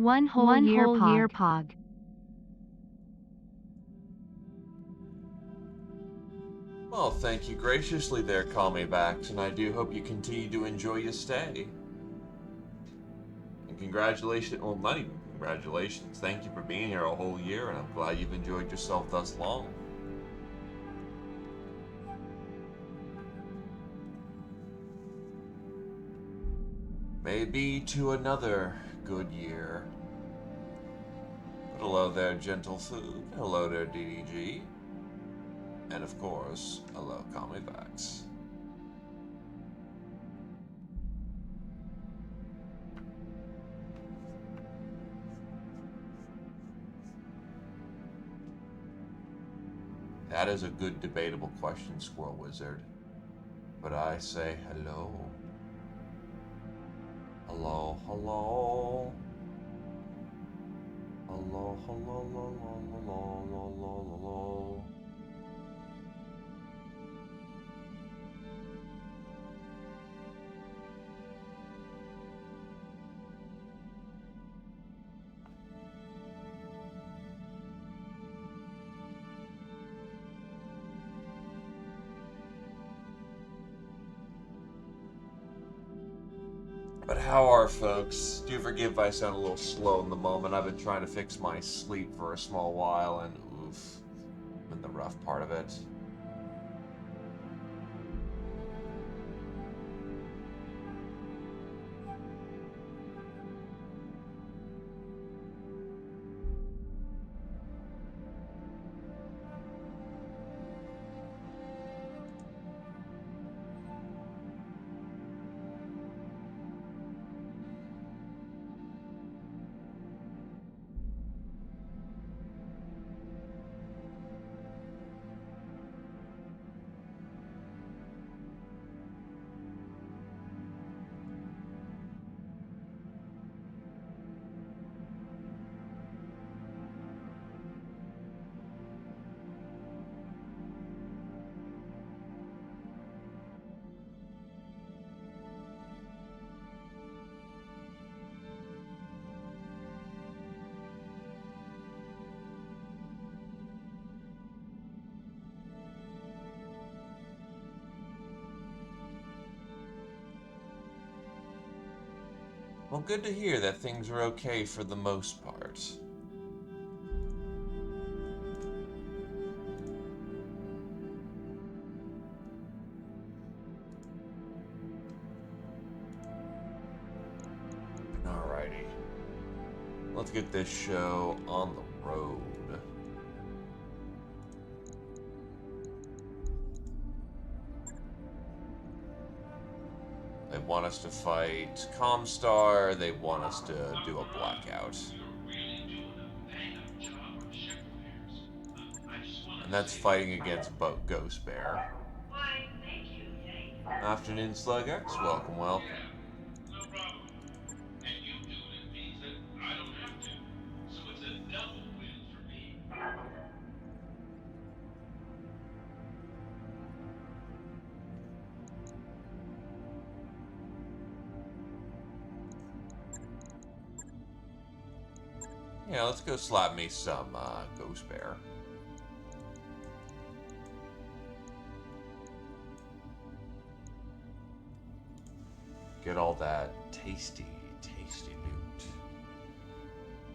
One whole year pog. Well, thank you graciously there, Call Me Backs, and I do hope you continue to enjoy your stay. And congratulations, well, not even congratulations, thank you for being here a whole year, and I'm glad you've enjoyed yourself thus long. Maybe to another good year. But hello there, Gentle Food. Hello there, DDG. And of course, hello, Call Me Backs. That is a good debatable question, Squirrel Wizard. But I say hello. Hello, hello. Hello, hello, hello, hello, hello, hello. But how are folks? Do forgive if I sound a little slow in the moment. I've been trying to fix my sleep for a small while, and oof, I'm in the rough part of it. Well, good to hear that things are okay for the most part. Alrighty. Let's get this show on the road. They want us to fight Comstar, they want us to do a blackout. And that's fighting against Ghost Bear. Afternoon, Slugux. Welcome, welcome. Yeah, let's go slap me some Ghost Bear. Get all that tasty, tasty loot.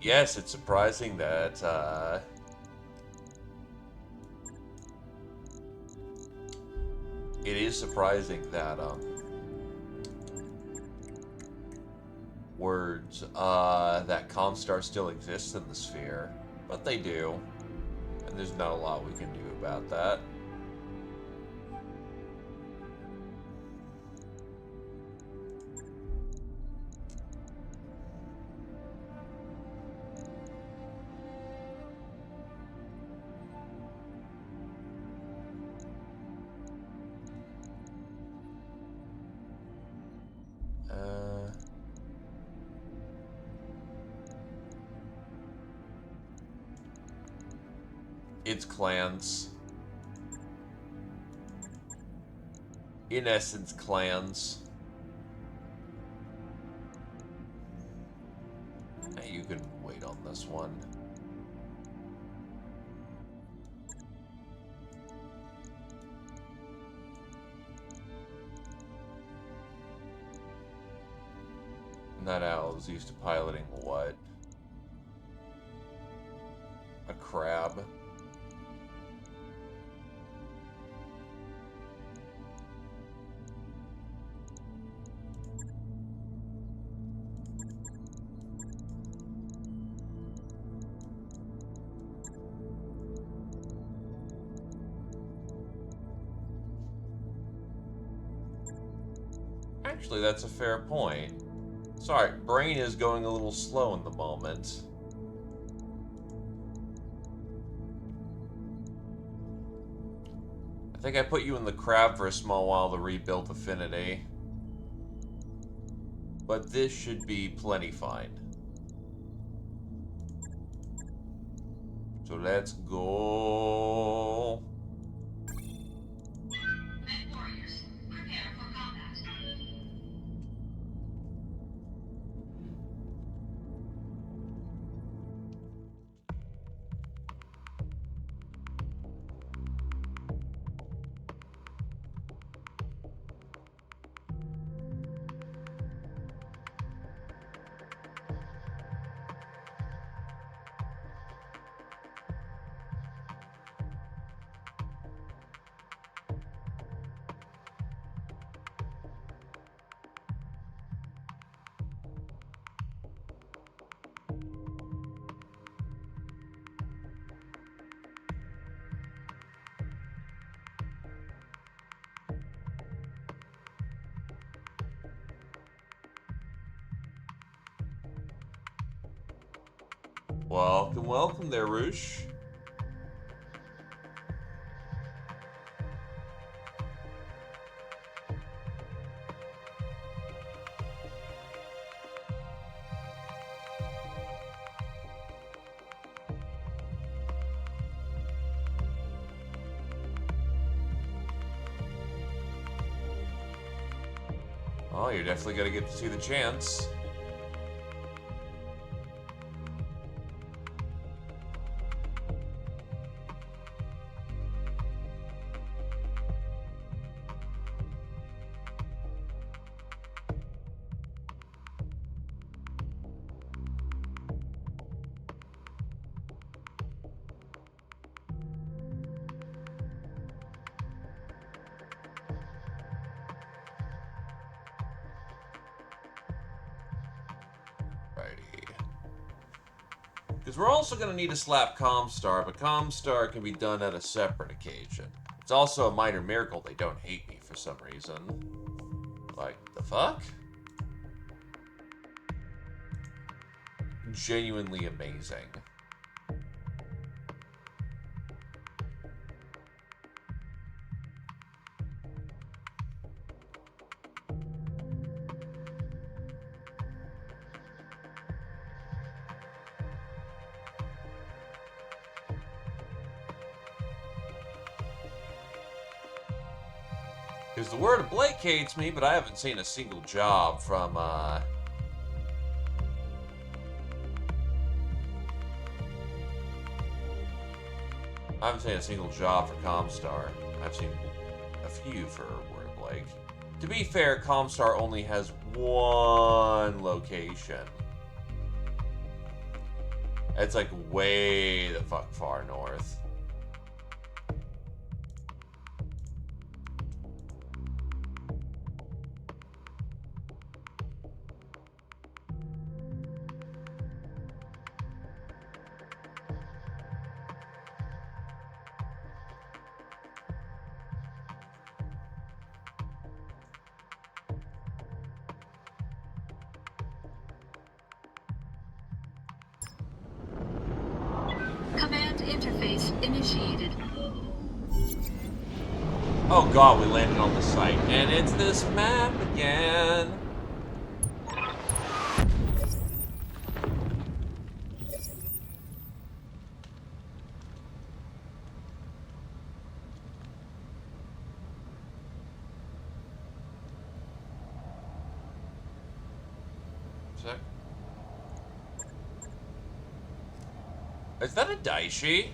Yes, it's surprising that it is surprising that words that Comstar still exists in the sphere, but they do, and there's not a lot we can do about that. It's clans. In essence, clans. Hey, you can this one. Night Owl's used to piloting what? A crab? Actually, that's a fair point. Sorry, brain is going a little slow in the moment. I think I put you in the crab for a small while to rebuild affinity. But this should be plenty fine. So let's go. Warriors, prepare for combat. Welcome, welcome there, Roosh. Oh, you're definitely gonna get to see the chance. Because we're also going to need to slap Comstar, but Comstar can be done at a separate occasion. It's also a minor miracle they don't hate me for some reason. Like, the fuck? Genuinely amazing. Because the word of Blake hates me, but I haven't seen a single job from, I haven't seen a single job for Comstar. I've seen a few for Word of Blake. To be fair, Comstar only has one location. It's like way the fuck far north. Command interface initiated. Oh god, we landed on the site. And it's this map again. Sec. Is that a Daishi?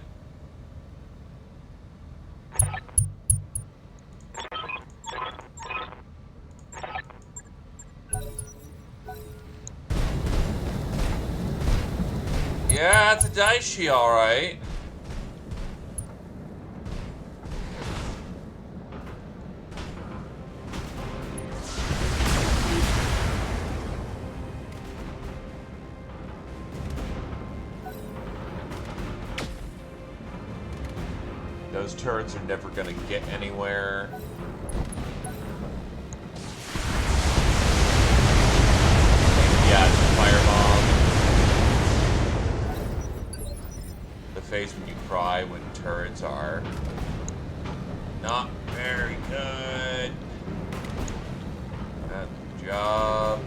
Yeah, it's a Daishi, alright. Those turrets are never gonna get anywhere. Yeah, it's a firebomb. The face when you cry when turrets are not very good. Good job.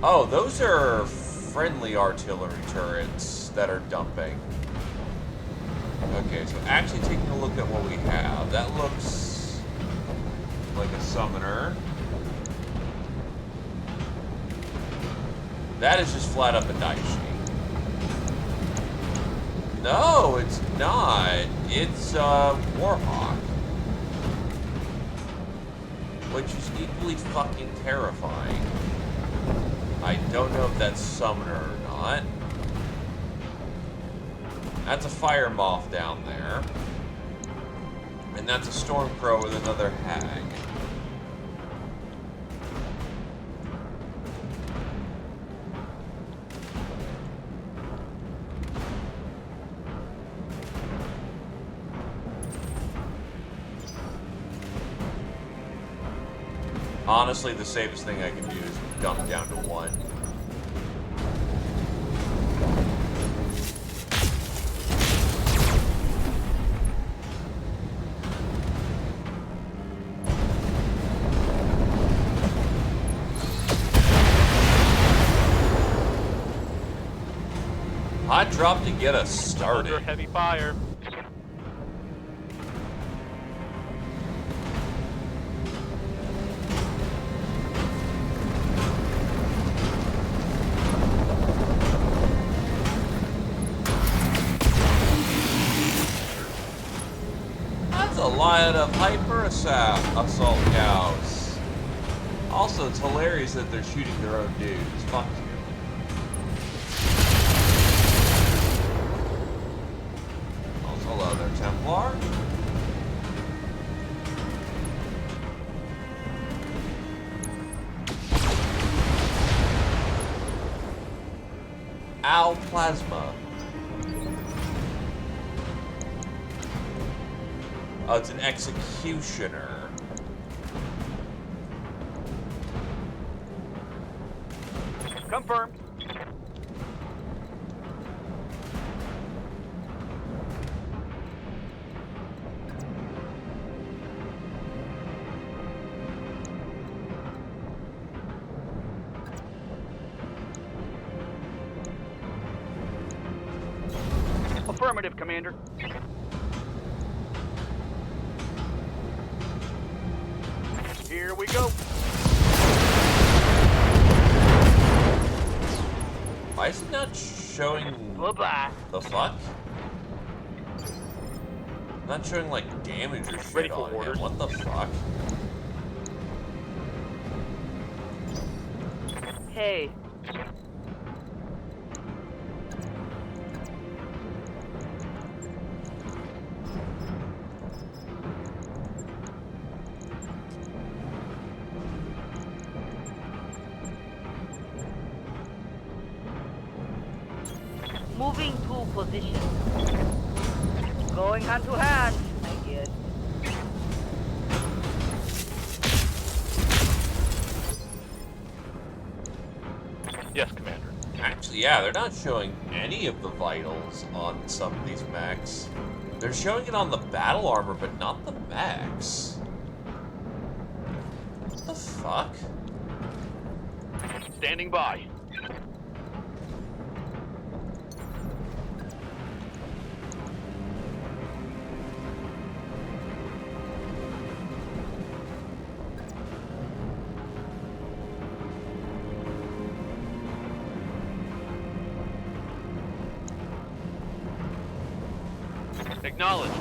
Oh, those are friendly artillery turrets that are dumping. Okay, so actually taking a look at what we have, that looks like a summoner. That is just flat up a Daishi. No, it's not. It's Warhawk. Which is equally fucking terrifying. I don't know if that's summoner or not. That's a fire moth down there. And that's a storm crow with another hag. Honestly, the safest thing I can do is dump down to 1. Hot drop to get us started. Under heavy fire. That's a line of hyper assault cows. Also, it's hilarious that they're shooting their own dudes. Fuck you. Hello there, Templar. Ow, plasma. Oh, it's an executioner. Confirmed. Affirmative, Commander. Here we go. Why is it not showing... Bye-bye. The fuck? Not showing, like, damage or shit Ready for on him. orders. What the fuck? Hey. Moving to position. Going hand to hand, I guess. Yes, Commander. Actually, yeah, they're not showing any of the vitals on some of these mechs. They're showing it on the battle armor, but not the mechs. What the fuck? Standing by. Acknowledged.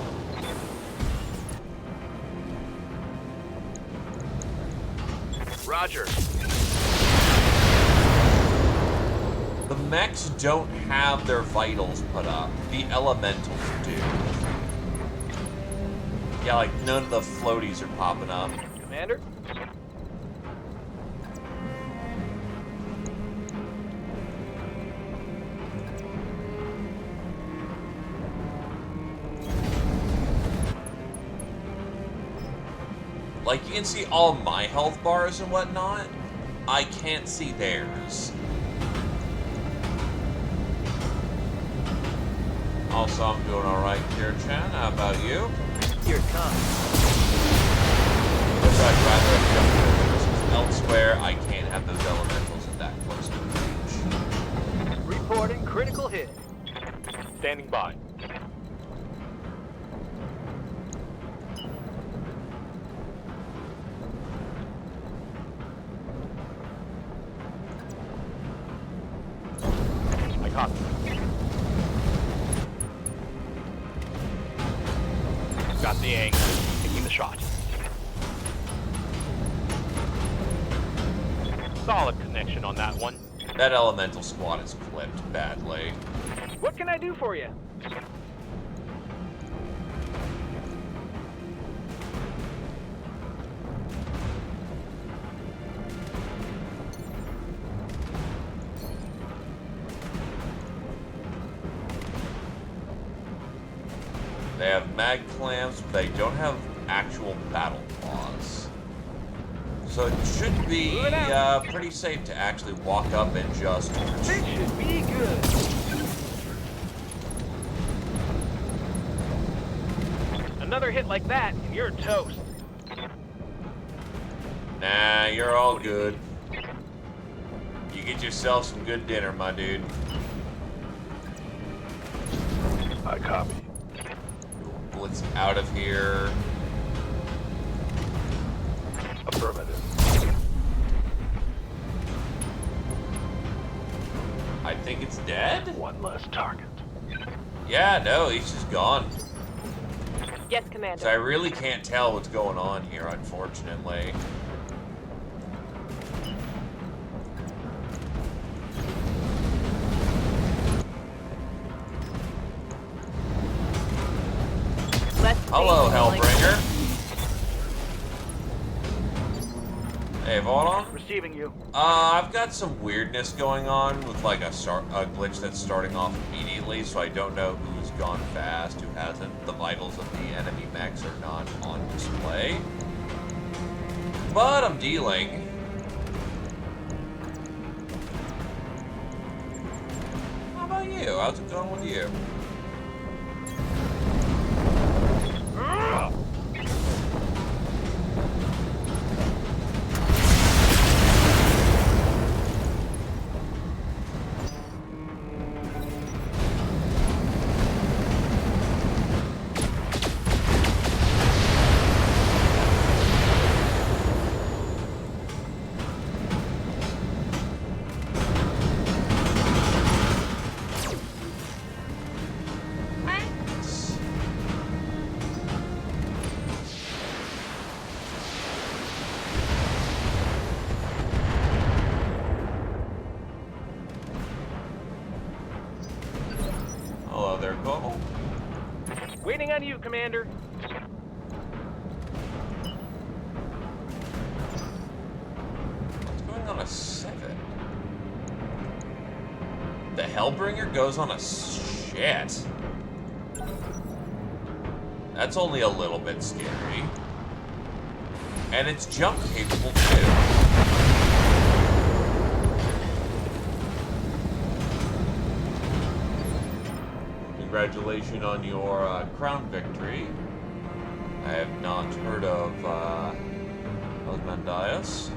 Roger. The mechs don't have their vitals put up. The elementals do. Yeah, like none of the floaties are popping up. Commander? Like, you can see all my health bars and whatnot. I can't see theirs. Also, I'm doing alright here, Chan. How about you? Here it comes. Wish I'd rather have jumped over this, 'cause elsewhere, I can't have those elementals at that close to range. Reporting critical hit. Standing by. I copy. Got the angle. Taking the shot. Solid connection on that one. That elemental squad is clipped badly. What can I do for you? They have mag clamps, but they don't have actual battle claws. So it should be pretty safe to actually walk up and just... This should be good. Another hit like that, and you're toast. Nah, you're all good. You get yourself some good dinner, my dude. I copy. Blitz out of here. Affirmative. I think it's dead? One less target. Yeah, no, he's just gone. Yes, So Commander. I really can't tell what's going on here, unfortunately. Hello, Hellbringer. Hey, hold on. Receiving you. I've got some weirdness going on with like a glitch that's starting off immediately, so I don't know who's gone fast, who hasn't. The vitals of the enemy mechs are not on display. But I'm dealing. How about you? How's it going with you? Hello there, Cole. Waiting on you, Commander. What's going on a 7? The Hellbringer goes on a shit. That's only a little bit scary. And it's jump capable too. Congratulations on your crown victory. I have not heard of Osmandias.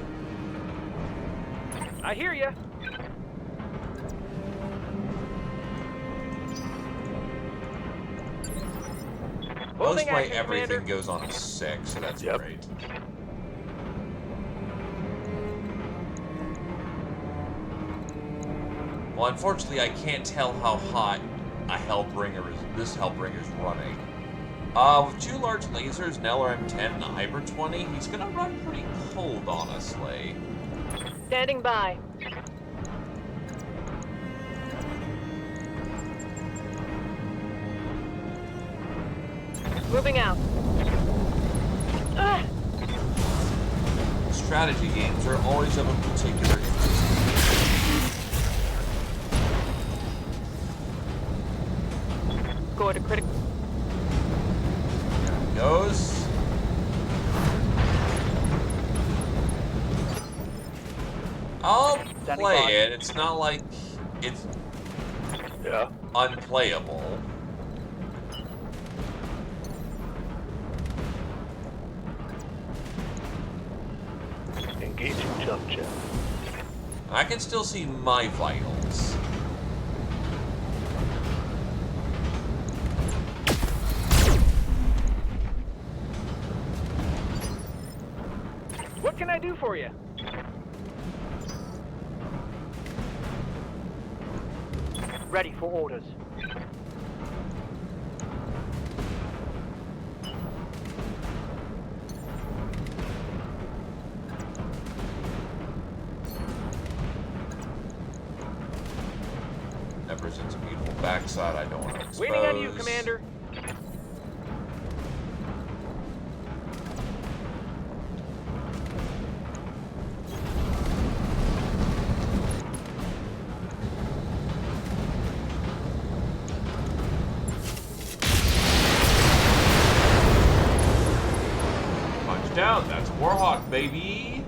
I hear ya. Most Holding my action, everything Commander. goes on a 6, so that's Yep. great. Well, unfortunately, I can't tell how hot this Hellbringer's running. With two large lasers, an LRM-10 and a Hyper 20, he's gonna run pretty cold, honestly. Standing by. Moving out. Strategy games are always of a particular interest. Go to critical. There he goes. I'll play it. It's not like it's Yeah. unplayable. Engaging jump jet. I can still see my vitals. What can I do for you? Ready for orders. That presents a beautiful backside I don't want to expose. Waiting on you, Commander. Punch down. That's Warhawk, baby.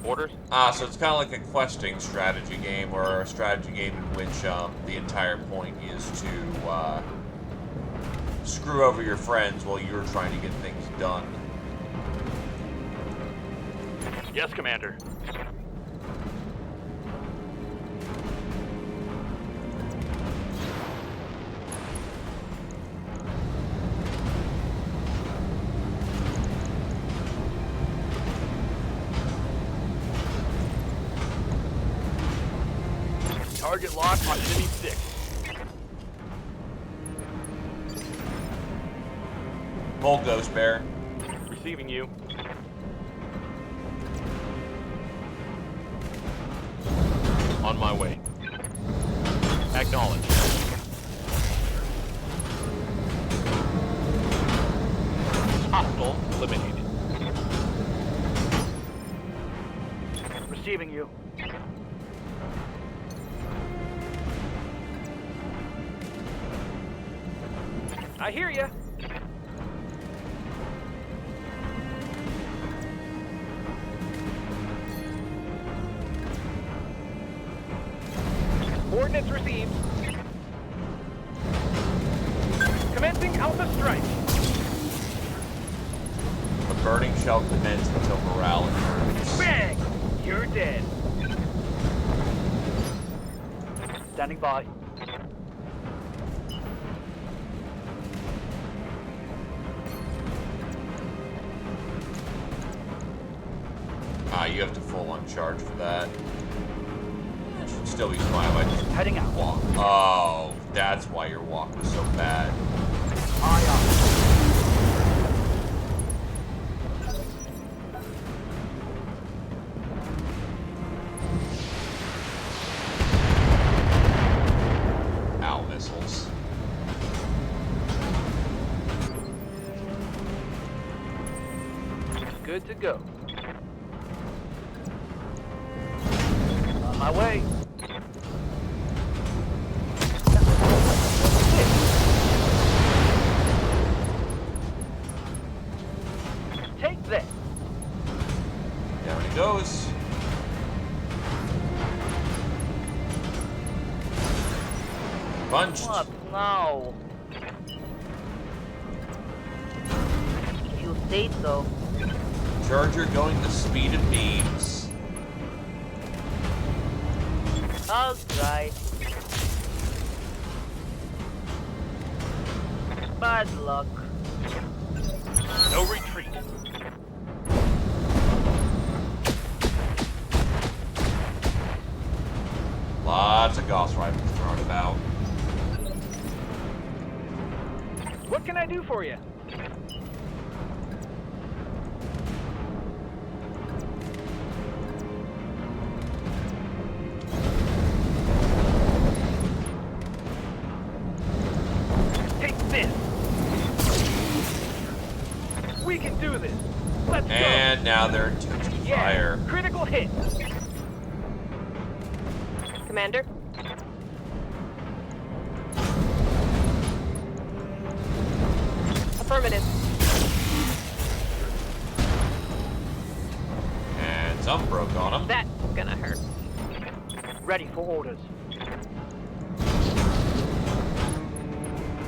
Orders? So it's kind of like a questing strategy game, or a strategy game in which the entire point is to screw over your friends while you're trying to get things done. Yes, Commander. Target lock on enemy 6. Hold, Ghost Bear. Receiving you. On my way. Acknowledge. Hostile eliminated. Receiving you. I hear ya. Coordinates received. Commencing Alpha Strike. The burning shall commence until morale improves. Bang! You're dead. Standing by. You have to full on charge for that. It should still be fine if I just Heading out. walk. Oh, that's why your walk was so bad. Ow, missiles. Good to go. On my way. Take that. Down he goes. Punched. What now? You say so. Charger going the speed of beams. I'll try. Bad luck. No retreat. Lots of Gauss rifles thrown about. What can I do for you? Take this. We can do this. Let's And now they're touching go. fire. Yeah, critical hit. Commander? Affirmative. And some broke on them. That's gonna hurt. Ready for orders.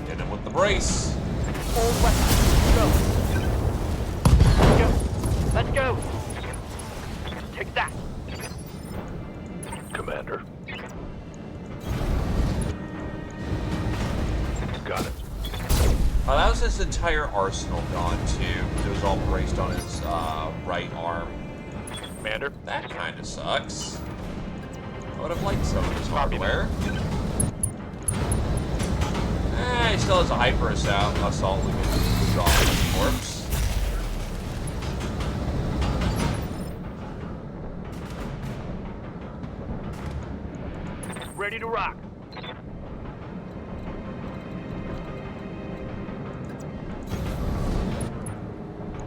Hit him with the brace. All weapons. Go. Go. Let's go. Take that. Commander. Got it. Oh, that was his entire arsenal gone too. It was all braced on his right arm. Commander. That kind of sucks. I would have liked some of his hardware. He still has a hyper assault we can drop his corpse. Ready to rock.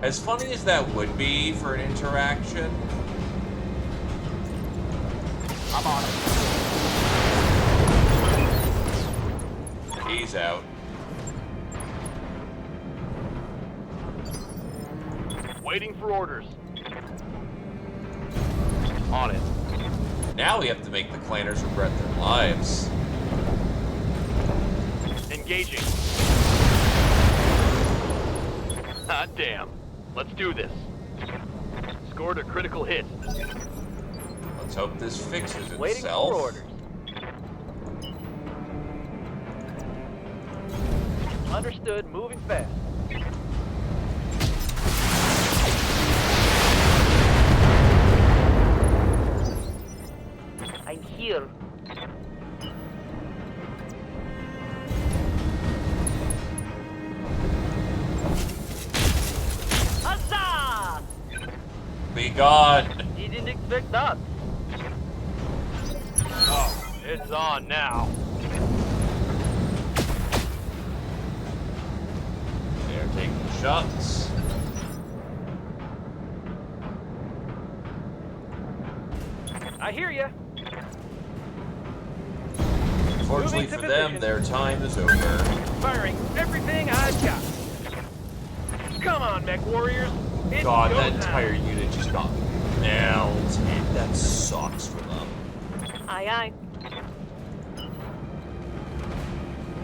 As funny as that would be for an interaction, I'm on it. he's out. Waiting for orders. On it. Now we have to make the clanners regret their lives. Engaging. Hot damn. Let's do this. Scored a critical hit. Let's hope this fixes Waiting itself. for orders. Understood. Moving fast. I'm here. Huzzah! Be gone. Didn't expect that. Oh, it's on now. They're taking shots. I hear you. Unfortunately Moving to for them, position. their time is over. Firing everything I've got. Come on, mech warriors. It's God, go that time. entire unit just got melted. That sucks for them. Aye, aye.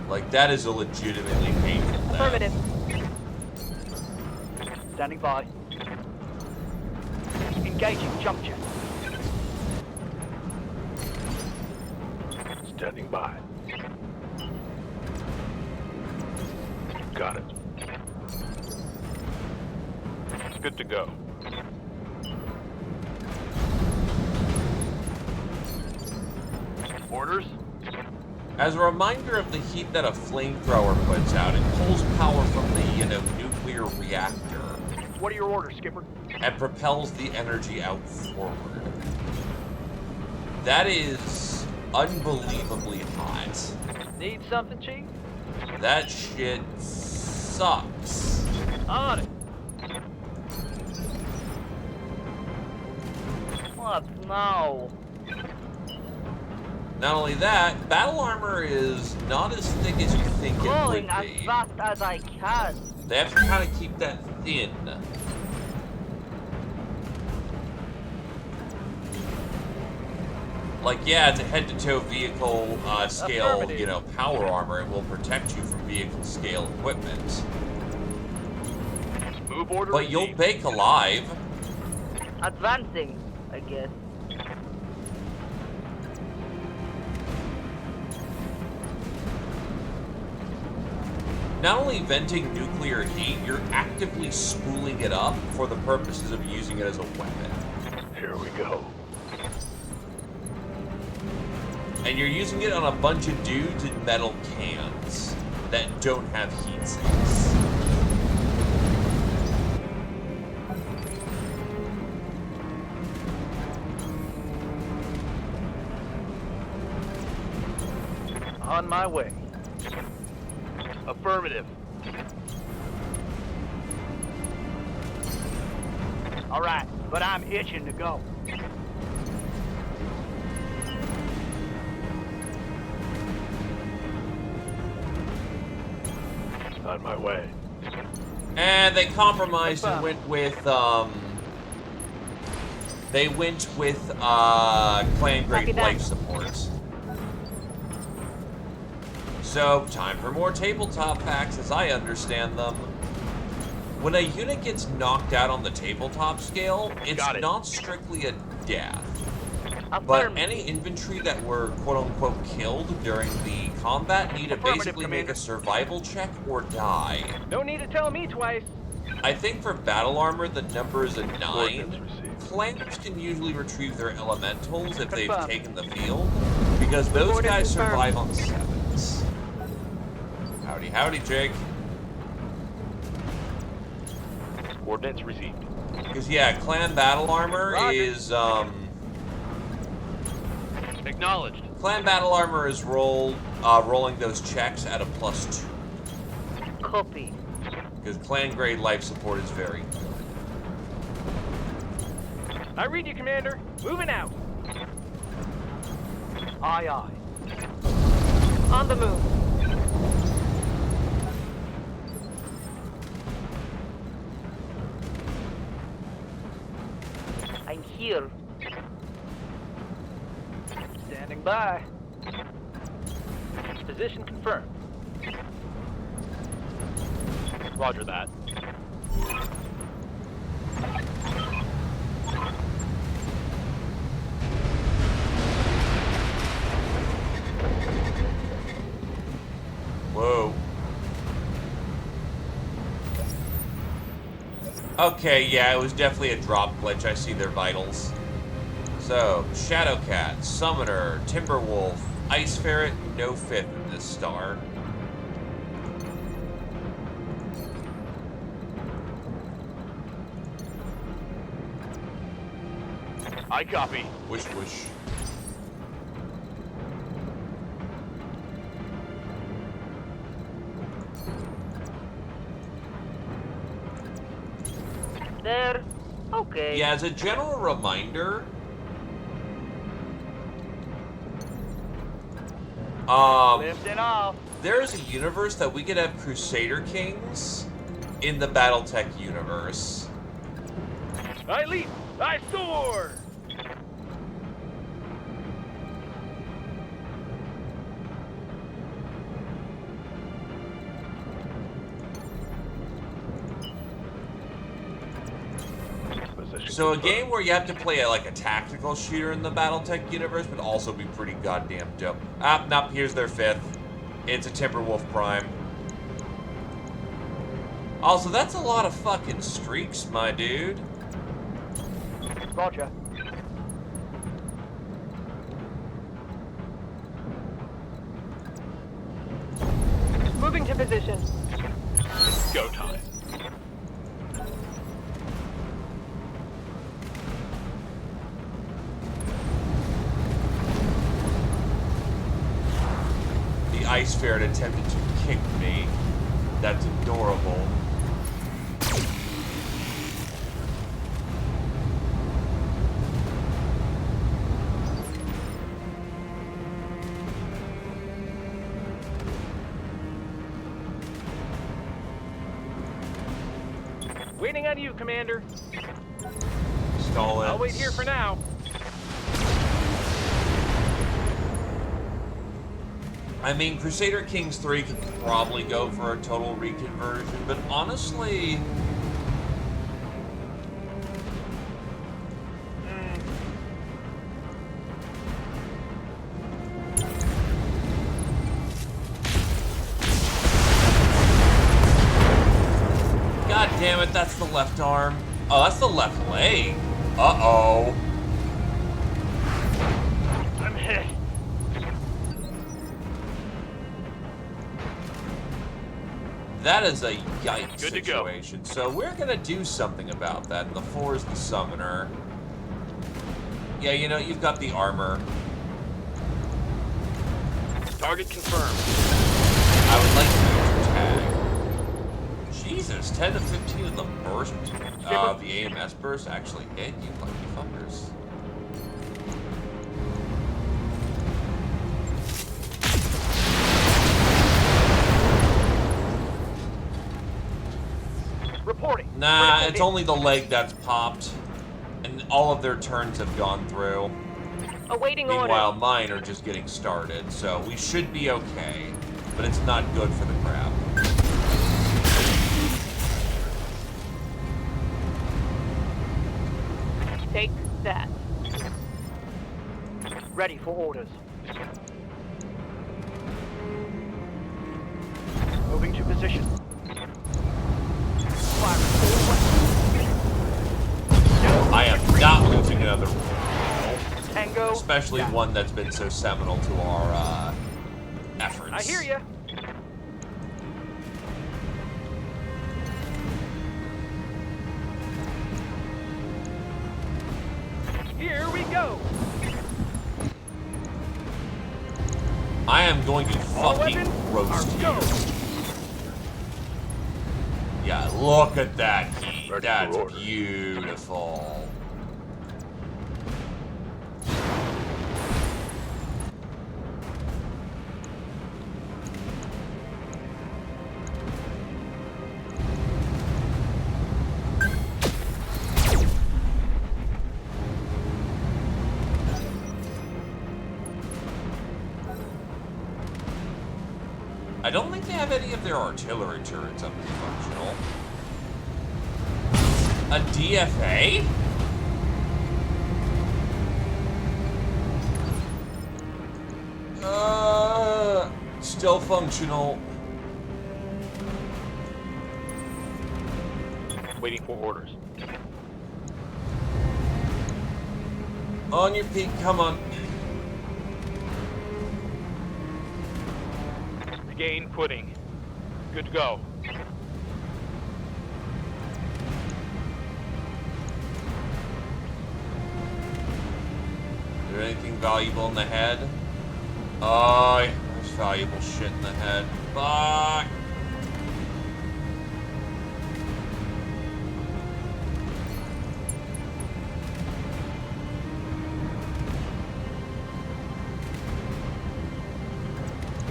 Like, that is a legitimately painful death. Affirmative. Standing by. Engaging jump jet. Standing by. Got it. Good to go. Orders? As a reminder of the heat that a flamethrower puts out, it pulls power from the, nuclear reactor What are your orders, Skipper? and propels the energy out forward. That is unbelievably hot. Need something, Chief? That shit sucks. On it. What now? Not only that, battle armor is not as thick as you think it Going would as be. fast as I can. They have to kind of keep that thin. Like, yeah, it's a head-to-toe vehicle scale, Affirmative. power armor. It will protect you from vehicle scale equipment. Move order But you'll received. bake alive. Advancing, I guess. Not only venting nuclear heat, you're actively spooling it up for the purposes of using it as a weapon. Here we go. And you're using it on a bunch of dudes in metal cans. that don't have heat sinks. On my way. Affirmative. All right, but I'm itching to go. On my way. And they compromised and went with, clan grade life supports. So, time for more tabletop facts as I understand them. When a unit gets knocked out on the tabletop scale, it's not strictly a death. But any infantry that were quote-unquote killed during the combat need to basically make a survival check or die. No need to tell me twice. I think for battle armor, the number is a 9. Clanners can usually retrieve their elementals if they've taken the field, because those guys survive on 7s. Howdy, howdy, Jake. Coordinates received. Because, yeah, clan battle armor is, Acknowledged. Clan battle armor is rolling those checks at a +2. Copy. Because clan grade life support is very good. I read you, Commander. Moving out. Aye, aye. On the move. I'm here. Standing by. Position confirmed. Roger that. Whoa. Okay, yeah, it was definitely a drop glitch. I see their vitals. So, Shadowcat, Summoner, Timberwolf, Ice Ferret, no 5th in this star. I copy. Wish, wish. There. Okay. Yeah, as a general reminder, Lifting off. there's a universe that we could have Crusader Kings in the Battletech universe. I leap. I soar. So a game where you have to play like a tactical shooter in the Battletech universe would also be pretty goddamn dope. Ah, nope, here's their 5th. It's a Timberwolf Prime. Also, that's a lot of fucking streaks, my dude. Roger. Moving to position. Go time. The Ice Ferret attempted to kick me. That's adorable. Waiting on you, Commander. Stall it. I'll wait here for now. I mean, Crusader Kings 3 could probably go for a total reconversion, but honestly... God damn it, that's the left arm. Oh, that's the left leg. Uh-oh. I'm hit. That is a yikes Good to go. situation. So we're gonna do something about that. And the 4 is the summoner. Yeah, you know, you've got the armor. Target confirmed. I would like to tag. Jesus, 10 to 15 of the burst, the AMS burst actually hit you lucky fuckers. Reporting. Nah, Critical it's hit. only the leg that's popped, and all of their turns have gone through. Awaiting Meanwhile, orders. mine are just getting started, so we should be okay, but it's not good for the crab. Take that. Ready for orders. Moving to position. Firing all weapons. I am not losing another roll, Tango. especially down. one that's been so seminal to our efforts. I hear ya. Here we go. I am going to All fucking weapons roast are you. go. Yeah, look at that heat. Ready for That's orders. beautiful. I don't think they have any of their artillery turrets up and functional. A DFA? Still functional. Waiting for orders. On your feet, come on. Regain footing. Good to go. Is there anything valuable in the head? Oh, yeah, there's valuable shit in the head. Fuck!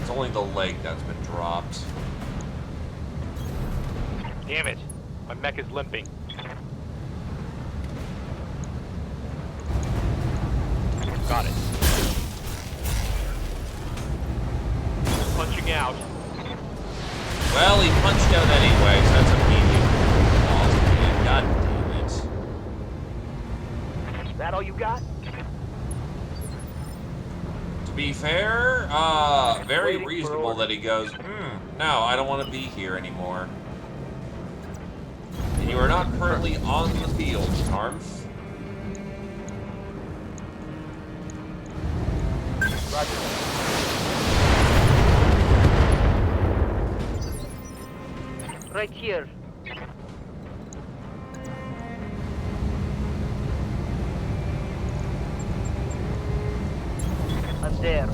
It's only the leg that's been dropped. Damn it. My mech is limping. Got it. Punching out. Well, he punched out anyway, so that's a medium loss. God damn it. Is that all you got? To be fair, very Waiting for reasonable orders. that he goes, no, I don't want to be here anymore. And you are not currently on the field, Tarf. Right here. I'm there.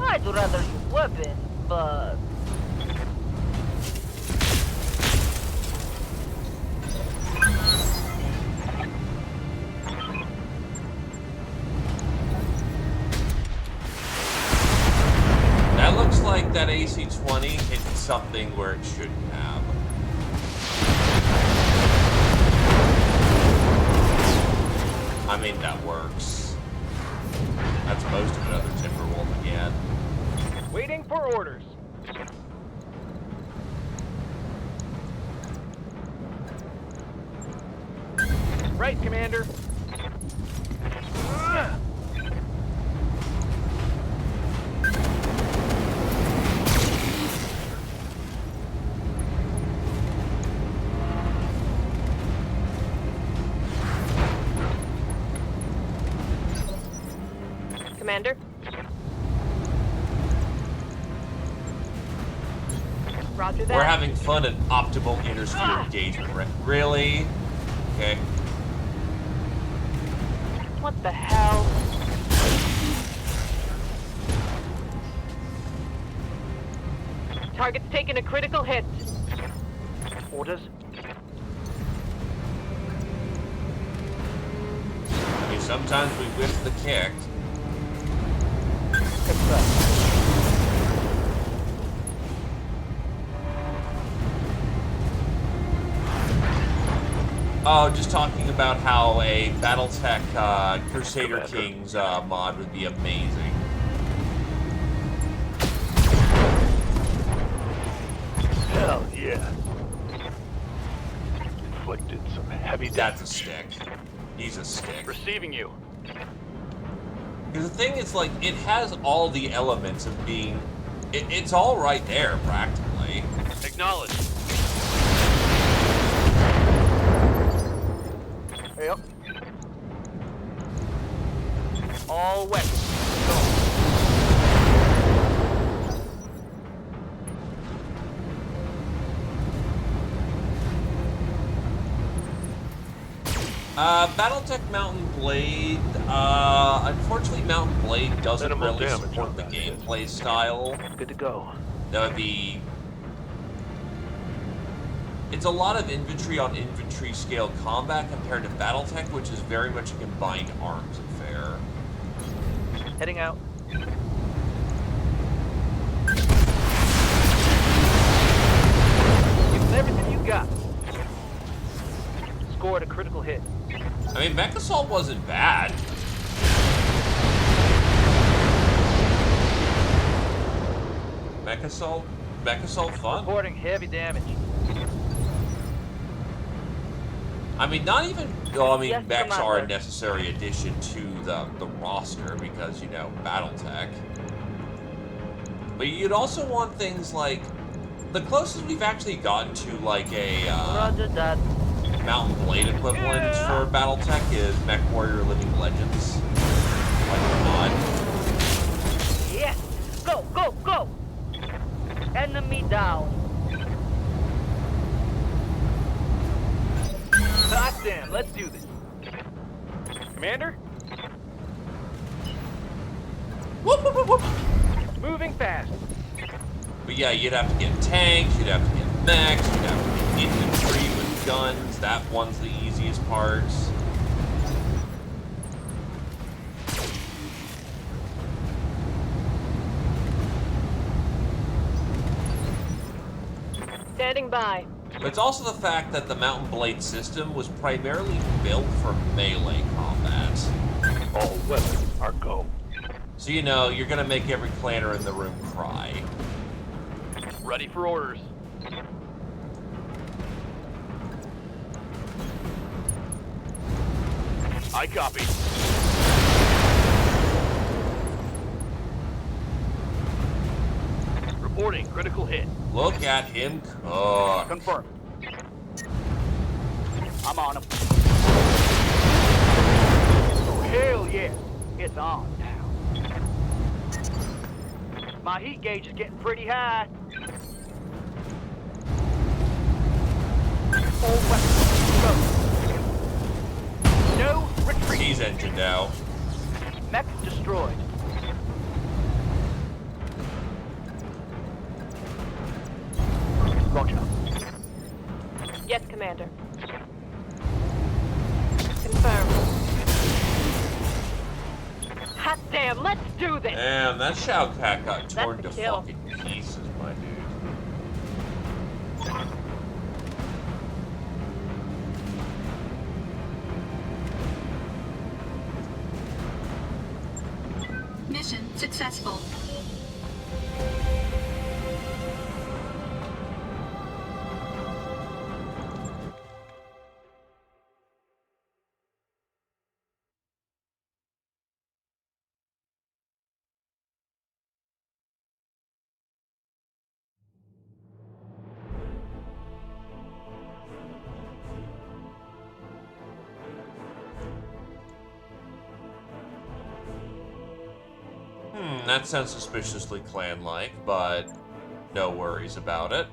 I'd rather use weapon, but That looks like that AC-20 hit something where it shouldn't have. I mean, that works. That's most of another Timberwolf again. Waiting for orders. Right, Commander. Commander? Roger that. We're having fun at optimal intersphere engagement. Really? Okay. What the hell? Target's taking a critical hit. Orders. Okay, sometimes we whip the kick. Confirmed. Oh, just talking about how a BattleTech Crusader Kings mod would be amazing. Hell yeah. Inflicted some heavy That's damage. a stick. He's a stick. Receiving you. Because the thing is, like, it has all the elements of being... It's all right there, practically. Acknowledge. Yep. All weapons. Go. BattleTech Mountain Blade, unfortunately Mountain Blade doesn't Minimal really damage support on the that. gameplay style. Good to go. That would be... It's a lot of infantry on infantry scale combat compared to BattleTech, which is very much a combined arms affair. Heading out. Give them everything you got. Scored a critical hit. I mean, Mech Assault wasn't bad. Mech Assault fun. Reporting heavy damage. I mean, not even... Well, I mean, Yes, mechs are a Commander. necessary addition to the roster because, you know, BattleTech. But you'd also want things like... The closest we've actually gotten to, like, a Roger that. Mountain Blade equivalent for BattleTech is Mech Warrior Living Legends. Like the mod. Yes! Go, go, go! Enemy down. Hot damn, let's do this. Commander? Whoop, whoop, whoop, whoop. Moving fast. But yeah, you'd have to get tanks, you'd have to get mechs, you'd have to get infantry with guns. That one's the easiest parts. Standing by. But it's also the fact that the Mountain Blade system was primarily built for melee combat. All weapons are go. So, you know, you're gonna make every clanner in the room cry. Ready for orders. I copy. Reporting critical hit. Look at him cook. Confirmed. I'm on him. Oh, hell yeah. It's on now. My heat gauge is getting pretty high. All weapons go. No retreat. He's engined out. Mech destroyed. Roger. Yes, Commander. Confirmed. Hot damn, let's do this! Damn, that Shao Cat got torn to a kill. fucking pieces, my dude. Mission successful. That sounds suspiciously clan-like, but no worries about it.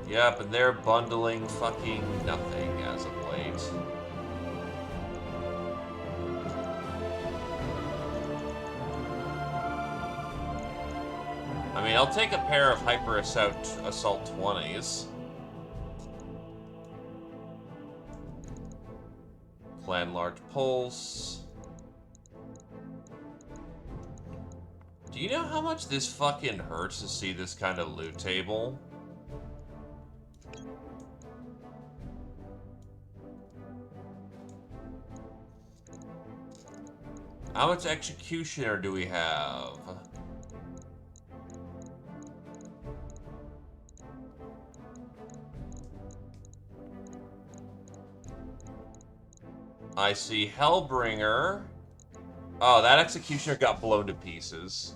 Yep, and they're bundling fucking nothing as of late. I mean, I'll take a pair of Hyper Assault 20s. Plan Large Pulse. Do you know how much this fucking hurts to see this kind of loot table? How much Executioner do we have? I see Hellbringer. Oh, that Executioner got blown to pieces.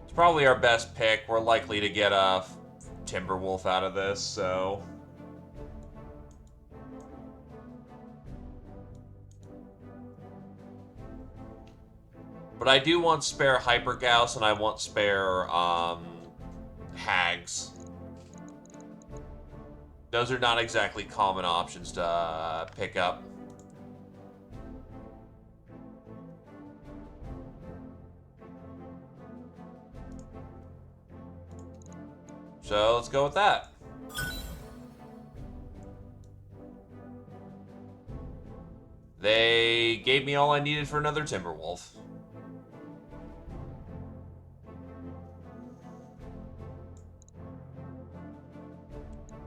It's probably our best pick. We're likely to get a Timberwolf out of this, so... But I do want spare Hypergauss, and I want spare, Hags. Those are not exactly common options to pick up. So, let's go with that. They gave me all I needed for another Timberwolf.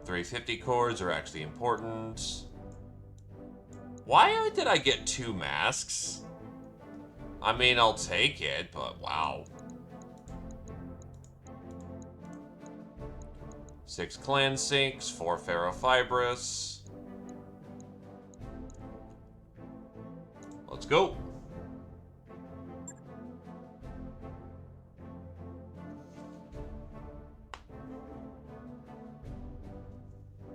.350 cores are actually important. Why did I get 2 masks? I mean, I'll take it, but wow. 6 clan sinks, 4 ferrofibrous. Let's go.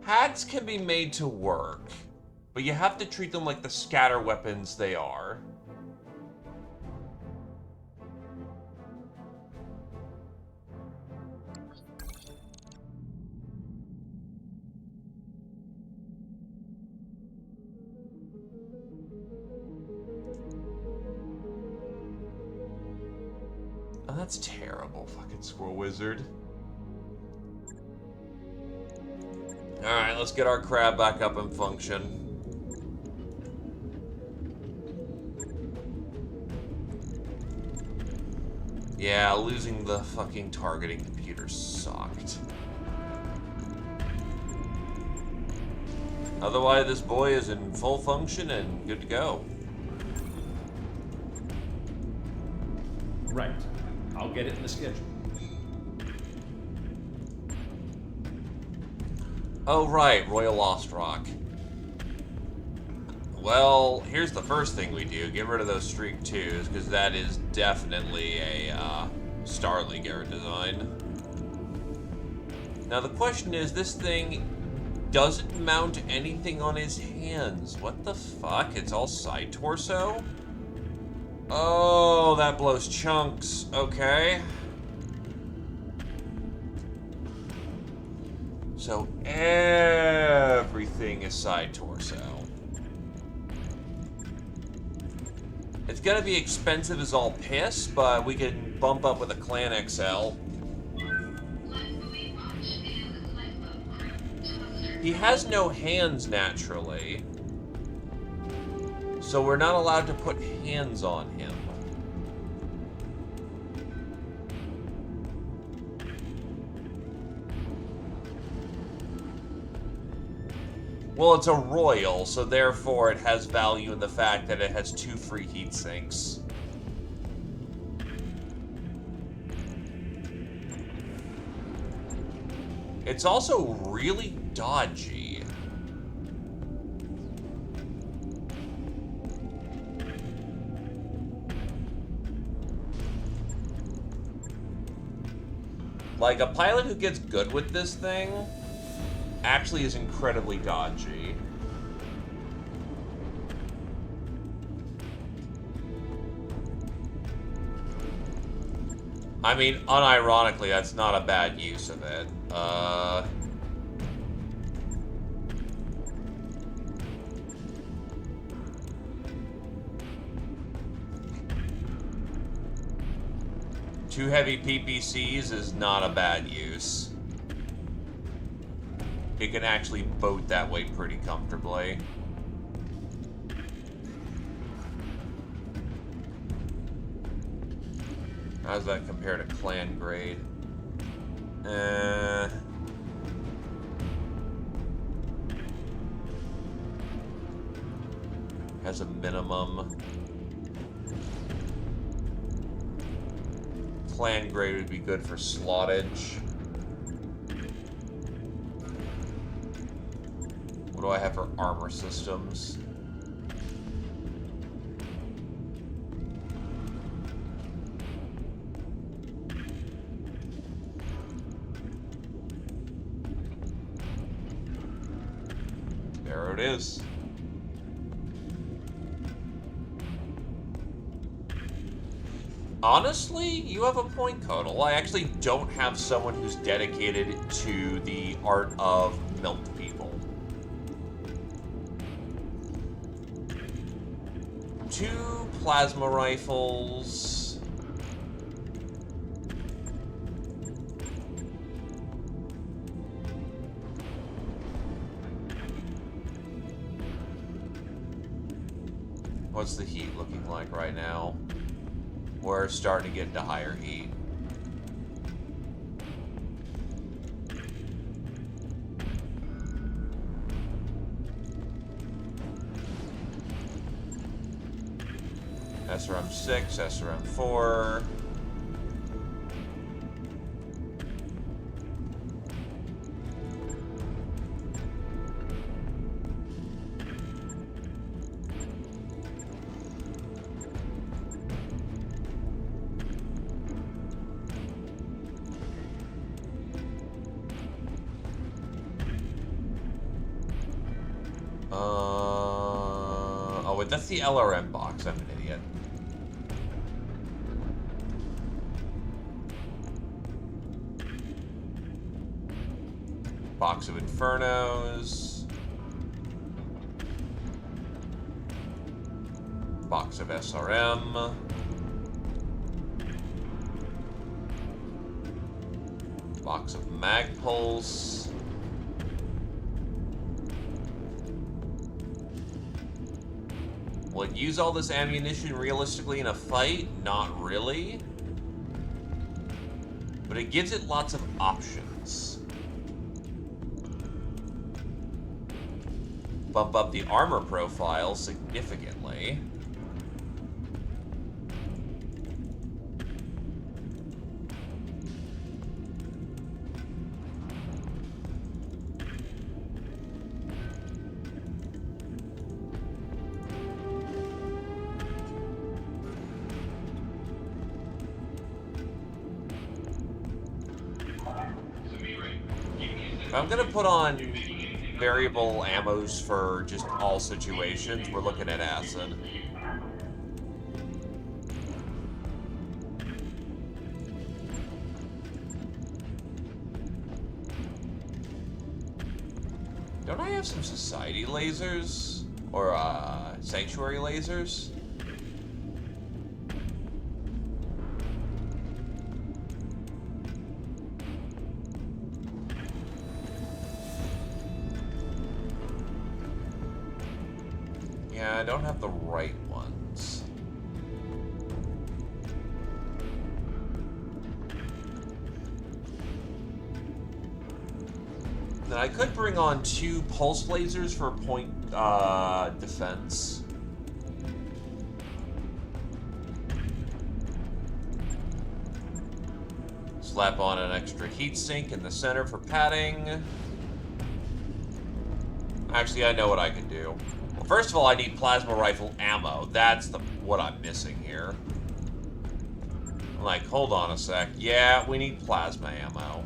Hags can be made to work, but you have to treat them like the scatter weapons they are. Oh, that's terrible, fucking Squirrel Wizard. Alright, let's get our crab back up and function. Yeah, losing the fucking targeting computer sucked. Otherwise, this boy is in full function and good to go. Right. I'll get it in the schedule. Oh, right, Royal Lost Rock. Well, here's the first thing we do. Get rid of those Streak 2s, because that is definitely a Starling era design. Now, the question is, this thing doesn't mount anything on his hands. What the fuck? It's all side torso? Oh, that blows chunks. Okay. So everything is side torso. It's gonna be expensive as all piss, but we can bump up with a Clan XL. He has no hands naturally, so we're not allowed to put hands on him. Well, it's a royal, so therefore it has value in the fact that it has 2 free heat sinks. It's also really dodgy. Like, a pilot who gets good with this thing actually is incredibly dodgy. I mean, unironically, that's not a bad use of it. Two heavy PPCs is not a bad use. It can actually boat that way pretty comfortably. How does that compare to clan grade? Has a minimum. Clan grade would be good for slottage. What do I have for armor systems? There it is. Honestly, you have a point, Codal. I actually don't have someone who's dedicated to the art of milk people. 2 plasma rifles. What's the heat looking like right now? We're starting to get into higher heat. SRM 6, SRM 4. Oh wait, that's the LRM box. I'm an idiot. Box of Infernos. Box of SRM. Box of Magpulse. Will it use all this ammunition realistically in a fight? Not really. But it gives it lots of options. Bump up the armor profile significantly. I'm gonna put on variable ammos for just all situations. We're looking at acid. Don't I have some society lasers? Or, sanctuary lasers? Yeah, I don't have the right ones. Then I could bring on 2 pulse lasers for point defense. Slap on an extra heatsink in the center for padding. Actually, I know what I can do. Well, first of all, I need plasma rifle ammo. That's what I'm missing here. I'm like, hold on a sec. Yeah, we need plasma ammo.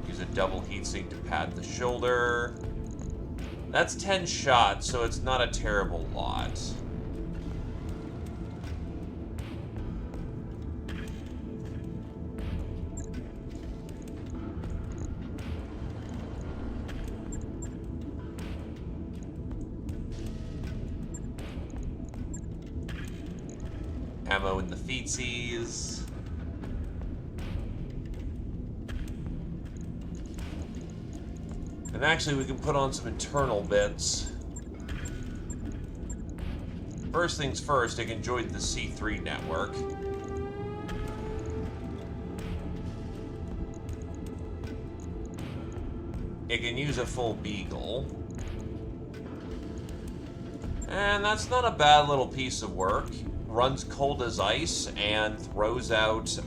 Use a double heatsink to pad the shoulder. That's 10 shots, so it's not a terrible lot. ammo in the feetsies. And actually, we can put on some internal bits. First things first, I can join the C3 network. It can use a full beagle. And that's not a bad little piece of work. Runs cold as ice and throws out,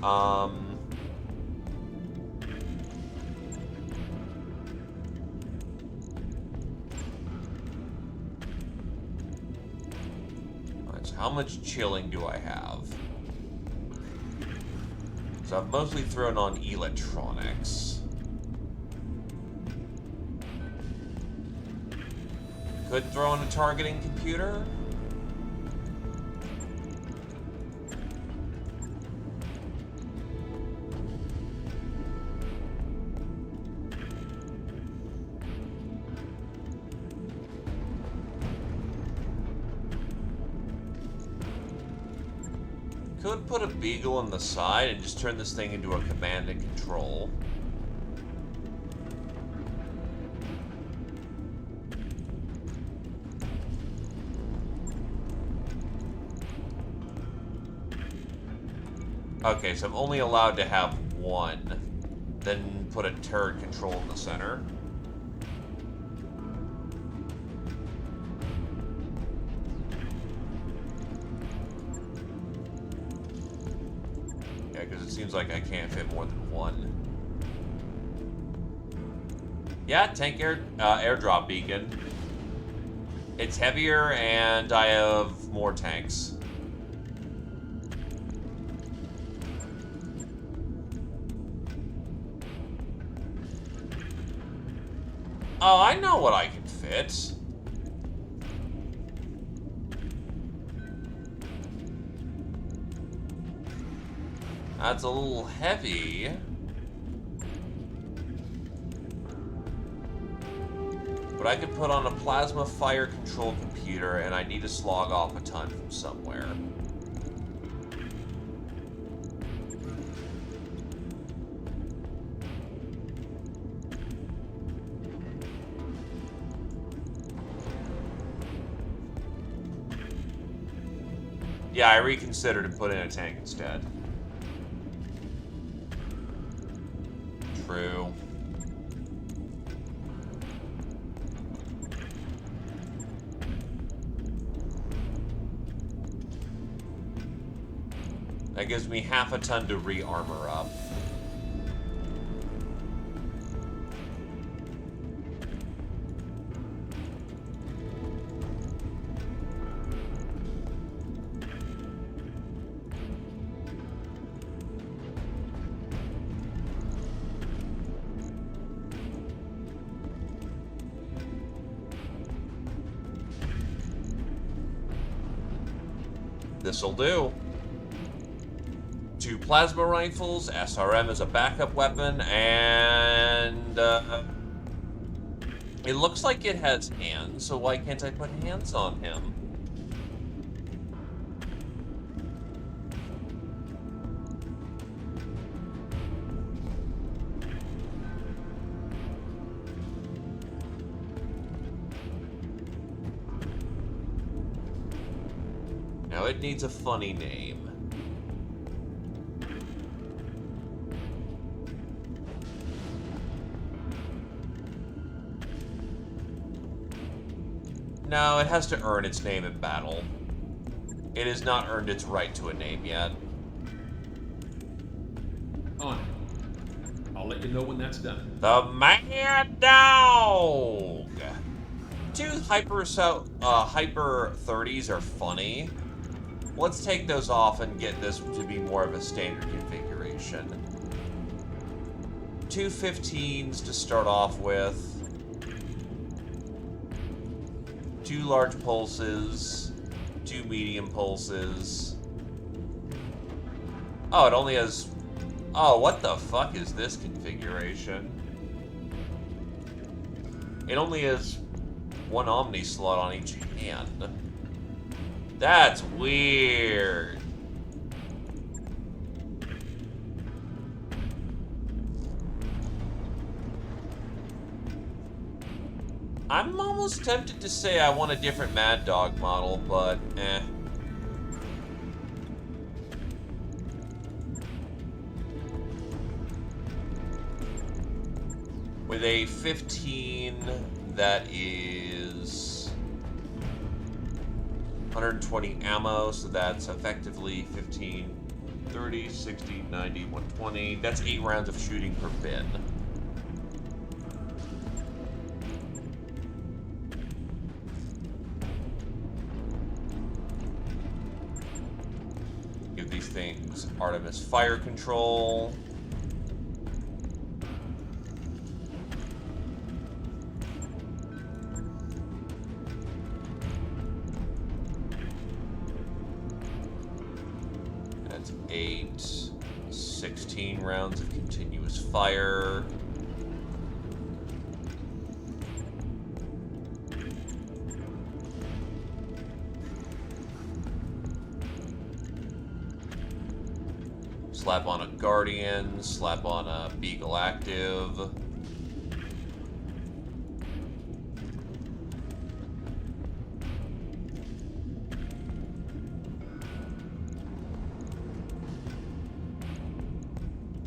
how much chilling do I have? So I've mostly thrown on electronics. Could throw on a targeting computer. Could put a beagle on the side and just turn this thing into a command and control. Okay, so I'm only allowed to have one. Then put a turret control in the center. Yeah, because it seems like I can't fit more than one. Yeah, tank airdrop beacon. It's heavier and I have more tanks. Oh, I know what I can fit. That's a little heavy. But I could put on a plasma fire control computer and I need to slog off a ton from somewhere. Yeah, I reconsidered and put in a tank instead. True. That gives me half a ton to re-armor up. This'll do. 2 plasma rifles, SRM as a backup weapon, and it looks like it has hands, so why can't I put hands on him? Now it needs a funny name. No, it has to earn its name in battle. It has not earned its right to a name yet. On it. I'll let you know when that's done. The Mad Dog! 2 hyper 30s are funny. Let's take those off and get this to be more of a standard configuration. 2 15s to start off with. 2 large pulses. 2 medium pulses. Oh, it only has... Oh, what the fuck is this configuration? It only has 1 Omni slot on each hand. That's weird. I'm almost tempted to say I want a different Mad Dog model, but eh. With a 15, that is 120 ammo, so that's effectively 15, 30, 60, 90, 120. That's 8 rounds of shooting per bin. Give these things Artemis fire control. That's 8, 16 rounds of continuous fire. Slap on a Guardian, slap on a Beagle Active.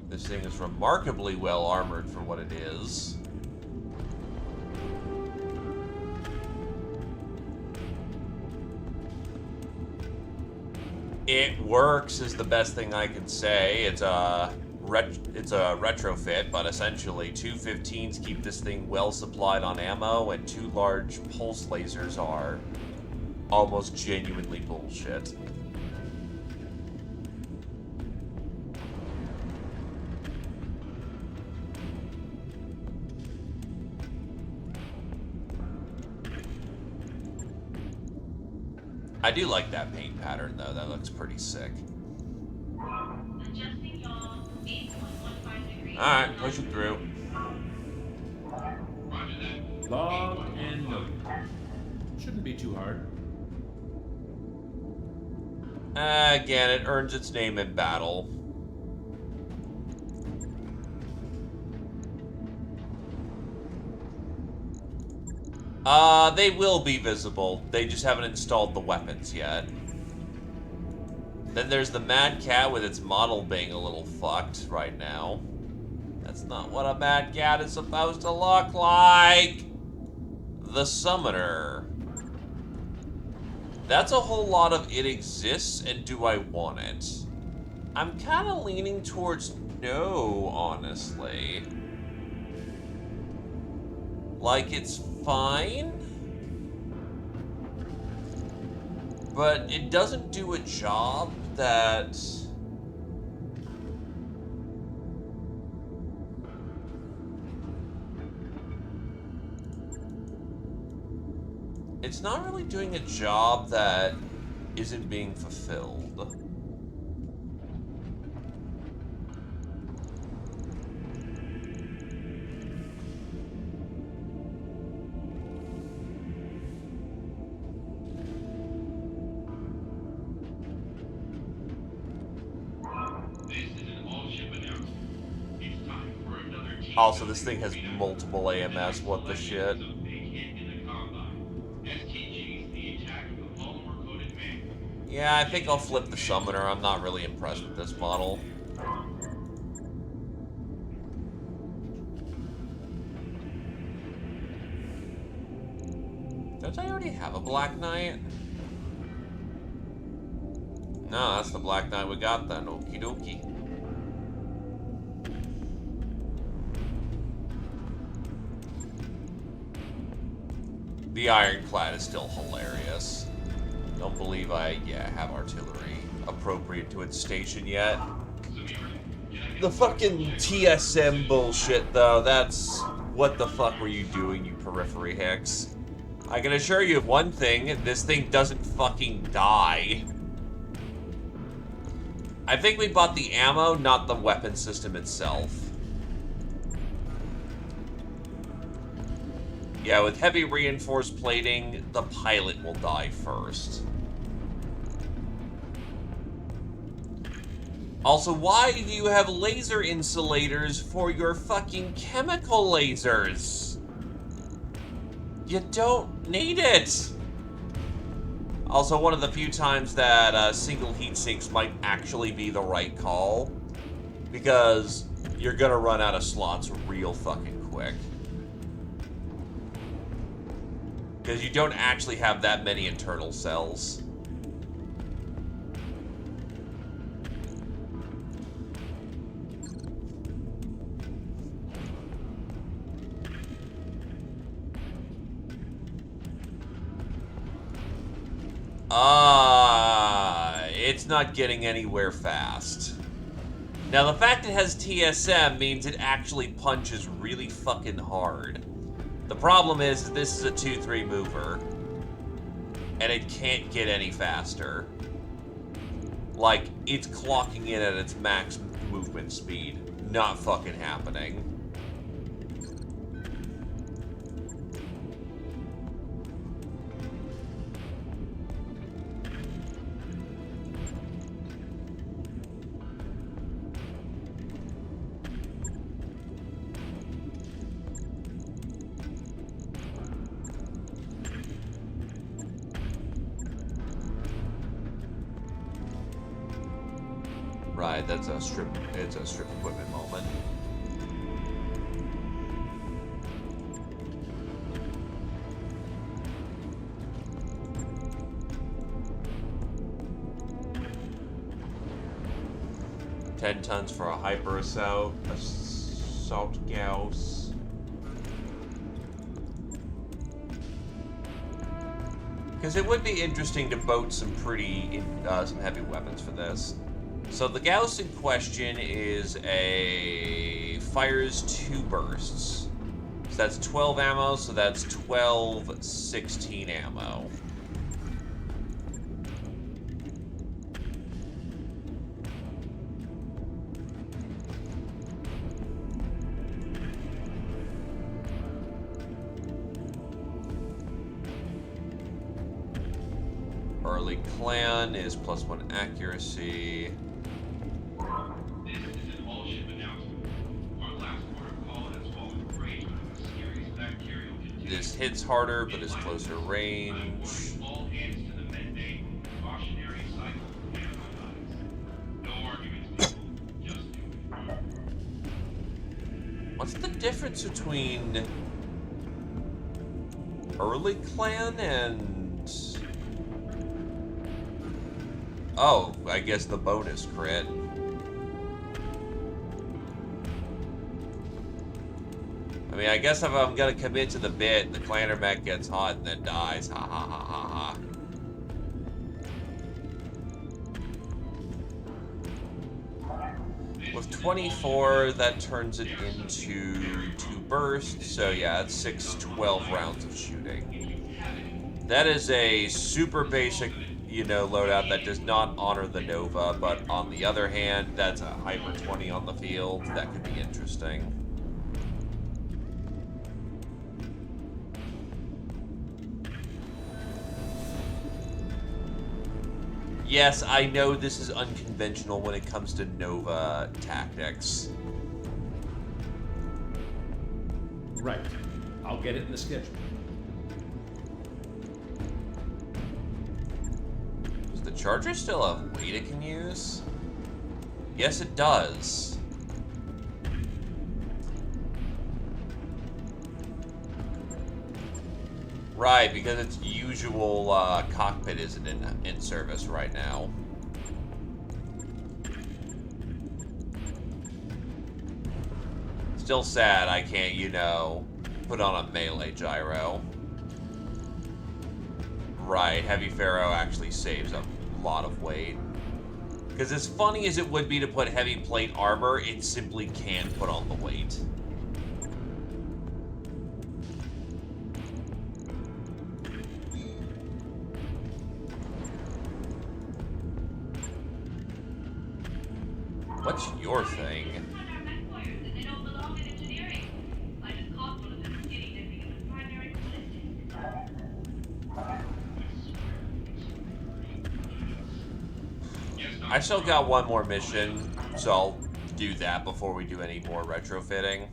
This thing is remarkably well armored for what it is. It works is the best thing I can say. It's a retrofit, but essentially 2 15s keep this thing well supplied on ammo, and 2 large pulse lasers are almost genuinely bullshit. I do like that paint pattern, though. That looks pretty sick. Alright, push it through. Log and note. Shouldn't be too hard. Again, it earns its name in battle. They will be visible. They just haven't installed the weapons yet. Then there's the Mad Cat with its model being a little fucked right now. That's not what a Mad Cat is supposed to look like. The Summoner. That's a whole lot of it exists, and do I want it? I'm kind of leaning towards no, honestly. Like, it's fine, but it doesn't do a job that it's not really doing a job that isn't being fulfilled. Also, this thing has multiple AMS, what the shit. Yeah, I think I'll flip the Summoner. I'm not really impressed with this model. Don't I already have a Black Knight? No, that's the Black Knight we got then. Okie dokie. The Ironclad is still hilarious. Don't believe I, have artillery appropriate to its station yet. The fucking TSM bullshit, though, that's... What the fuck were you doing, you periphery hicks? I can assure you of one thing, this thing doesn't fucking die. I think we bought the ammo, not the weapon system itself. Yeah, with heavy reinforced plating, the pilot will die first. Also, why do you have laser insulators for your fucking chemical lasers? You don't need it! Also, one of the few times that single heat sinks might actually be the right call. Because you're gonna run out of slots real fucking quick. Because you don't actually have that many internal cells. It's not getting anywhere fast. Now, the fact it has TSM means it actually punches really fucking hard. The problem is this is a 2-3 mover, and it can't get any faster. Like, it's clocking in at its max movement speed. Not fucking happening. Right, that's a strip. It's a strip equipment moment. $10 tons for a hyper assault Gauss. Because it would be interesting to boat some some heavy weapons for this. So the Gauss in question is fires 2 bursts. So that's 12 ammo, so that's 12, 16 ammo. Early clan is +1 accuracy. This hits harder, but is closer range. What's the difference between early clan and... Oh, I guess the bonus crit. I mean, I guess if I'm gonna commit to the bit, the clanner mech gets hot and then dies. Ha ha ha ha ha. With 24, that turns it into 2 bursts. So yeah, it's 12 rounds of shooting. That is a super basic, loadout that does not honor the Nova, but on the other hand, that's a Hyper 20 on the field. That could be interesting. Yes, I know this is unconventional when it comes to Nova tactics. Right. I'll get it in the schedule. Does the Charger still have weight it can use? Yes, it does. Right, because its usual cockpit isn't in service right now. Still sad I can't, put on a melee gyro. Right, Heavy Pharaoh actually saves a lot of weight. Because as funny as it would be to put heavy plate armor, it simply can't put on the weight. What's your thing? I still got one more mission, so I'll do that before we do any more retrofitting.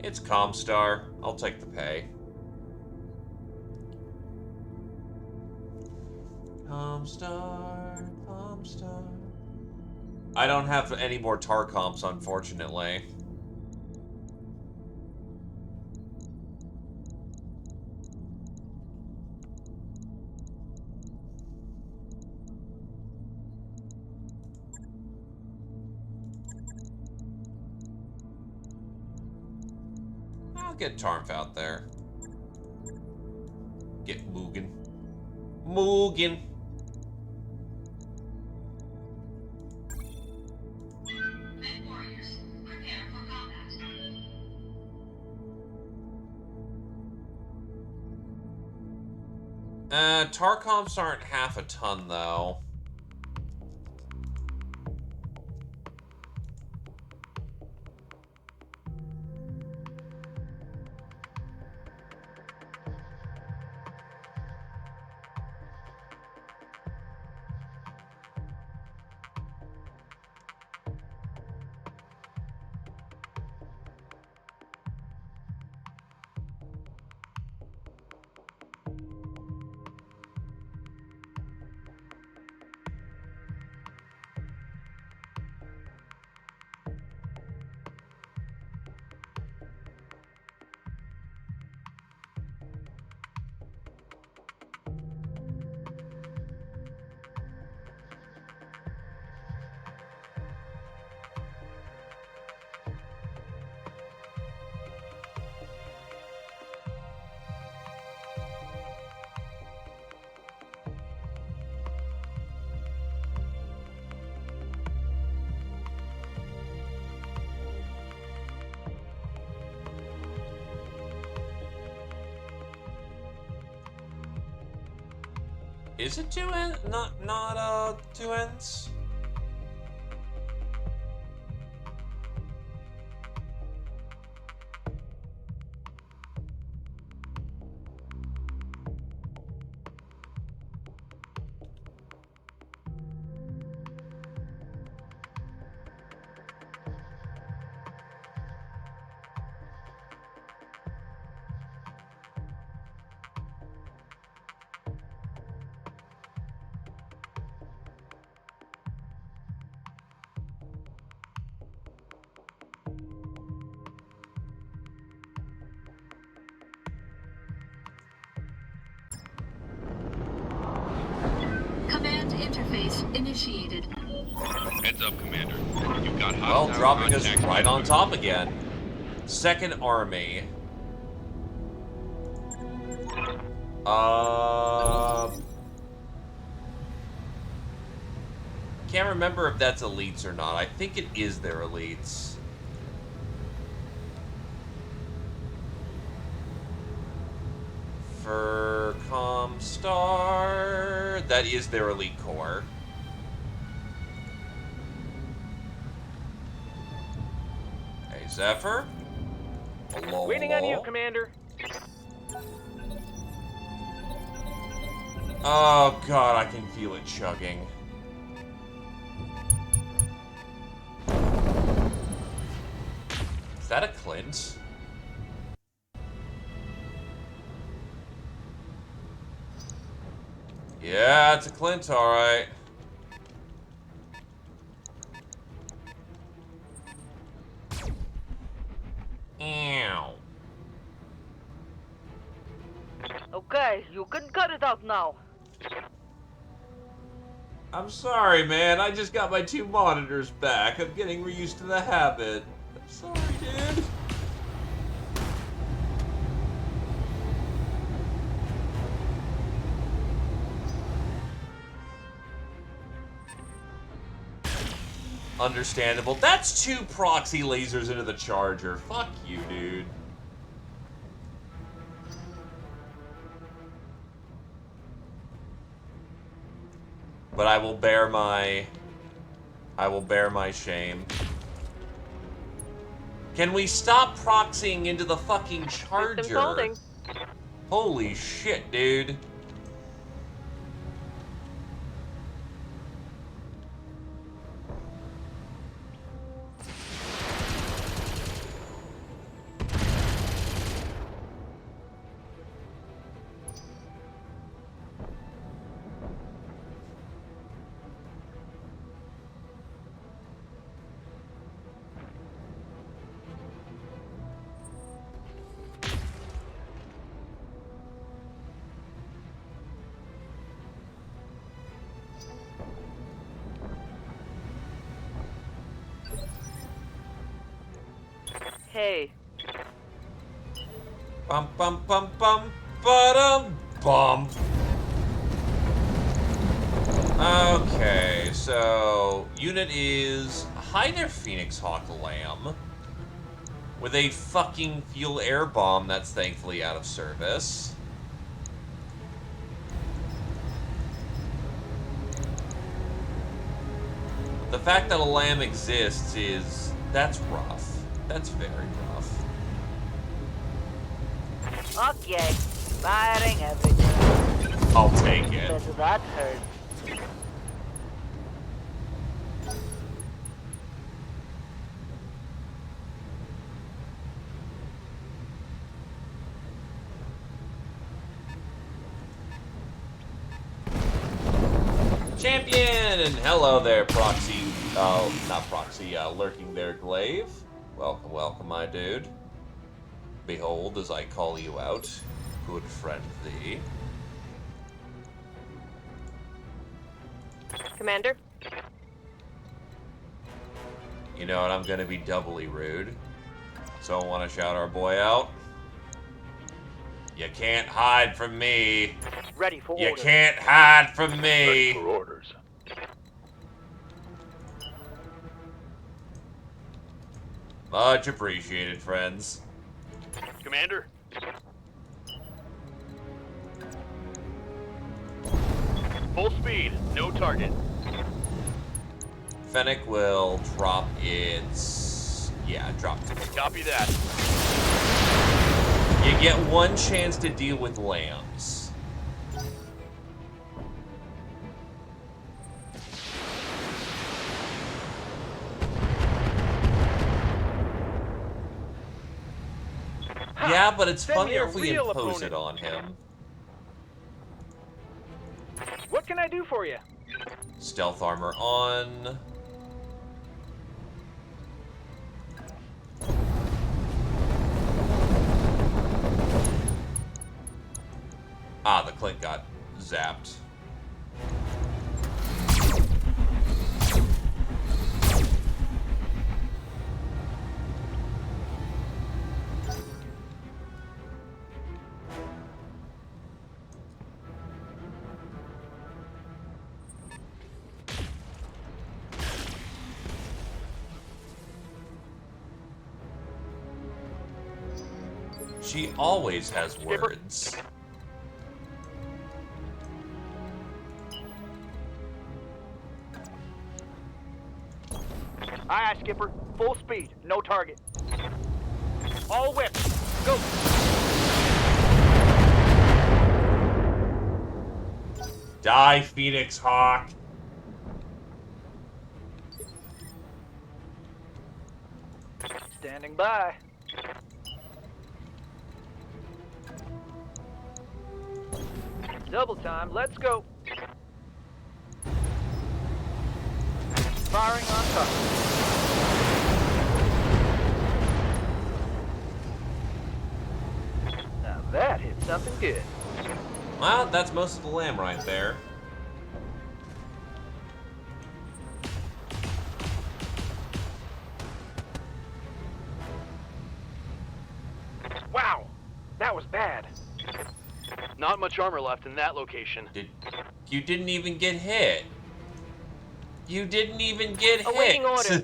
It's Comstar. I'll take the pay. Comstar, Comstar. I don't have any more tar comps, unfortunately. I'll get Tarmf out there. Get Mugen. Mugen. Tar comps aren't half a ton, though. Is it two ends? Not two ends? Command interface initiated. Heads up, Commander. You've got Well, hostile dropping us contact right on nearby. top again. Second Army. Can't remember if that's elites or not. I think it is their elites. For Comstar, that is their elite corps. Hey, Zephyr. Hello, Waiting on you, hello. Commander. Oh god, I can feel it chugging. Is that a Clint? Yeah, it's a Clint, alright. Ew. Okay, you can cut it out now. I'm sorry, man. I just got my 2 monitors back. I'm getting used to the habit. I'm sorry, dude. Understandable. That's 2 proxy lasers into the charger. Fuck you, dude. But I will bear my shame. Can we stop proxying into the fucking charger? System holding. Holy shit, dude. Hey. Bum bum bum bum ba-dum bum. Okay, so unit is hi there, Phoenix Hawk Lamb, with a fucking fuel air bomb that's thankfully out of service. The fact that a lamb exists that's rough. That's very rough. Okay. Firing everything. I'll take it. But that hurts. Champion! And hello there, Proxy. Oh, not Proxy, lurking there, Glaive. Welcome, welcome, my dude. Behold, as I call you out, good friend thee. Commander? You know what, I'm gonna be doubly rude. So I want to shout our boy out. You can't hide from me. Ready for You orders. can't hide from Ready me. for orders. Much appreciated, friends. Commander? Full speed, no target. Fennec will drop its... Yeah, drop it. Copy that. You get one chance to deal with lambs. Yeah, but it's Send me funnier a if we real impose it opponent. on him. What can I do for you? Stealth armor on. Ah, the Clint got zapped. She always has words. Aye, aye, Skipper. Full speed, no target. All whips. Go. Die, Phoenix Hawk. Standing by. Double time, let's go. Firing on target. Now that hit something good. Well, that's most of the lamb right there. Wow, that was bad. Not much armor left in that location. You didn't even get hit. You didn't even get Awaiting hit. orders.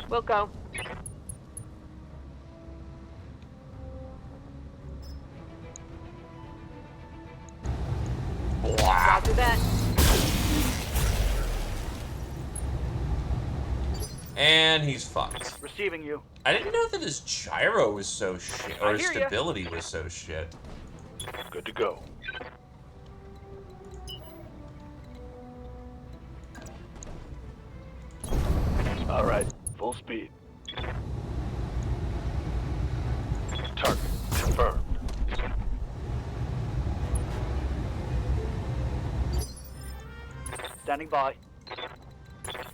We'll go. Roger that. And he's fucked. Receiving you. I didn't know that his gyro was so shit, or I his hear ya. stability was so shit. Good to go. All right, full speed. Target confirmed. Standing by.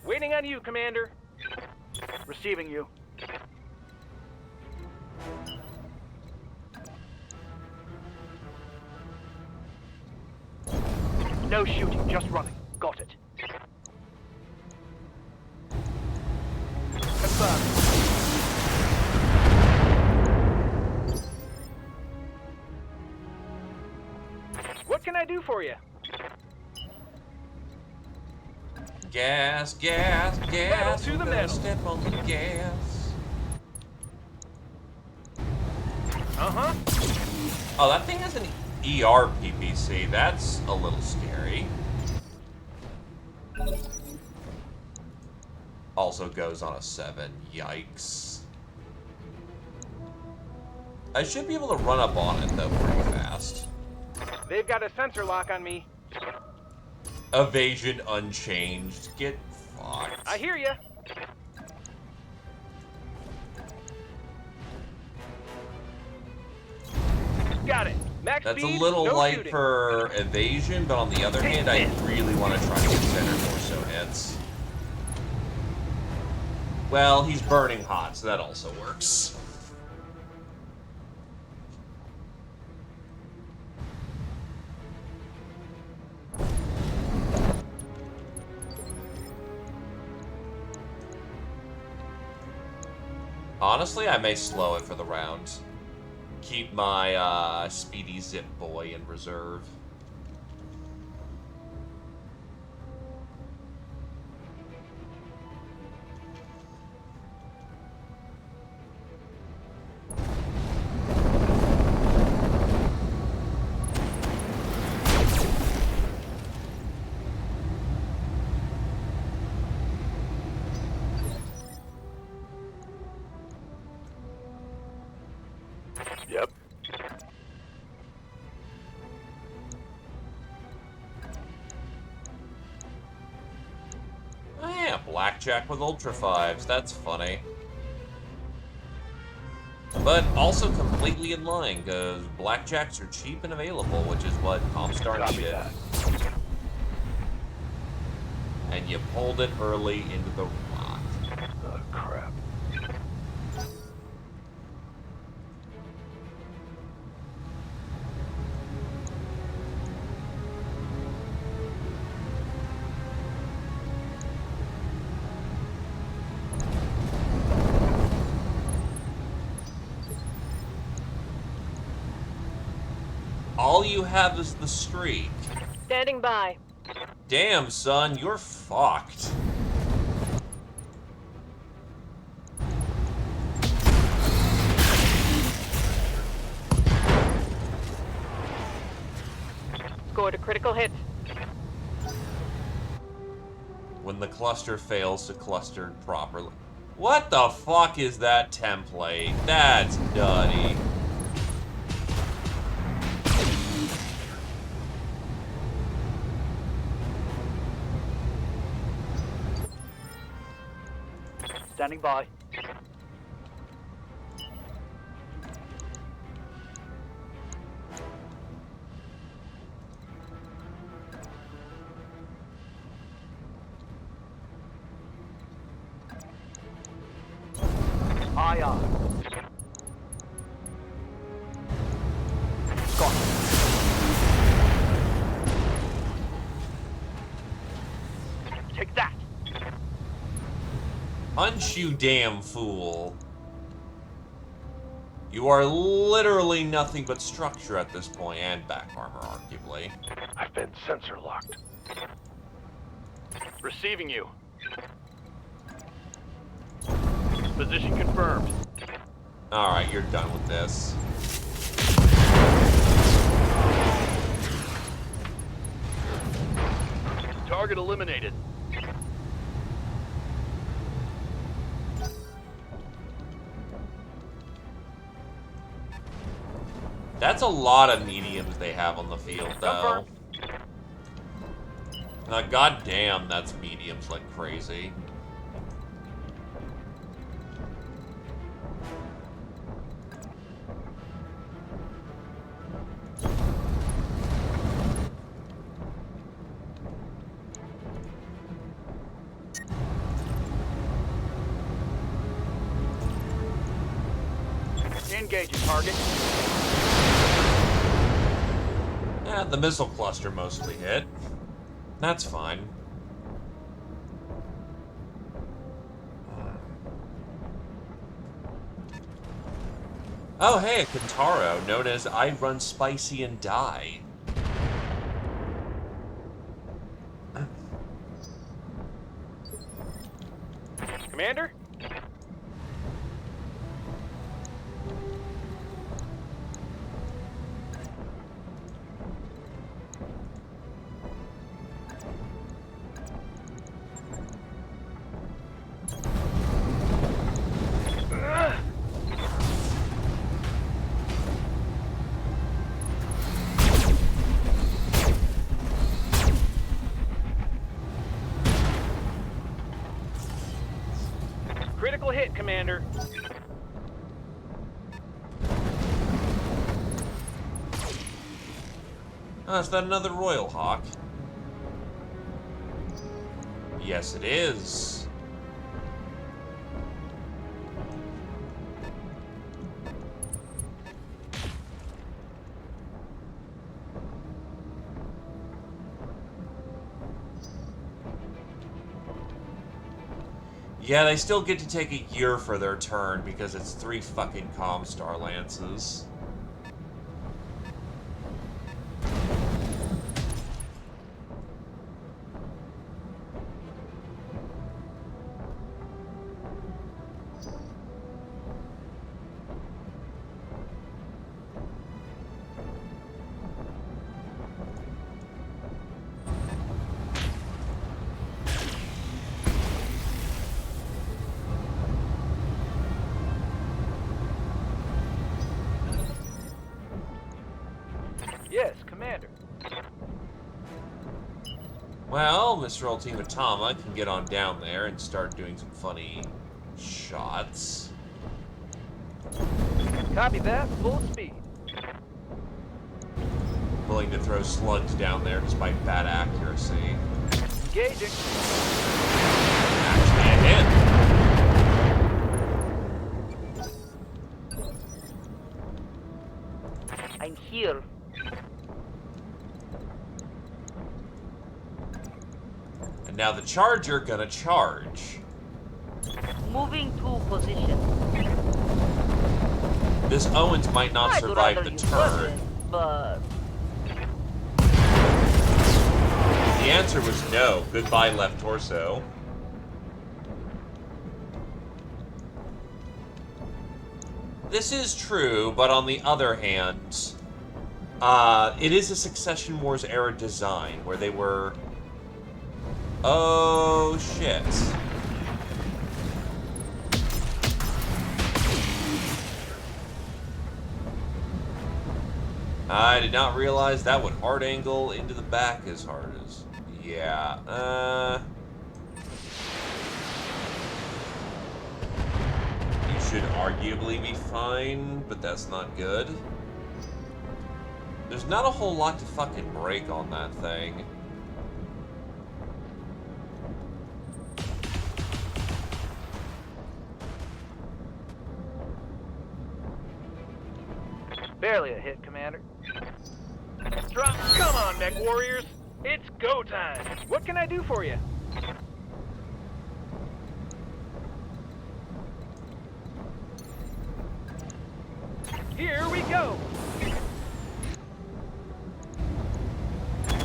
Waiting on you, Commander. Receiving you. No shooting, just running. Got it. Confirmed. What can I do for you? Gas, gas, gas. to the Better metal. step on the gas. Uh-huh. Oh, that thing has an ER PPC. That's a little scary. Also goes on a 7. Yikes. I should be able to run up on it, though, pretty fast. They've got a sensor lock on me. Evasion unchanged. Get fucked. I hear ya. Got it. Max That's a speed, little no light shooting. for evasion, but on the other hand, I really want to try to get center torso hits. Well, he's burning hot, so that also works. Honestly, I may slow it for the round. Keep my speedy zip boy in reserve. Yep. Oh yeah, blackjack with Ultra 5s. That's funny. But also completely in line, because blackjacks are cheap and available, which is what Comstar Copy needed. that. And you pulled it early into the rock. Oh, crap. All you have is the streak. Standing by. Damn, son, you're fucked. Scored a critical hit. When the cluster fails to cluster properly. What the fuck is that template? That's nutty. Standing by. Aye, aye. Got it. Take that. Punch, you damn fool. You are literally nothing but structure at this point, and back armor, arguably. I've been sensor locked. Receiving you. Position confirmed. Alright, you're done with this. Target eliminated. That's a lot of mediums they have on the field, though. Now, goddamn, that's mediums like crazy. Engaging target. The missile cluster mostly hit. That's fine. Oh, hey, a Kintaro, known as I Run Spicy and Die. Commander? Critical hit, Commander. Oh, is that another Royal Hawk? Yes, it is. Yeah, they still get to take a year for their turn because it's 3 fucking Comstar Lances. Yes, Commander. Well, Mr. Ultimatama can get on down there and start doing some funny shots. Copy that. Full speed. Willing to throw slugs down there despite bad accuracy. Engaging. Actually, a hit. I'm here. And now the Charger gonna charge. Moving to position. This Owens might not I'd survive rather the you turn. wasn't, but The answer was no. Goodbye, left torso. This is true, but on the other hand, it is a Succession Wars era design where they were... Oh, shit. I did not realize that would hard angle into the back as hard as... Yeah, you should arguably be fine, but that's not good. There's not a whole lot to fucking break on that thing. Barely a hit, Commander. Drop. Come on, mech warriors. It's go time. What can I do for you? Here we go.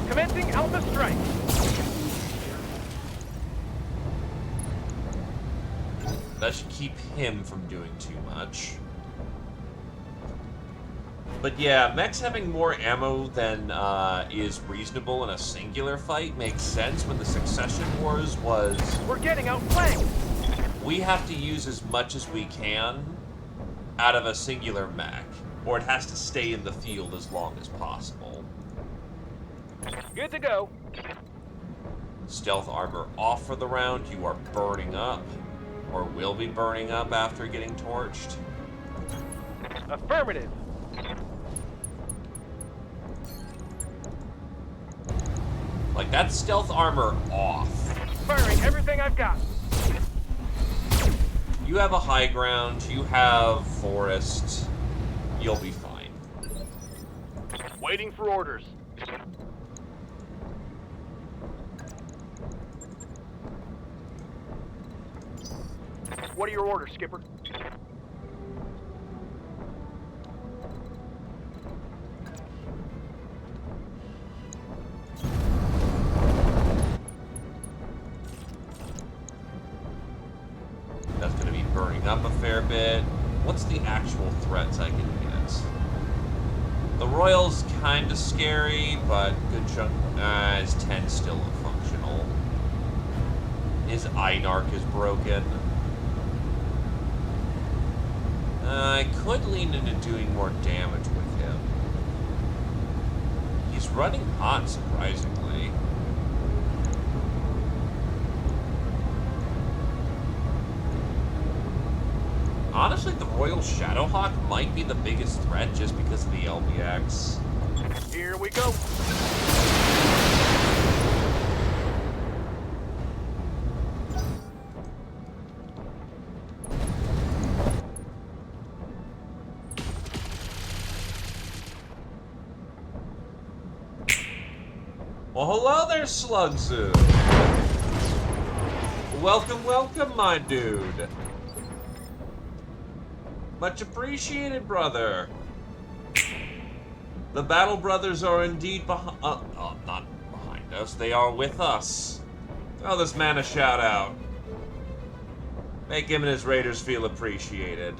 Commencing Alpha Strike. That should keep him from doing too much. But yeah, mechs having more ammo than is reasonable in a singular fight makes sense when the Succession Wars was... We're getting outflanked. We have to use as much as we can out of a singular mech, or it has to stay in the field as long as possible. Good to go. Stealth armor off for the round. You are burning up, or will be burning up after getting torched. Affirmative. Like, that's stealth armor off. Firing everything I've got. You have a high ground, you have forest, you'll be fine. Waiting for orders. What are your orders, Skipper? That's going to be burning up a fair bit. What's the actual threats I can get? The Royal's kind of scary, but good chunk. Is 10 still functional? His Einarch is broken. I could lean into doing more damage with him. He's running hot, surprisingly. Honestly, the Royal Shadowhawk might be the biggest threat just because of the LBX. Here we go. Well, hello there, Slugzoo. Welcome, welcome, my dude. Much appreciated, brother. The Battle Brothers are indeed behind. Not behind us. They are with us. Throw this man a shout out. Make him and his raiders feel appreciated.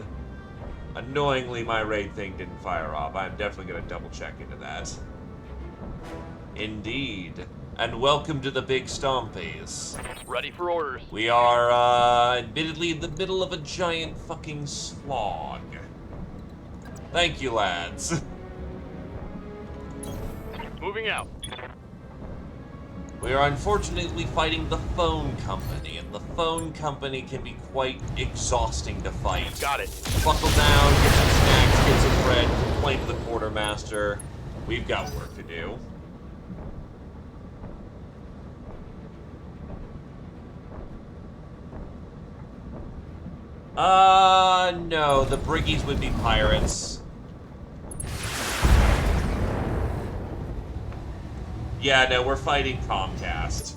Annoyingly, my raid thing didn't fire off. I'm definitely going to double check into that. Indeed. And welcome to the Big Stompies. Ready for orders. We are, admittedly in the middle of a giant fucking slog. Thank you, lads. Moving out. We are unfortunately fighting the phone company, and the phone company can be quite exhausting to fight. Got it. Buckle down, get some snacks, get some bread, complain to the quartermaster. We've got work to do. No, the Briggies would be pirates. Yeah, no, we're fighting Comcast.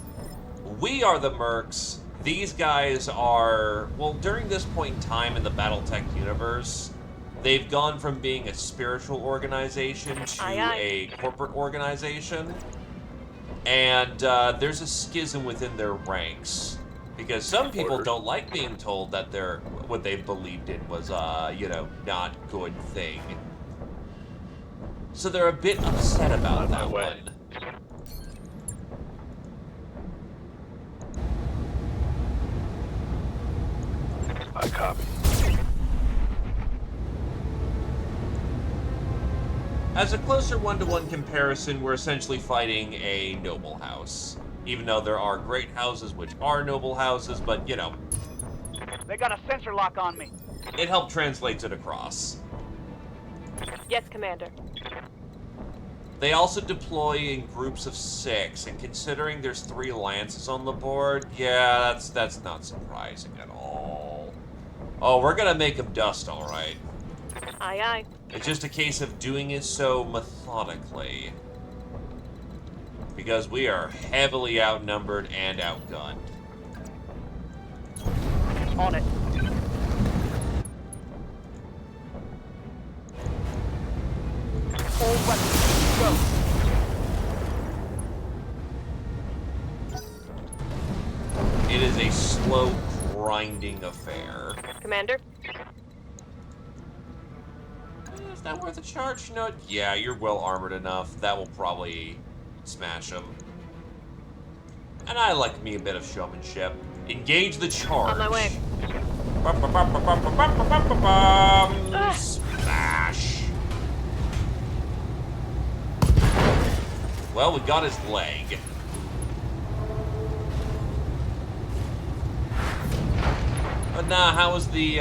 We are the Mercs. These guys are, well, during this point in time in the Battletech universe, they've gone from being a spiritual organization to a corporate organization. And there's a schism within their ranks. Because some people don't like being told that they're, what they believed in was, you know, not good thing. So they're a bit upset about that one. I copy. As a closer one-to-one comparison, we're essentially fighting a noble house. Even though there are great houses which are noble houses, but, you know. They got a sensor lock on me. It helped translate it across. Yes, Commander. They also deploy in groups of 6, and considering there's 3 lances on the board, yeah, that's not surprising at all. Oh, we're gonna make them dust, alright. Aye, aye. It's just a case of doing it so methodically. Because we are heavily outnumbered and outgunned. On it. All weapons, go. It is a slow, grinding affair. Commander? Is that worth a charge? No. Yeah, you're well armored enough. That will probably smash them. And I like me a bit of showmanship. Engage the charge. On my way. Smash. Well, we got his leg. But nah, how was the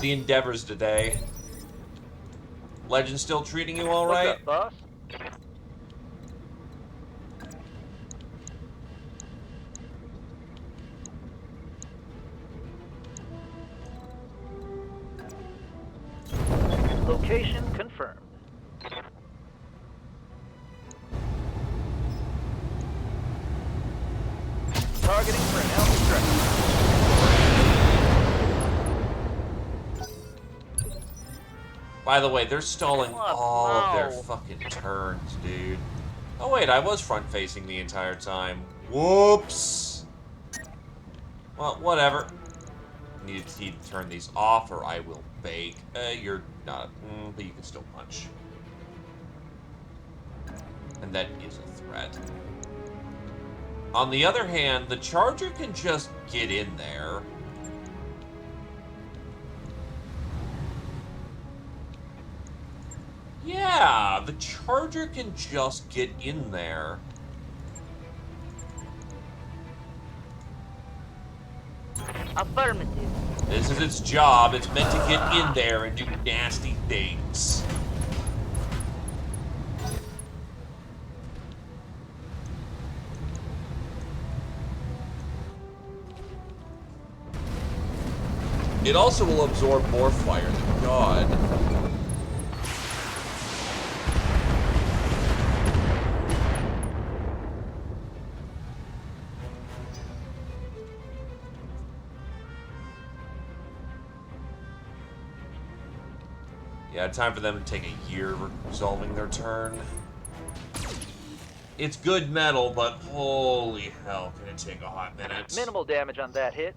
endeavors today? Legend still treating you all right? What's up, boss? Location confirmed. Targeting for an L strike. By the way, they're stalling What? all of their No. fucking turns, dude. Oh wait, I was front-facing the entire time. Whoops! Well, whatever. Need to turn these off or I will bake. You're not, but you can still punch. And that is a threat. On the other hand, the Charger can just get in there. Yeah, the Charger can just get in there. Affirmative. This is its job. It's meant to get in there and do nasty things. It also will absorb more fire than God. Yeah, time for them to take a year resolving their turn. It's good metal, but holy hell, can it take a hot minute. Minimal damage on that hit.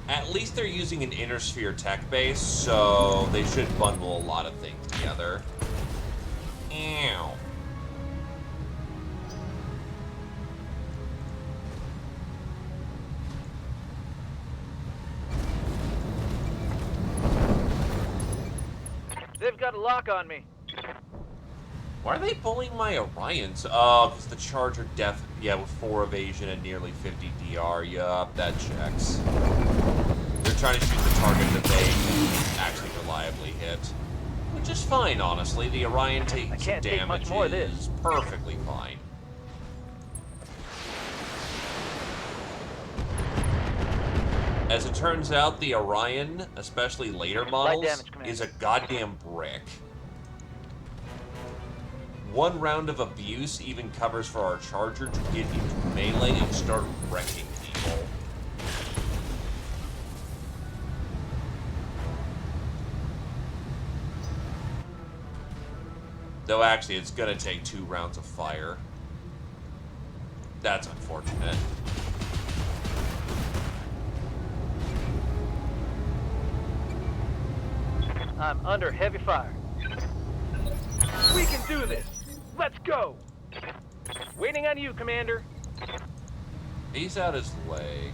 At least they're using an inner sphere tech base, so they should bundle a lot of things together. Ew. They've got a lock on me. Why are they bullying my Orions? Oh, because the Charger yeah, with 4 evasion and nearly 50 DR. Yup, that checks. They're trying to shoot the target that they actually reliably hit. Which is fine, honestly. The Orion taking some damage is perfectly fine. As it turns out, the Orion, especially later models, is a goddamn brick. One round of abuse even covers for our Charger to get into melee and start wrecking people. Though actually, it's gonna take 2 rounds of fire. That's unfortunate. I'm under heavy fire. We can do this. Let's go. Waiting on you, Commander. He's out his leg.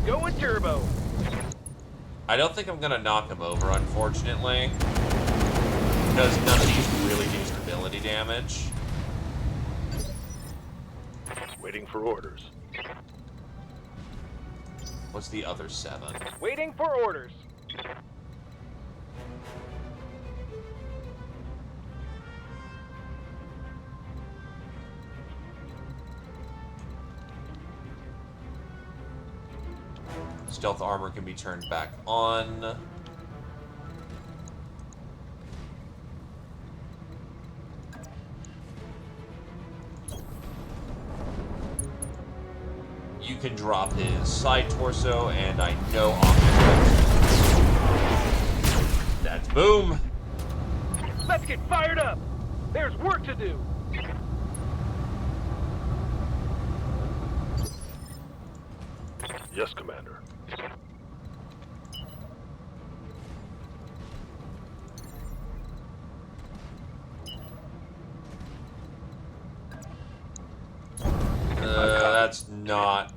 Going turbo. I don't think I'm gonna knock him over, unfortunately. Because none of these really do stability damage. Waiting for orders. What's the other 7? Waiting for orders. Stealth armor can be turned back on. You can drop his side torso, and I know that's boom. Let's get fired up. There's work to do. Yes, Commander. That's not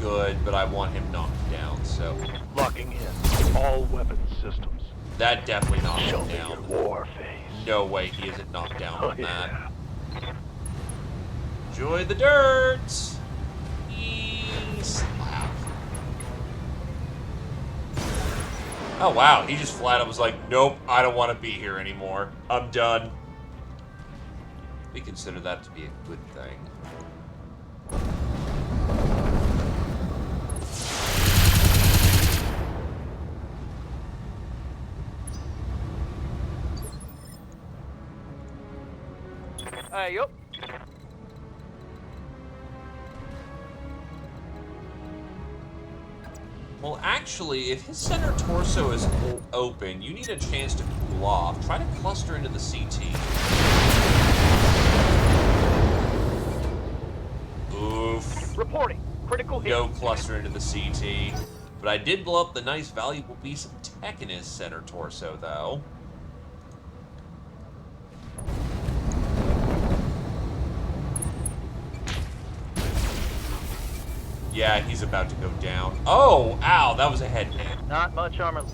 good, but I want him knocked down, so... Locking in all weapon systems. That definitely knocked Show him me down. your war face. No way he isn't knocked down on yeah. that. Enjoy the dirt! Slap. Oh wow, he just flat up was like, nope, I don't want to be here anymore. I'm done. We consider that to be a good thing. yup. Well, actually, if his center torso is open, you need a chance to cool off. Try to cluster into the CT. Oof. Reporting. Critical hit. No cluster into the CT. But I did blow up the nice, valuable piece of tech in his center torso, though. Yeah, he's about to go down. Oh, ow, that was a head hit. Not much armor.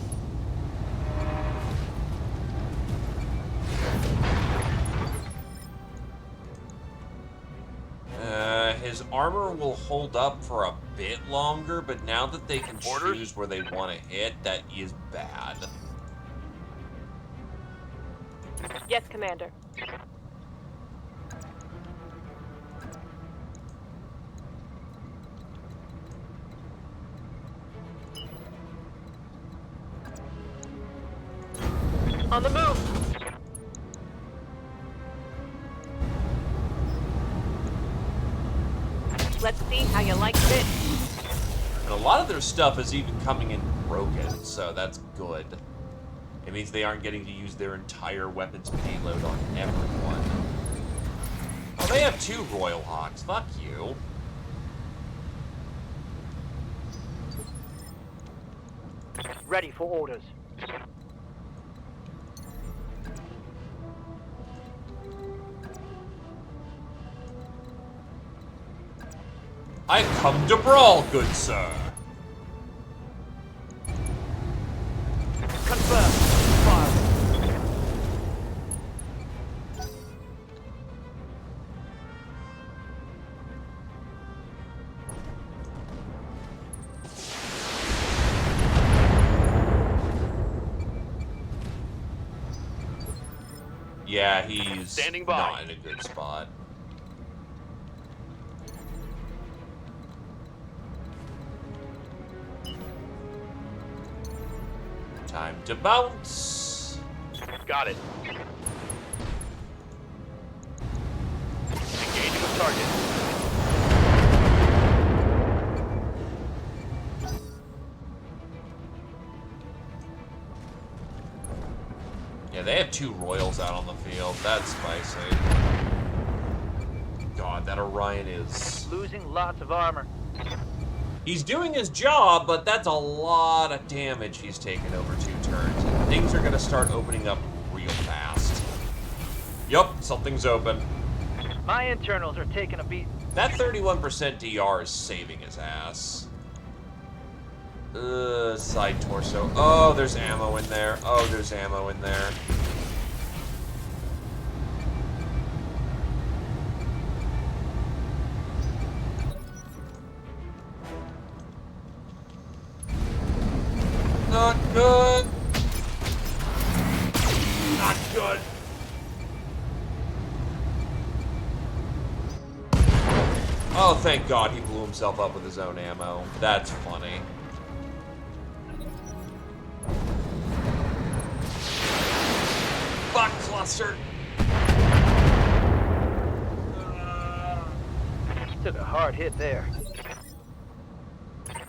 His armor will hold up for a bit longer, but now that they can Orders? choose where they want to hit, that is bad. Yes, Commander. On the move! Let's see how you like this. And a lot of their stuff is even coming in broken, so that's good. It means they aren't getting to use their entire weapons payload on everyone. Oh, they have 2 Royal Hawks. Fuck you. Ready for orders. I've come to brawl, good sir. Confirm. Fire. Yeah, he's Standing by. not in a good spot. Time to bounce. Got it. Engaging with target. Yeah, they have 2 Royals out on the field. That's spicy. God, that Orion is... Losing lots of armor. He's doing his job, but that's a lot of damage he's taken over 2 turns. Things are going to start opening up real fast. Yup, something's open. My internals are taking a beat. That 31% DR is saving his ass. Side torso. Oh, there's ammo in there. Oh, there's ammo in there. Not good. Not good. Oh, thank God he blew himself up with his own ammo. That's funny. Fuck cluster. Took a hard hit there.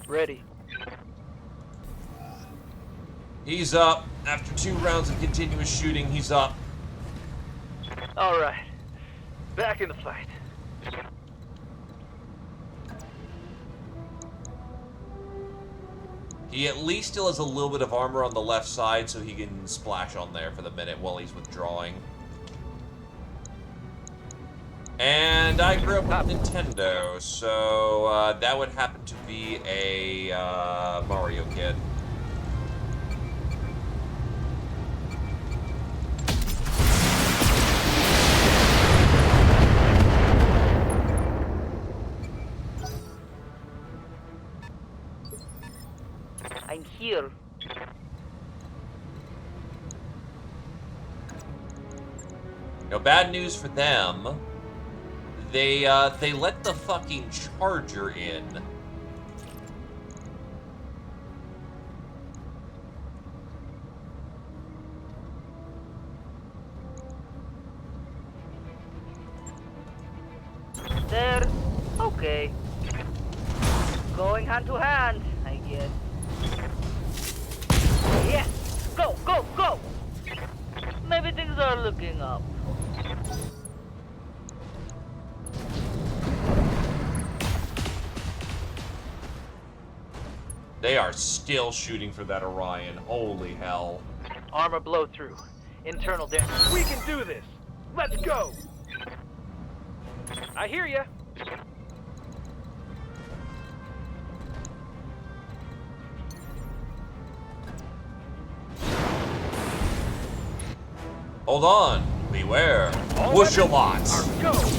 Ready. He's up. After 2 rounds of continuous shooting, he's up. All right. Back in the fight. He at least still has a little bit of armor on the left side, so he can splash on there for the minute while he's withdrawing. And I grew up with Nintendo, so that would happen to be a Mario Kid. I'm here. Now, bad news for them. They let the fucking Charger in. Okay. Going hand to hand, I guess. Yes! Go, go, go! Maybe things are looking up. They are still shooting for that Orion. Holy hell. Armor blow through. Internal damage. We can do this. Let's go. I hear ya. Hold on. Beware. All Push a weapons lot. are go.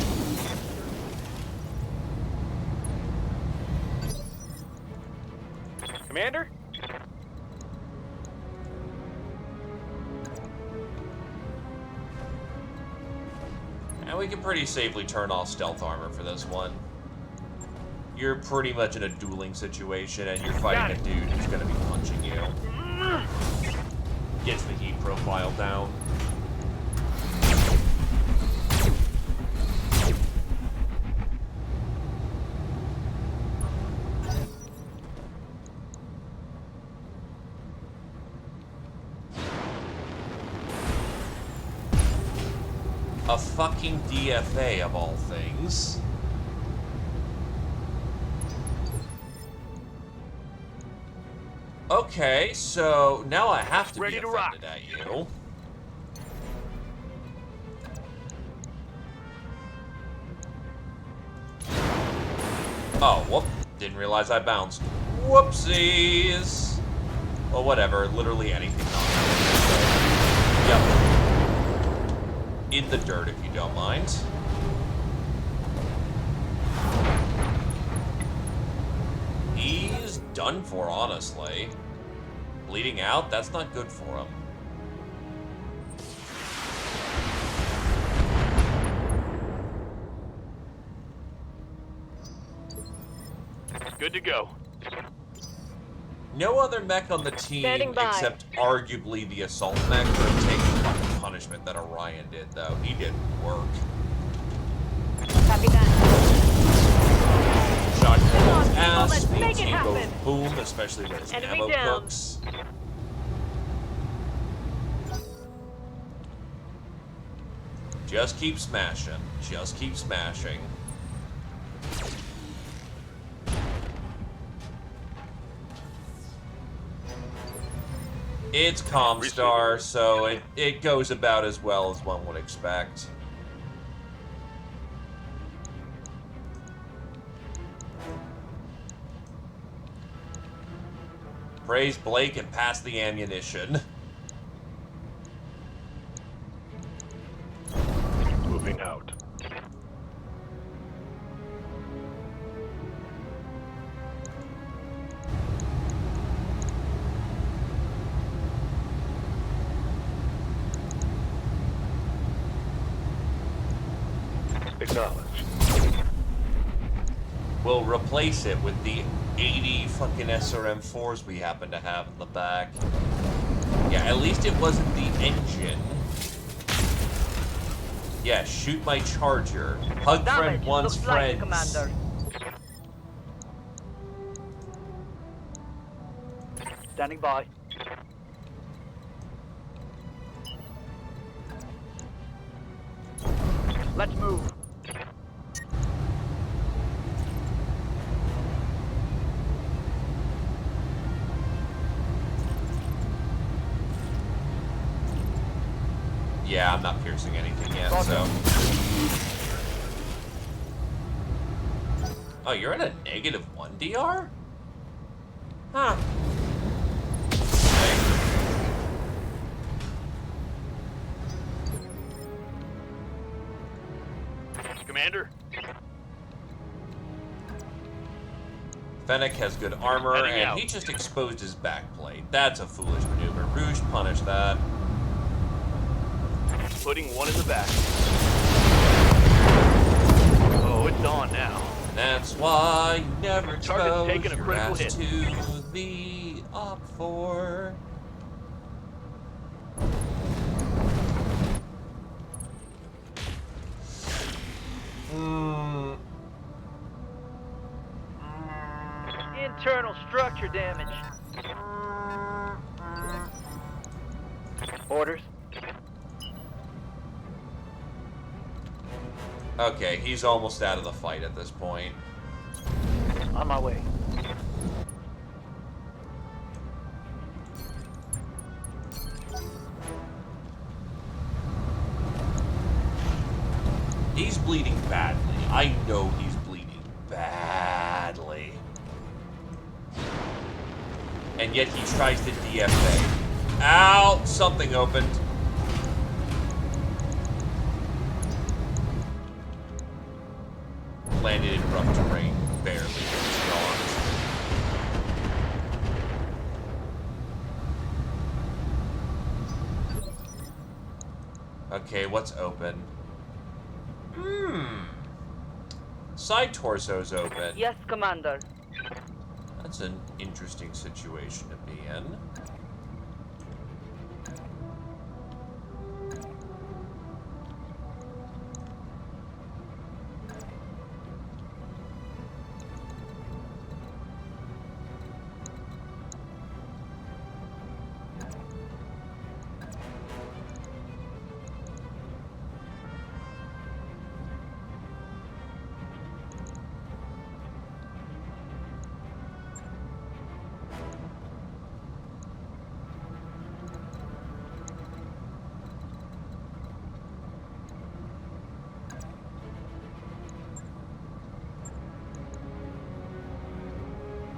Commander? And we can pretty safely turn off stealth armor for this one. You're pretty much in a dueling situation, and you're fighting a dude who's going to be punching you. Gets the heat profile down. A fucking DFA of all things. Okay, so now I have to Ready be to offended at you. Oh, whoop. Didn't realize I bounced. Whoopsies. Well, whatever. Literally anything. Yep. In the dirt, if you don't mind. He's done for, honestly. Bleeding out, that's not good for him. Good to go. No other mech on the team Standing by. except arguably the assault mech could take the fucking punishment that Orion did, though. He did work. Copy that. Shotgun on, his people, ass, let's make it BT both happen. boom, especially when his Enemy ammo down. cooks. Just keep smashing. Just keep smashing. It's Comstar, so it goes about as well as one would expect. Praise Blake and pass the ammunition. Moving out. Acknowledged. We'll replace it with the 80 fucking SRM4s we happen to have in the back. Yeah, at least it wasn't the engine. Yeah, shoot my charger. Hug friend Damage. wants Looks like friends. the commander. Standing by. Let's move. Yeah, I'm not piercing anything yet, so. Oh, you're in a -1 DR? Huh. Commander? Fennec has good armor, Heading and out. he just exposed his backplate. That's a foolish maneuver. Rouge, punish that. Putting one in the back. Oh, it's on now. That's why you never Target's expose taking a your critical ass hit. to the OP4. internal structure damage. Orders. Okay, he's almost out of the fight at this point. On my way. He's bleeding badly. I know he's bleeding badly. And yet he tries to DFA. Ow! Something opened. Landed in rough terrain. Barely. It's gone. Okay, what's open? Side torso's open. Yes, Commander. That's an interesting situation to be in.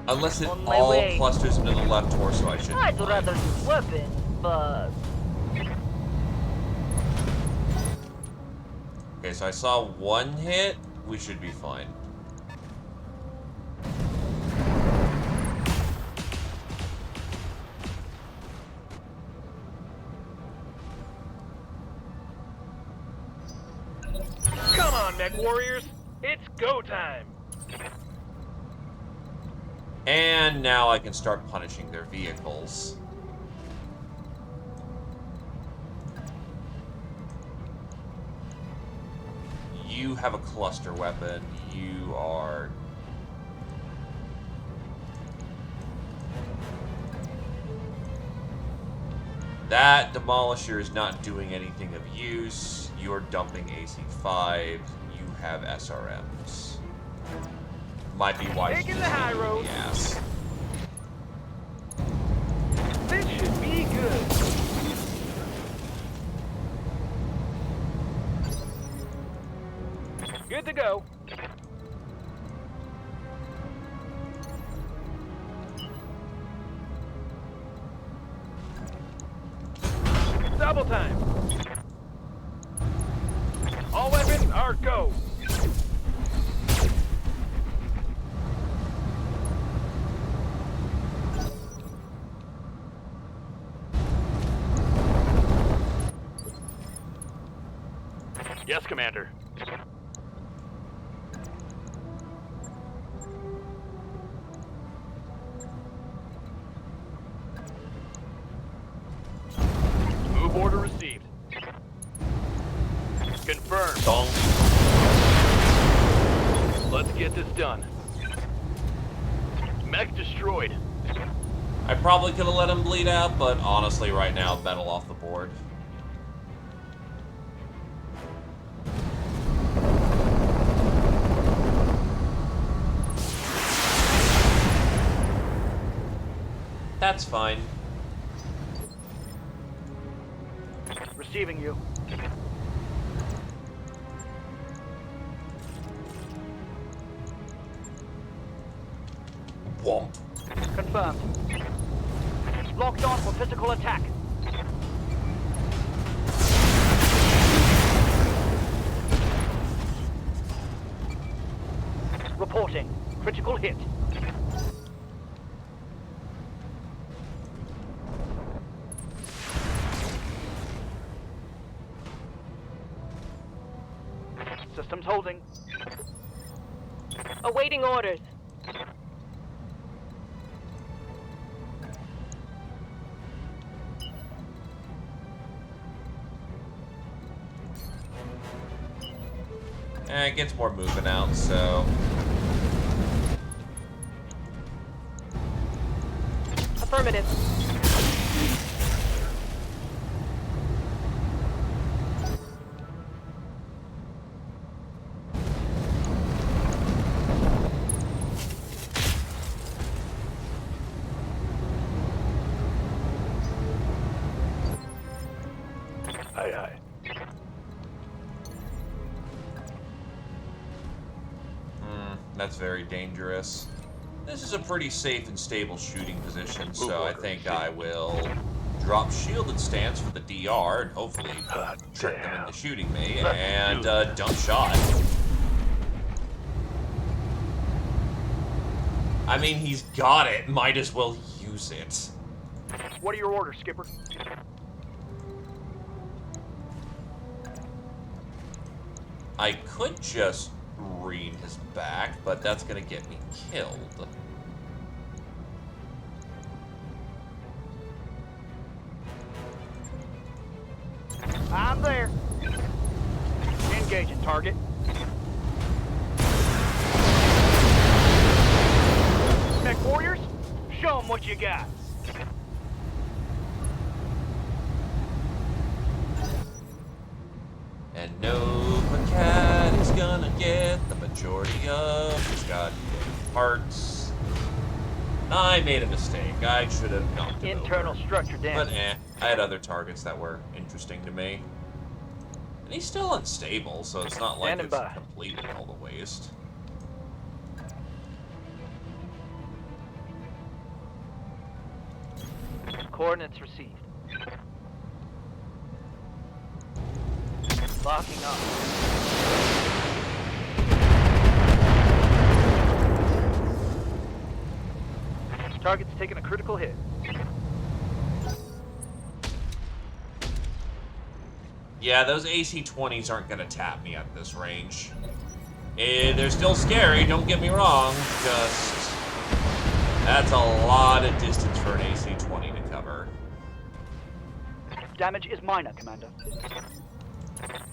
Unless it On my all way. clusters into the left torso, I should. I'd rather use weapons, but Okay, so I saw one hit. We should be fine. Come on, mech warriors. It's go time. And now I can start punishing their vehicles. You have a cluster weapon. You are... That Demolisher is not doing anything of use. You're dumping AC5. You have SRMs. Might be wise to Taking just the high leave road. the ass. This should be good. Good to go. Double time. All weapons are go. Yes, Commander. Move order received. Confirmed. Don't. Let's get this done. Mech destroyed. I probably could have let him bleed out, but honestly, right now, metal off the board. That's fine. Receiving you. Womp. Confirmed. Locked on for physical attack. Reporting. Critical hit. Systems holding. Awaiting orders. It gets more movement out, so... Affirmative. Aye, aye. That's very dangerous. This is a pretty safe and stable shooting position, so I think I will drop shielded stance for the DR and hopefully trick them into shooting me, and dump shot. I mean, he's got it. Might as well use it. What are your orders, Skipper? I could just read his back, but that's gonna get me killed. I'm there. Engaging target. Mech warriors, show them what you got. And no cat is gonna get the majority of his goddamn parts. I made a mistake. I should have knocked it Internal over. structure damage. But I had other targets that were interesting to me. And he's still unstable, so it's not like Standing it's by. completely all the waste. Coordinates received. Locking up. Target's taking a critical hit. Yeah, those AC-20s aren't gonna tap me at this range. They're still scary, don't get me wrong, just... That's a lot of distance for an AC-20 to cover. Damage is minor, Commander.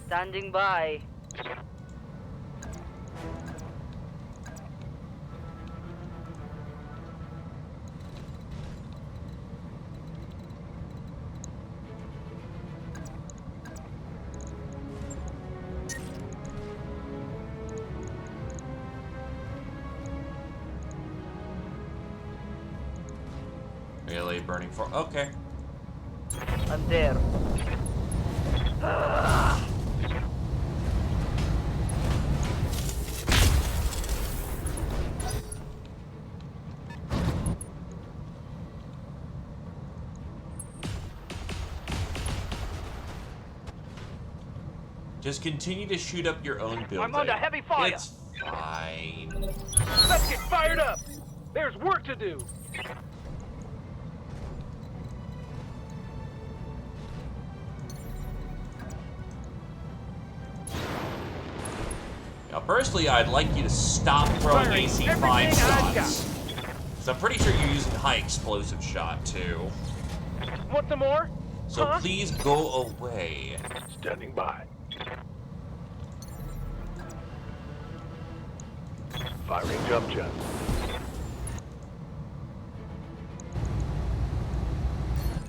Standing by. Really burning for... Okay. I'm there. Just continue to shoot up your own building. I'm under heavy fire. It's fine. Let's get fired up. There's work to do. Now, personally, I'd like you to stop throwing Firing AC-5 everything I've shots. So I'm pretty sure you're using high explosive shot, too. Want some more? So Huh? please go away. Standing by. Firing jump jet.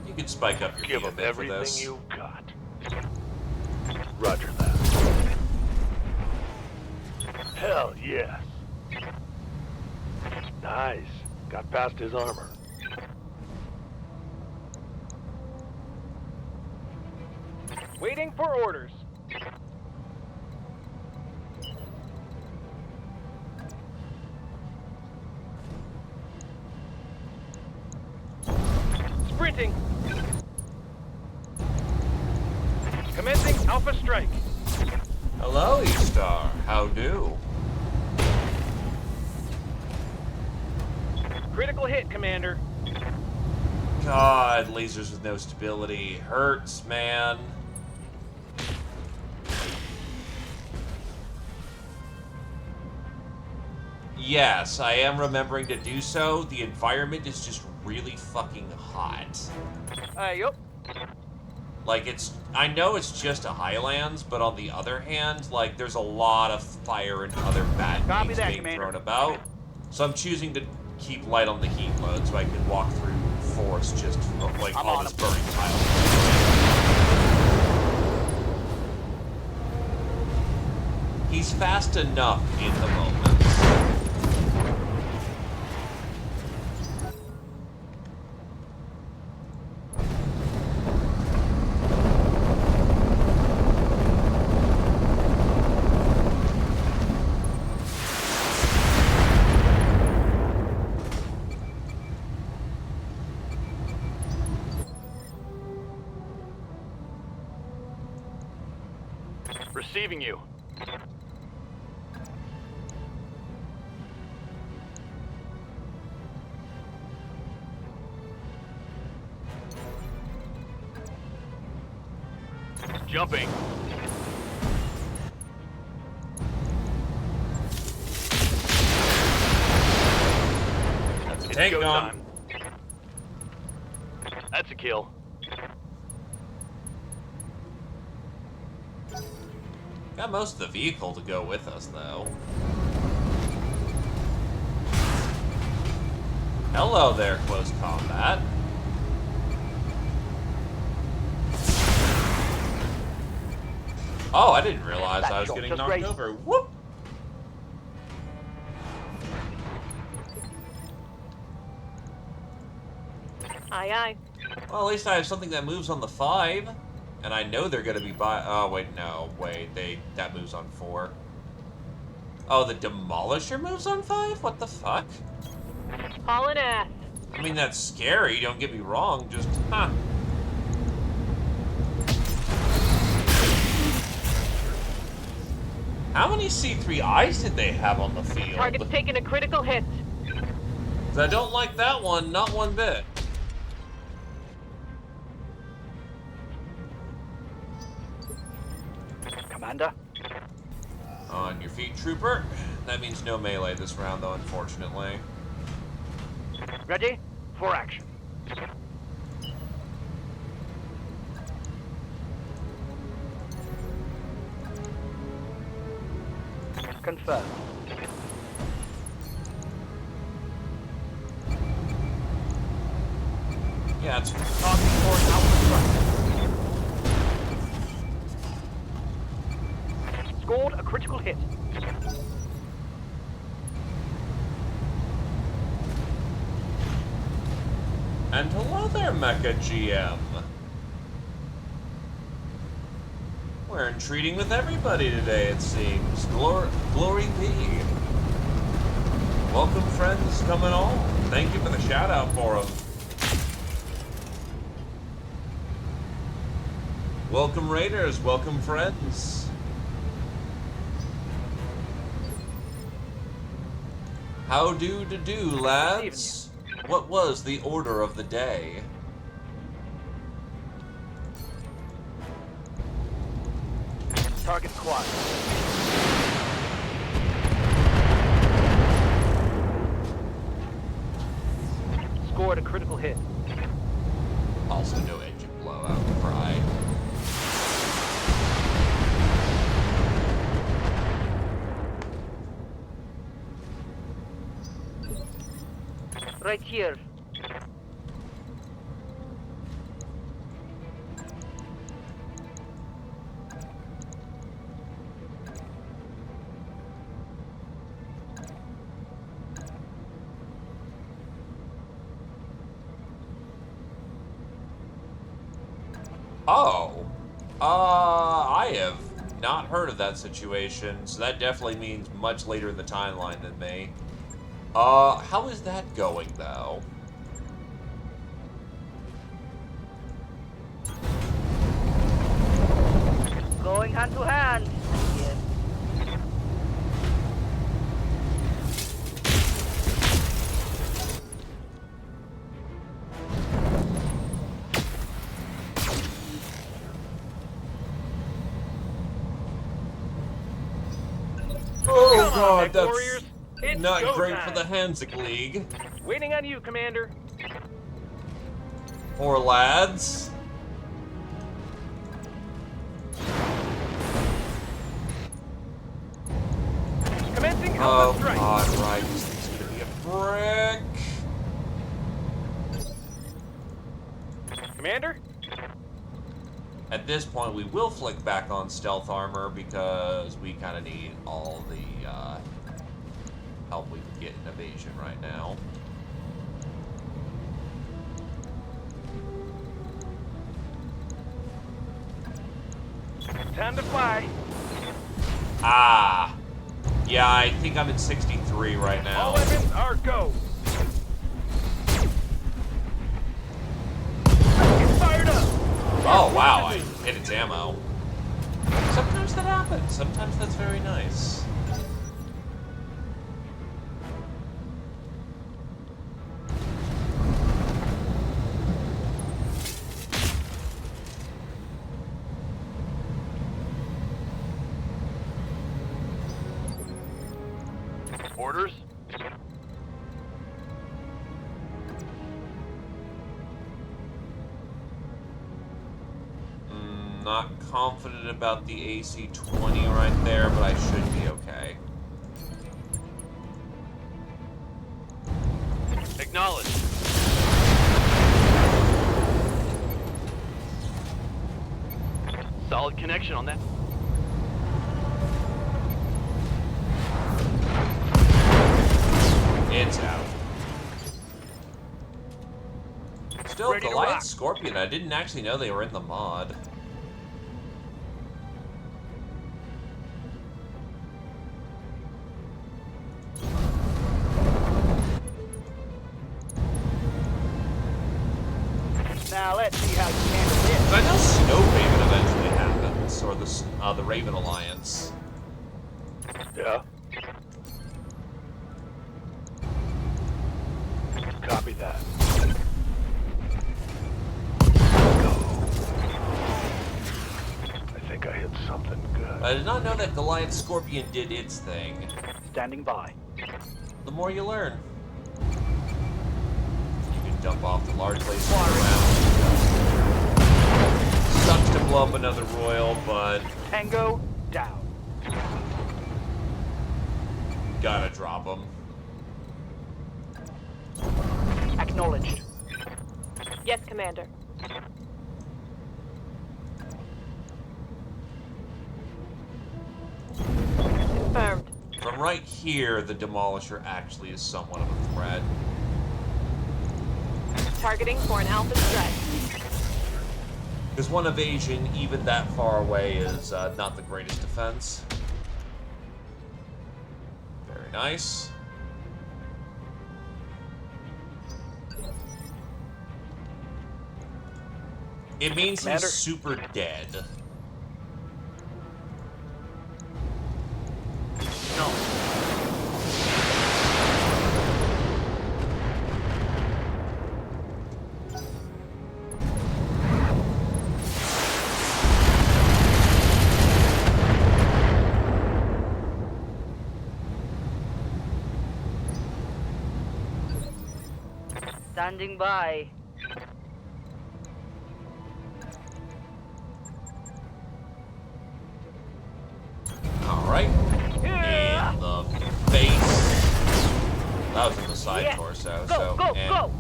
You can spike up your Give feet a them bit for everything this. you've got. Roger that. Hell yes. Nice. Got past his armor. Waiting for orders. Sprinting. Commencing Alpha Strike. Hello, E-Star. How do? Critical hit, Commander. God, lasers with no stability. Hurts, man. Yes, I am remembering to do so. The environment is just really fucking hot. Yup. Like, I know it's just a Highlands, but on the other hand, like, there's a lot of fire and other bad Copy things that, being Commander. thrown about. So I'm choosing to keep light on the heat mode so I can walk through force just like all this burning pile. He's fast enough in the moments. Receiving you. Jumping. That's a It's tank go gun. time. That's a kill. Got most of the vehicle to go with us, though. Hello there, close combat. Oh, I didn't realize I was getting knocked over. Whoop! Aye, aye. Well, at least I have something that moves on the 5. And I know they're gonna be by. Oh, wait, no. Wait, that moves on 4. Oh, the Demolisher moves on 5? What the fuck? Hauling ass. I mean, that's scary, don't get me wrong, just, huh. How many C3Is did they have on the field? Target's taking a critical hit. 'Cause I don't like that one, not one bit. Commander. On your feet, trooper. That means no melee this round, though, unfortunately. Ready for action. Confirmed. Yeah, it's Target force out of front. Scored a critical hit. And hello there, Mecha GM. We're entreating with everybody today, it seems. Glory be. Welcome, friends, coming on. Thank you for the shout-out for them. Welcome, Raiders. Welcome, friends. How do, lads? What was the order of the day? Target squad. Scored a critical hit. Also, no engine blowout, pride. Right here. Oh. I have not heard of that situation, so that definitely means much later in the timeline than me. How is that going, though? Going hand to hand. Yes. Oh Come on, god, Mech that's Warriors. It's not go great time. for the Hanzik League. Waiting on you, Commander. Poor lads. Commencing Oh Alpha Strike. god, right, this thing's gonna be a brick. Commander? At this point, we will flick back on stealth armor because we kind of need all the help we can get in evasion right now. Time to fly. Ah. Yeah, I think I'm at 63 right now. All weapons are go. Get fired up. Oh, wow, I hit its ammo. Sometimes that happens. Sometimes that's very nice. Orders? Not confident about the AC-20 right there, but I should be okay. Acknowledged. Solid connection on that. It's out. Still, Ready to Goliath rock. Scorpion. I didn't actually know they were in the mod. Now let's see how you handle this. I know Snow Raven eventually happens, or the Raven Alliance. Yeah. Copy that. I think I hit something good. I did not know that Goliath Scorpion did its thing. Standing by. The more you learn. You can dump off the large lasers around. Sucks to blow up another Royal, but Tango down. gotta drop them. Acknowledged. Yes, Commander. Confirmed. From right here, the Demolisher actually is somewhat of a threat. Targeting for an alpha strike. Because one evasion, even that far away, is not the greatest defense. Very nice. It means Commander? he's super dead. No. Standing by. Alright. Yeah. In the face. That was in the side Yeah. torso. Go, so, go, and go!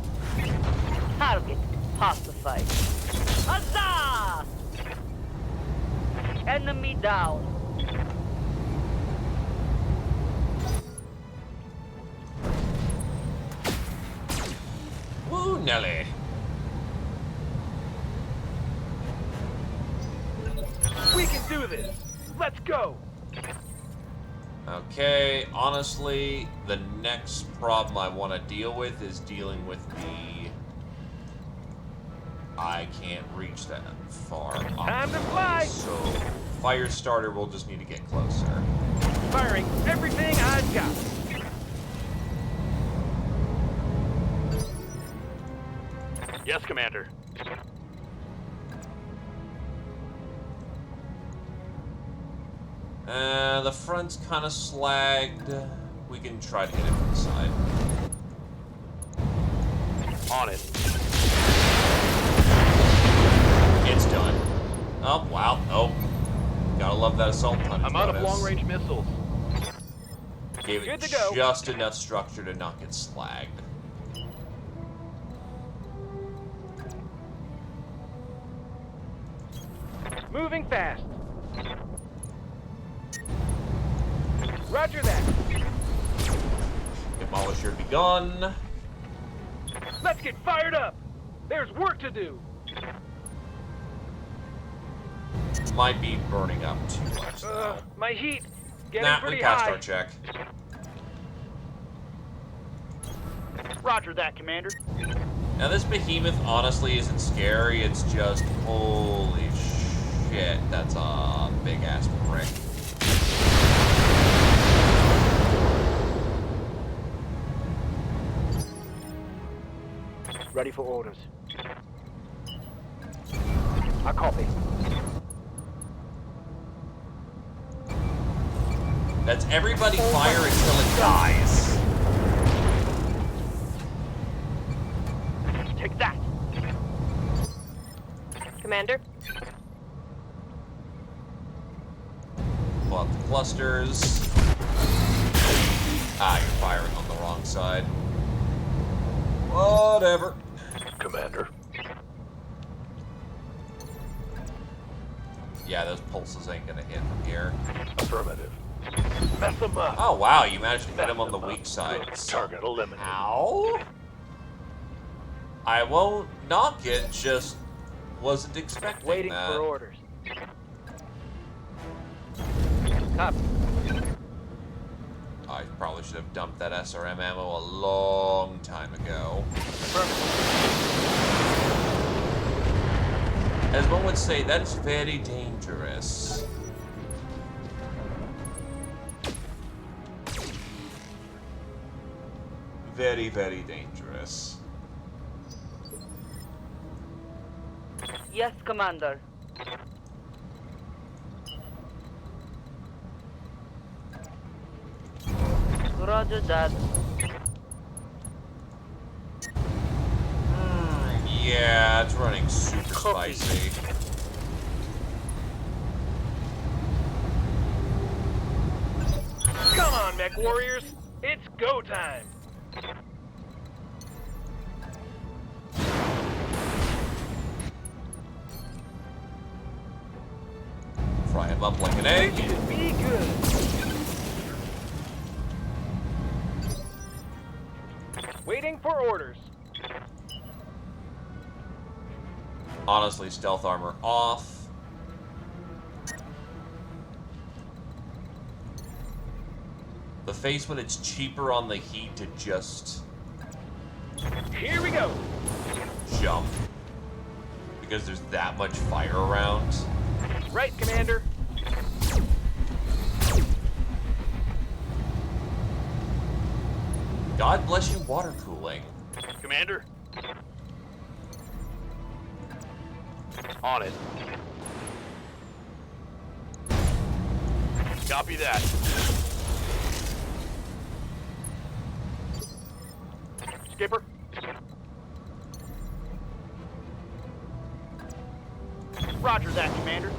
Target pacified. Huzzah! Enemy down. Woo, Nelly. We can do this. Let's go. Okay, honestly, the next problem I want to deal with is dealing with the... I can't reach that far. Time to fly. So, fire starter will just need to get closer. Firing everything I've got. Yes, Commander. The front's kind of slagged. We can try to hit it from the side. On it. It's done. Oh, wow. Oh. Gotta love that assault tonnage I'm out of bonus. long-range missiles. Gave it Good to go. just enough structure to not get slagged. Moving fast. Roger that. Demolisher begun. Let's get fired up. There's work to do. Might be burning up too much now. My heat getting Nah, pretty we passed high. our check. Roger that, Commander. Now this behemoth honestly isn't scary, it's just holy shit, that's a big ass brick. Ready for orders. I copy. That's everybody fire until it dies. Take that. Commander? Pull out the clusters. Ah, you're firing on the wrong side. Whatever. Commander. Yeah, those pulses ain't gonna hit from here. Affirmative. Mess them up. Oh wow, you managed to hit him on the weak side. Target eliminated. How? I won't knock it, just wasn't expecting Waiting that. for orders. Copy. I probably should have dumped that SRM ammo a long time ago. As one would say, that's very dangerous. Very, very dangerous. Yes, Commander. Roger that. Yeah, it's running super spicy. Come on, mech warriors. It's go time. Fry him up like an egg. It should be good. Waiting for orders. Honestly, stealth armor off. The face when it's cheaper on the heat to just Here we go. jump. Because there's that much fire around. Right, Commander. God bless you, water cooling. Commander? On it. Copy that. Skipper? Roger that, Commander.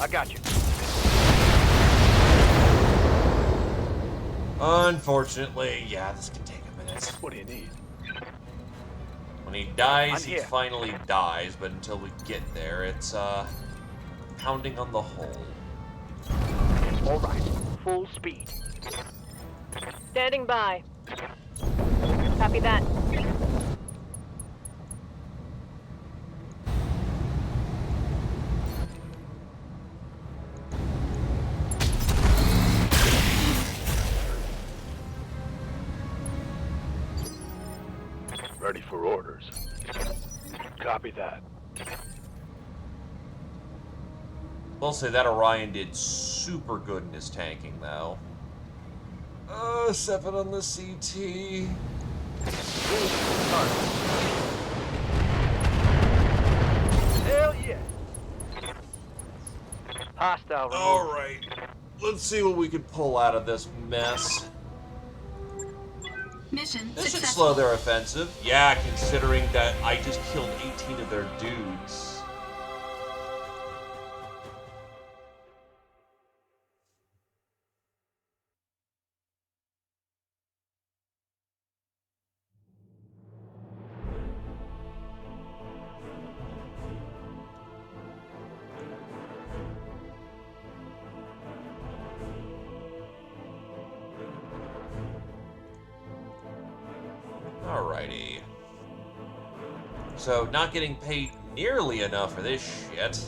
I got you. Unfortunately, yeah, this can take a minute. What do you need? When he dies, I'm he here. finally dies, but until we get there, it's, pounding on the hole. All right. Full speed. Standing by. Copy that. Ready for orders. Copy that. We'll say that Orion did super good in his tanking, though. 7 on the CT. Hell yeah. Hostile remote. Alright. Let's see what we can pull out of this mess. Mission This should successful. slow their offensive. Yeah, considering that I just killed 18 of their dudes. Alrighty. So, not getting paid nearly enough for this shit.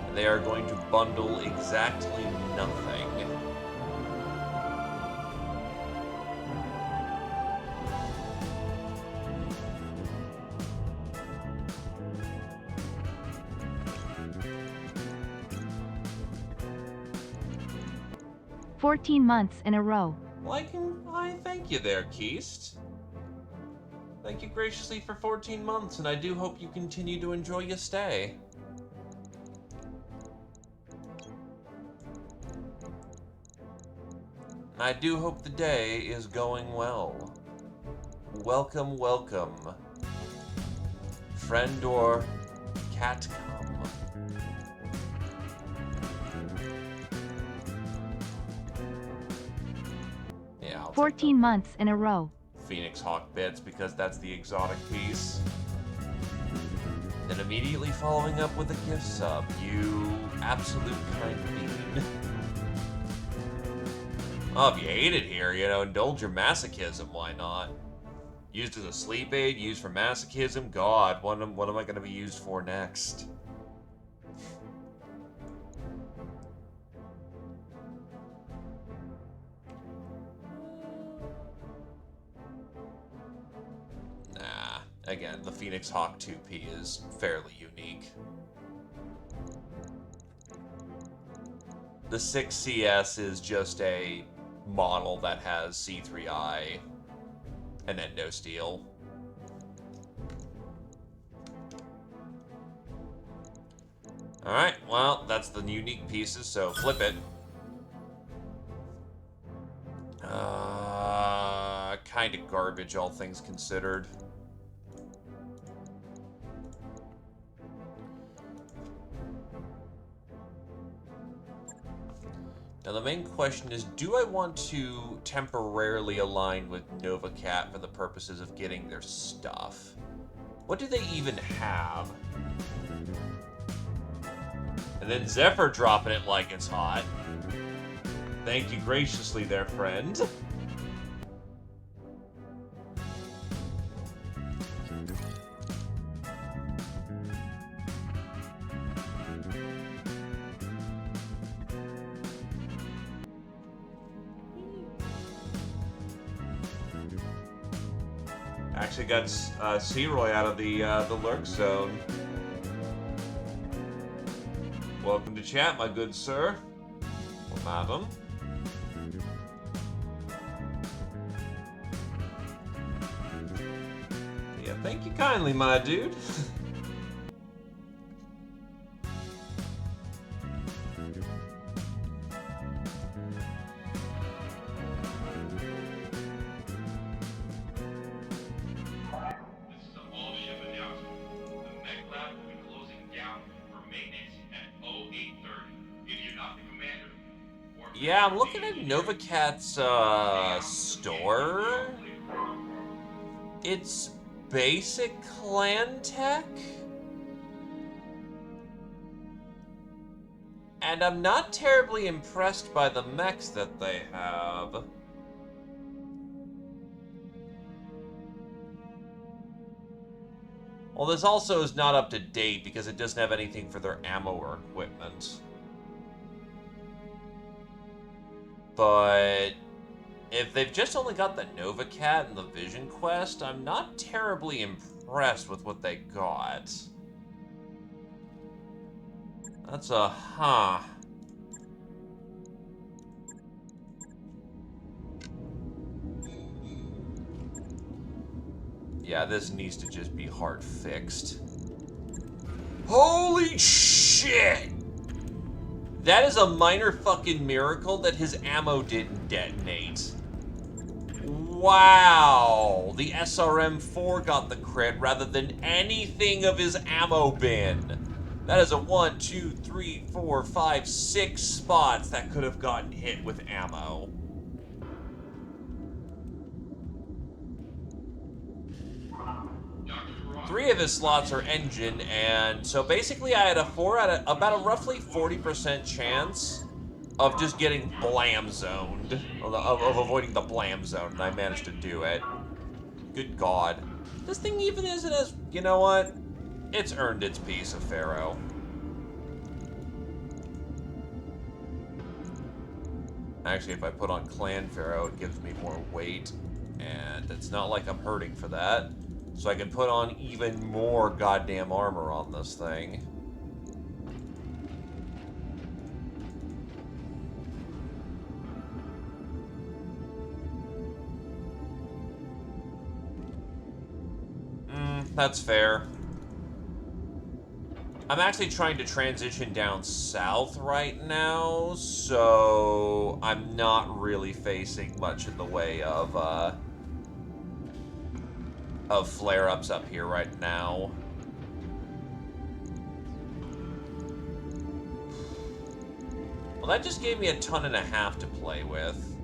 And they are going to bundle exactly nothing. "14 months in a row." Well, I thank you there, Keist. Thank you graciously for 14 months, and I do hope you continue to enjoy your stay. I do hope the day is going well. Welcome, welcome. Friend or cat come. Yeah, I'll 14 months in a row. Phoenix Hawk bits because that's the exotic piece. Then immediately following up with a gift sub, you absolute kind bean. Oh, if you hate it here, you know, indulge your masochism, why not? Used as a sleep aid, used for masochism, God, what am I going to be used for next? Nah, again, the Phoenix Hawk 2P is fairly unique. The 6CS is just a model that has C3I and endo steel. Alright, well, that's the unique pieces, so flip it. Kind of garbage, all things considered. Now the main question is, do I want to temporarily align with NovaCat for the purposes of getting their stuff? What do they even have? And then Zephyr dropping it like it's hot. Thank you graciously there, friend. Actually got C-Roy out of the lurk zone. Welcome to chat, my good sir. Or madam. Yeah, thank you kindly, my dude. Yeah, I'm looking at NovaCat's store. It's basic clan tech. And I'm not terribly impressed by the mechs that they have. Well, this also is not up to date because it doesn't have anything for their ammo or equipment. But if they've just only got the NovaCat and the Vision Quest, I'm not terribly impressed with what they got. That's a huh. Yeah, this needs to just be hard fixed. Holy shit! That is a minor fucking miracle that his ammo didn't detonate. Wow! The SRM-4 got the crit rather than anything of his ammo bin. That is a 1, 2, 3, 4, 5, 6 spots that could have gotten hit with ammo. Three of his slots are engine, and so basically I had about a roughly 40% chance of just getting blam zoned, of avoiding the blam zone, and I managed to do it. Good God. This thing even isn't as, you know what? It's earned its piece of Pharaoh. Actually, if I put on Clan Pharaoh, it gives me more weight, and it's not like I'm hurting for that. So I can put on even more goddamn armor on this thing. That's fair. I'm actually trying to transition down south right now, so I'm not really facing much in the way of flare-ups up here right now. Well, that just gave me a ton and a half to play with.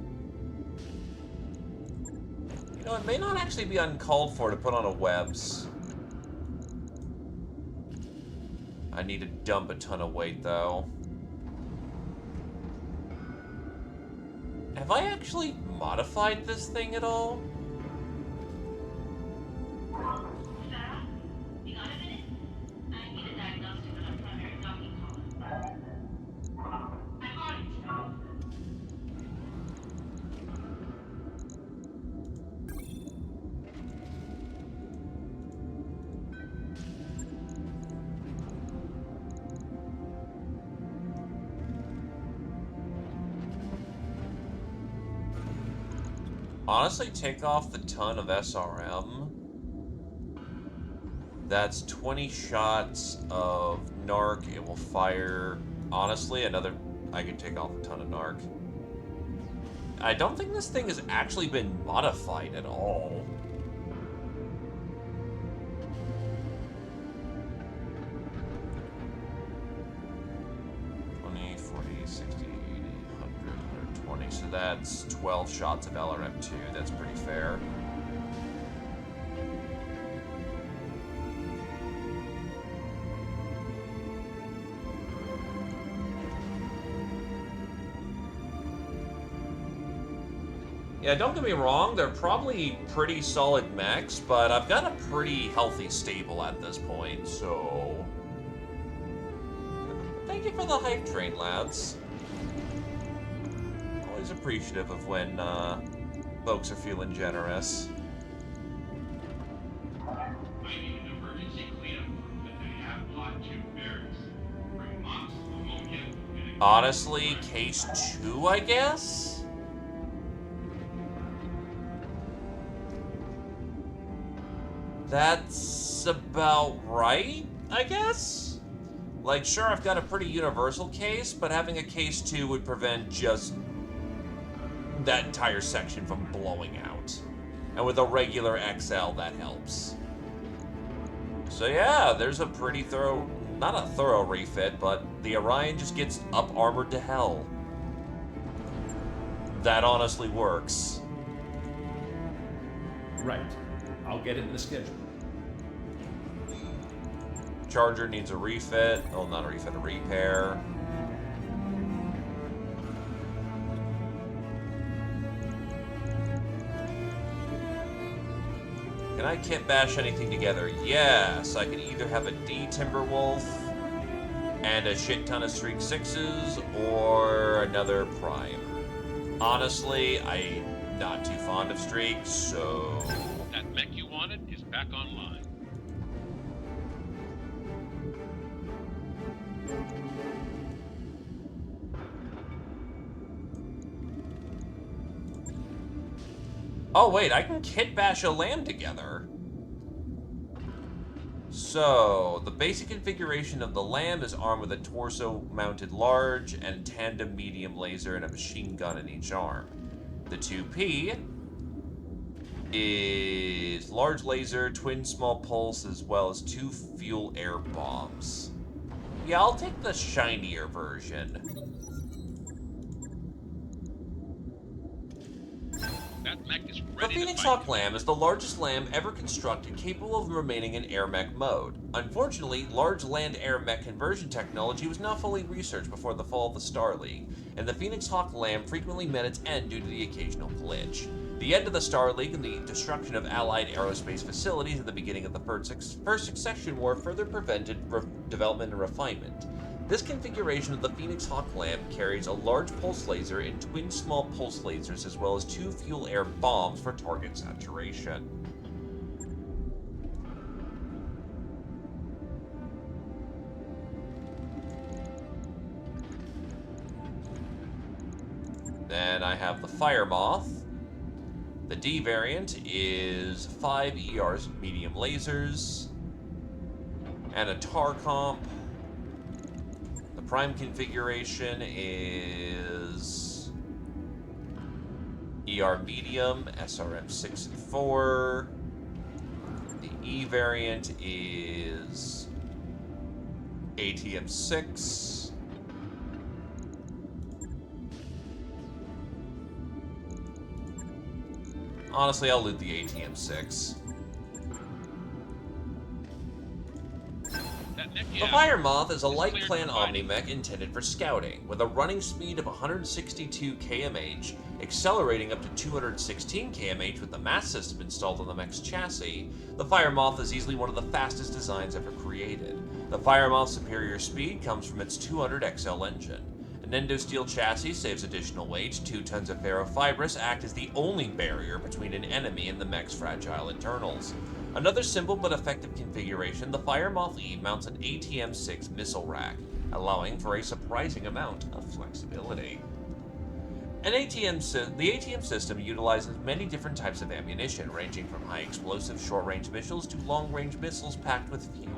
You know, it may not actually be uncalled for to put on a webs. I need to dump a ton of weight, though. Have I actually modified this thing at all? Sarah, you got a minute? I need a diagnostic on a primary docking column. I'm on it. Honestly, take off the ton of SRM. That's 20 shots of narc. It will fire. Honestly, another. I could take off a ton of narc. I don't think this thing has actually been modified at all. So that's 12 shots of LRM2. That's pretty fair. Yeah, don't get me wrong, they're probably pretty solid mechs, but I've got a pretty healthy stable at this point, so... Thank you for the hype train, lads. Always appreciative of when folks are feeling generous. I need an emergency cleanup at the Half Plot 2 barracks. Bring mops, ammonia, and a... Honestly, case 2, I guess? That's about right, I guess? Like, sure, I've got a pretty universal case, but having a case 2 would prevent just that entire section from blowing out. And with a regular XL, that helps. So yeah, there's a pretty thorough, not a thorough refit, but the Orion just gets up-armored to hell. That honestly works. Right. I'll get it in the schedule. Charger needs a refit. Oh, not a refit, a repair. Can I kit bash anything together? Yes, I can either have a D Timberwolf and a shit ton of Streak 6s or another Prime. Honestly, I'm not too fond of Streaks, so... That mech you wanted is back online. Oh wait, I can kit bash a LAM together. So, the basic configuration of the LAM is armed with a torso-mounted large and tandem medium laser and a machine gun in each arm. The 2P is large laser, twin small pulse, as well as 2 fuel air bombs. Yeah, I'll take the shinier version. That mech is The ready to Phoenix fight. Hawk Lam is the largest LAM ever constructed capable of remaining in air mech mode. Unfortunately, large land-air mech conversion technology was not fully researched before the fall of the Star League, and the Phoenix Hawk Lam frequently met its end due to the occasional glitch. The end of the Star League and the destruction of Allied aerospace facilities at the beginning of the First Succession War further prevented development and refinement. This configuration of the Phoenix Hawk Lam carries a large pulse laser and twin small pulse lasers, as well as 2 fuel-air bombs for target saturation. Then I have the Fire Moth. The D variant is 5 ERs medium lasers and a TAR comp. The prime configuration is ER medium, SRM 6 and 4. The E variant is ATM 6. Honestly, I'll loot the ATM 6. The Fire Moth is a light clan Omni-Mech intended for scouting, with a running speed of 162 kmh, accelerating up to 216 kmh with the mass system installed on the mech's chassis. The Fire Moth is easily one of the fastest designs ever created. The Fire Moth's superior speed comes from its 200XL engine. An endosteel chassis saves additional weight. 2 tons of ferrofibrous act as the only barrier between an enemy and the mech's fragile internals. Another simple but effective configuration, the Fire Moth E mounts an ATM-6 missile rack, allowing for a surprising amount of flexibility. The ATM system utilizes many different types of ammunition, ranging from high explosive short-range missiles to long-range missiles packed with fuel.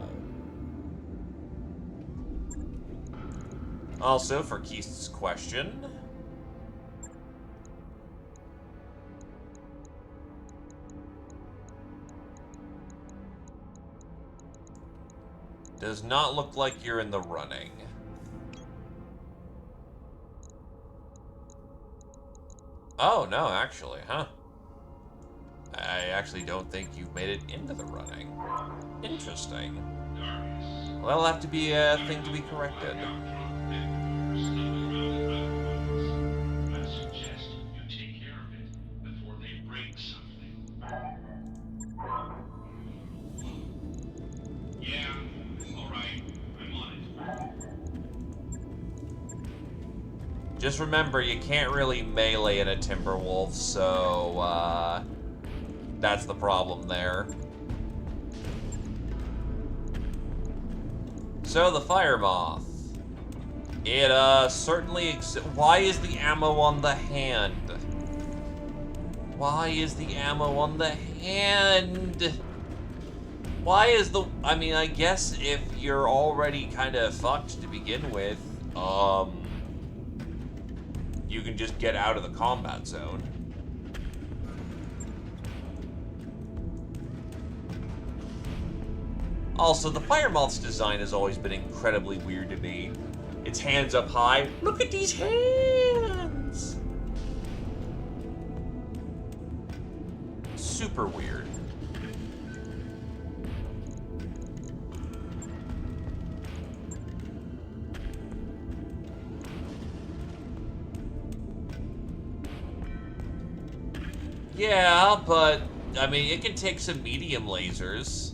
Also, for Keith's question, does not look like you're in the running. Oh, no, actually, huh? I actually don't think you've made it into the running. Interesting. Well, that'll have to be a thing to be corrected. I suggest you take care of it before they break something. Yeah, alright, I'm on it. Just remember, you can't really melee in a Timberwolf, so, that's the problem there. So, the Fire Moth. It, certainly why is the ammo on the hand? Why is the ammo on the hand? Why is the... I mean, I guess if you're already kind of fucked to begin with, you can just get out of the combat zone. Also, the Fire Moth's design has always been incredibly weird to me. Its hands up high. Look at these hands! Super weird. Yeah, but, I mean, it can take some medium lasers.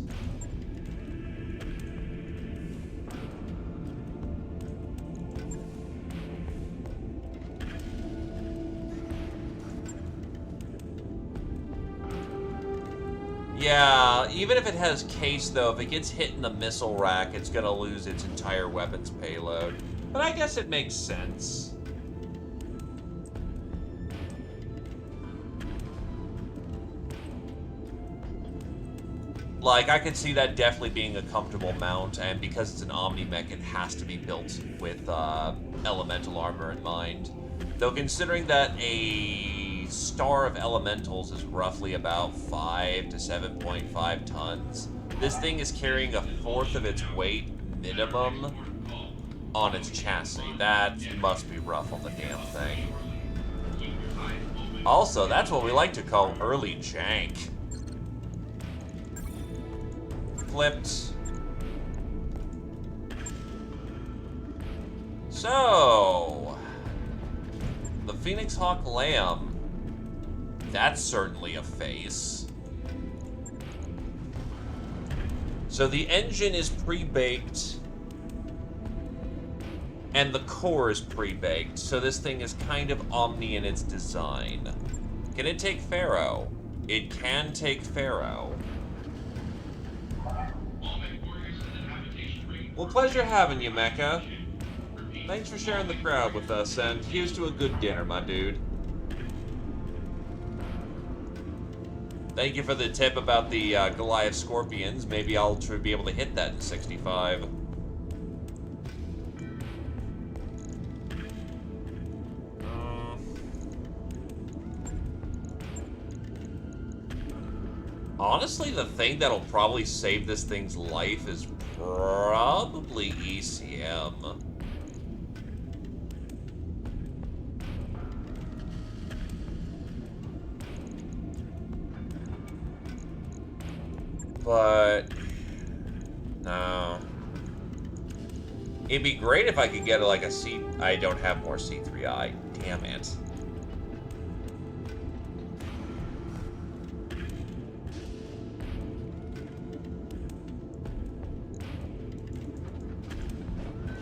Yeah, even if it has case, though, if it gets hit in the missile rack, it's gonna lose its entire weapons payload. But I guess it makes sense. Like, I could see that definitely being a comfortable mount, and because it's an Omni-Mech, it has to be built with elemental armor in mind. Though considering that a star of elementals is roughly about 5 to 7.5 tons, this thing is carrying 1/4 of its weight minimum on its chassis. That must be rough on the damn thing. Keep your eyes open Also, that's what we like to call early jank. Flipped. So, the Phoenix Hawk Lamb. That's certainly a face. So the engine is pre-baked. And the core is pre-baked, so this thing is kind of omni in its design. Can it take Pharaoh? It can take Pharaoh. Well, pleasure having you, Mecha. Thanks for sharing the crowd with us, and here's to a good dinner, my dude. Thank you for the tip about the Goliath Scorpions. Maybe I'll be able to hit that in 65. Honestly, the thing that'll probably save this thing's life is probably ECM. But no. It'd be great if I could get like a C. I don't have more C3I. Damn it.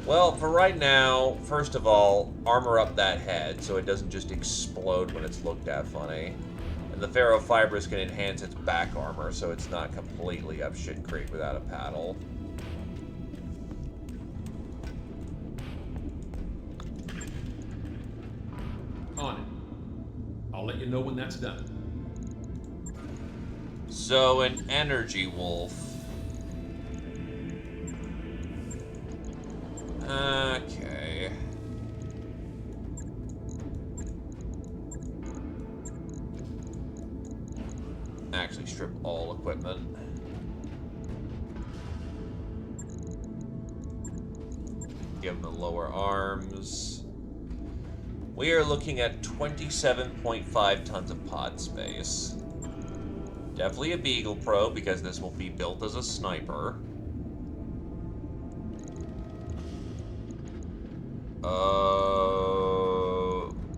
Well, for right now, first of all, armor up that head so it doesn't just explode when it's looked at funny. And the Ferro Fibers can enhance its back armor so it's not completely up shit creek without a paddle. On it. I'll let you know when that's done. So, an Energy Wolf. Okay. Actually strip all equipment. Give them the lower arms. We are looking at 27.5 tons of pod space. Definitely a Beagle Pro because this will be built as a sniper.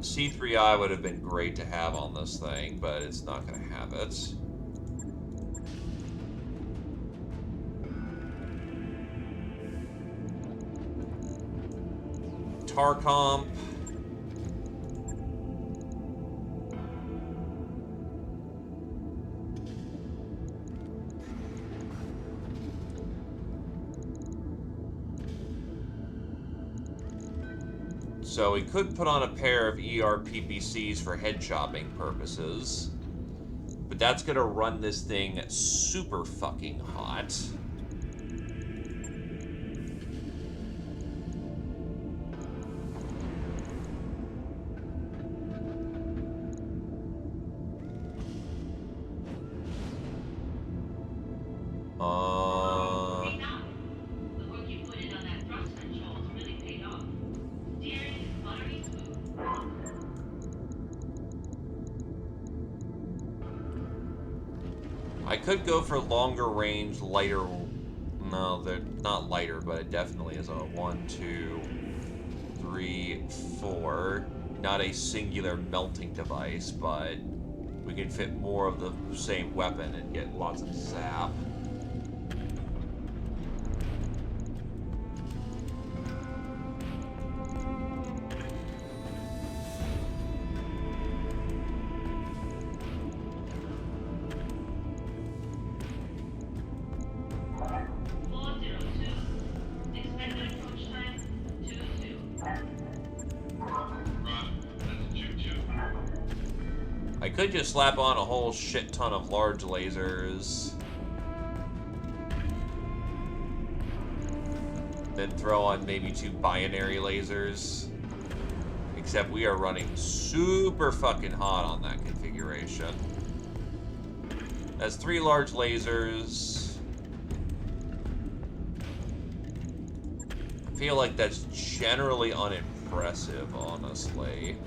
C3I would have been great to have on this thing, but it's not going to have it. Tar comp. So we could put on a pair of ERPPCs for head chopping purposes. But that's gonna run this thing super fucking hot. The work you put in on that thrust control has really paid off. Steering is buttery smooth. I could go for longer range, lighter. No, they're not lighter, but it definitely is a 1, 2, 3, 4. Not a singular melting device, but we can fit more of the same weapon and get lots of zap. I could just slap on a whole shit ton of large lasers. Then throw on maybe 2 binary lasers. Except we are running super fucking hot on that configuration. That's 3 large lasers. I feel like that's generally unimpressive, honestly.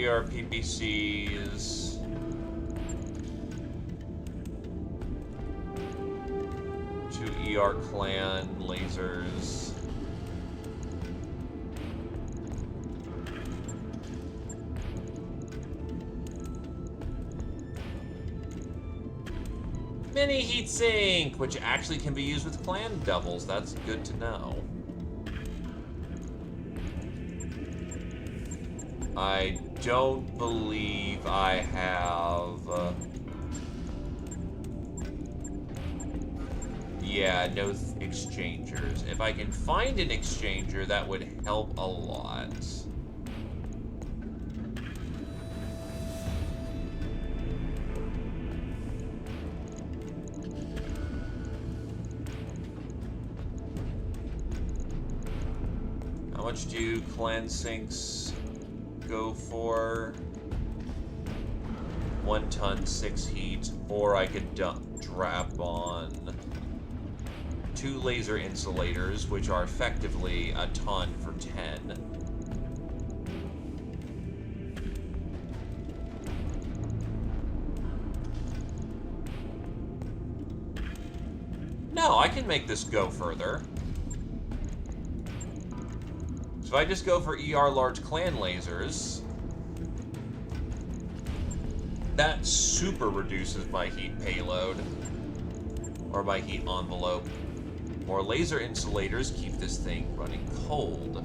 ER PPCs. Two ER clan lasers. Mini heatsink, which actually can be used with clan doubles. That's good to know. I don't believe I have... yeah, no exchangers. If I can find an exchanger, that would help a lot. How much do clan sinks go for? 1 ton, 6 heat, or I could drop on 2 laser insulators, which are effectively a ton for 10. No, I can make this go further. So if I just go for ER large clan lasers, that super reduces my heat payload, or my heat envelope. More laser insulators keep this thing running cold.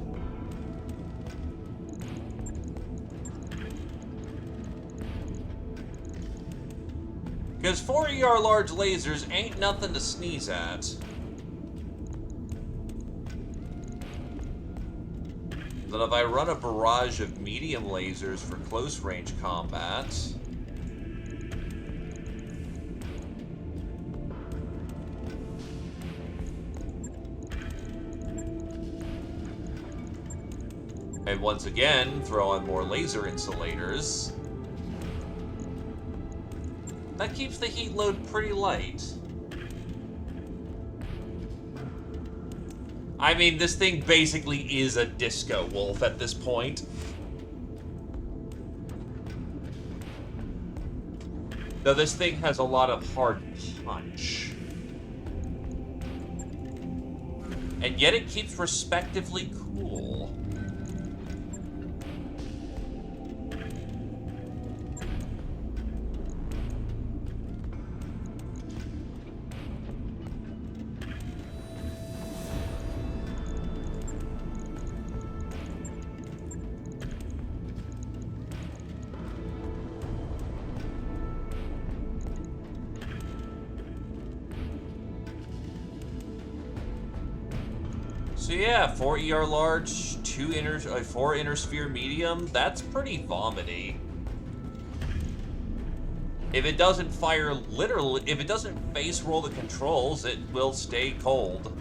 Because 4 ER large lasers ain't nothing to sneeze at. Then if I run a barrage of medium lasers for close range combat, and once again throw on more laser insulators, that keeps the heat load pretty light. I mean, this thing basically is a disco wolf at this point. Though this thing has a lot of hard punch. And yet it keeps respectively cool. So yeah, 4 ER large, 4 inner sphere medium, that's pretty vomity. If it doesn't fire literally, if it doesn't face roll the controls, it will stay cold.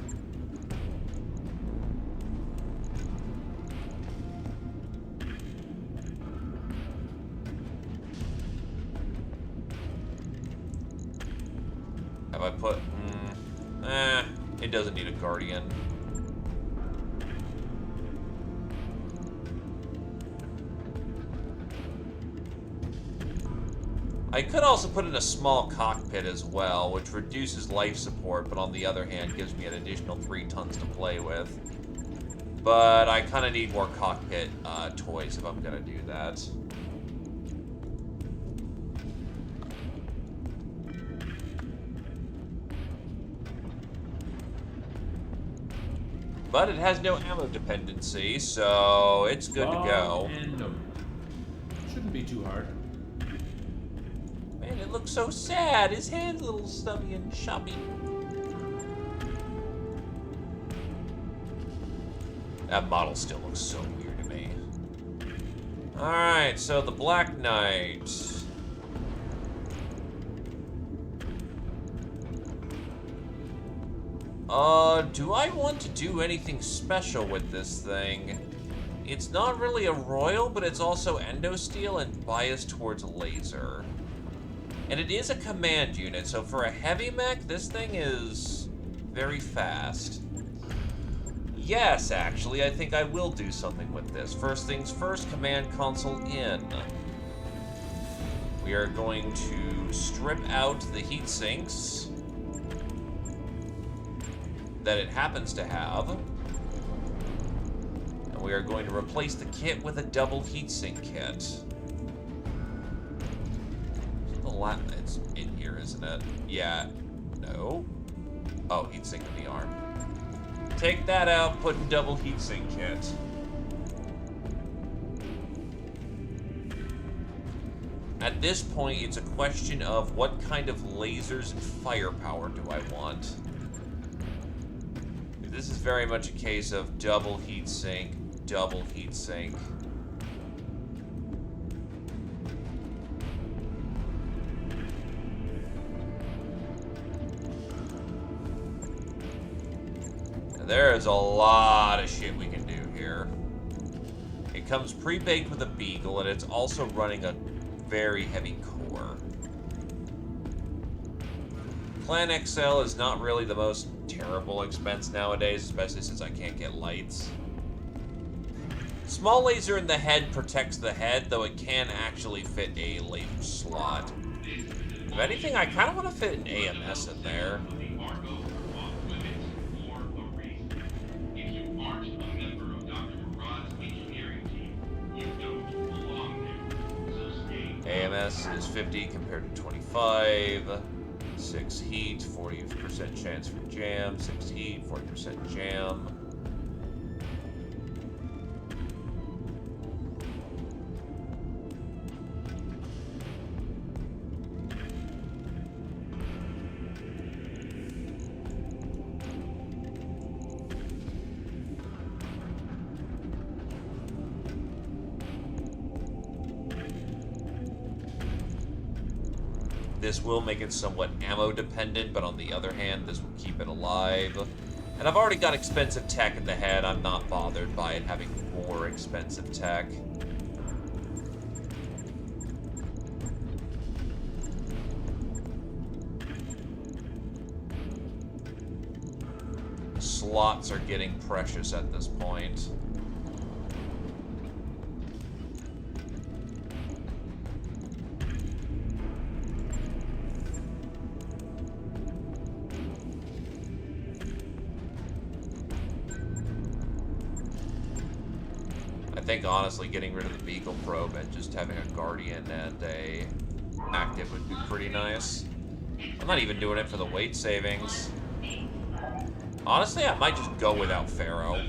Have I put, it doesn't need a guardian. I could also put in a small cockpit as well, which reduces life support, but on the other hand gives me an additional 3 tons to play with. But I kind of need more cockpit toys if I'm going to do that. But it has no ammo dependency, so it's good to go. And no. Shouldn't be too hard. Man, it looks so sad. His hand's a little stubby and chubby. That model still looks so weird to me. Alright, so the Black Knight. Do I want to do anything special with this thing? It's not really a royal, but it's also endosteel and biased towards laser. And it is a command unit, so for a heavy mech, this thing is very fast. Yes, actually, I think I will do something with this. First things first, command console in. We are going to strip out the heat sinks that it happens to have. And we are going to replace the kit with a double heatsink kit. It's in here, isn't it? Yeah. No. Oh, heatsink in the arm. Take that out, put in double heatsink kit. At this point, it's a question of what kind of lasers and firepower do I want. This is very much a case of double heatsink, double heatsink. There is a lot of shit we can do here. It comes pre-baked with a Beagle, and it's also running a very heavy core. Plan XL is not really the most terrible expense nowadays, especially since I can't get lights. Small laser in the head protects the head, though it can actually fit a laser slot. If anything, I kind of want to fit an AMS in there. AMS is 50 compared to 25. 6 heat, 40% chance for jam. 6 heat, 40% jam. This will make it somewhat ammo dependent, but on the other hand, this will keep it alive. And I've already got expensive tech in the head. I'm not bothered by it having more expensive tech. Slots are getting precious at this point. I think honestly getting rid of the Beagle probe and just having a Guardian and a active would be pretty nice. I'm not even doing it for the weight savings. Honestly, I might just go without Pharaoh.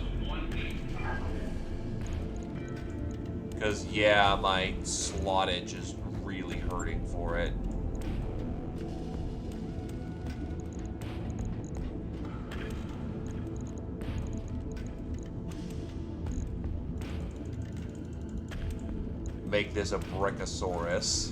Because, yeah, my slottage is really hurting for it. Make this a Brachiosaurus.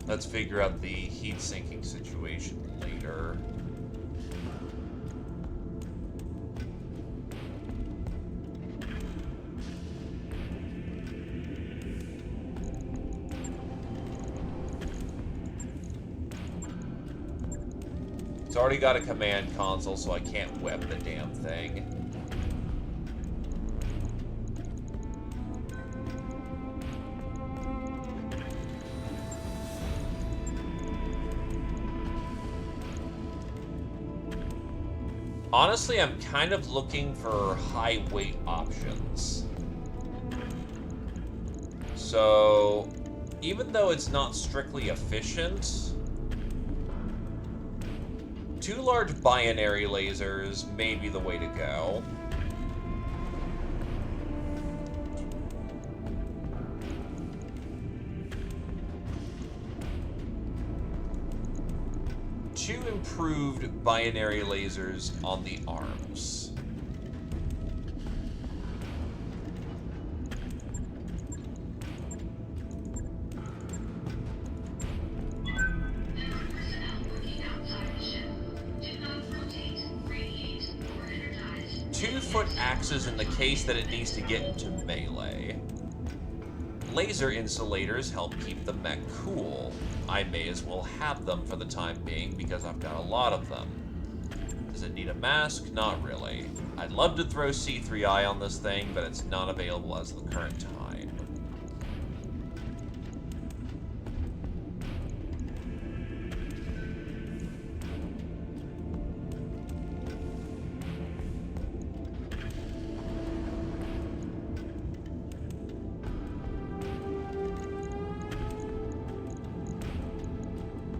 Let's figure out the heat sinking situation later. It's already got a command console, so I can't web the damn thing. Honestly, I'm kind of looking for high weight options. So, even though it's not strictly efficient, 2 large binary lasers may be the way to go. Two improved binary lasers on the arms. 2-foot axes in the case that it needs to get into melee. Laser insulators help keep the mech cool. I may as well have them for the time being because I've got a lot of them. Does it need a mask? Not really. I'd love to throw C3I on this thing, but it's not available as of the current time.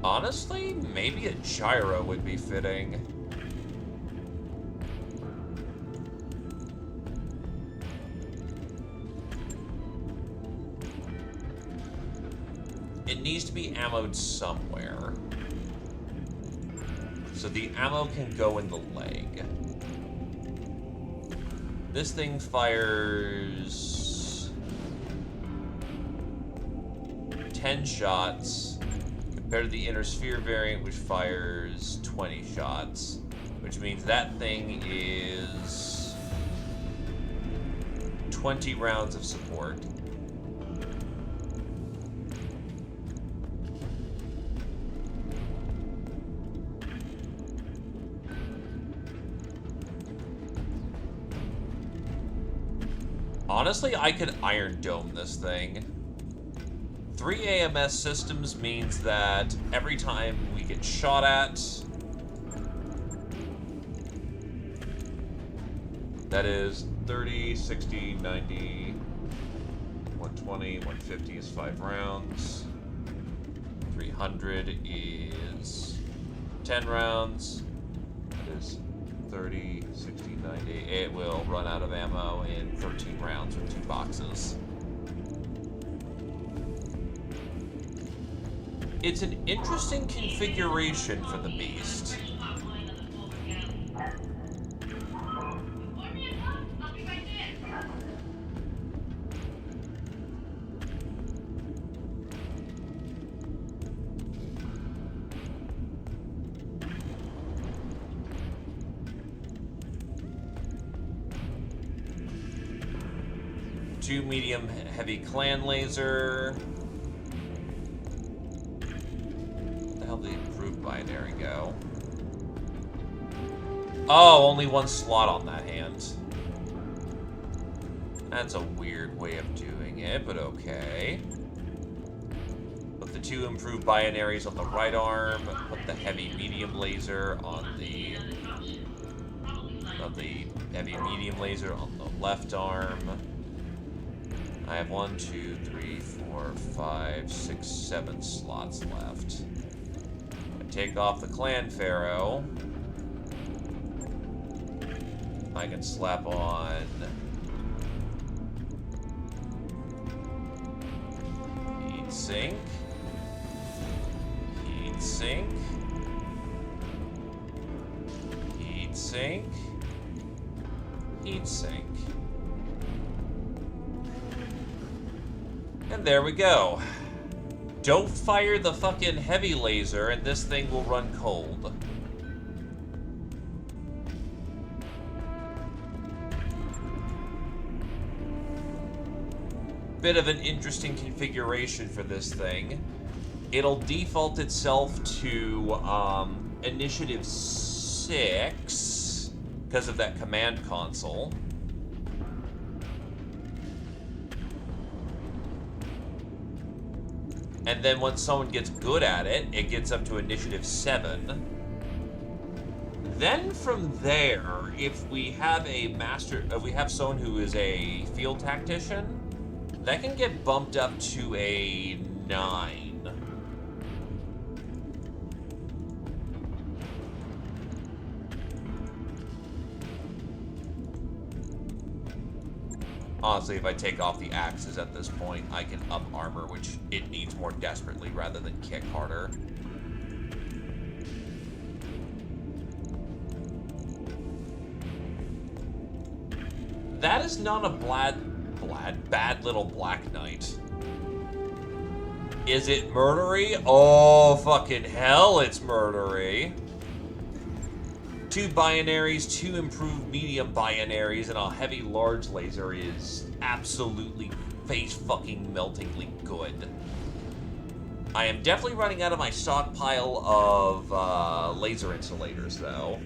Honestly, maybe a gyro would be fitting. It needs to be ammoed somewhere. So the ammo can go in the leg. This thing fires 10 shots. Compared to the inner sphere variant, which fires 20 shots, which means that thing is 20 rounds of support. Honestly, I could Iron Dome this thing. 3 AMS systems means that every time we get shot at, that is 30, 60, 90, 120, 150 is 5 rounds, 300 is 10 rounds, that is 30, 60, 90, it will run out of ammo in 13 rounds with 2 boxes. It's an interesting configuration for the beast. I'll be right there. 2 medium heavy clan laser. Where the hell did the improved binary go? Oh, only 1 slot on that hand. That's a weird way of doing it, but okay. Put the 2 improved binaries on the right arm. Put the heavy medium laser on the heavy medium laser on the left arm. I have 1, 2, 3, 4, 5, 6, 7 slots left. I take off the Clan Pharaoh. I can slap on heat sink, heat sink, heat sink, heat sink. And there we go. Don't fire the fucking heavy laser and this thing will run cold. Bit of an interesting configuration for this thing. It'll default itself to Initiative 6 because of that command console. And then once someone gets good at it, it gets up to Initiative 7. Then from there, if we have someone who is a field tactician, that can get bumped up to a 9. Honestly, if I take off the axes at this point, I can up armor, which it needs more desperately rather than kick harder. That is not a bad little Black Knight. Is it murdery? Oh, fucking hell, it's murdery. 2 binaries, 2 improved medium binaries, and a heavy large laser is absolutely face-fucking-meltingly good. I am definitely running out of my stockpile of laser insulators, though.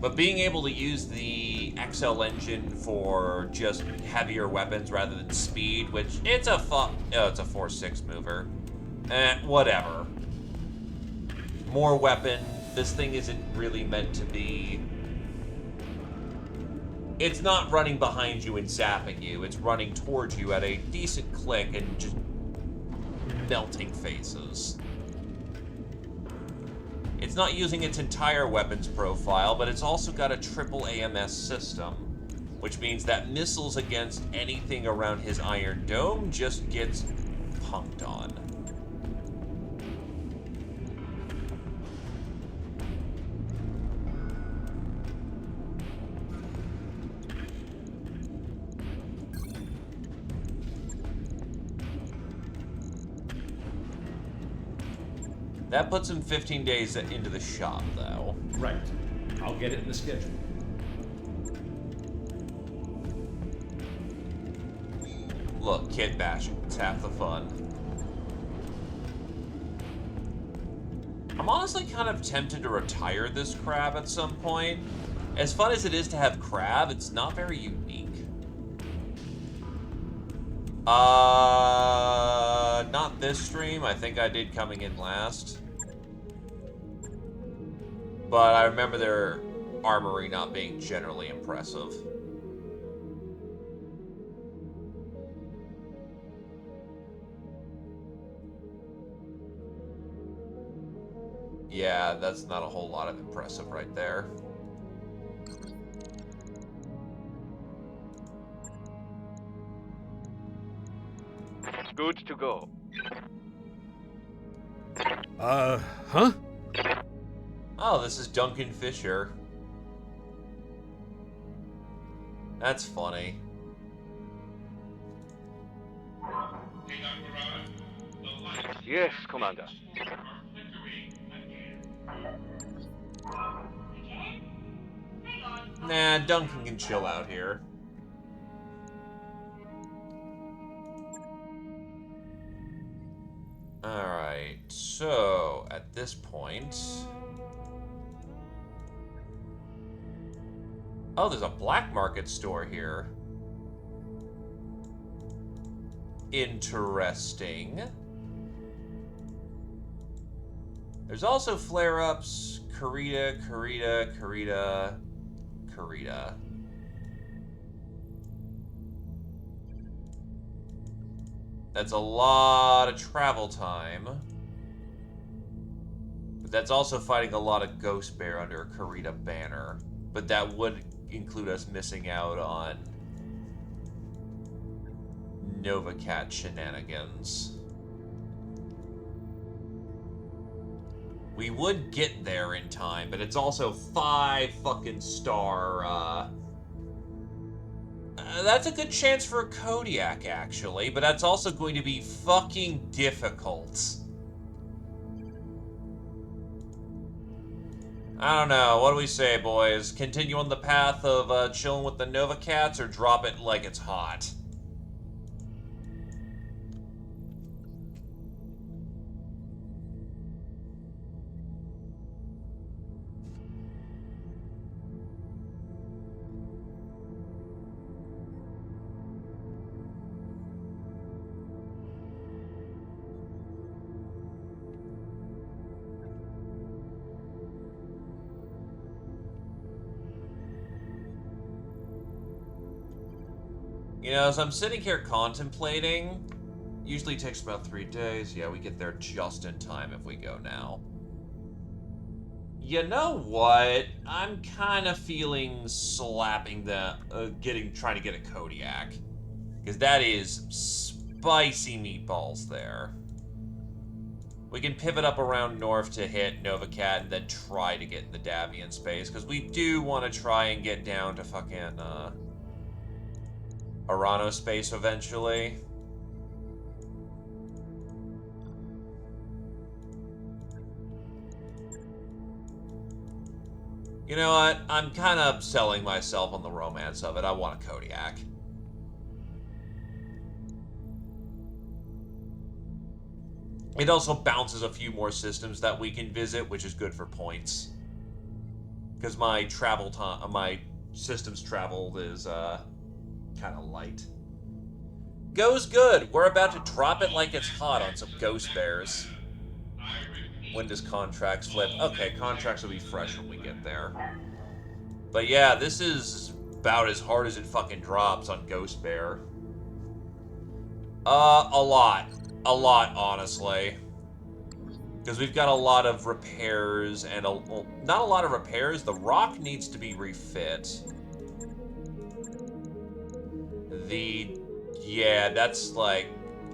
But being able to use the XL engine for just heavier weapons rather than speed, which it's a 4.6 mover. Whatever. More weapon. This thing isn't really meant to be... It's not running behind you and zapping you. It's running towards you at a decent click and just melting faces. It's not using its entire weapons profile, but it's also got a triple AMS system, which means that missiles against anything around his Iron Dome just gets punked on. That puts him 15 days into the shop, though. Right. I'll get it in the schedule. Look, kit bashing. It's half the fun. I'm honestly kind of tempted to retire this crab at some point. As fun as it is to have crab, it's not very unique. Not this stream. I think I did coming in last. But I remember their armory not being generally impressive. Yeah, that's not a whole lot of impressive right there. Good to go. Huh? Oh, this is Duncan Fisher. That's funny. Hey, Dr. Rod, the lights Yes, Commander. are flickering again. Again? Hang on. Nah, Duncan can chill out here. Alright, so at this point... Oh, there's a black market store here. Interesting. There's also flare-ups, Karita. That's a lot of travel time. But that's also fighting a lot of Ghost Bear under a Karita banner. But that would include us missing out on Nova Cat shenanigans. We would get there in time, but it's also 5 fucking star, that's a good chance for a Kodiak, actually, but that's also going to be fucking difficult. I don't know. What do we say, boys? Continue on the path of chilling with the Nova Cats, or drop it like it's hot? You know, as I'm sitting here contemplating, usually takes about 3 days. Yeah, we get there just in time if we go now. You know what? I'm kind of feeling slapping the, trying to get a Kodiak. Because that is spicy meatballs there. We can pivot up around north to hit Nova Cat and then try to get in the Davian space. Because we do want to try and get down to fucking, Arano space eventually. You know what? I'm kind of selling myself on the romance of it. I want a Kodiak. It also bounces a few more systems that we can visit, which is good for points. Because my travel time, my systems traveled is kind of light. Goes good. We're about to drop it like it's hot on some Ghost Bears. When does contracts flip? Okay, contracts will be fresh when we get there. But yeah, this is about as hard as it fucking drops on Ghost Bear. A lot. A lot, honestly. Because we've got a lot of repairs and well, not a lot of repairs. The rock needs to be refit. Yeah, that's like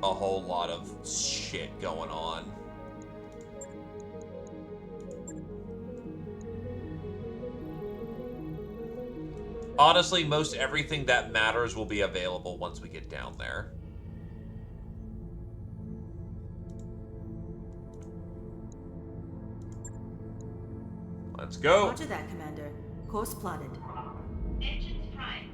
a whole lot of shit going on. Honestly, most everything that matters will be available once we get down there. Let's go. Roger that, Commander. Course plotted. Engines primed.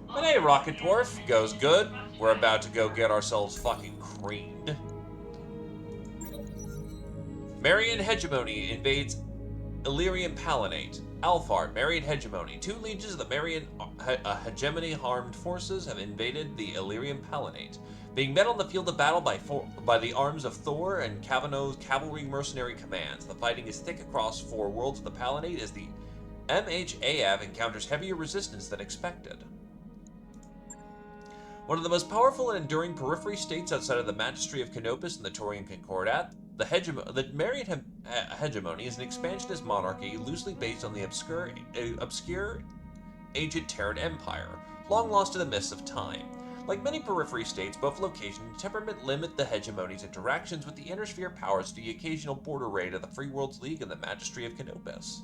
But hey, Rocket Dwarf, goes good. We're about to go get ourselves fucking creamed. Marian Hegemony invades Illyrian Palinate. Alphard, Marian Hegemony. 2 legions of the Marian Hegemony armed forces have invaded the Illyrian Palinate. Being met on the field of battle by the arms of Thor and Kavano's cavalry mercenary commands. The fighting is thick across 4 worlds of the Palinate as the MHAF encounters heavier resistance than expected. One of the most powerful and enduring periphery states outside of the Magistry of Canopus and the Taurian Concordat, the Marian Hegemony is an expansionist monarchy loosely based on the obscure ancient Terran Empire, long lost to the mists of time. Like many periphery states, both location and temperament limit the hegemony's interactions with the inner sphere powers to the occasional border raid of the Free Worlds League and the Magistry of Canopus.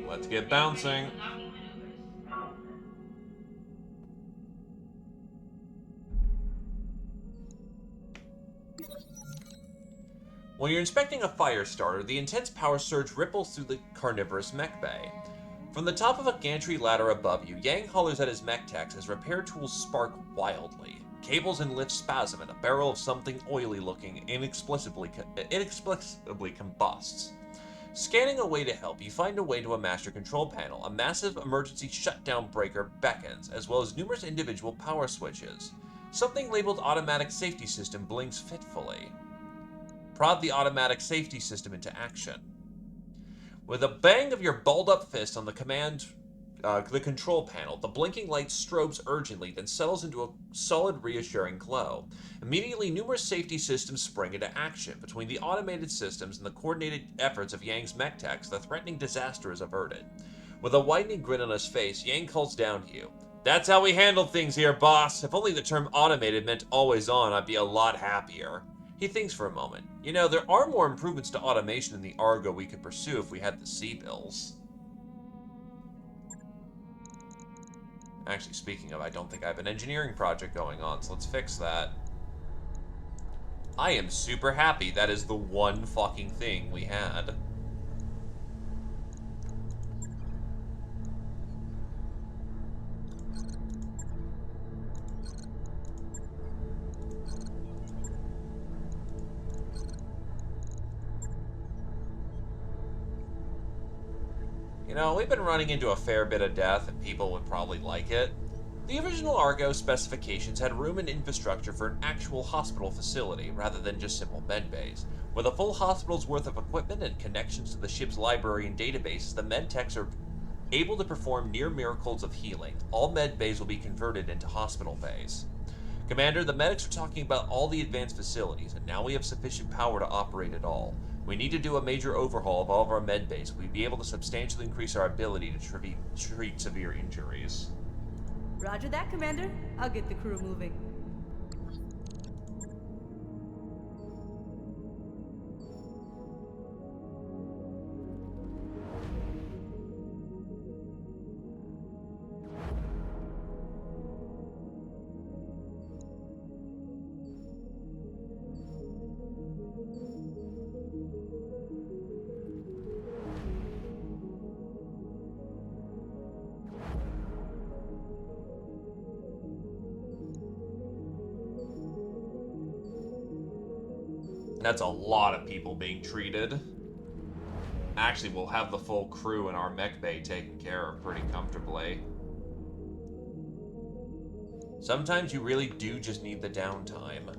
Let's get bouncing. When you're inspecting a fire starter, the intense power surge ripples through the carnivorous mech bay. From the top of a gantry ladder above you, Yang hollers at his mech techs as repair tools spark wildly. Cables and lifts spasm and a barrel of something oily-looking inexplicably combusts. Scanning a way to help, you find a way to a master control panel. A massive emergency shutdown breaker beckons, as well as numerous individual power switches. Something labeled automatic safety system blinks fitfully. Prod the automatic safety system into action. With a bang of your balled-up fist on the control panel, the blinking light strobes urgently, then settles into a solid, reassuring glow. Immediately, numerous safety systems spring into action. Between the automated systems and the coordinated efforts of Yang's mech techs, the threatening disaster is averted. With a widening grin on his face, Yang calls down to you. "That's how we handle things here, boss. If only the term automated meant always on, I'd be a lot happier." He thinks for a moment. You know, there are more improvements to automation in the Argo we could pursue if we had the C-bills. Actually, speaking of, I don't think I have an engineering project going on, so let's fix that. I am super happy that is the one fucking thing we had. You know, we've been running into a fair bit of death, and people would probably like it. The original Argo specifications had room and infrastructure for an actual hospital facility, rather than just simple medbays. With a full hospital's worth of equipment and connections to the ship's library and databases, the medtechs are able to perform near miracles of healing. All medbays will be converted into hospital bays. Commander, the medics are talking about all the advanced facilities, and now we have sufficient power to operate it all. We need to do a major overhaul of all of our med bays. We'd be able to substantially increase our ability to treat severe injuries. Roger that, Commander. I'll get the crew moving. That's a lot of people being treated. Actually, we'll have the full crew in our mech bay taken care of pretty comfortably. Sometimes you really do just need the downtime.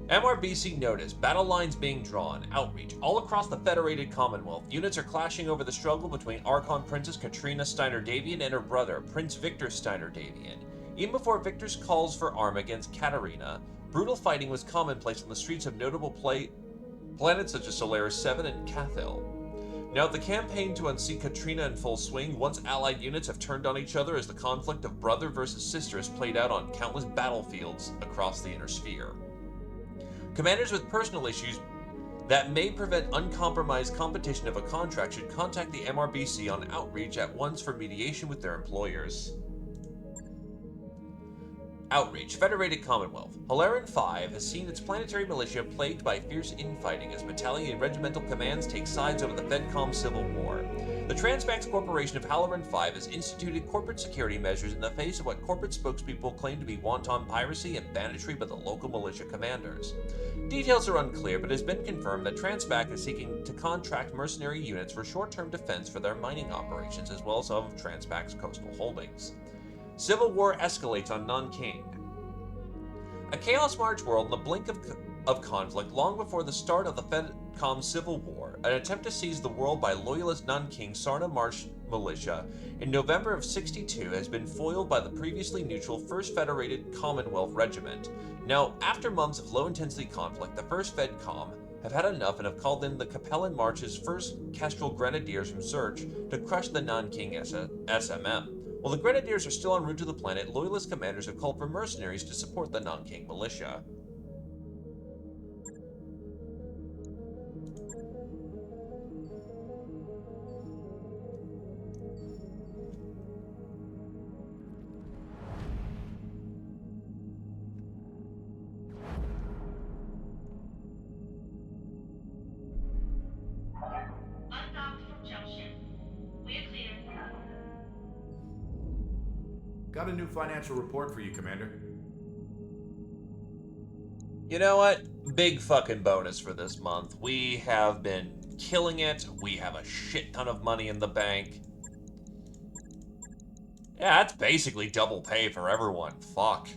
MRBC notice. Battle lines being drawn. Outreach. All across the Federated Commonwealth, units are clashing over the struggle between Archon Princess Katrina Steiner-Davian and her brother, Prince Victor Steiner-Davian. Even before Victor's calls for arm against Katarina, brutal fighting was commonplace on the streets of notable planets such as Solaris 7 and Cathil. Now, the campaign to unseat Katrina in full swing, once allied units have turned on each other as the conflict of brother versus sister is played out on countless battlefields across the inner sphere. Commanders with personal issues that may prevent uncompromised competition of a contract should contact the MRBC on outreach at once for mediation with their employers. Outreach. Federated Commonwealth. Halaran 5 has seen its planetary militia plagued by fierce infighting as battalion and regimental commands take sides over the FedCom civil war. The Transmax Corporation of Halaran 5 has instituted corporate security measures in the face of what corporate spokespeople claim to be wanton piracy and banditry by the local militia commanders. Details are unclear, but it has been confirmed that Transmax is seeking to contract mercenary units for short-term defense for their mining operations, as well as some of Transmax's coastal holdings. Civil war escalates on Nanking. A chaos-marged world in the blink of conflict long before the start of the FedCom civil war, an attempt to seize the world by loyalist Nanking Sarna March militia in November of '62 has been foiled by the previously neutral 1st Federated Commonwealth Regiment. Now, after months of low-intensity conflict, the 1st FedCom have had enough and have called in the Capellan March's 1st Kestrel Grenadiers from Search to crush the Nanking SMM. While the Grenadiers are still en route to the planet, loyalist commanders have called for mercenaries to support the Nanking militia. Undocked from jump ship. We're clear. Got a new financial report for you, Commander. You know what? Big fucking bonus for this month. We have been killing it. We have a shit ton of money in the bank. Yeah, that's basically double pay for everyone. Fuck.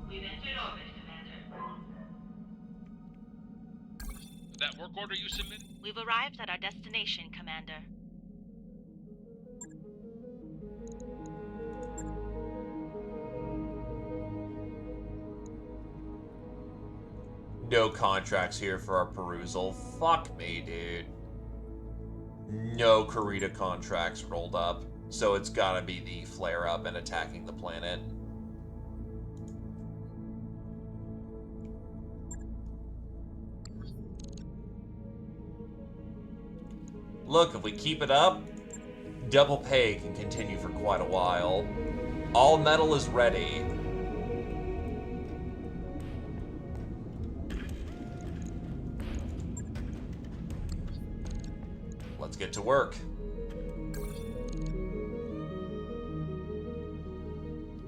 We've entered orbit, Commander. That work order you submitted? We've arrived at our destination, Commander. No contracts here for our perusal. Fuck me, dude. No Karita contracts rolled up. So it's gotta be the flare-up and attacking the planet. Look, if we keep it up, double pay can continue for quite a while. All metal is ready. Let's get to work.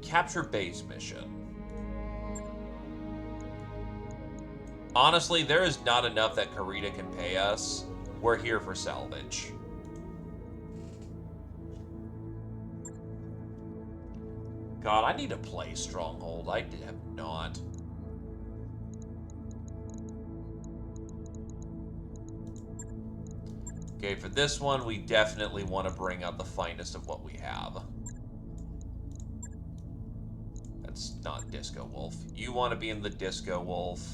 Capture base mission. Honestly, there is not enough that Karita can pay us. We're here for salvage. God, I need to play Stronghold. I have not. Okay, for this one, we definitely want to bring out the finest of what we have. That's not Disco Wolf. You want to be in the Disco Wolf.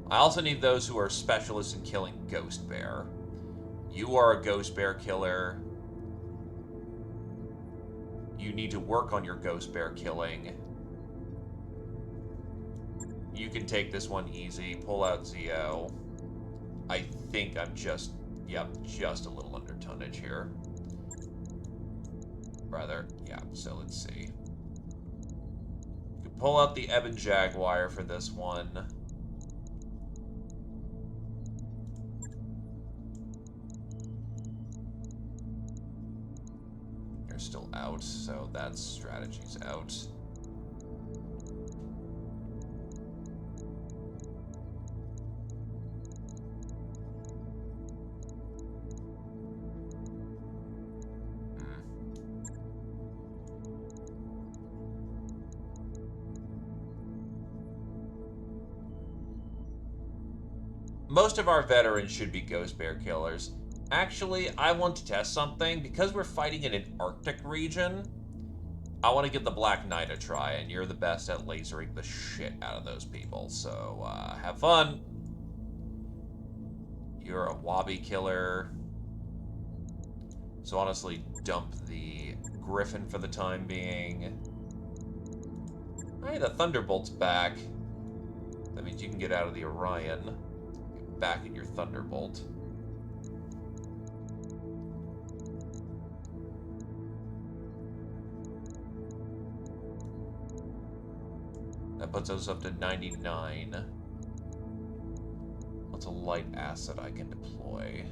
I also need those who are specialists in killing Ghost Bear. You are a ghost bear killer. You need to work on your ghost bear killing. You can take this one easy. Pull out Zio. I think I'm just, yep, just a little under tonnage here. Rather, yeah, so let's see. You can pull out the Ebon Jaguar for this one. You're still out, so that strategy's out. Most of our veterans should be ghost bear killers. Actually, I want to test something. Because we're fighting in an Arctic region, I want to give the Black Knight a try, and you're the best at lasering the shit out of those people. So, have fun. You're a Wabi killer. So honestly, dump the Griffin for the time being. Hey, the Thunderbolt's back. That means you can get out of the Orion. Get back in your Thunderbolt. That puts us up to 99. What's a light asset I can deploy?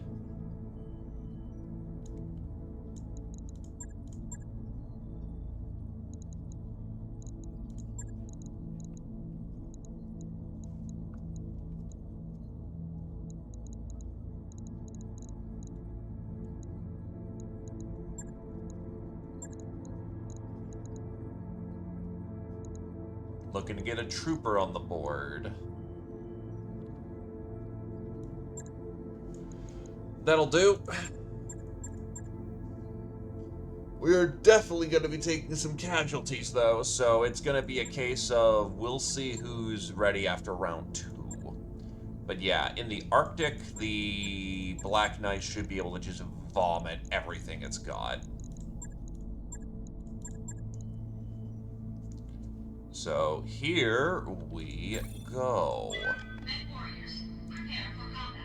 Looking to get a trooper on the board. That'll do. We are definitely going to be taking some casualties, though, so it's going to be a case of we'll see who's ready after round 2. But yeah, in the Arctic, the Black Knight should be able to just vomit everything it's got. So here we go. Men warriors, prepare for combat.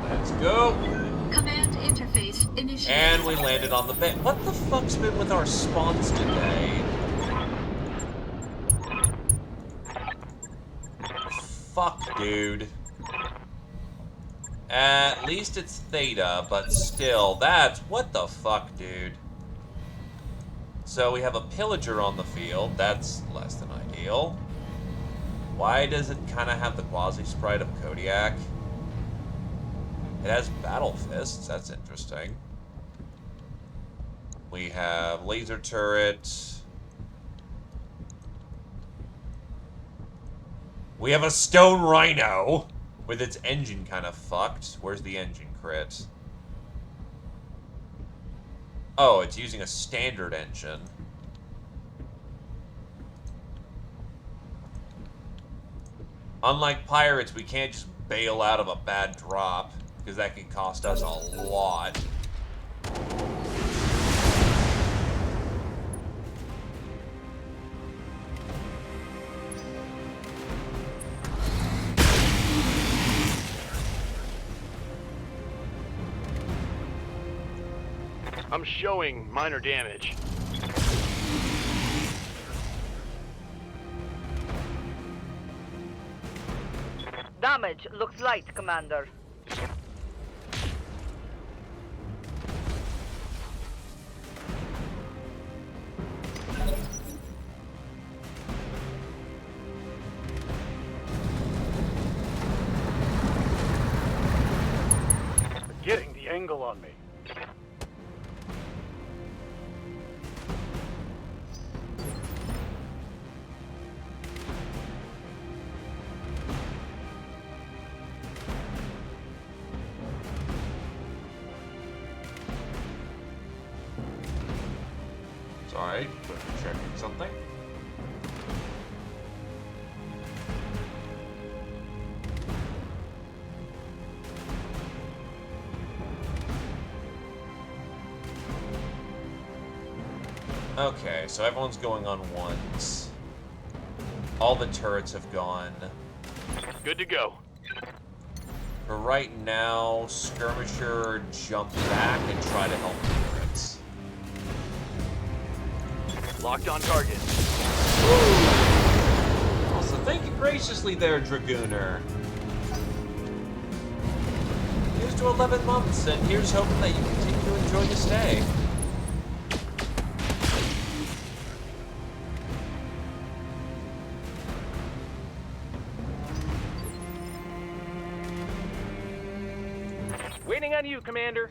Let's go. Command interface initiated. And we landed on the bed. What the fuck's been with our spawns today? fuck, dude? At least it's Theta, but still, what the fuck, dude? So we have a Pillager on the field. That's less than ideal. Why does it kind of have the quasi-sprite of Kodiak? It has Battle Fists. That's interesting. We have Laser Turret. We have a Stone Rhino with its engine kind of fucked. Where's the engine crit? Oh, it's using a standard engine. Unlike pirates, we can't just bail out of a bad drop, because that can cost us a lot. I'm showing minor damage. Damage looks light, Commander. Getting the angle on me. Sorry, checking something. Okay, so everyone's going on ones. All the turrets have gone. Good to go. For right now, Skirmisher jump back and try to help turrets. Locked on target. Also, thank you graciously there, Dragooner. Here's to 11 months, and here's hoping that you continue to enjoy your stay. Waiting on you, Commander.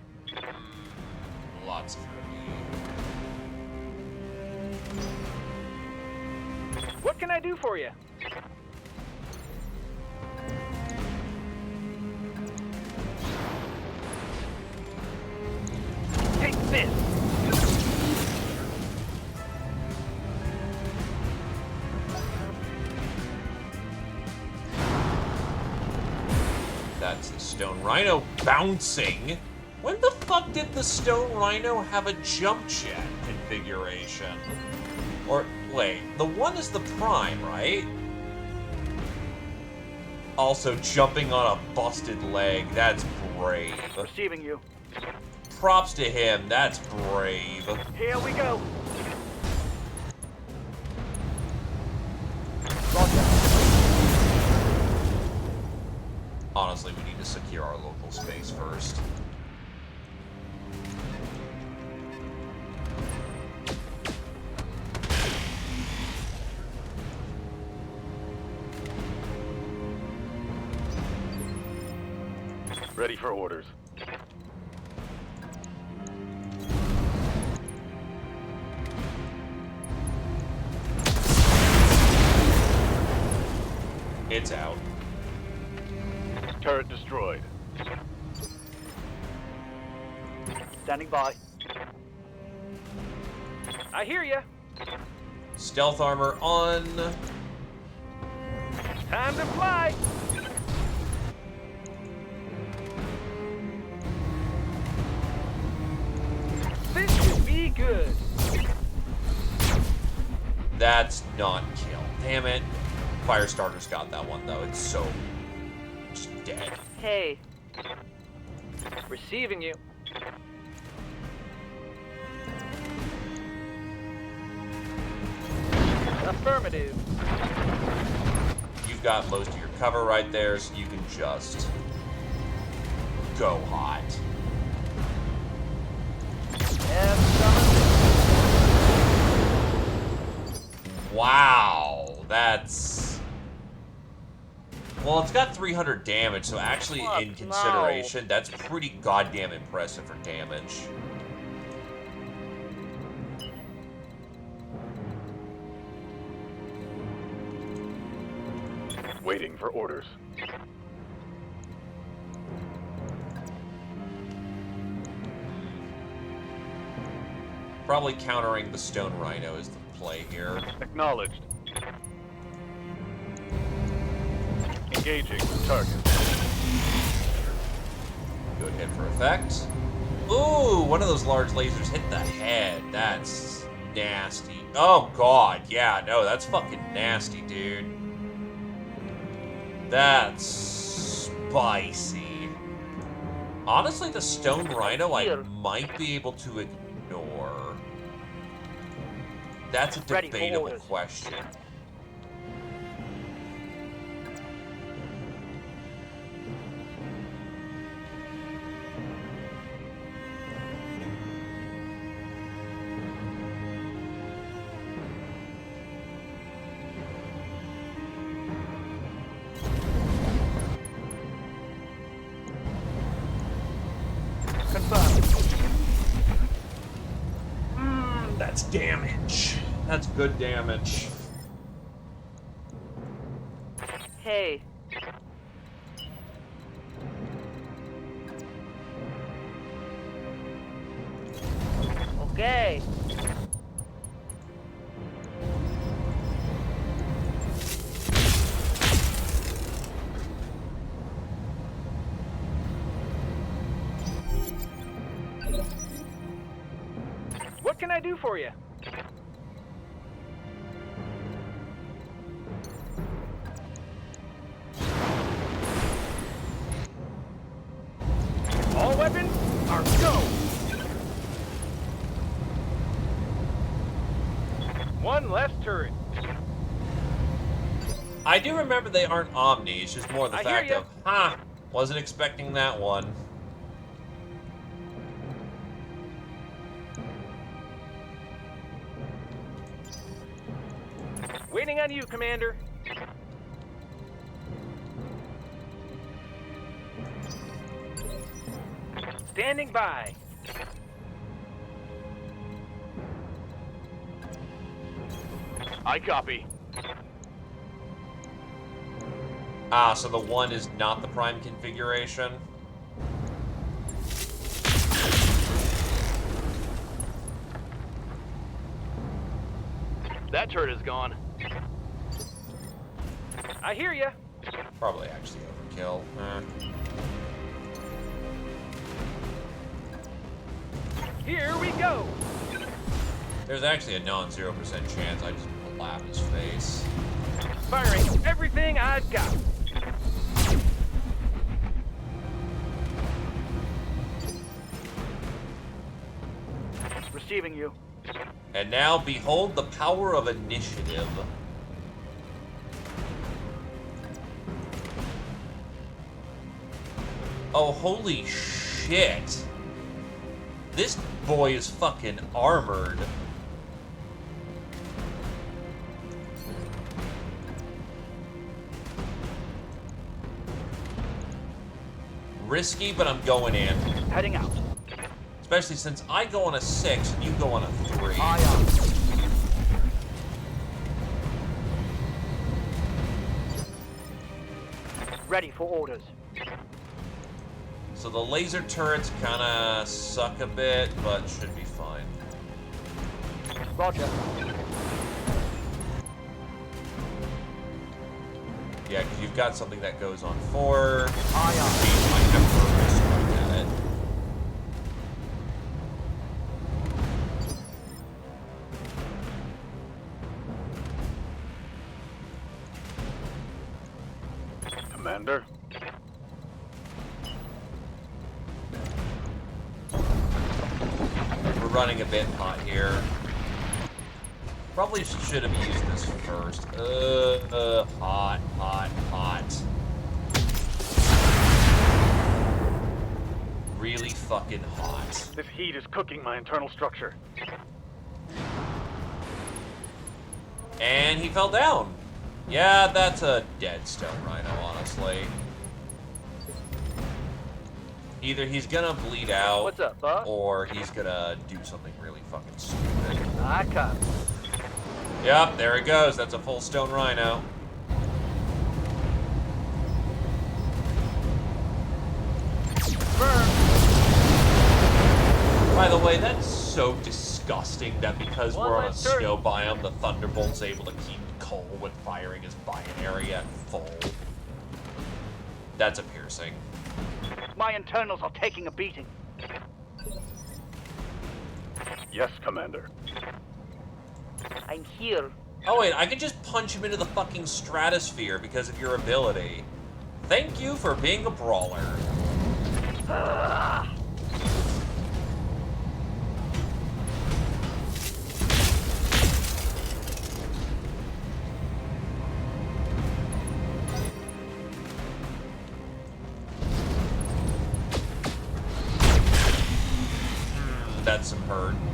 Lots of What can I do for you? Take this! That's the Stone Rhino bouncing. When the fuck did the Stone Rhino have a jump jet configuration? Or, wait, the one is the Prime, right? Also, jumping on a busted leg, that's brave. Receiving you. Props to him, that's brave. Here we go. Honestly, we need to secure our local space first. Ready for orders. It's out. Turret destroyed. Standing by. I hear ya. Stealth armor on. Time to fly. This should be good. That's not kill. Damn it. Firestarter's got that one, though. It's so just dead. Hey. Receiving you. Affirmative. You you've got most of your cover right there, so you can just go hot. Wow, that's... Well, it's got 300 damage, so actually, in consideration, that's pretty goddamn impressive for damage. Waiting for orders. Probably countering the Stone Rhino is the play here. Acknowledged. Engaging target. Good hit for effect. Ooh, one of those large lasers hit the head. That's nasty. Oh, God. Yeah, no, that's fucking nasty, dude. That's spicy. Honestly, the Stone Rhino I might be able to ignore. That's a debatable question. That's damage. That's good damage. Hey. Okay. What can I do for you? All weapons are go! One less turret. I do remember they aren't Omni, it's just more the I fact hear ya. of, huh, wasn't expecting that one. Waiting on you, Commander. Standing by. I copy. Ah, so the one is not the prime configuration? That turret is gone. I hear ya. Probably actually overkill. Here we go. There's actually a non-0% chance I just clap his face. Firing everything I've got. Receiving you. And now, behold the power of initiative. Oh, holy shit. This boy is fucking armored. Risky, but I'm going in. Heading out. Especially since I go on a 6 and you go on a 3. Ready for orders. So the laser turrets kind of suck a bit, but should be fine. Roger. Yeah, because you've got something that goes on 4. My Emperor is strike at it. Commander. We're running a bit hot here. Probably should have used this first. Hot. Really fucking hot. This heat is cooking my internal structure. And he fell down. Yeah, that's a dead stone rhino, honestly. Either he's gonna bleed out, What's up, boss? or he's gonna do something really fucking stupid. I copy. Yep, there it goes. That's a full stone rhino. By the way, that's so disgusting that because we're on a snow biome, the Thunderbolt's able to keep Cole with firing his binary at full. That's a piercing. My internals are taking a beating. Yes, Commander. I'm here. Oh wait, I can just punch him into the fucking stratosphere because of your ability. Thank you for being a brawler.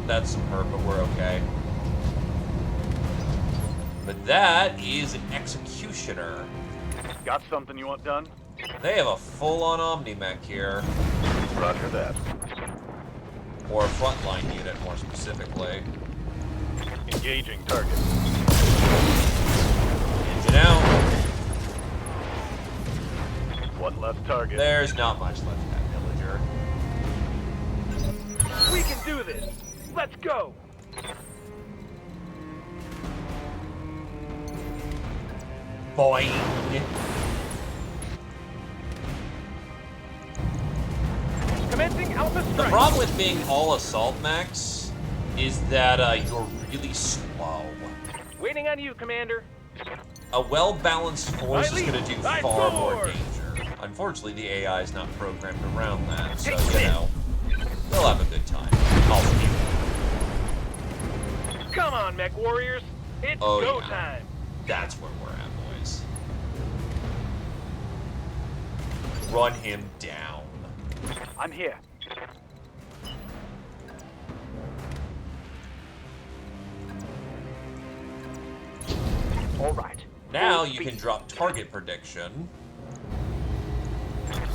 That's some hurt, but we're okay. But that is an executioner. Got something you want done? They have a full-on Omni-Mech here. Roger that. Or a frontline unit, more specifically. Engaging target. Engine out. One less target. There's not much left of that villager. We can do this. Let's go. Boing. Commencing Alpha The Strike. problem with being all assault mechs is that you're really slow. Waiting on you, Commander. A well-balanced force is I going to do lead. far I more roar. danger. Unfortunately, the AI is not programmed around that, so, you know, they'll have a good time. I'll see. Come on, Mech Warriors. It's Oh, go yeah. time. That's where we're at, boys. Run him down. I'm here. All right. Now Full you speed. can drop target prediction.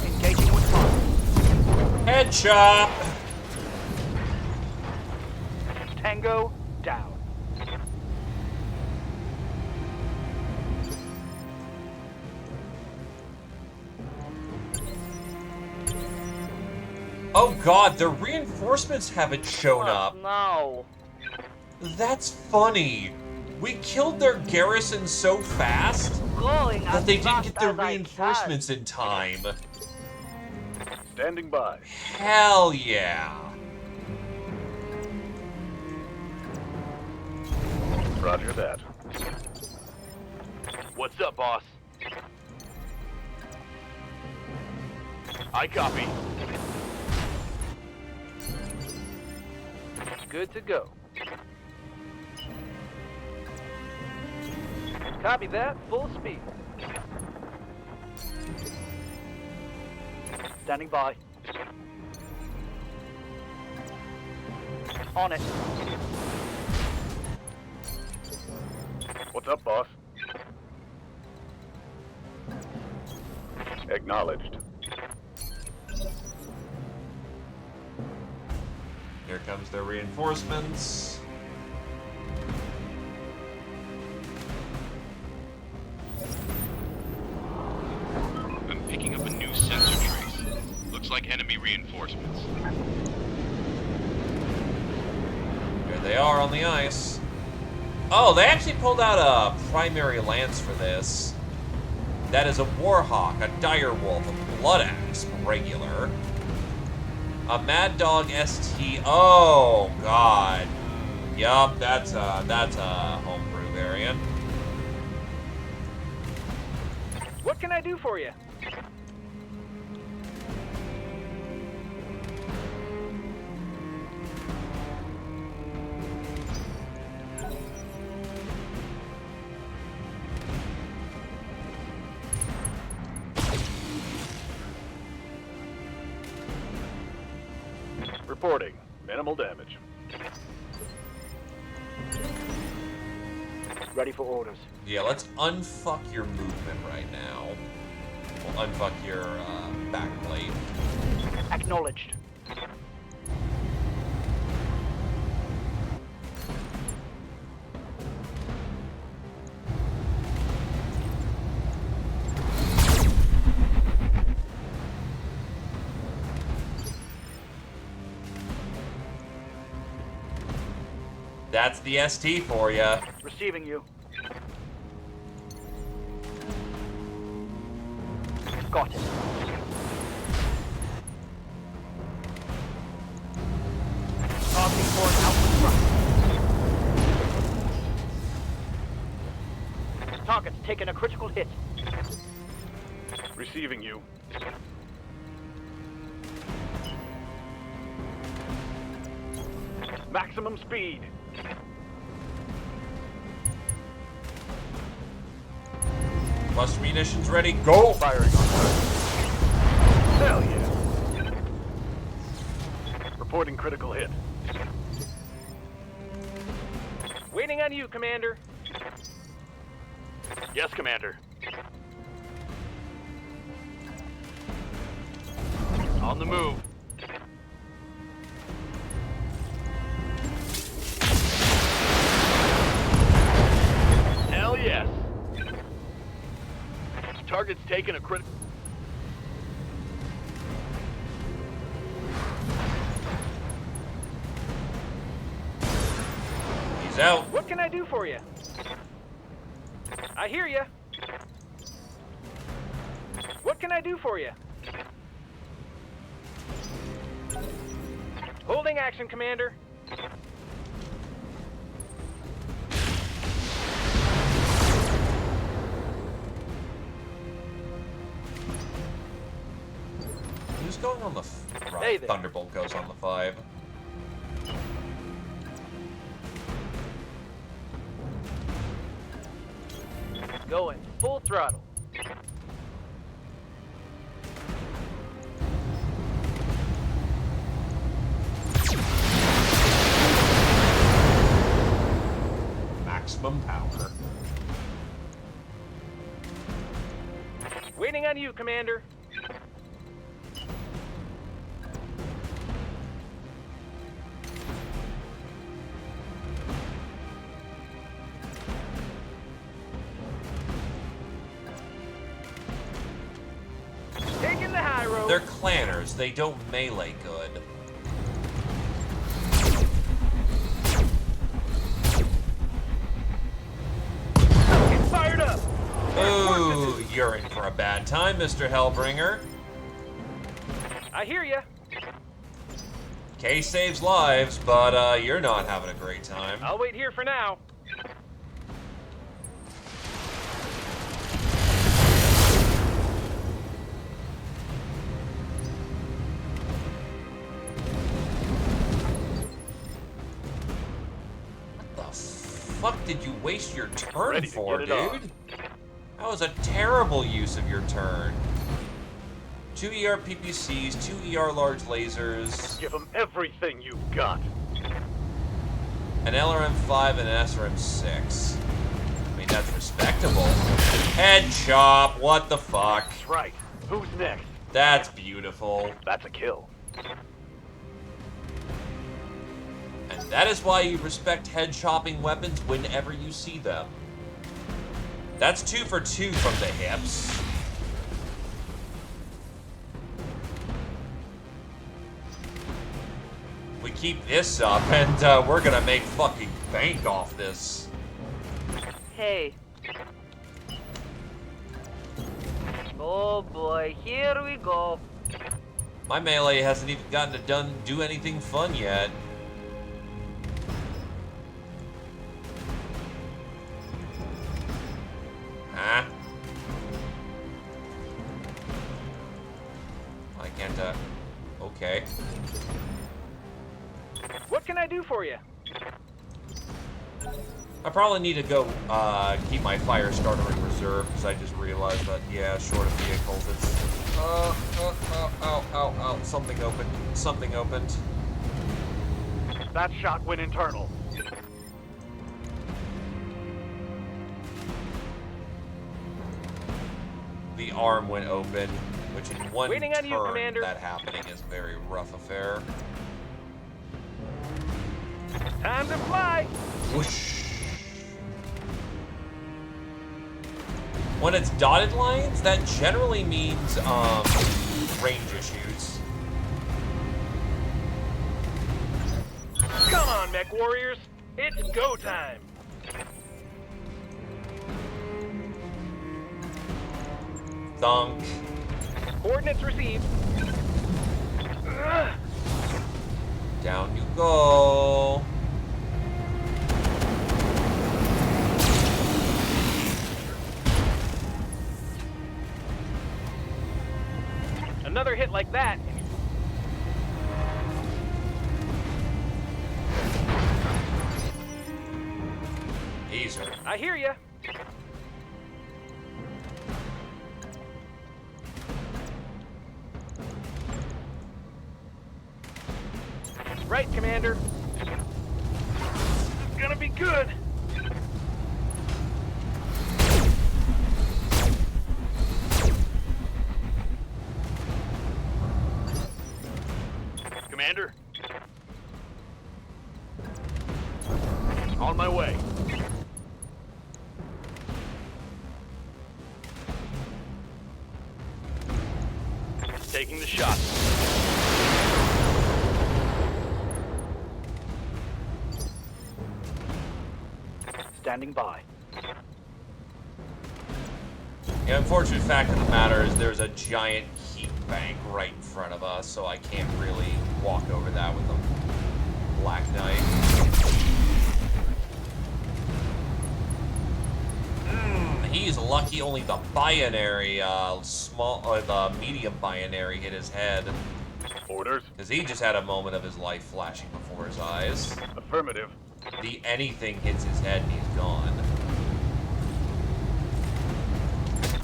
Engaging with fire. Head chop! Tango down. Oh god, the reinforcements haven't shown up. No. That's funny. We killed their garrison so fast Going that as they didn't fast get their as I reinforcements in time. Standing by. Hell yeah. Roger that. What's up, boss? I copy. Good to go. Copy that. Full speed. Standing by. On it. What's up, boss? Acknowledged. Here comes their reinforcements. I'm picking up a new sensor trace. Looks like enemy reinforcements. There they are on the ice. Oh, they actually pulled out a primary lance for this. That is a Warhawk, a Direwolf, a Blood Axe, regular. A Mad Dog ST. Oh god. Yup, that's a homebrew variant. What can I do for you? Reporting. Minimal damage. Ready for orders. Yeah, let's unfuck your movement right now. We'll unfuck your backplate. Acknowledged. That's the ST for you. Receiving you. Got it. Targeting for an outward thrust. Target's taken a critical hit. Receiving you. Maximum speed. Cluster munitions ready, go! Firing on target. Hell yeah. Reporting critical hit. Waiting on you, Commander. Yes, Commander. On the move. Hell yes. Target's taken a critical. He's out. What can I do for you? I hear you. What can I do for you? Holding action, Commander. Who's going on the right? Hey there. Thunderbolt goes on the 5. Going full throttle. Maximum power. Waiting on you, Commander. Taking the high road. They're clanners. They don't melee good. Get fired up. Ooh, you're in for a bad time, Mr. Hellbringer. I hear you. K saves lives, but you're not having a great time. I'll wait here for now. What the fuck did you waste your turn Ready to for, get dude? it on. That was a terrible use of your turn. 2 ER PPCs, 2 ER large lasers, Give them everything you've got. an LRM-5 and an SRM-6. I mean, that's respectable. Head chop, what the fuck? That's right. Who's next? That's beautiful. That's a kill. And that is why you respect head chopping weapons whenever you see them. That's 2 for 2 from the hips. We keep this up, and we're gonna make fucking bank off this. Hey. Oh boy, here we go. My melee hasn't even gotten to do anything fun yet. Huh? I can't, okay. What can I do for you? I probably need to go, keep my fire starter in reserve, because I just realized that, yeah, short of vehicles, it's, ow, something opened, That shot went internal. The arm went open, which in one Waiting on turn, you, Commander. that happening is a very rough affair. Time to fly! Whoosh. When it's dotted lines, that generally means range issues. Come on, mech warriors! It's go time! Thunk. Coordinates received. Ugh. Down you go. Another hit like that. Easier. I hear ya. Right, Commander. This is gonna be good. Commander? On my way. Taking the shot. Standing by. The unfortunate fact of the matter is there's a giant heat bank right in front of us, so I can't really walk over that with a Black Knight. He's lucky only the binary, the medium binary hit his head. Orders? Because he just had a moment of his life flashing before his eyes. Affirmative. The anything hits his head and he's gone.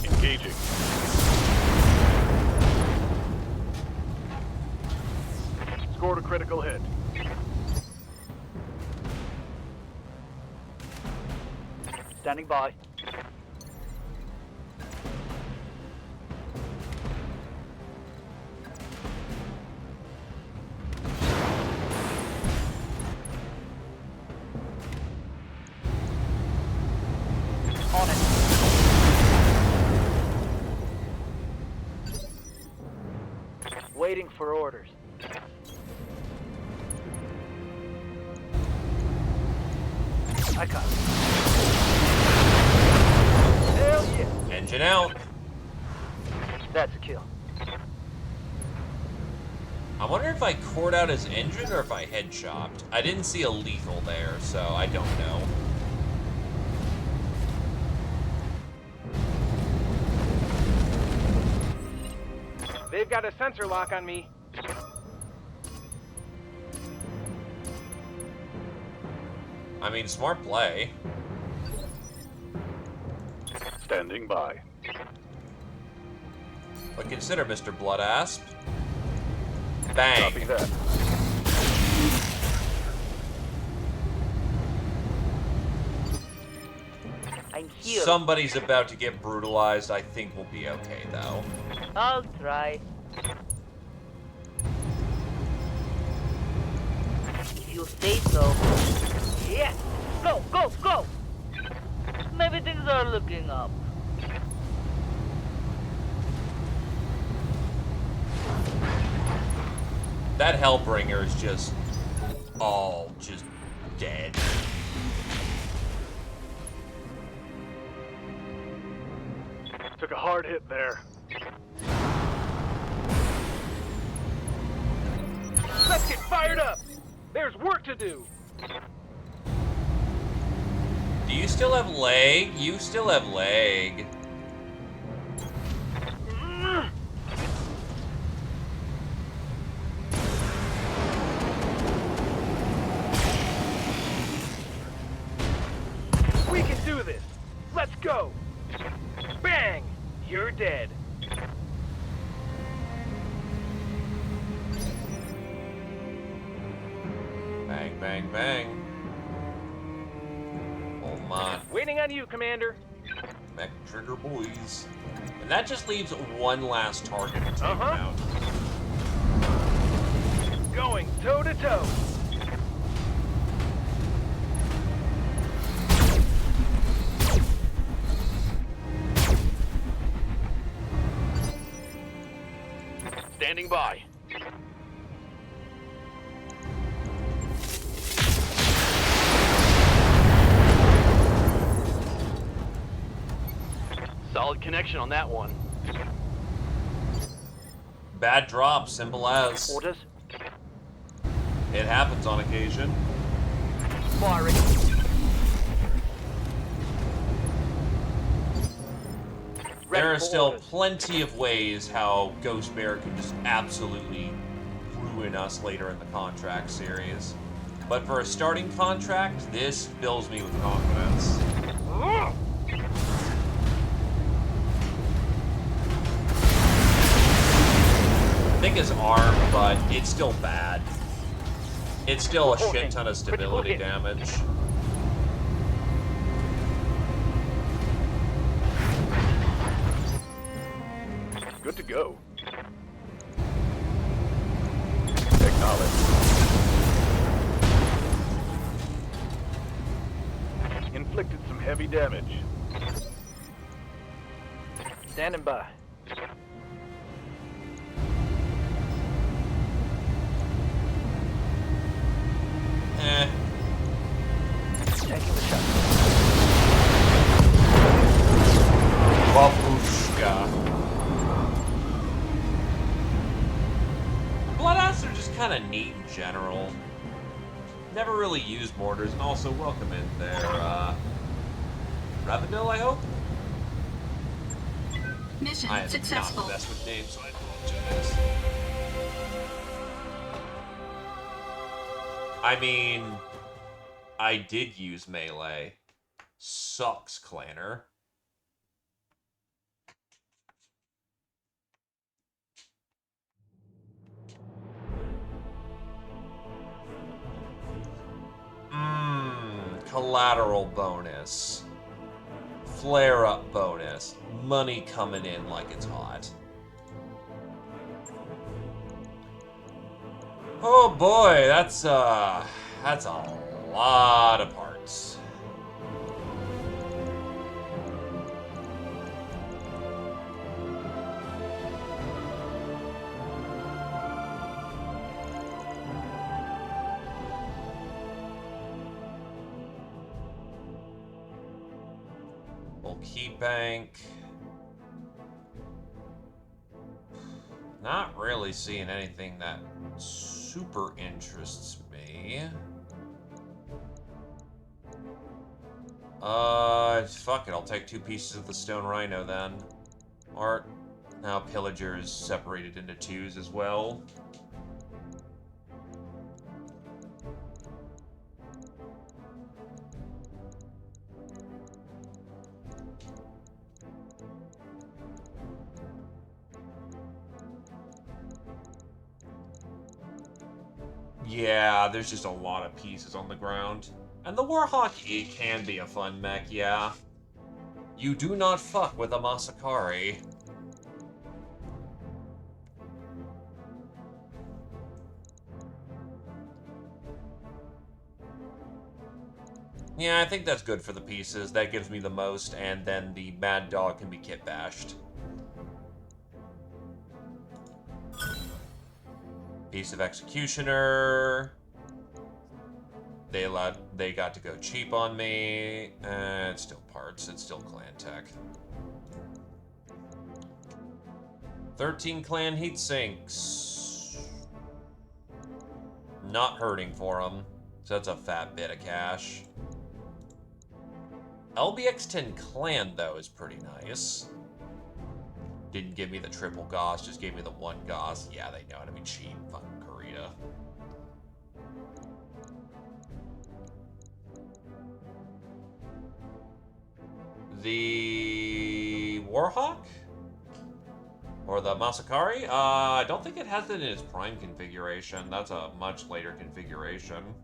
Engaging. Scored a critical hit. Standing by. On it. Waiting for orders. I got it. Hell yeah. Engine out. That's a kill. I wonder if I cored out his engine or if I headshopped. I didn't see a lethal there, so I don't know. They've got a sensor lock on me. I mean, smart play. Standing by. But consider, Mr. Bloodasp. Bang. Copy that. I'm here. Somebody's about to get brutalized. I think we'll be okay, though. I'll try. If you say so. Yeah! Go, go, go! Maybe things are looking up. That Hellbringer is just dead. Took a hard hit there. Let's get fired up! There's work to do! Do you still have leg? You still have leg. We can do this! Let's go! Bang! You're dead. Bang, bang, bang. Oh my. Waiting on you, Commander. Mech trigger boys. And that just leaves one last target to take him out. Going toe to toe. Standing by. Solid connection on that one. Bad drop, simple as. Orders. It happens on occasion. Firing. There are still plenty of ways how Ghost Bear can just absolutely ruin us later in the contract series. But for a starting contract, this fills me with confidence. Thick as arm, but it's still bad. It's still a shit ton of stability damage. Good to go. Acknowledged. Inflicted some heavy damage. Standing by. Taking the shot. Babushka. Bloodhounds are just kind of neat in general. Never really used mortars, and also welcome in there, Ravendell, I hope? Mission I am successful. not the best with names, so I apologize. I mean, I did use melee. Sucks, Clanner. Collateral bonus. Flare-up bonus. Money coming in like it's hot. Oh boy, that's a lot of parts. Key bank. Not really seeing anything that super interests me. Fuck it, I'll take 2 pieces of the stone rhino then. Or now pillager is separated into 2s as well. Yeah, there's just a lot of pieces on the ground. And the Warhawk E can be a fun mech, yeah. You do not fuck with a Masakari. Yeah, I think that's good for the pieces. That gives me the most, and then the Mad Dog can be kit bashed. Piece of Executioner. They got to go cheap on me. It's still parts. It's still clan tech. 13 clan heat sinks. Not hurting for them. So that's a fat bit of cash. LBX-10 clan, though, is pretty nice. Didn't give me the triple Gauss, just gave me the 1 Gauss. Yeah, they know how to be cheap. Fucking Karita. The Warhawk? Or the Masakari? I don't think it has it in its prime configuration. That's a much later configuration.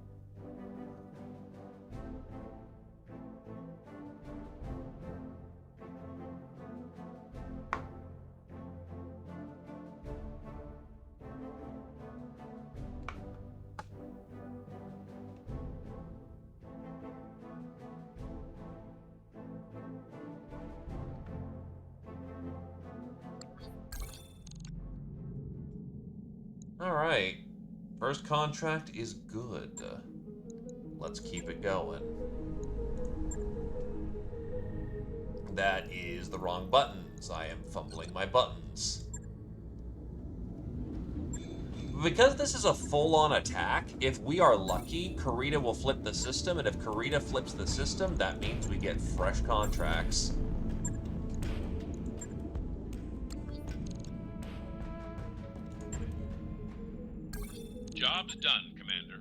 Alright. First contract is good. Let's keep it going. That is the wrong buttons. I am fumbling my buttons. Because this is a full-on attack, if we are lucky, Karita will flip the system, and if Karita flips the system, that means we get fresh contracts. Job's done, Commander.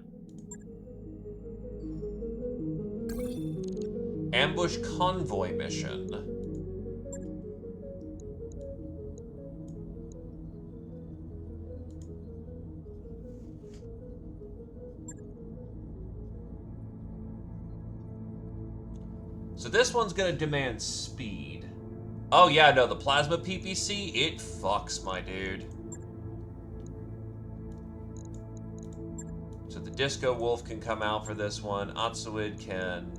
Ambush convoy mission. So this one's gonna demand speed. Oh yeah, no, the plasma PPC, it fucks, my dude. So the Disco Wolf can come out for this one. Atsuid can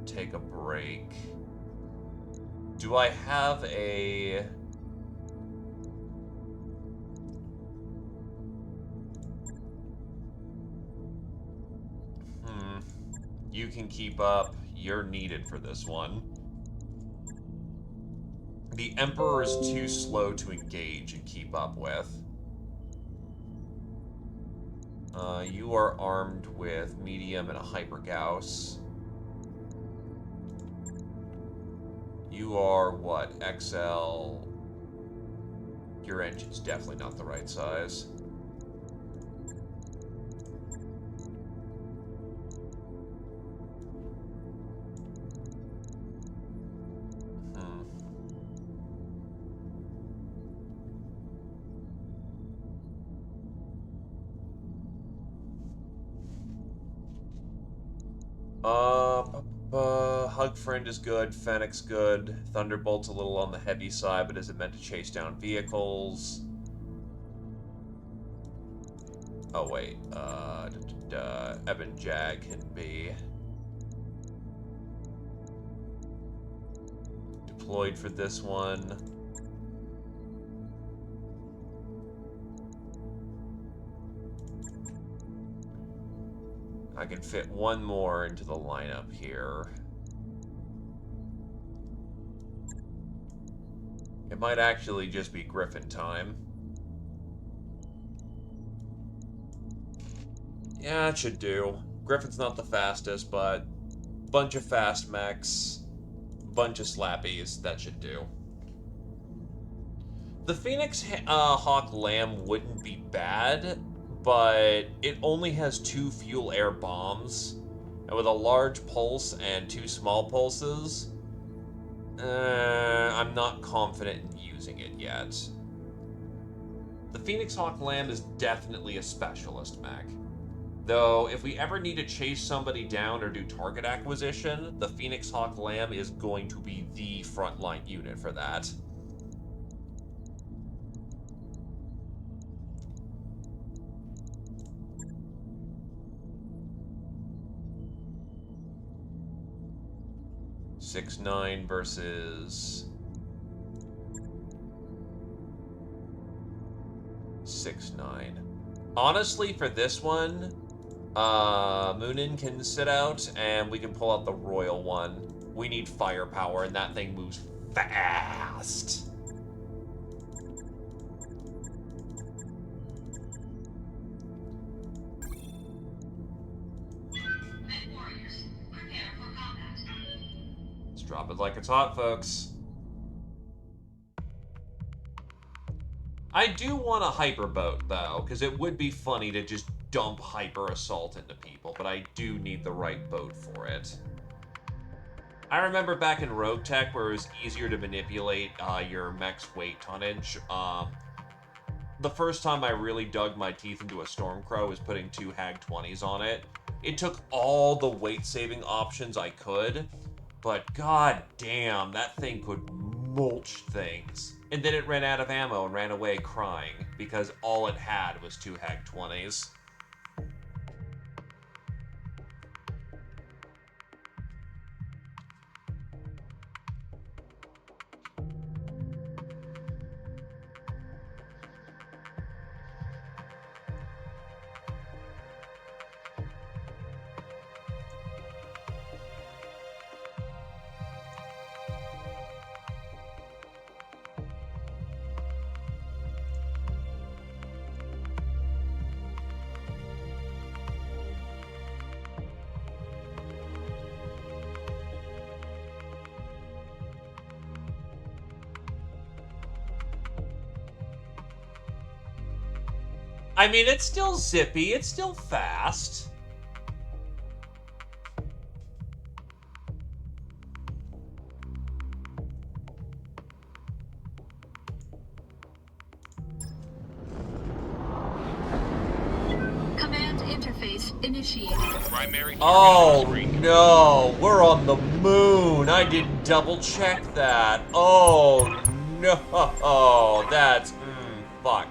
take a break. Do I have a... You can keep up. You're needed for this one. The Emperor is too slow to engage and keep up with. You are armed with medium and a hyper Gauss. You are what? XL. Your engine's definitely not the right size. Hug Friend is good, Fennec's good, Thunderbolt's a little on the heavy side, but isn't meant to chase down vehicles. Oh wait, Eben Jag can be deployed for this one. I can fit one more into the lineup here. It might actually just be Griffin time. Yeah, it should do. Griffin's not the fastest, but bunch of fast mechs, bunch of slappies, that should do. The Phoenix Hawk Lamb wouldn't be bad, but it only has 2 fuel air bombs, and with a large pulse and 2 small pulses, I'm not confident in using it yet. The Phoenix Hawk Lamb is definitely a specialist mech. Though, if we ever need to chase somebody down or do target acquisition, the Phoenix Hawk Lamb is going to be the frontline unit for that. (6'9" versus 6'9". Honestly, for this one, Moonin can sit out, and we can pull out the Royal one. We need firepower, and that thing moves fast. Let's drop it like it's hot, folks. I do want a hyper boat, though, because it would be funny to just dump hyper assault into people, but I do need the right boat for it. I remember back in Rogue Tech where it was easier to manipulate your mech's weight tonnage. The first time I really dug my teeth into a Stormcrow was putting 2 Hag-20s on it. It took all the weight-saving options I could, but god damn, that thing could mulch things. And then it ran out of ammo and ran away crying, because all it had was 2 Hag-20s. I mean, it's still zippy, it's still fast. Command interface initiated. Primary Oh no, we're on the moon. I didn't double check that. Oh no, that's fuck.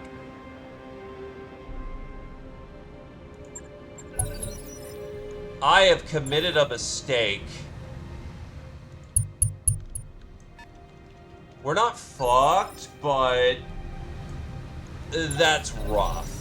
I have committed a mistake. We're not fucked, but that's rough.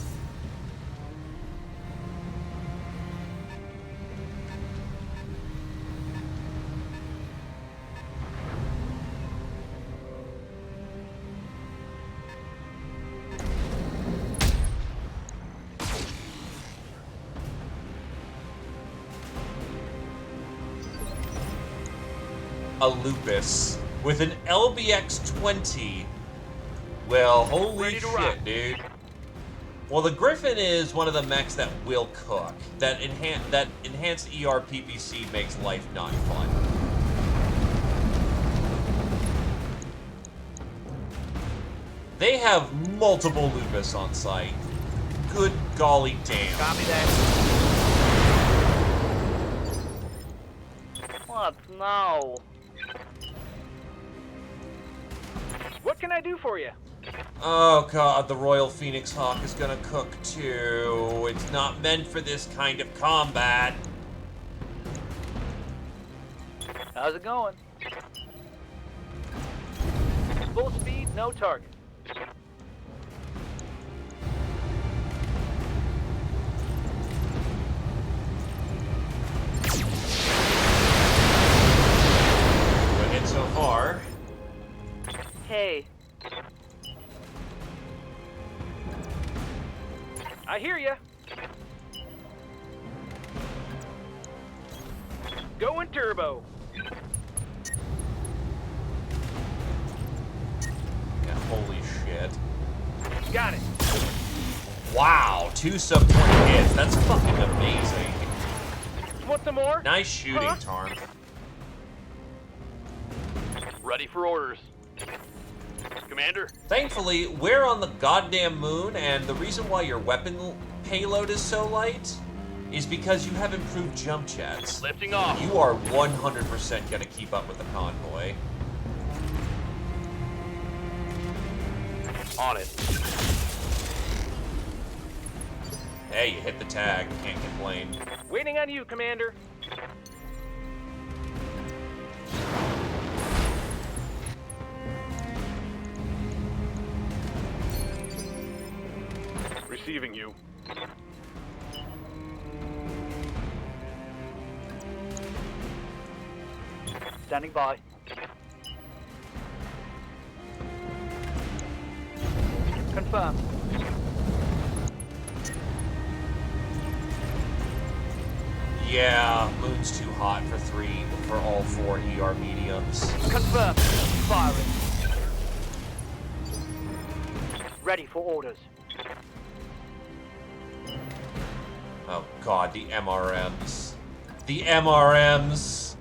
A Lupus with an LBX-20. Well, holy shit, dude. Well, the Griffin is one of the mechs that will cook. That enhanced ERPPC makes life not fun. They have multiple Lupus on site. Good golly damn. Copy that. What now? What can I do for you? Oh god, the Royal Phoenix Hawk is gonna cook too. It's not meant for this kind of combat. How's it going? Full speed, no target. Good hit so far. Hey, I hear ya. Going turbo. Yeah, holy shit. Got it. Wow, 2 sub-20 hits. That's fucking amazing. Want some more? Nice shooting, Huh? Tarn. Ready for orders. Commander? Thankfully, we're on the goddamn moon, and the reason why your weapon payload is so light is because you have improved jump jets. Lifting off. You are 100% gonna keep up with the convoy. On it. Hey, you hit the tag. Can't complain. Waiting on you, Commander. Receiving you. standing by. Confirmed. Yeah, moon's too hot for all 4 ER mediums. Confirmed. Firing. Ready for orders. Oh god, the MRMs. The MRMs!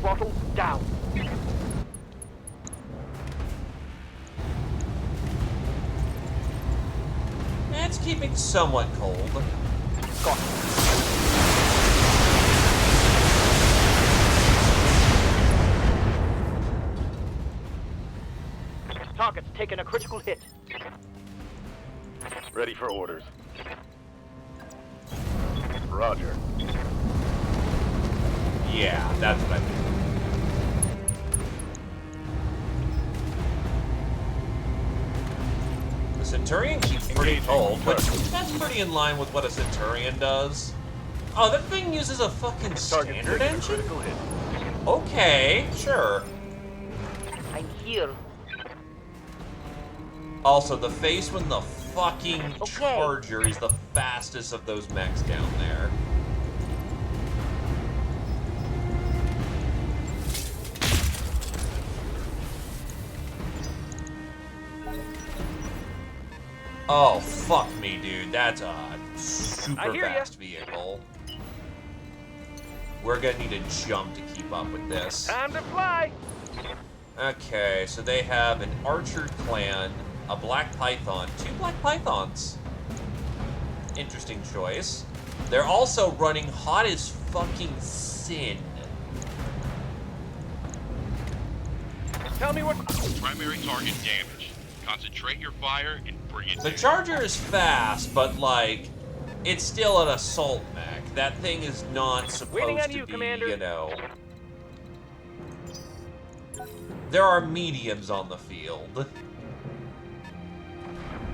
Throttle down. It's keeping somewhat cold. Got it. Target's taken a critical hit. Ready for orders. Roger. Yeah, that's what I mean. The Centurion keeps pretty cold, but that's pretty in line with what a Centurion does. Oh, that thing uses a fucking standard engine? Critical hit. Okay, sure. I'm here. Also, the face when the fucking Charger is the fastest of those mechs down there. Oh, fuck me, dude. That's a super I hear ya. fast vehicle. We're gonna need to jump to keep up with this. Time to fly. Okay, so they have an archer clan, a black python, 2 black pythons. Interesting choice. They're also running hot as fucking sin. Tell me what. Primary target damaged. Concentrate your fire and bring it The down. Charger is fast, but like, it's still an assault mech. That thing is not Waiting supposed on to you, be, Commander. you know. There are mediums on the field.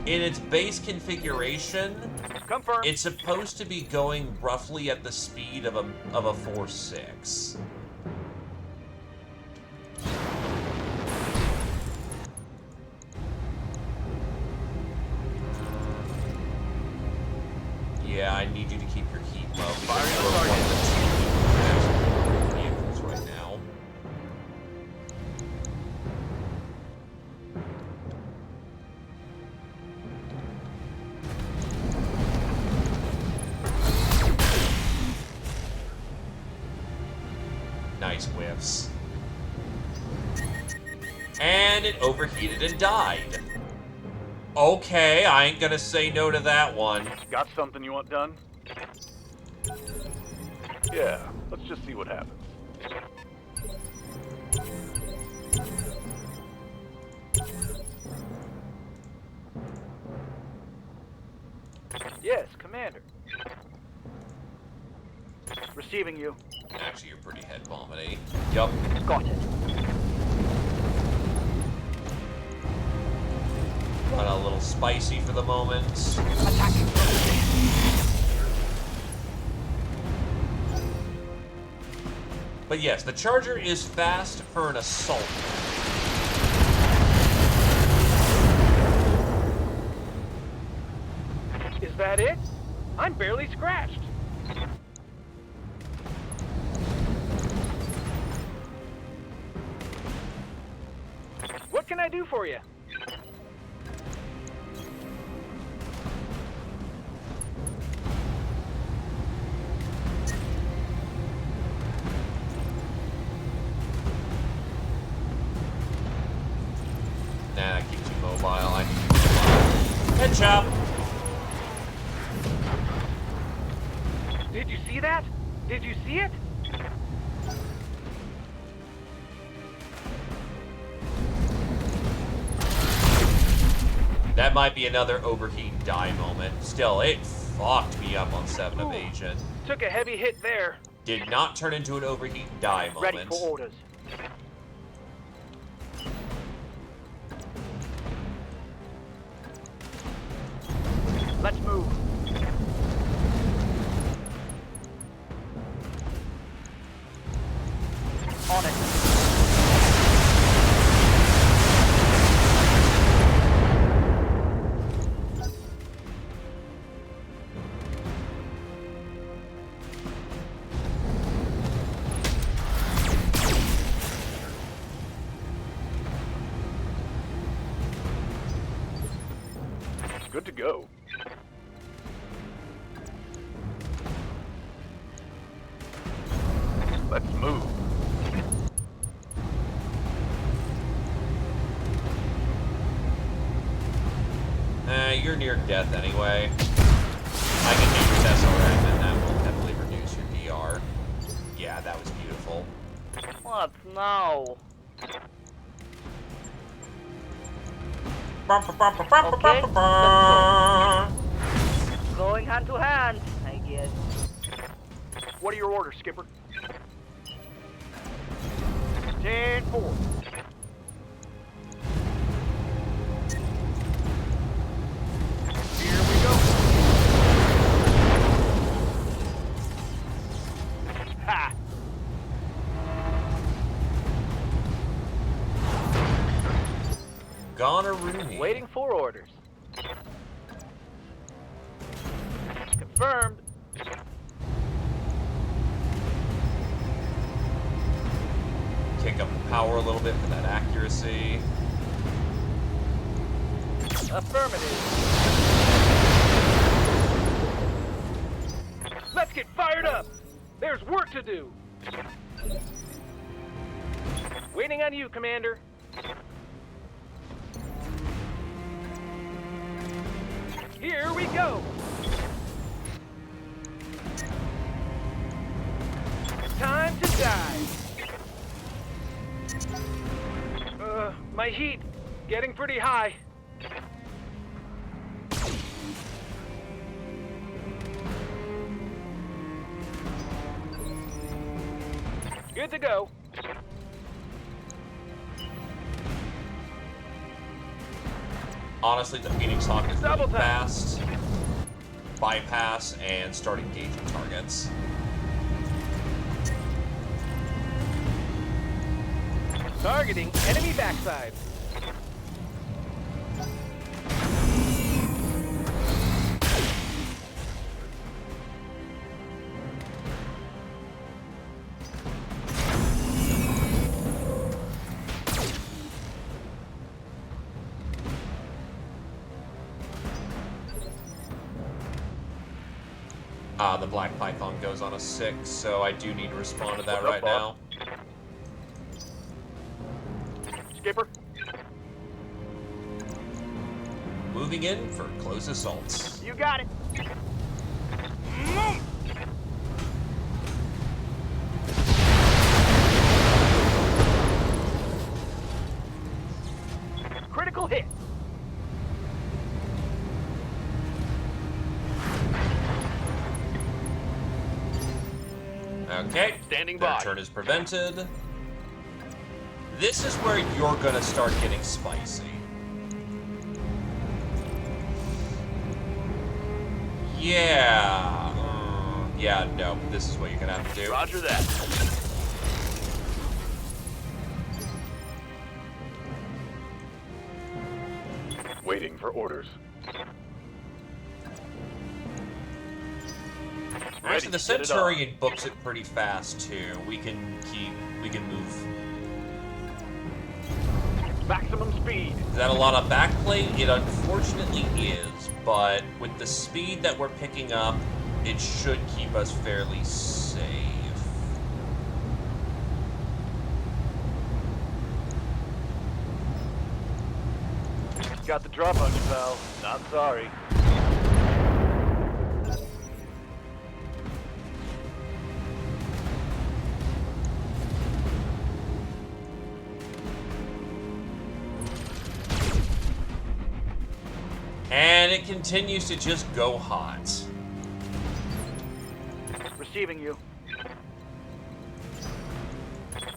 In its base configuration, Confirm. it's supposed to be going roughly at the speed of a Force 6. Yeah, I need you to keep your heat low because you're one of the 2 vehicles right now. Nice whiffs. And it overheated and died. Okay, I ain't gonna say no to that one. Got something you want done? Yeah, let's just see what happens. Yes, Commander. Receiving you. Actually, you're pretty head vomity. Yup. Got it. Got a little spicy for the moment. Attacking from the But yes, the Charger is fast for an assault. Is that it? I'm barely scratched. What can I do for you? Nah, that keeps you mobile. I need you mobile. Head chop! Did you see that? Did you see it? That might be another overheat and die moment. Still, it fucked me up on 7 Evasion. Took a heavy hit there. Did not turn into an overheat and die moment. Ready for orders. Let's move. On it. Good to go. Let's move. You're near death anyway. I can hit your SRM and that will definitely reduce your DR. Yeah, that was beautiful. What now? Okay, let's go. Going hand to hand, I guess. What are your orders, Skipper? 10-4. Here we go. Ha! Gonorrhea. Waiting for orders. Confirmed. Kick up the power a little bit for that accuracy. Affirmative. get fired up. There's work to do. Waiting on you, Commander. Here we go. Time to die. My heat getting pretty high. Good to go. Honestly, the Phoenix Hawk is Double really tap. fast. Bypass and start engaging targets. Targeting enemy backside. The Black Python goes on a 6, so I do need to respond to that What's right up, boss? now. Skipper? Moving in for close assaults. You got it. Critical hit. Okay, Standing their by. turn is prevented. This is where you're gonna start getting spicy. Yeah. Yeah, no, this is what you're gonna have to do. Roger that. Waiting for orders. Actually, the to get it on. Centurion books it pretty fast too. We can move. Maximum speed. Is that a lot of backplate? It unfortunately is, but with the speed that we're picking up, it should keep us fairly safe. Got the drop on you, pal. Not sorry. And it continues to just go hot. Receiving you.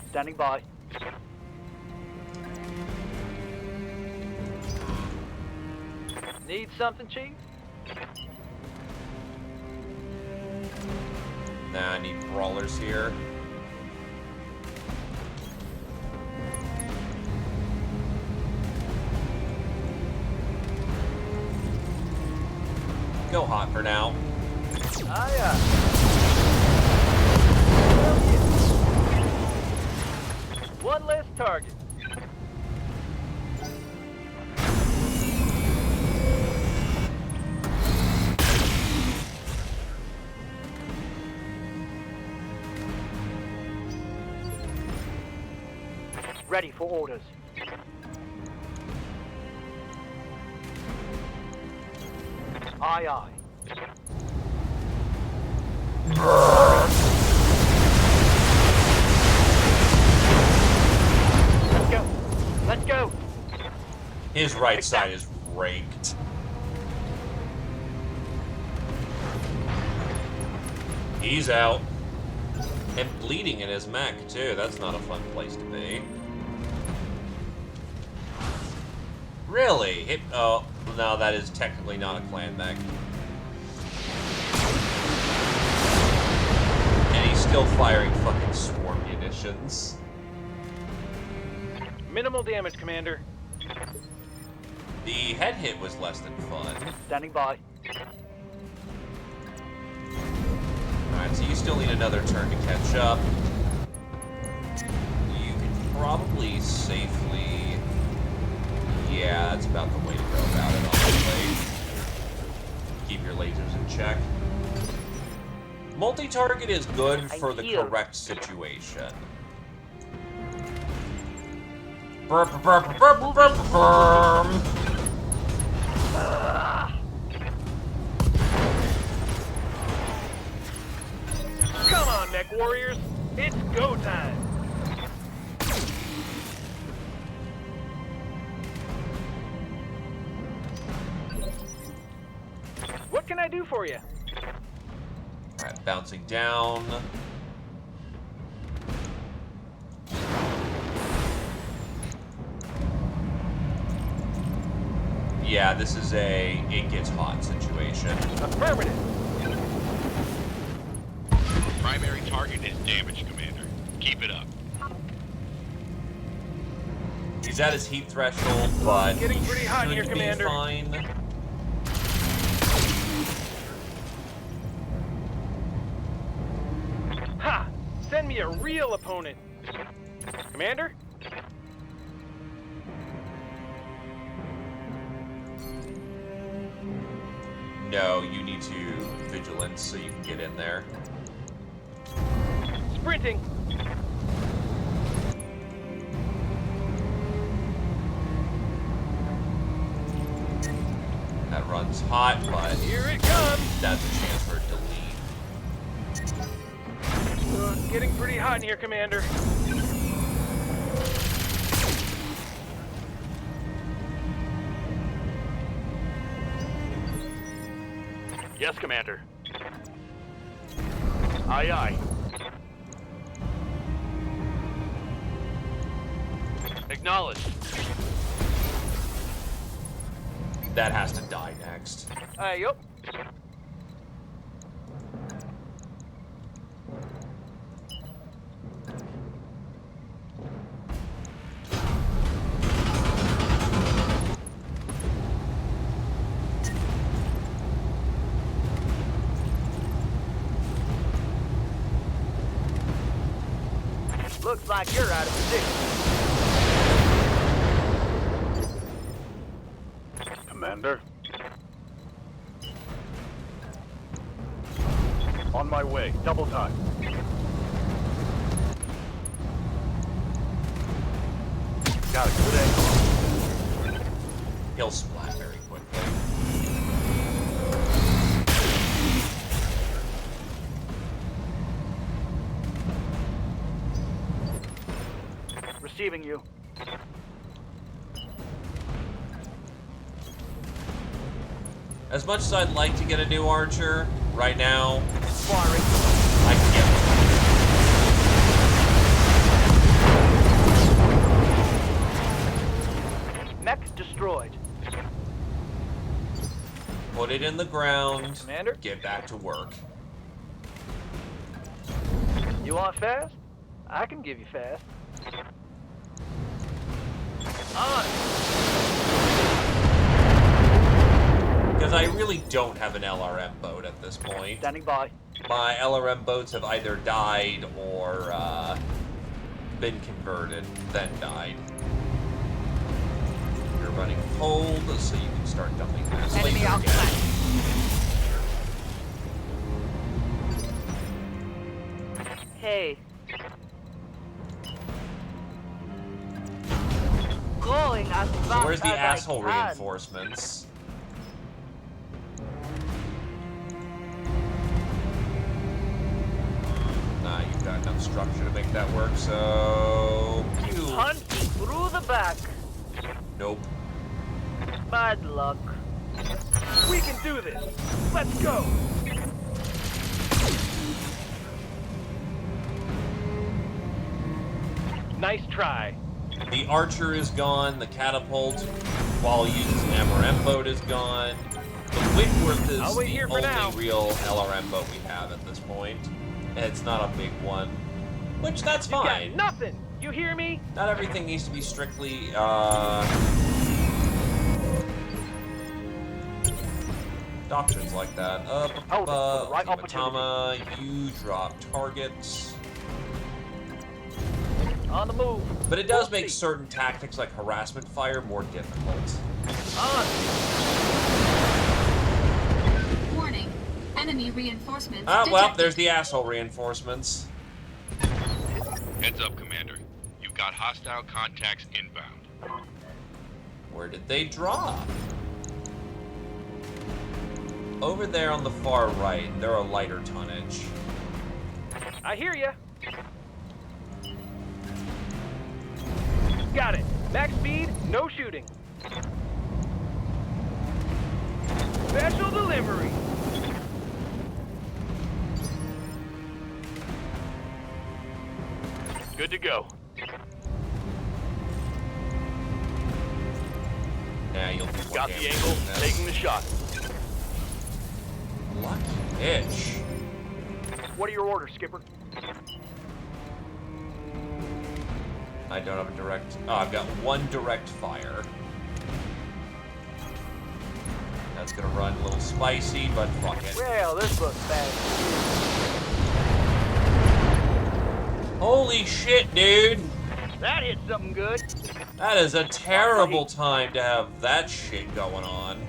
Standing by. Need something, Chief? Nah, I need brawlers here. Go hot for now. Aye, aye. One less target. Ready for orders. Aye, aye. Let's go. Let's go. His right side is raked. He's out. And bleeding in his mech, too. That's not a fun place to be. Really? Oh, no, that is technically not a clan mech. And he's still firing fucking swarm munitions. Minimal damage, Commander. The head hit was less than fun. Standing by. Alright, so you still need another turn to catch up. You can probably safely... Yeah, that's about the way to go about it, honestly. Keep your lasers in check. Multi-target is good I'm for the here. correct situation. Burp, burp, burp, burp, burp, burp. Come on, mech warriors. It's go time. What can I do for you? Alright, bouncing down. Yeah, this is a it gets hot situation. Affirmative. Primary target is damaged, Commander. Keep it up. He's at his heat threshold, but Getting he pretty hot should here, be Commander. fine. Ha! Send me a real opponent. Commander? No, you need to vigilance so you can get in there. Sprinting. That runs hot, but Here it comes. that's a chance for it to leave. Getting pretty hot in here, Commander. Yes, Commander. Aye, aye. Acknowledged. That has to die next. Yup. Looks like you're out of position. Commander? On my way. Double time. Got a good angle. He'll splat very quickly. Receiving you. As much as I'd like to get a new archer, right now, Firing. I can get one. Mech destroyed. Put it in the ground, Commander? get back to work. You want fast? I can give you fast. On. Because I really don't have an LRM boat at this point. Standing by. My LRM boats have either died or been converted, then died. You're running cold, so you can start dumping mass Enemy laser again. outflanked. Hey. Going as fast So where's the as I asshole can. reinforcements? Nah, you've got enough structure to make that work, so... Pew. Punching through the back. Nope. Bad luck. We can do this. Let's go. Nice try. The archer is gone, the catapult, while using an MRM boat, is gone. The Whitworth is I'll wait the here for only now. real LRM boat we have at this point. And it's not a big one. Which, that's You got fine. nothing. You hear me? Not everything needs to be strictly, doctrines like that. Hold it for the right Matama, you drop targets. On the move. But it does Full make speed. certain tactics like harassment fire more difficult. On. Warning. Enemy reinforcements Ah, well, detected. there's the asshole reinforcements. Heads up, Commander. You've got hostile contacts inbound. Where did they drop? Over there on the far right, they're a lighter tonnage. I hear ya. Got it. Max speed, no shooting. Special delivery. Good to go. Nah, you'll do more Got the damage angle, than this. taking the shot. Lucky bitch. What are your orders, Skipper? I don't have a direct... Oh, I've got one direct fire. That's gonna run a little spicy, but fuck it. Well, this looks bad. Holy shit, dude! That hit something good. That is a terrible time to have that shit going on.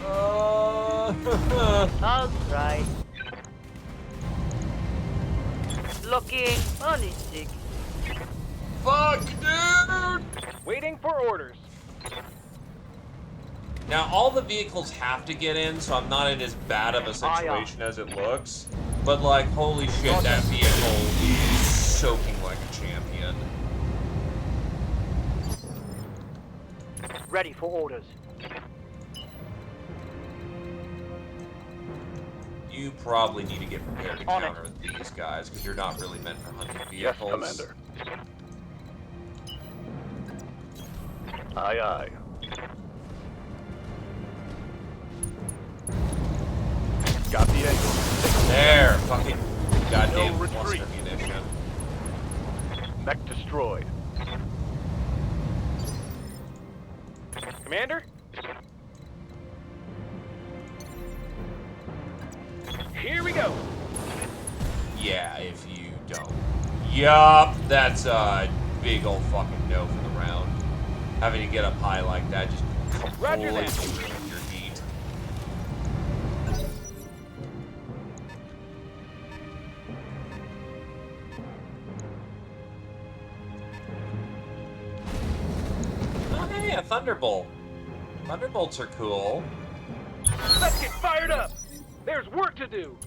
All right. Looking honestic. Fuck, dude! Waiting for orders. Now, all the vehicles have to get in, so I'm not in as bad of a situation as it looks. But, like, holy shit, that vehicle is soaking like a champion. Ready for orders. You probably need to get prepared to counter these guys, because you're not really meant for hunting vehicles. Yes, Commander. Aye, aye. Got the angle. There, fucking goddamn No cluster retreat. munition. Mech destroyed. Commander? Here we go. Yeah, if you don't. Yup, that's a big old fucking no for the round. Having to get up high like that just completely Roger that. ruins your heat. Oh, hey, a Thunderbolt. Thunderbolts are cool. Let's get fired up. There's work to do.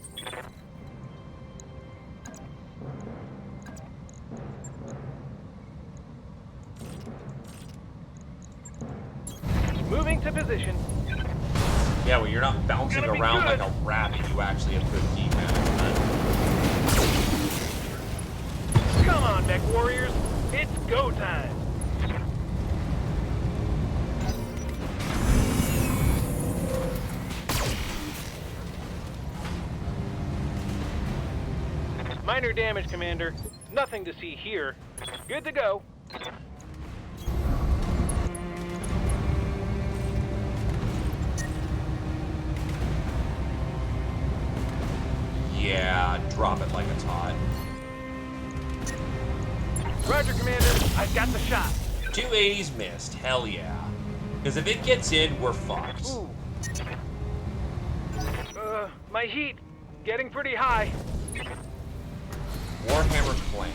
Moving to position. Yeah, well, you're not bouncing Gonna be around good. like a rabbit. You actually have good heat management. Come on, mech warriors. It's go time. Minor damage, Commander. Nothing to see here. Good to go. Yeah, drop it like it's hot. Roger, Commander. I've got the shot. 280s missed, hell yeah. Because if it gets in, we're fucked. Ooh. My heat getting pretty high. Warhammer Clan.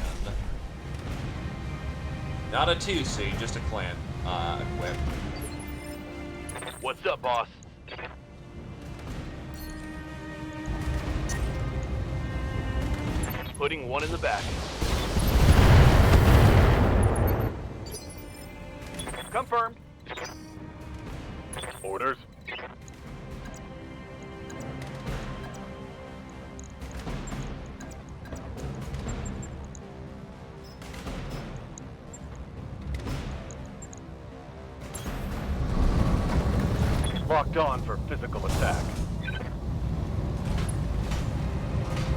Not a 2C, just a clan equip. What's up, boss? Putting one in the back. Confirmed. Orders. Locked on for physical attack.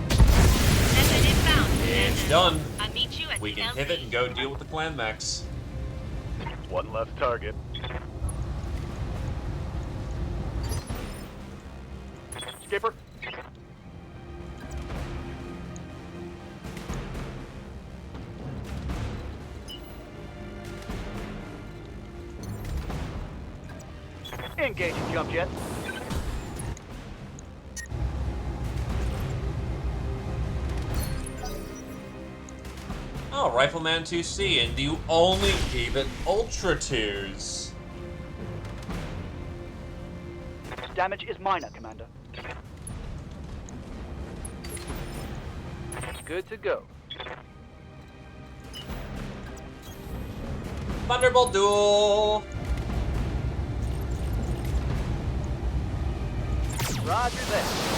Method inbound. It's done. I'll meet you at We the can LZ. pivot and go deal with the clan mechs. One less target. Skipper. Engaging jump jet. Oh, Rifleman 2C, and you only gave it Ultra 2s. Damage is minor, Commander. Good to go. Thunderbolt duel! Roger that.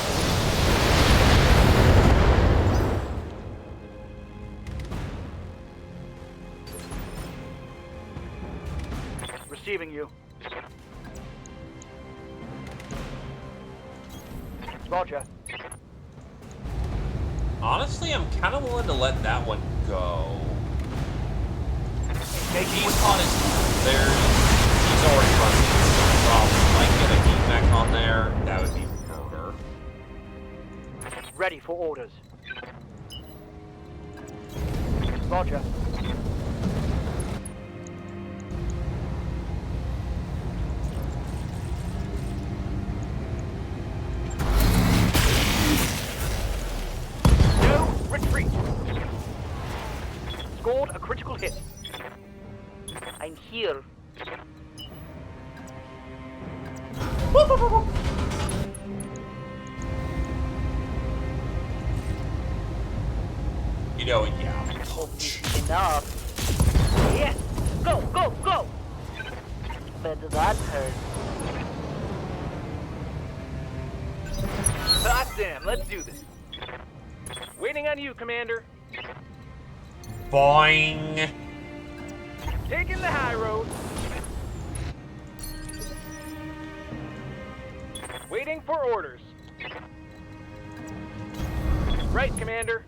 Receiving you. Roger. Honestly, I'm kind of willing to let that one go. He's on his... He's already running into the problem. If I get a heat mech on there, that would be murder. Ready for orders. Roger. No retreat. Scored a critical hit. I'm here. You know, yeah. Enough. Yes! Go, go, go! But that hurt. Hot damn, let's do this. Waiting on you, Commander. Boing! Taking the high road. Waiting for orders. Right, Commander.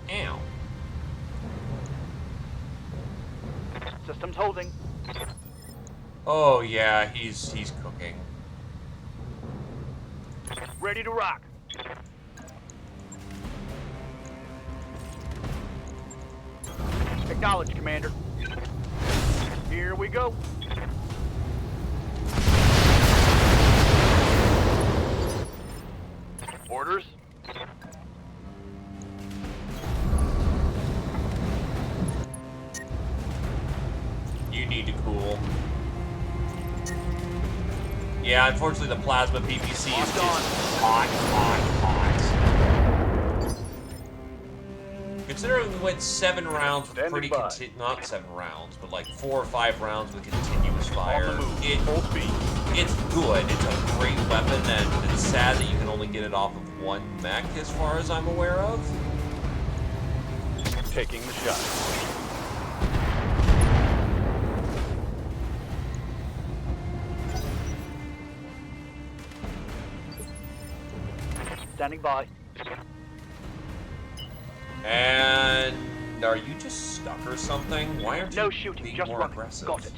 Ow. Systems holding. Oh yeah, he's cooking. Ready to rock. Acknowledge, Commander. Here we go. Orders. You need to cool. Yeah, unfortunately the plasma PPC is just hot, hot, hot. Considering we went 7 rounds with pretty not 7 rounds, but like 4 or 5 rounds with continuous fire. It's good. It's a great weapon, and it's sad that you can only get it off of one mech, as far as I'm aware of. Taking the shot. Standing by. And are you just stuck or something? Why aren't you No shooting, being just more running. aggressive? Got it.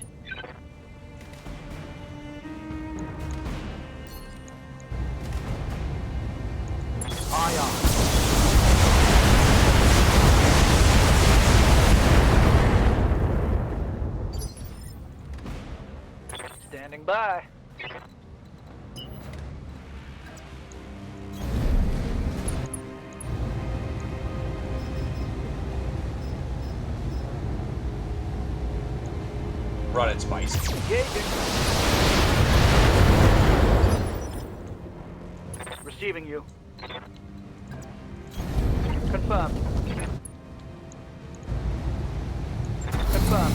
Aye, aye. Standing by. Run it, Spice. Receiving you. Confirmed. Confirmed.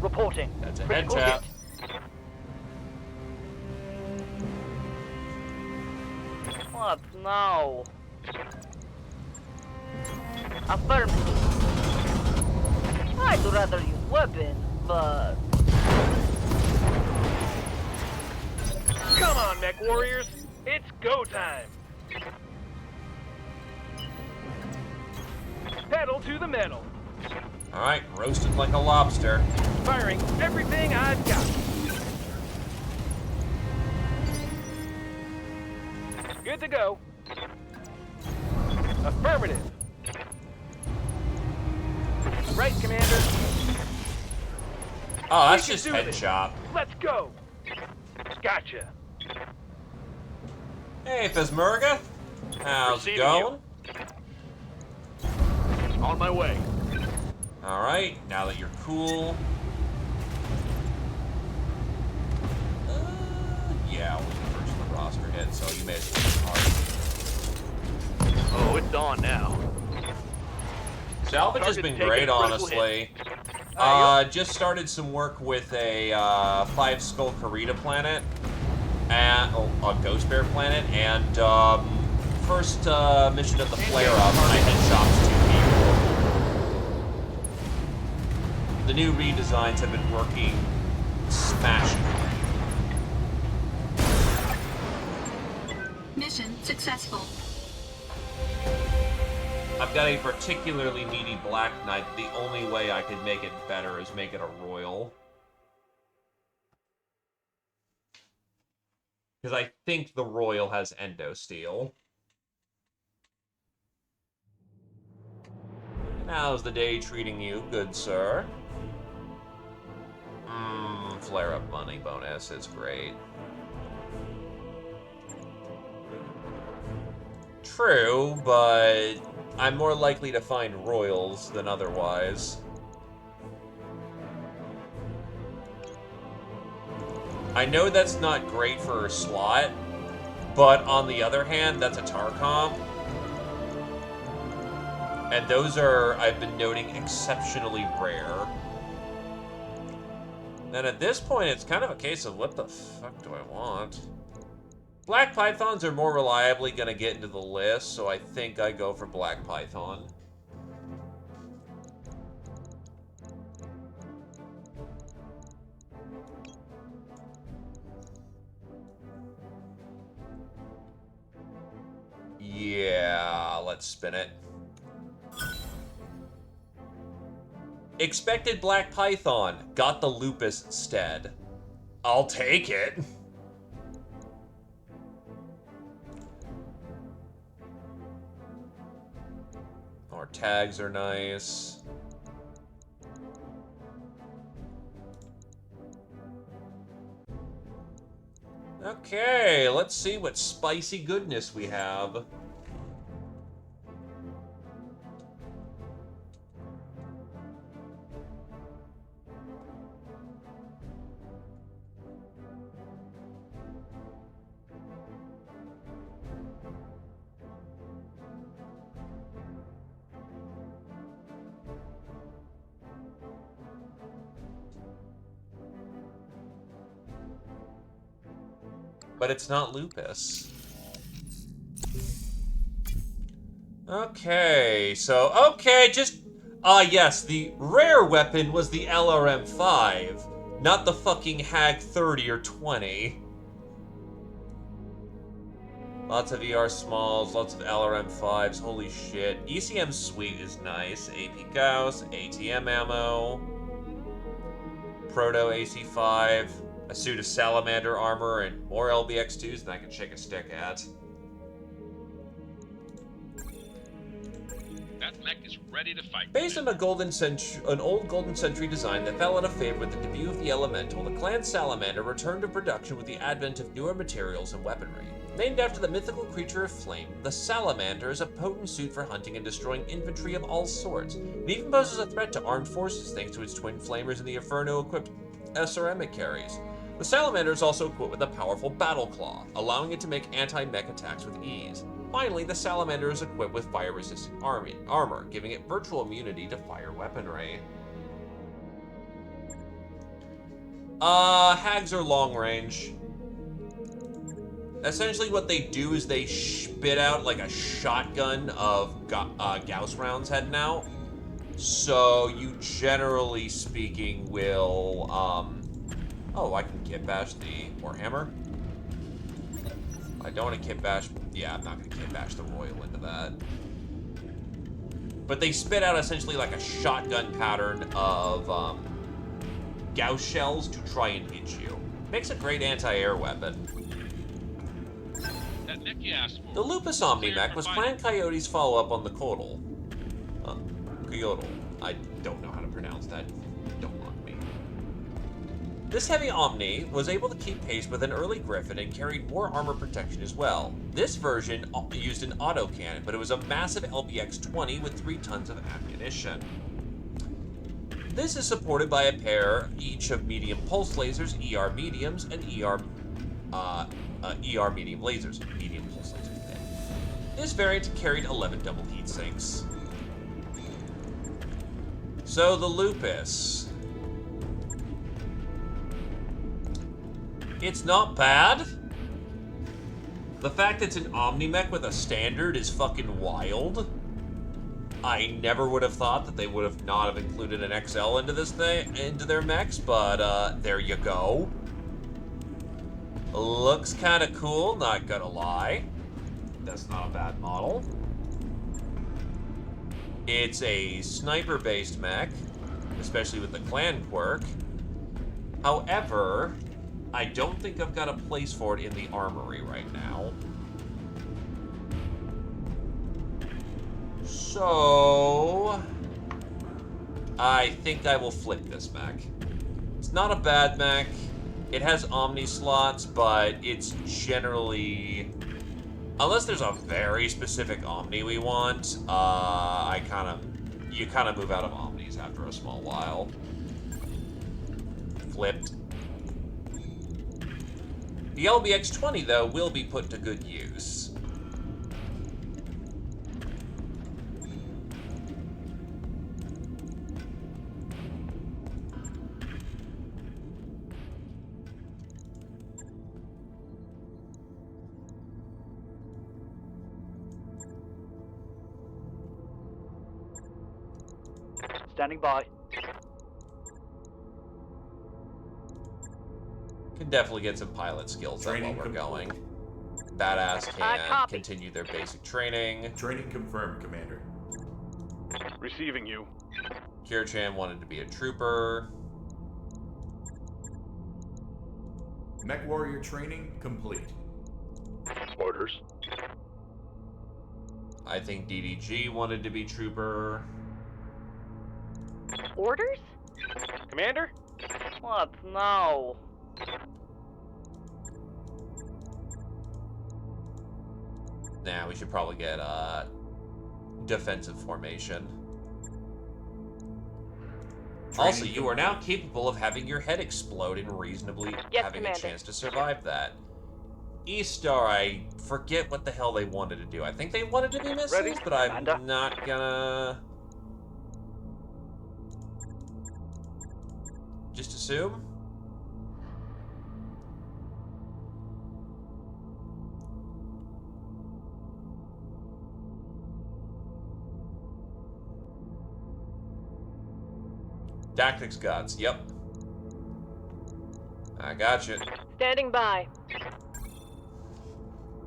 Reporting. That's a head Critical tap. hit. What now? Affirmative. I'd rather use weapons, but... Come on, mech warriors. It's go time. Pedal to the metal. Alright, roasted like a lobster. Firing everything I've got. Good to go. Affirmative. Right, Commander. Oh, that's We can just do head this. chop. Let's go. Gotcha. Hey, Fesmurga. How's it Receiving going? On my way. Alright, now that you're cool. Yeah, only the first of the roster hit, so you may as well hard. Oh, it's on now. Salvage has Target's been taking great, a critical honestly. Just started some work with a 5-skull Karita planet, and a Ghost Bear planet, and first mission of the flare-up, I headshots 2 people. The new redesigns have been working smashing. Mission successful. I've got a particularly needy Black Knight. The only way I could make it better is make it a Royal. Because I think the Royal has Endo Steel. How's the day treating you, good sir? Flare-up money bonus is great. True, but I'm more likely to find Royals than otherwise. I know that's not great for her slot, but on the other hand, that's a tar comp. And those are, I've been noting, exceptionally rare. Then at this point, it's kind of a case of what the fuck do I want? Black Pythons are more reliably going to get into the list, so I think I go for Black Python. Yeah, let's spin it. Expected Black Python. Got the Lupus instead. I'll take it. Our tags are nice. Okay, let's see what spicy goodness we have. But it's not Lupus. Okay, so, yes, the rare weapon was the LRM-5, not the fucking Hag 30 or 20. Lots of ER smalls, lots of LRM-5s, holy shit. ECM Suite is nice, AP Gauss, ATM ammo, Proto AC-5, a suit of Salamander armor, and more LBX-2s than I can shake a stick at. That mech is ready to fight. Based on an old Golden Century design that fell out of favor with the debut of the Elemental, the Clan Salamander returned to production with the advent of newer materials and weaponry. Named after the mythical creature of flame, the Salamander is a potent suit for hunting and destroying infantry of all sorts. It even poses a threat to armed forces thanks to its twin flamers and the Inferno-equipped SRM it carries. The Salamander is also equipped with a powerful Battle Claw, allowing it to make anti-mech attacks with ease. Finally, the Salamander is equipped with fire-resistant armor, giving it virtual immunity to fire weaponry. Hags are long range. Essentially what they do is they spit out like a shotgun of Gauss rounds heading out. So you generally speaking will, oh, I can kit bash the Warhammer. I don't want to kit bash, yeah, I'm not going to kit bash the Royal into that. But they spit out essentially like a shotgun pattern of Gauss shells to try and hit you. Makes a great anti-air weapon. That mech you asked for. The Lupus Omni-Mech was Clan Coyote's follow-up on the Coyote. Coyote. I don't know how to pronounce that. Don't mock me. This heavy Omni was able to keep pace with an early Griffin and carried more armor protection as well. This version used an autocannon, but it was a massive LBX-20 with 3 tons of ammunition. This is supported by a pair each of medium pulse lasers, ER mediums, and ER medium lasers. Medium pulse lasers. This variant carried 11 double heat sinks. So the Lupus. It's not bad. The fact it's an Omnimech with a standard is fucking wild. I never would have thought that they would have not have included an XL into this thing, into their mechs, but there you go. Looks kind of cool, not gonna lie. That's not a bad model. It's a sniper-based mech, especially with the clan quirk. However, I don't think I've got a place for it in the armory right now. So, I think I will flip this mech. It's not a bad mech. It has Omni slots, but it's generally... Unless there's a very specific Omni we want, you kind of move out of Omnis after a small while. Flipped. The LBX-20, though, will be put to good use. Standing by. Can definitely get some pilot skills up while we're going. Badass can continue their basic training. Training confirmed, Commander. Receiving you. Kirchan wanted to be a trooper. Mech Warrior training complete. Orders. I think DDG wanted to be trooper. Orders? Commander? What? No. Nah, we should probably get defensive formation. Also, you are now capable of having your head explode and reasonably having Commander. a chance to survive that. E-Star, I forget what the hell they wanted to do. I think they wanted to be missiles, Ready, but I'm Commander. not gonna... Just assume? Tactics Gods, yep. I gotcha. Standing by.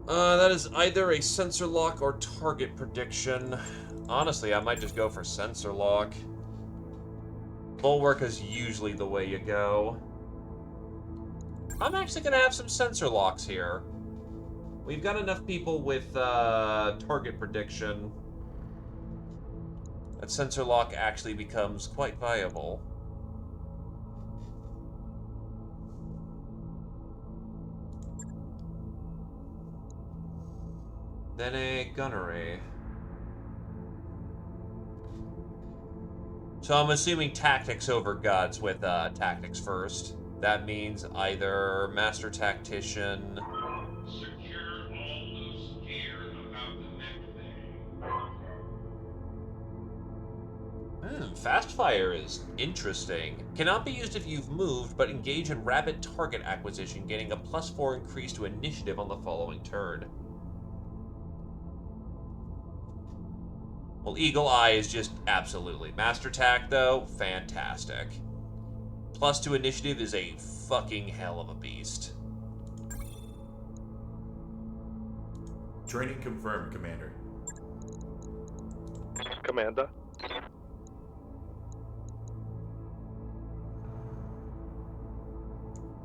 That is either a sensor lock or target prediction. Honestly, I might just go for sensor lock. Bulwark is usually the way you go. I'm actually gonna have some sensor locks here. We've got enough people with target prediction that sensor lock actually becomes quite viable. Then a gunnery. So I'm assuming tactics over gods with tactics first. That means either master tactician. Secure all loose gear about the mech bay. Fast fire is interesting. Cannot be used if you've moved, but engage in rapid target acquisition, gaining a +4 increase to initiative on the following turn. Well, Eagle Eye is just absolutely. Master Tac, though, fantastic. +2 initiative is a fucking hell of a beast. Training confirmed, Commander. Commander.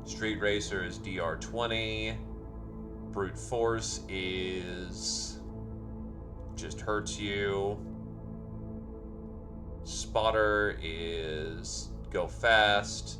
Street Racer is DR20. Brute Force is... just hurts you. Spotter is go fast.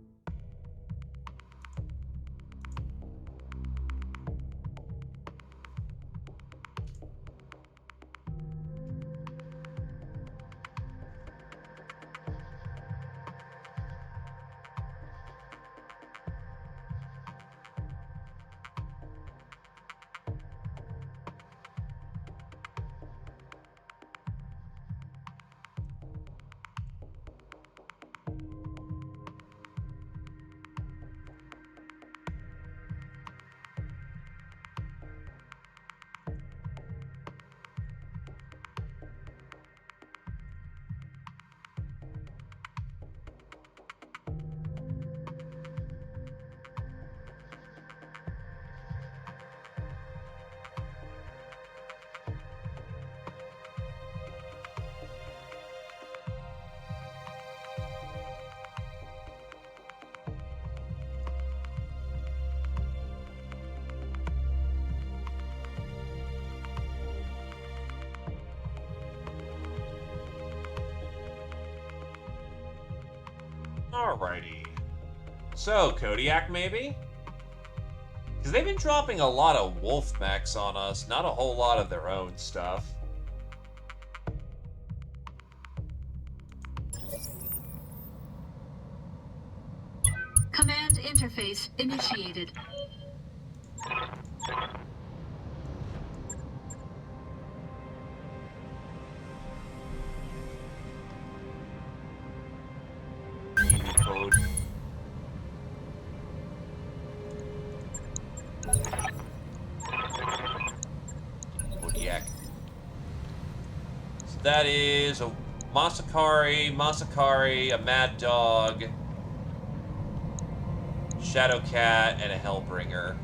Alrighty. So, Kodiak, maybe? Because they've been dropping a lot of wolf mechs on us, not a whole lot of their own stuff. Command interface initiated. Code. Kodiak. So that is a Masakari, a Mad Dog, Shadowcat, and a Hellbringer.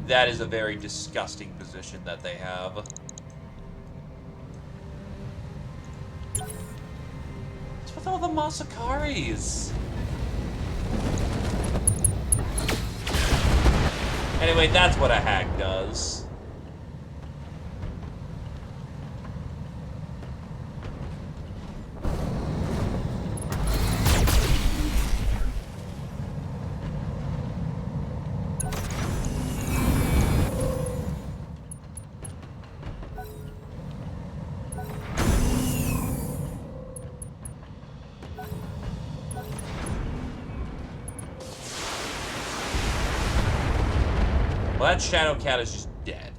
That is a very disgusting position that they have. What's with all the Masakaris? Anyway, that's what a hag does. Well, that Shadowcat is just dead.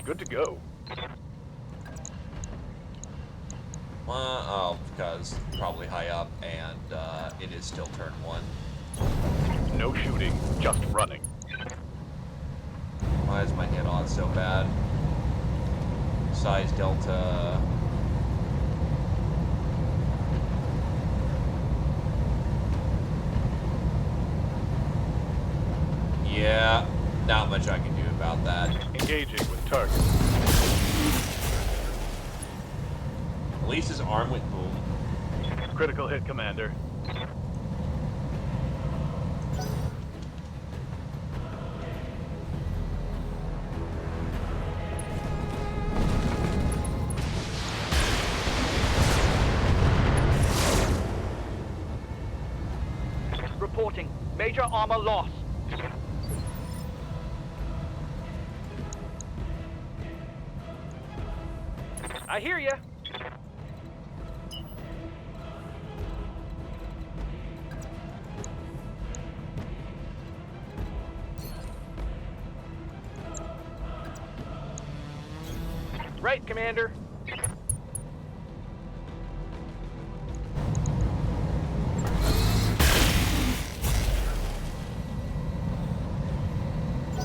Good to go. Well, oh, because probably high up, and it is still turn 1. No shooting, just running. Why is my hit on so bad? Size delta. Yeah, not much I can do about that. Engaging with target. At least his arm went boom. Critical hit, Commander. Reporting. Major armor loss. I hear ya. Right, Commander.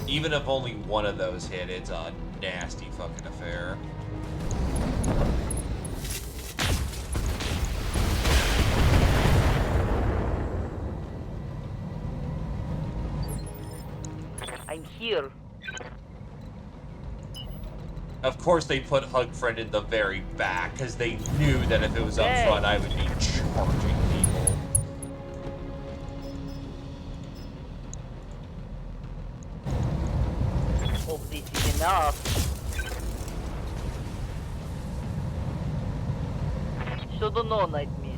Even if only one of those hit, it's a nasty fucking affair. I'm here. Of course they put Hug Friend in the very back, because they knew that if it was up front, I would be charging people. Hope this is enough. Should know, Nightmare.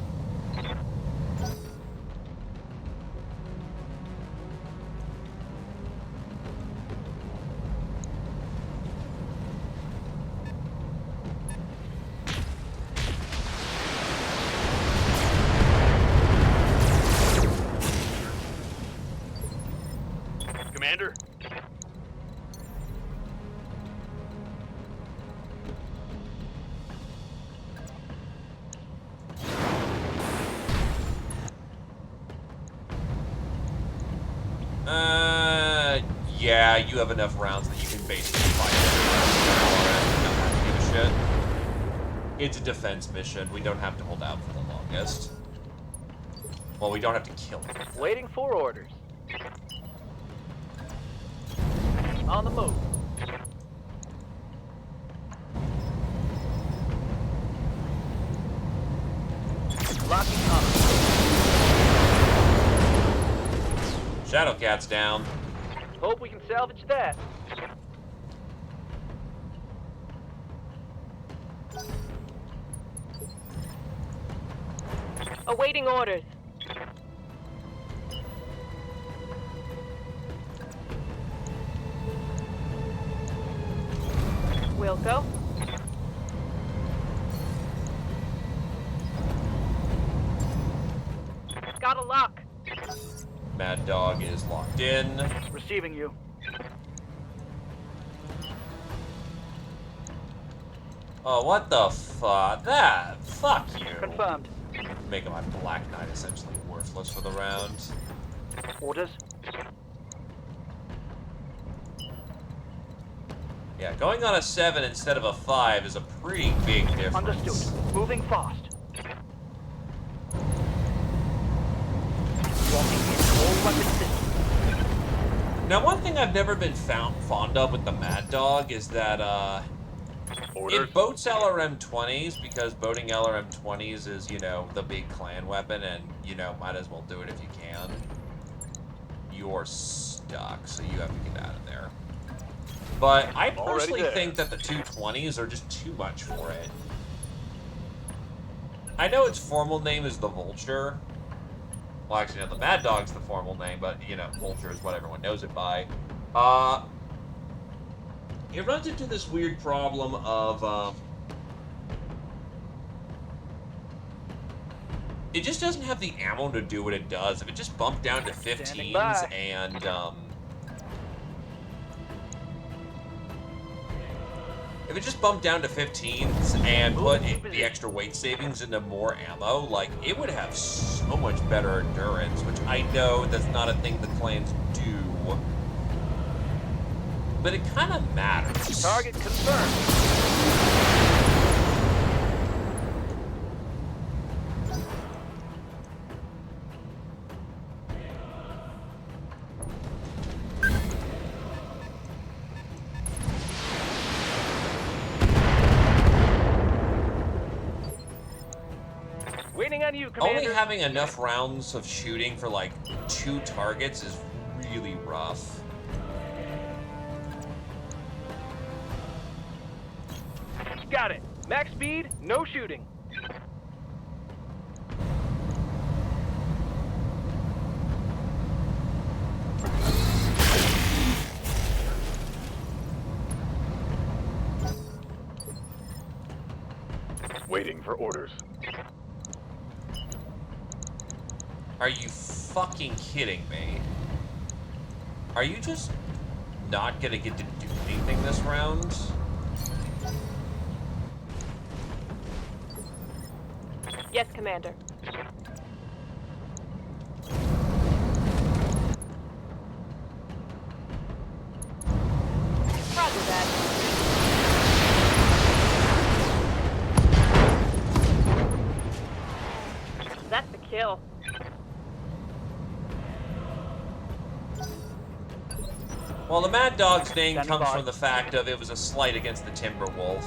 Commander? Yeah, you have enough rounds that you can basically fight it. Don't have to give a shit. It's a defense mission. We don't have to hold out for the longest. Well, we don't have to kill him. Waiting for orders. On the move. Locking up. Shadowcat's down. Hope we can salvage that. Awaiting orders. Wilco. Got a lock. Mad Dog is locked in. Receiving you. Oh, what the fuck? Fuck you. Confirmed. Making my Black Knight essentially worthless for the round. Orders. Yeah, going on a 7 instead of a 5 is a pretty big difference. Understood. Moving fast. Walking in all weapon systems. Now, one thing I've never been fond of with the Mad Dog is that, it boats LRM-20s because boating LRM-20s is, you know, the big clan weapon and, you know, might as well do it if you can. You're stuck, so you have to get out of there. But I personally think that the 220s are just too much for it. I know its formal name is the Vulture. Well, actually, no, the Mad Dog's the formal name, but, you know, Vulture is what everyone knows it by. It runs into this weird problem of, it just doesn't have the ammo to do what it does. If it just bumped down to 15s and, if it just bumped down to 15s and put the extra weight savings into more ammo, like, it would have so much better endurance, which I know that's not a thing the clans do. But it kind of matters. Target confirmed. Waiting on you, Commander. Only having enough rounds of shooting for like 2 targets is really rough. Got it. Max speed, no shooting. Waiting for orders. Are you fucking kidding me? Are you just not gonna get to do anything this round? Yes, Commander. Roger that. That's the kill. Well, the Mad Dog's name comes from the fact of it was a slight against the Timberwolf.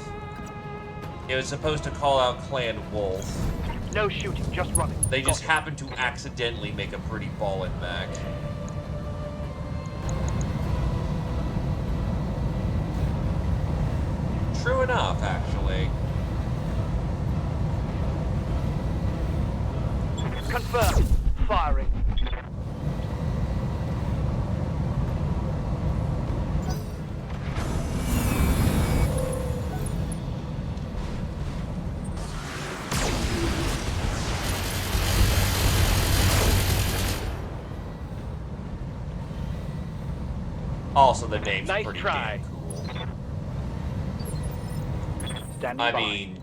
It was supposed to call out Clan Wolf. No shooting, just running. They just happened to accidentally make a pretty ballin' mech. True enough, actually. Confirmed. Firing. Also, the name's Nice pretty try. damn cool. Standing I by. mean,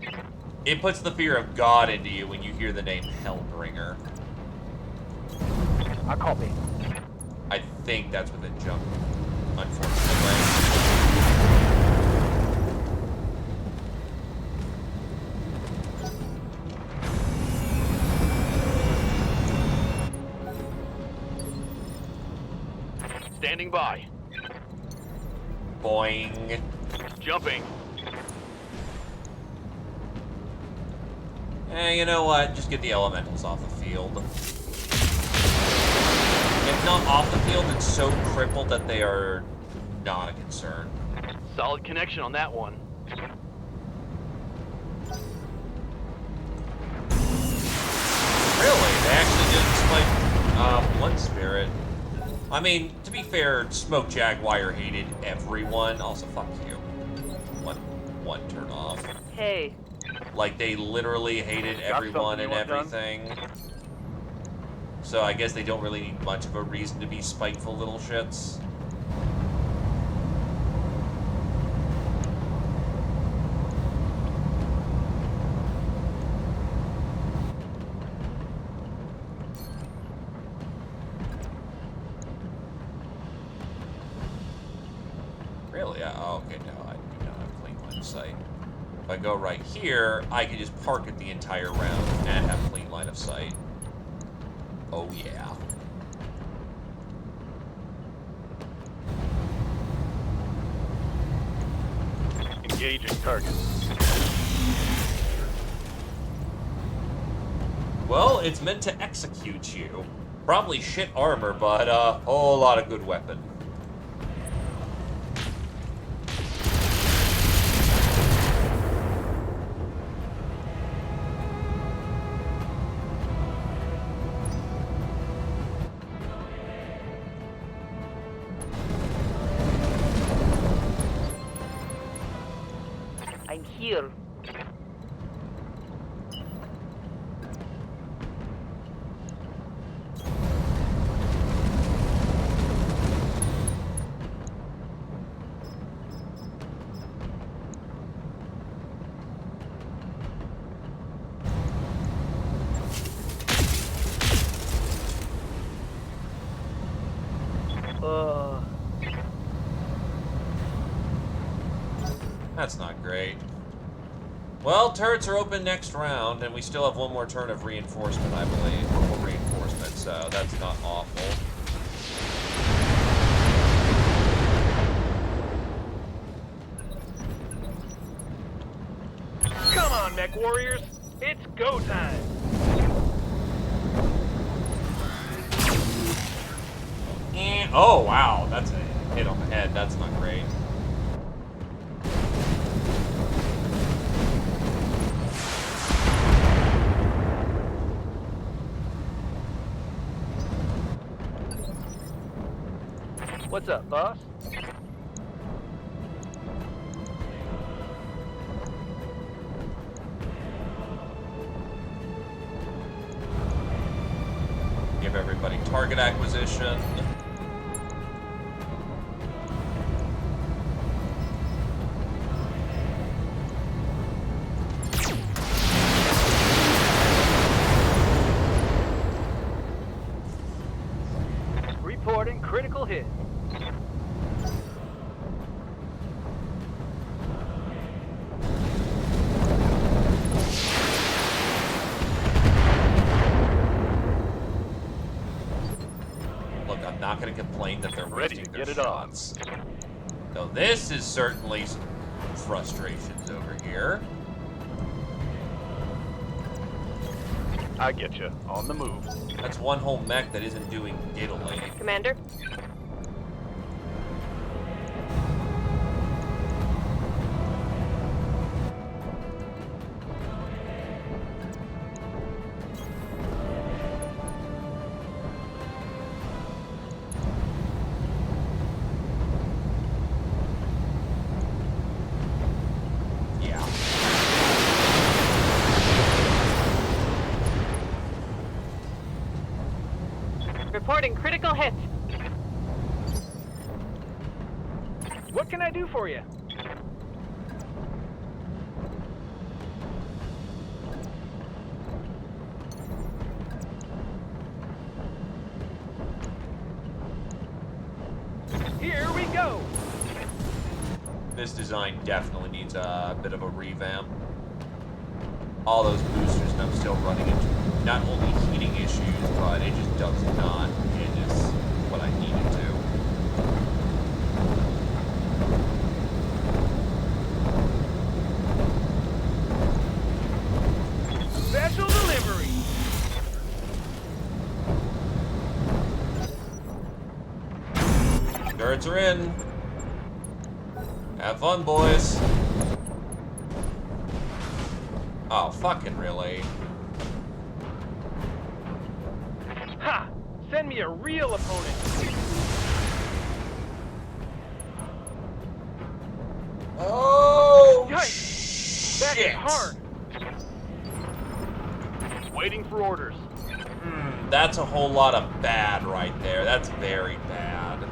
it puts the fear of God into you when you hear the name Hellbringer. I copy. I think that's within jump, unfortunately. Standing by. Boing. Jumping. You know what? Just get the elementals off the field. If not off the field, it's so crippled that they are not a concern. Solid connection on that one. Really? I mean, to be fair, Smoke Jaguar hated everyone. Also, fuck you. One turn off. Hey. Like, they literally hated everyone and everything. So I guess they don't really need much of a reason to be spiteful little shits. Really? Oh, okay, no, I do not have clean line of sight. If I go right here, I can just park it the entire round and have clean line of sight. Oh, yeah. Engaging target. Well, it's meant to execute you. Probably shit armor, but a whole lot of good weapon. I'm here. That's not great. Well, turrets are open next round, and we still have one more turn of reinforcement, I believe. Or more reinforcement, so that's not awful. Come on, mech warriors. It's go time. Oh, wow. That's a hit on the head. That's not great. What's up, boss? Give everybody target acquisition. Reporting critical hit. Look, I'm not going to complain that they're Ready wasting to their get it shots. So this is certainly some frustrations over here. I get you. On the move. That's one whole mech that isn't doing diddly. Commander? Yeah. Reporting critical hit. What can I do for you? Here we go. This design definitely needs a bit of a revamp. All those boosters, and I'm still running into not only heating issues, but it just does not hit as what I need it to. Special delivery. Turrets are in. Have fun, boys. Oh, fucking really? Ha! Send me a real opponent. Oh, Yikes! That hit shit. hard. Waiting for orders. That's a whole lot of bad right there. That's very bad.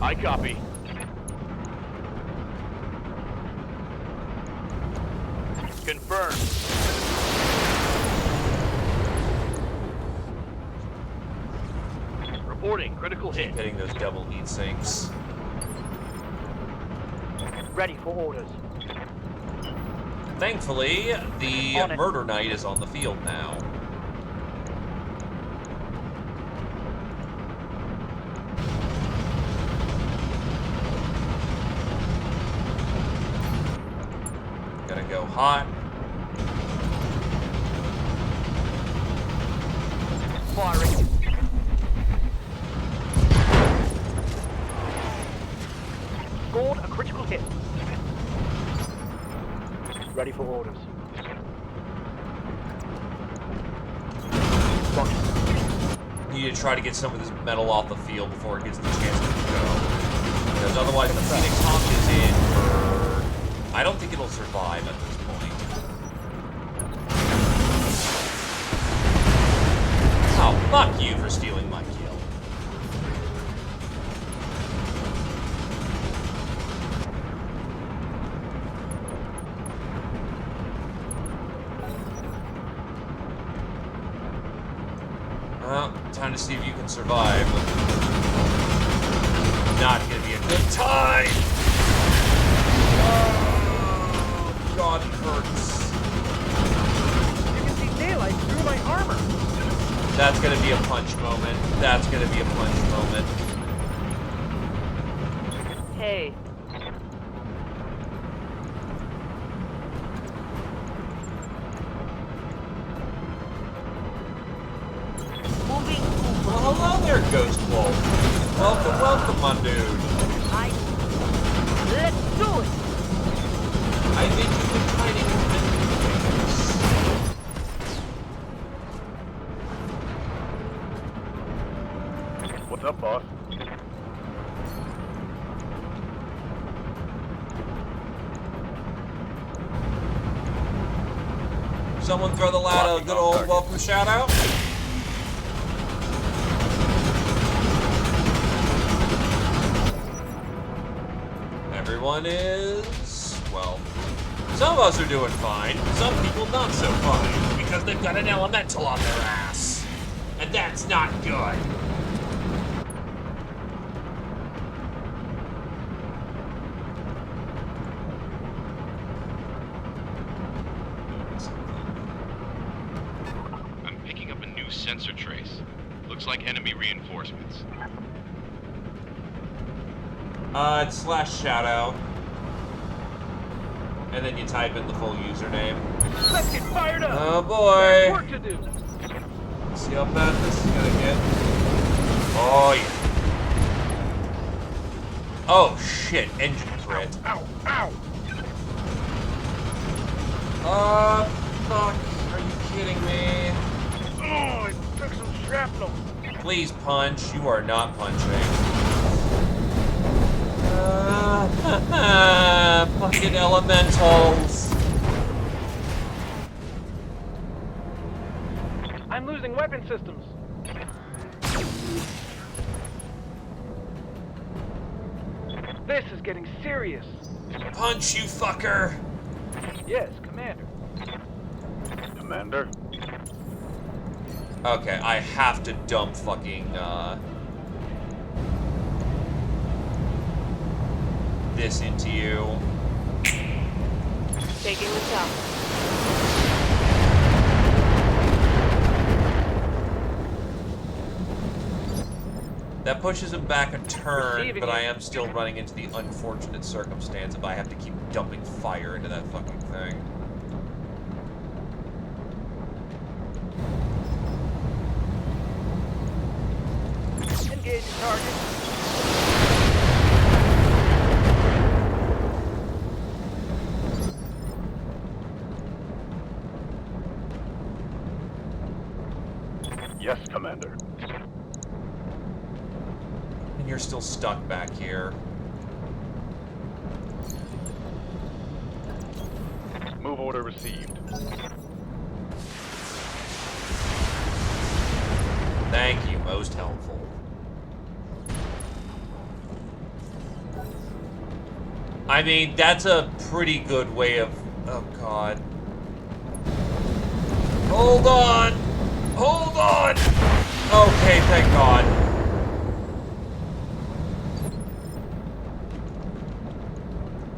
I copy. Confirmed. Reporting critical hit. Keep hitting those double heat sinks. Ready for orders. Thankfully, the On it. Murder Knight is on the field now. Gonna go hot. Firing. Scored a critical hit. Ready for orders. Need to try to get some of this metal off the field before it gets the chance to go. Because otherwise the Phoenix Hawk is in for... I don't think it'll survive at this point. Oh, fuck you for stealing my kill. Well, time to see if you can survive. Not gonna be a good time! Oh, God, it hurts. You can see daylight through my armor. That's gonna be a punch moment. That's gonna be a punch moment. Hey. Moving. Well, hello there, Ghost Wolf. Welcome, welcome, my dude. Let's do it. I think you've been hiding things. What's up, boss? Someone throw the lad a good old welcome shout out. Everyone is, well, some of us are doing fine, some people not so fine, because they've got an elemental on their ass. And that's not good. I'm picking up a new sensor trace. Looks like enemy reinforcements. It's slash shout out. And then you type in the full username. Let's get fired up. Oh boy. Work to do. See how bad this is gonna get. Oh yeah. Oh shit, engine crit. Ow, ow. Fuck. Are you kidding me? Oh, I took some shrapnel. Please punch. You are not punching. Fucking elementals. I'm losing weapon systems. This is getting serious. Punch, you fucker. Yes, Commander. Commander? Okay, I have to dump fucking, this into you. Taking the top. That pushes him back a turn, Receiving but I it. am still running into the unfortunate circumstance if I have to keep dumping fire into that fucking thing. Engage target. Yes, Commander. And you're still stuck back here. Move order received. Thank you, most helpful. I mean, that's a pretty good way of... Oh, God. Hold on! Hold on! Okay, thank God.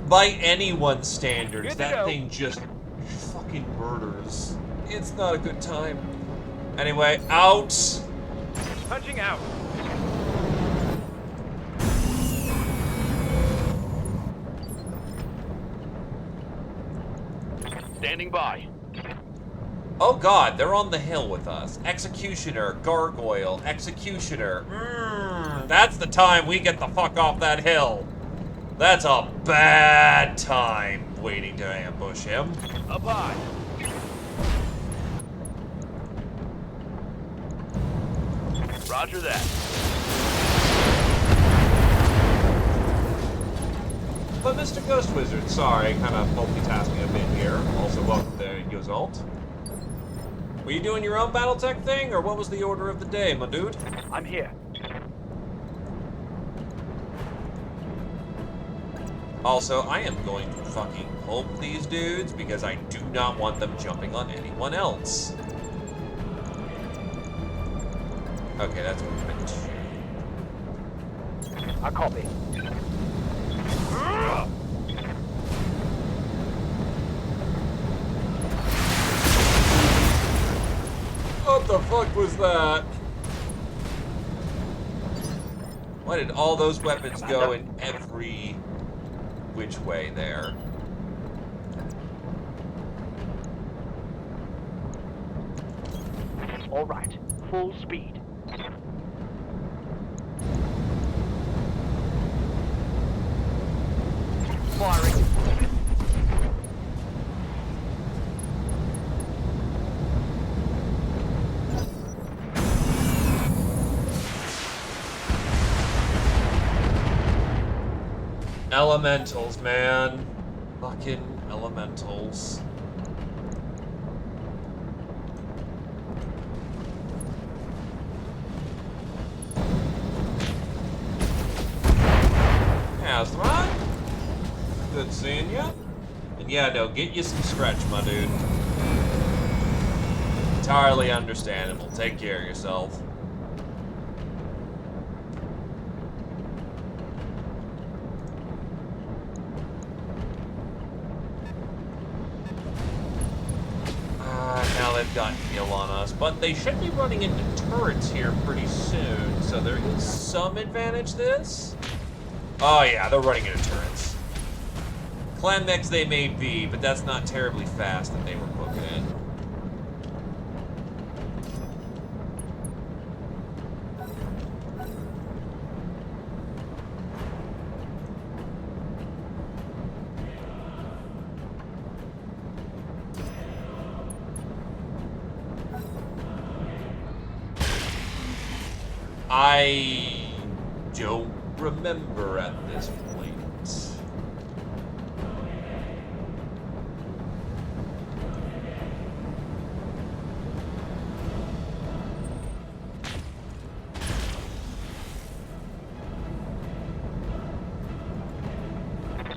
By anyone's standards, that thing just fucking murders. It's not a good time. Anyway, out! Punching out. Standing by. Oh God, they're on the hill with us. Executioner, gargoyle, executioner. That's the time we get the fuck off that hill. That's a bad time waiting to ambush him. Up high. Roger that. But Mr. Ghost Wizard, sorry, kind of multitasking a bit here. Also, welcome there, Yozalt. Were you doing your own Battletech thing, or what was the order of the day, my dude? I'm here. Also, I am going to fucking poke these dudes because I do not want them jumping on anyone else. Okay, that's movement. I copy. What the fuck was that? Why did all those weapons go in every which way there? All right, full speed. Firing. Elementals, man. Fucking elementals. Asthma? Good seeing ya. And yeah, no, get you some stretch, my dude. Entirely understandable. Take care of yourself. Now they've got heal on us, but they should be running into turrets here pretty soon, so there is some advantage to this. Oh yeah, they're running into turrets. Clan mechs they may be, but that's not terribly fast that they were booking in. I don't remember at this point.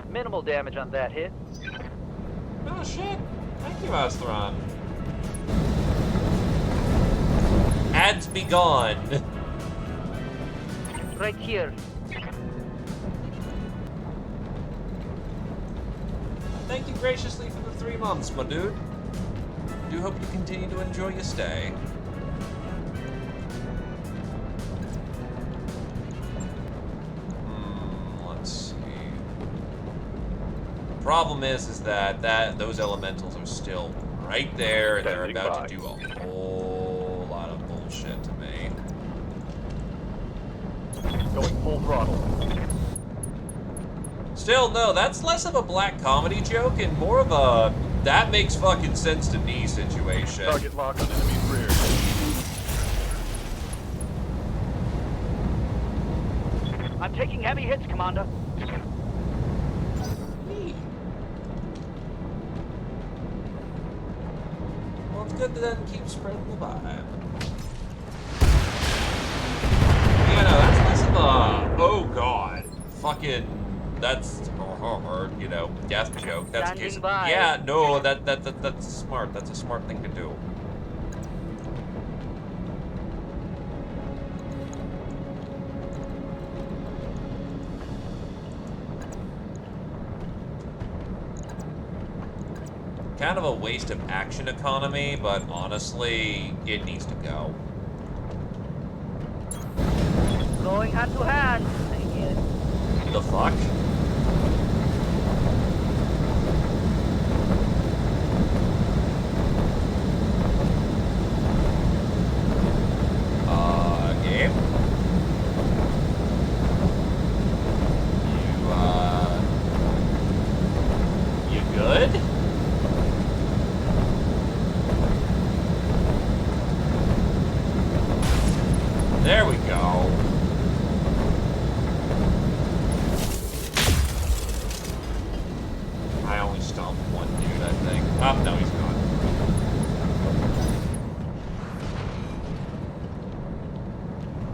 Minimal damage on that hit. Oh shit! Thank you, Astron. Ads be gone. Right here. Thank you graciously for the 3 months, my dude. Do hope you continue to enjoy your stay. Let's see. Problem is that those elementals are still right there, and they're about to do a whole lot of bullshit to me. Going full throttle. Still, no, that's less of a black comedy joke and more of a that makes fucking sense to me situation. Target lock on enemy rear. I'm taking heavy hits, Commander. Well, it's good to then keep spreading the vibe. Yeah, no, that's less of a, oh god, fucking, that's, you know, death joke. That's a case of, yeah, no, that's smart. That's a smart thing to do. Kind of a waste of action economy, but honestly, it needs to go. Going hand to hand. The fuck? Game? You good? There we go. I only stomped one dude, I think. Oh, no, he's gone.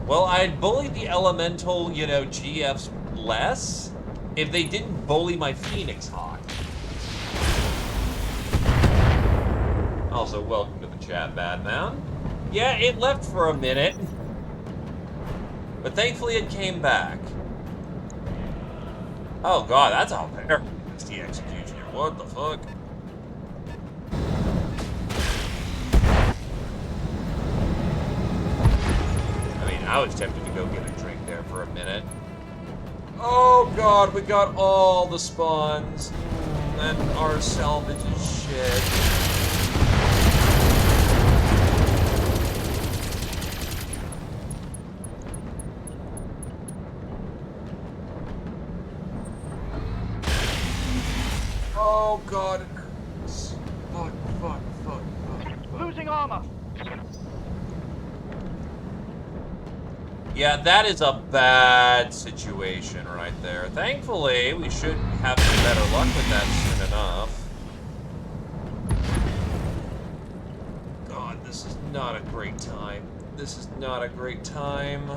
Well, I'd bully the elemental, you know, GFs less if they didn't bully my Phoenix Hawk. Also, welcome to the chat, Badman. Yeah, it left for a minute. But thankfully it came back. Oh god, that's a very nasty execution here. What the fuck? I mean, I was tempted to go get a drink there for a minute. Oh god, we got all the spawns. And our salvage is shit. Oh god, it hurts. Fuck. Losing armor. Yeah, that is a bad situation right there. Thankfully, we should have some better luck with that soon enough. God, this is not a great time. This is not a great time.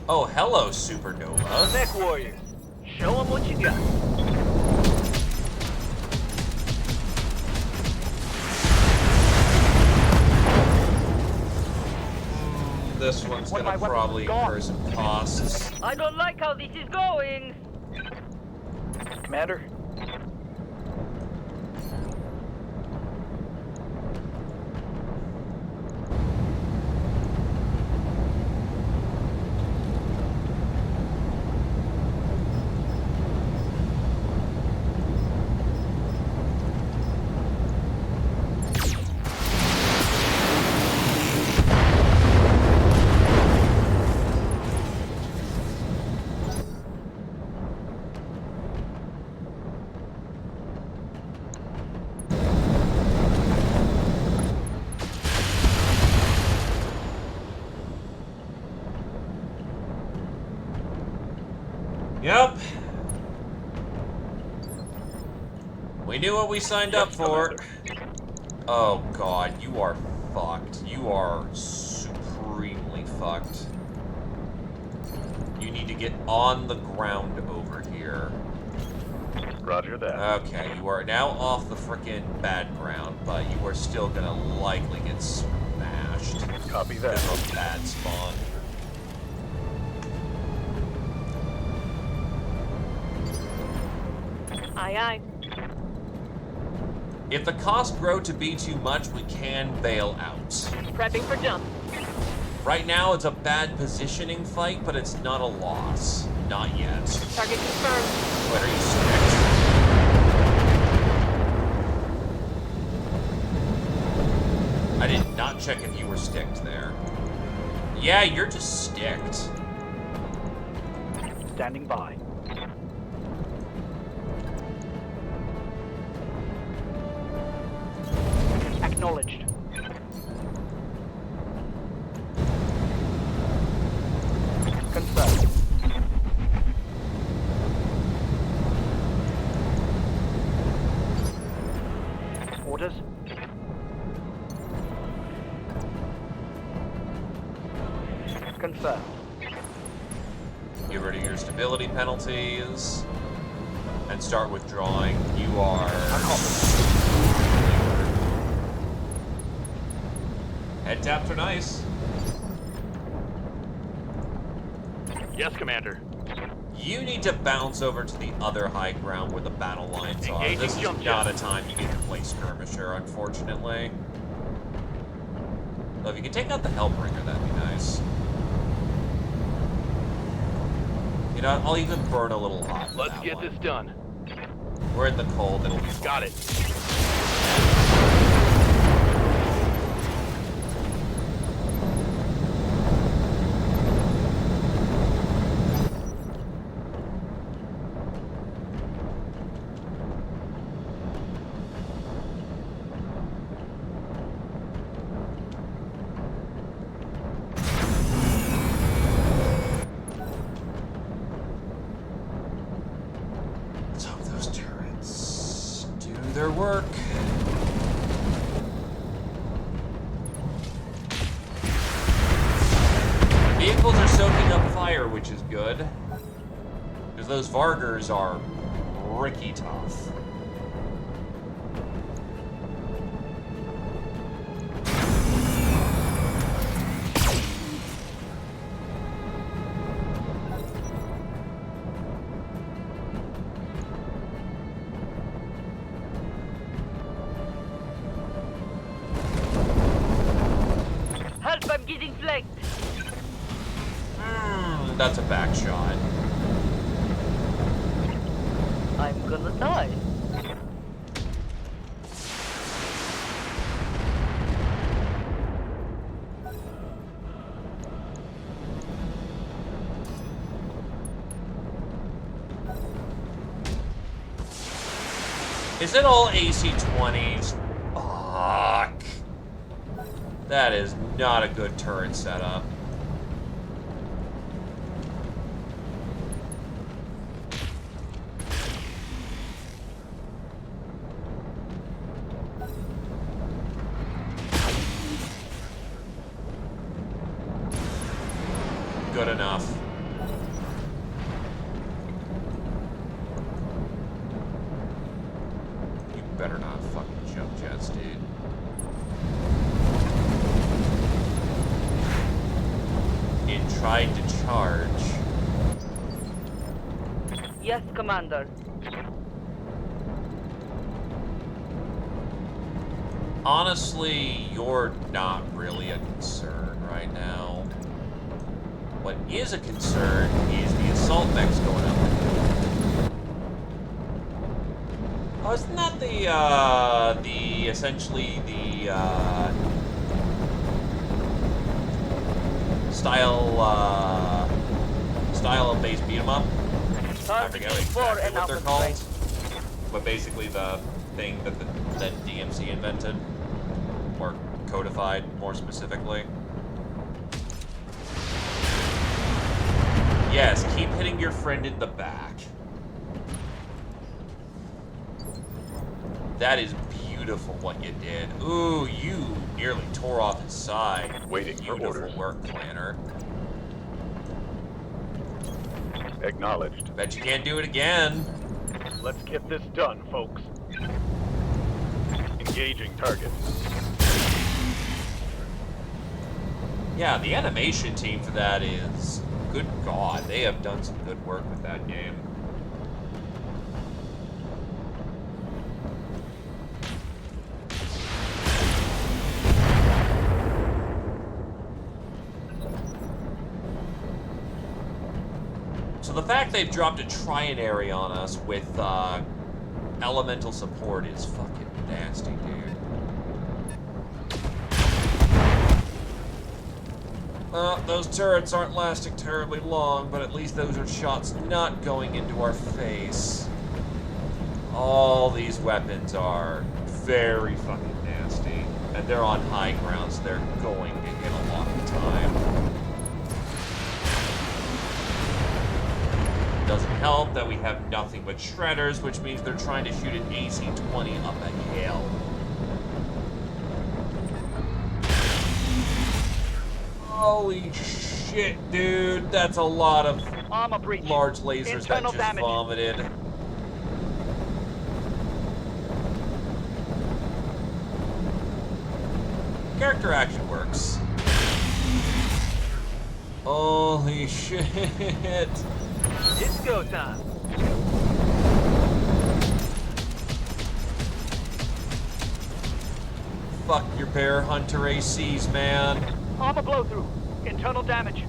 Oh, hello, Supernova. Mech Warriors, show them what you got. This one's gonna probably incur some costs. I don't like how this is going. Commander? Yep. We knew what we signed up for. Oh god, you are fucked. You are supremely fucked. You need to get on the ground over here. Roger that. Okay, you are now off the frickin' bad ground, but you are still gonna likely get smashed. Copy that. That's a bad spawn. Aye, aye. If the costs grow to be too much, we can bail out. Prepping for jump. Right now, it's a bad positioning fight, but it's not a loss. Not yet. Target confirmed. What are you sticked? I did not check if you were sticked there. Yeah, you're just sticked. Standing by. Acknowledged. Confirmed. Get rid of your stability penalties. And start withdrawing. You are... Head taps are nice. Yes, Commander. You need to bounce over to the other high ground where the battle lines are. Engaging This is jump not jet. a time you get to play skirmisher, unfortunately. Though if you could take out the Hellbringer, that'd be nice. You know, I'll even burn a little hot for Let's that get one. this done. We're in the cold, it'll be fine. Got it. Let's hope those turrets do their work. Vehicles are soaking up fire, which is good. Because those Vargers are ricky tough. Help, I'm getting flanked. That's a back shot. I'm gonna die. Is it all AC-20s? Fuck. That is not a good turret setup. Good enough. You better not fucking jump jets, dude. It tried to charge. Yes, Commander. Honestly, you're not really a concern right now. What is a concern is the assault mechs going up. Oh, isn't that essentially the, style of base beat 'em up? I forget exactly what they're called. But basically the thing that DMC invented. Or codified, more specifically. Yes, keep hitting your friend in the back. That is beautiful what you did. Ooh, you nearly tore off his side. Waiting for Beautiful orders. work, Planner. Acknowledged. Bet you can't do it again. Let's get this done, folks. Engaging target. Yeah, the animation team for that is... Good God, they have done some good work with that game. So the fact they've dropped a trinary on us with elemental support is fucking nasty, dude. Those turrets aren't lasting terribly long, but at least those are shots not going into our face. All these weapons are very fucking nasty. And they're on high ground, so they're going to hit a lot of the time. Doesn't help that we have nothing but shredders, which means they're trying to shoot an AC-20 up a hill. Holy shit. shit, dude. That's a lot of Armor breach. large lasers Internal that just damage. vomited. Character action works. Holy shit. It's go time. Fuck your bear hunter ACs, man. Armor blow through. Internal damage.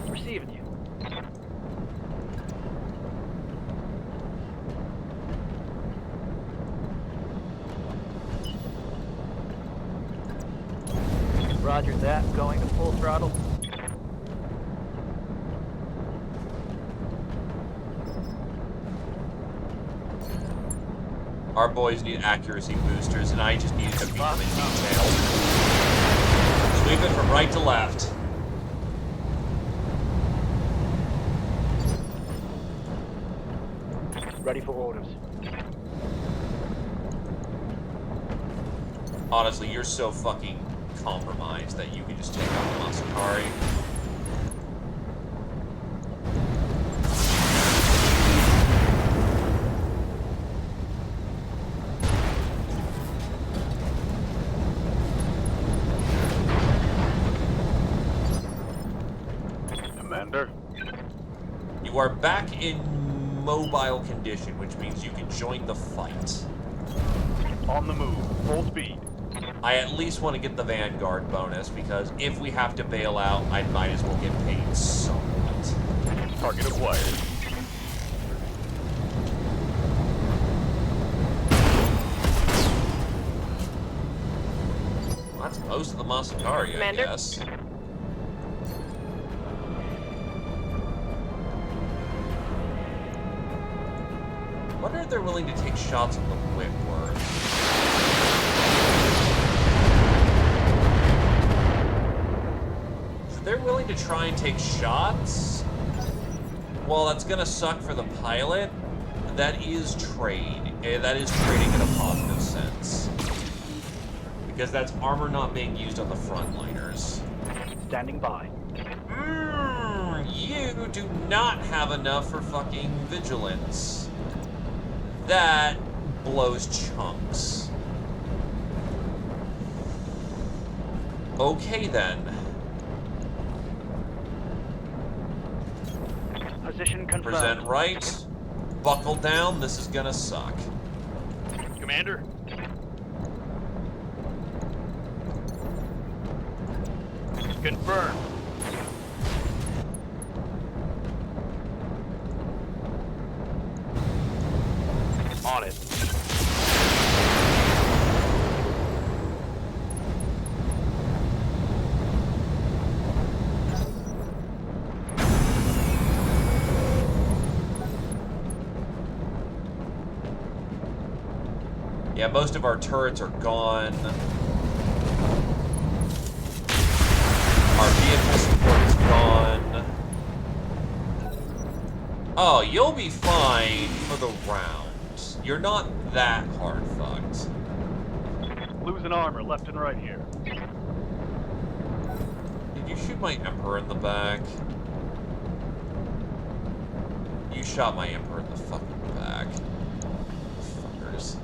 Receiving you. Roger that. Going to full throttle. Our boys need accuracy boosters, and I just need to beat them in detail. Sweep it from right to left. Ready for orders. Honestly, you're so fucking compromised that you can just take out the Masakari. Commander? You are back in mobile condition, which means you can join the fight. On the move. Full speed. I at least want to get the Vanguard bonus, because if we have to bail out, I might as well get paid somewhat. Target acquired. Well, that's most of the Masakari, Commander? I guess. I wonder if they're willing to take shots on the Whitworth. If they're willing to try and take shots, well, that's gonna suck for the pilot. That is trade. That is trading in a positive sense. Because that's armor not being used on the frontliners. Standing by. You do not have enough for fucking vigilance. That blows chunks. Okay then. Position confirmed. Present right. Buckle down. This is gonna suck. Commander? Confirmed. On it. Yeah, most of our turrets are gone. Our vehicle support is gone. Oh, you'll be fine for the round. You're not that hard fucked. Losing armor left and right here. Did you shoot my Emperor in the back? You shot my Emperor in the fucking back. Fuckers.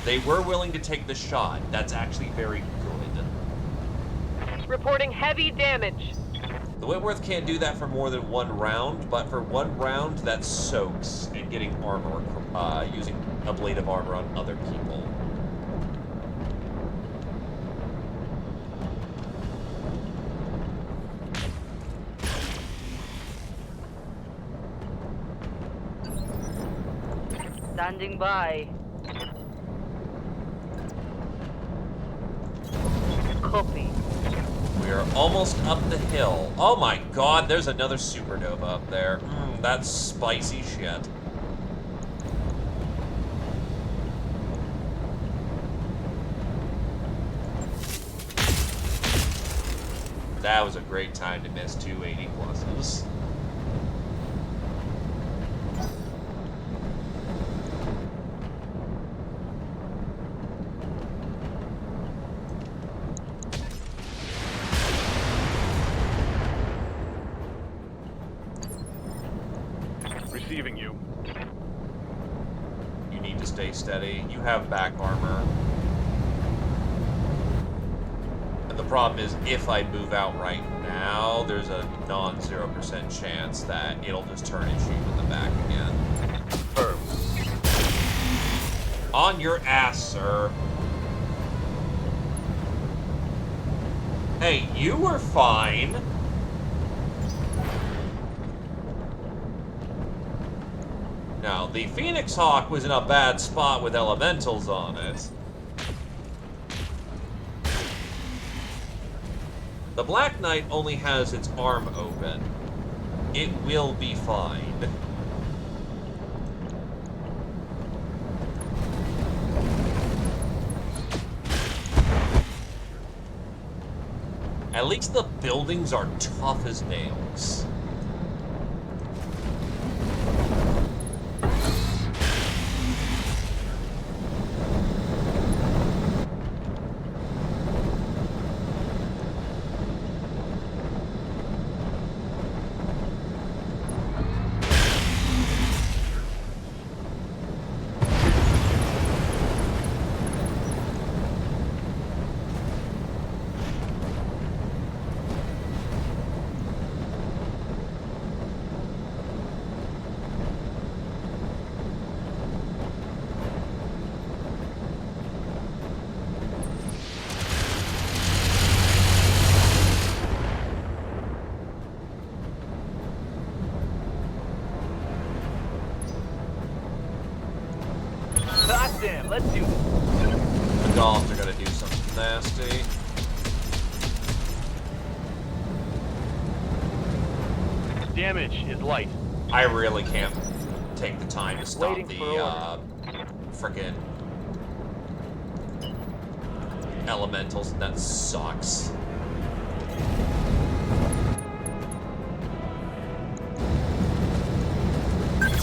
They were willing to take the shot. That's actually very good. Reporting heavy damage. The Whitworth can't do that for more than one round, but for one round, that soaks in getting armor, using a blade of armor on other people. Standing by. Copy. We are almost up the hill. Oh my god, there's another supernova up there. That's spicy shit. That was a great time to miss 280 pluses. stay steady. You have back armor. And the problem is, if I move out right now, there's a non-0% chance that it'll just turn and shoot in the back again. Firm. On your ass, sir. Hey, you were fine. Now, the Phoenix Hawk was in a bad spot with elementals on it. The Black Knight only has its arm open. It will be fine. At least the buildings are tough as nails. Goddamn, let's do this. The Goths are gonna do something nasty. Damage is light. I really can't take the time to stop Waiting the for frickin' elementals. That sucks.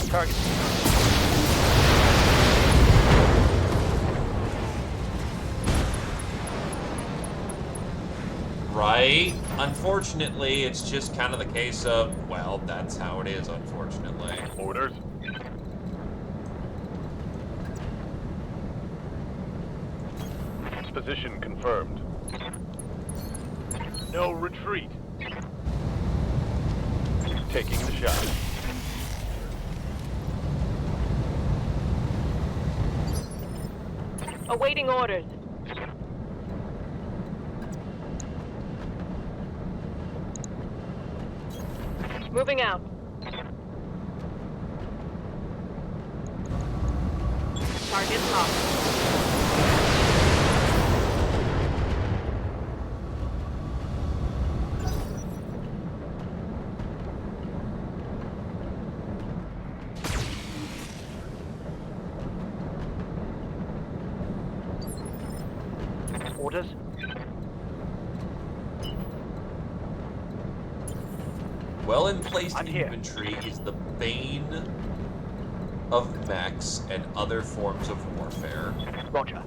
Target. Right? Unfortunately, it's just kind of the case of, well, that's how it is, unfortunately. Orders. Position confirmed. No retreat. Taking the shot. Awaiting orders. Moving out. Target locked. Orders. Well-placed I'm here. infantry is the bane of mechs and other forms of warfare. Roger.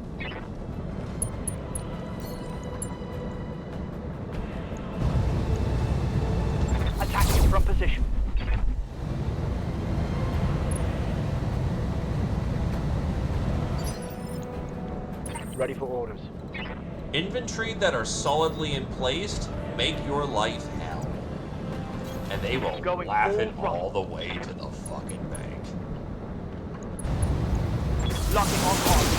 Attacking from position. Ready for orders. Infantry that are solidly emplaced make your life hell. And they will Going laugh it full throttle. all the way to the fucking bank. Locking on target.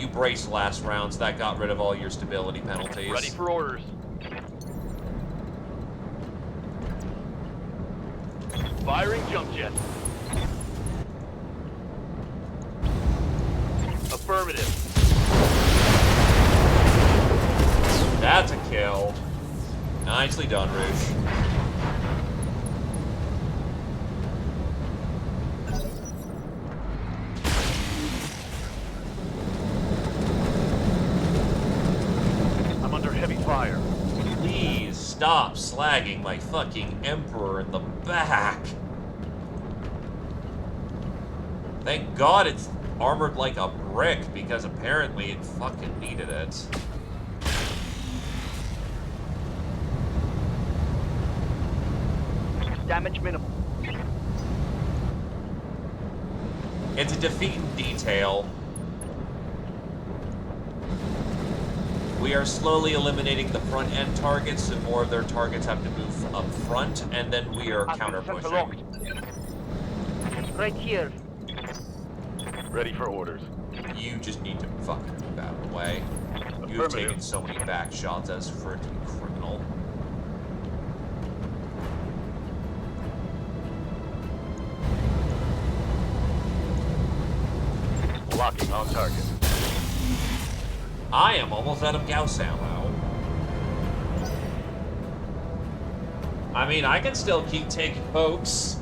You braced last rounds. That got rid of all your stability penalties. Ready for orders. Firing jump jet. Affirmative. That's a kill. Nicely done, Roosh. I'm under heavy fire. Please stop slagging my fucking Emperor in the back. Thank God it's armored like a brick, because apparently it fucking needed it. Damage minimal. It's a defeat in detail. We are slowly eliminating the front end targets, and more of their targets have to move up front, and then we are counter pushing. Right here. Ready for orders. You just need to fucking move out of the way. You have taken so many back shots as for it to be criminal. Locking on target. I am almost out of Gauss ammo. I mean, I can still keep taking pokes.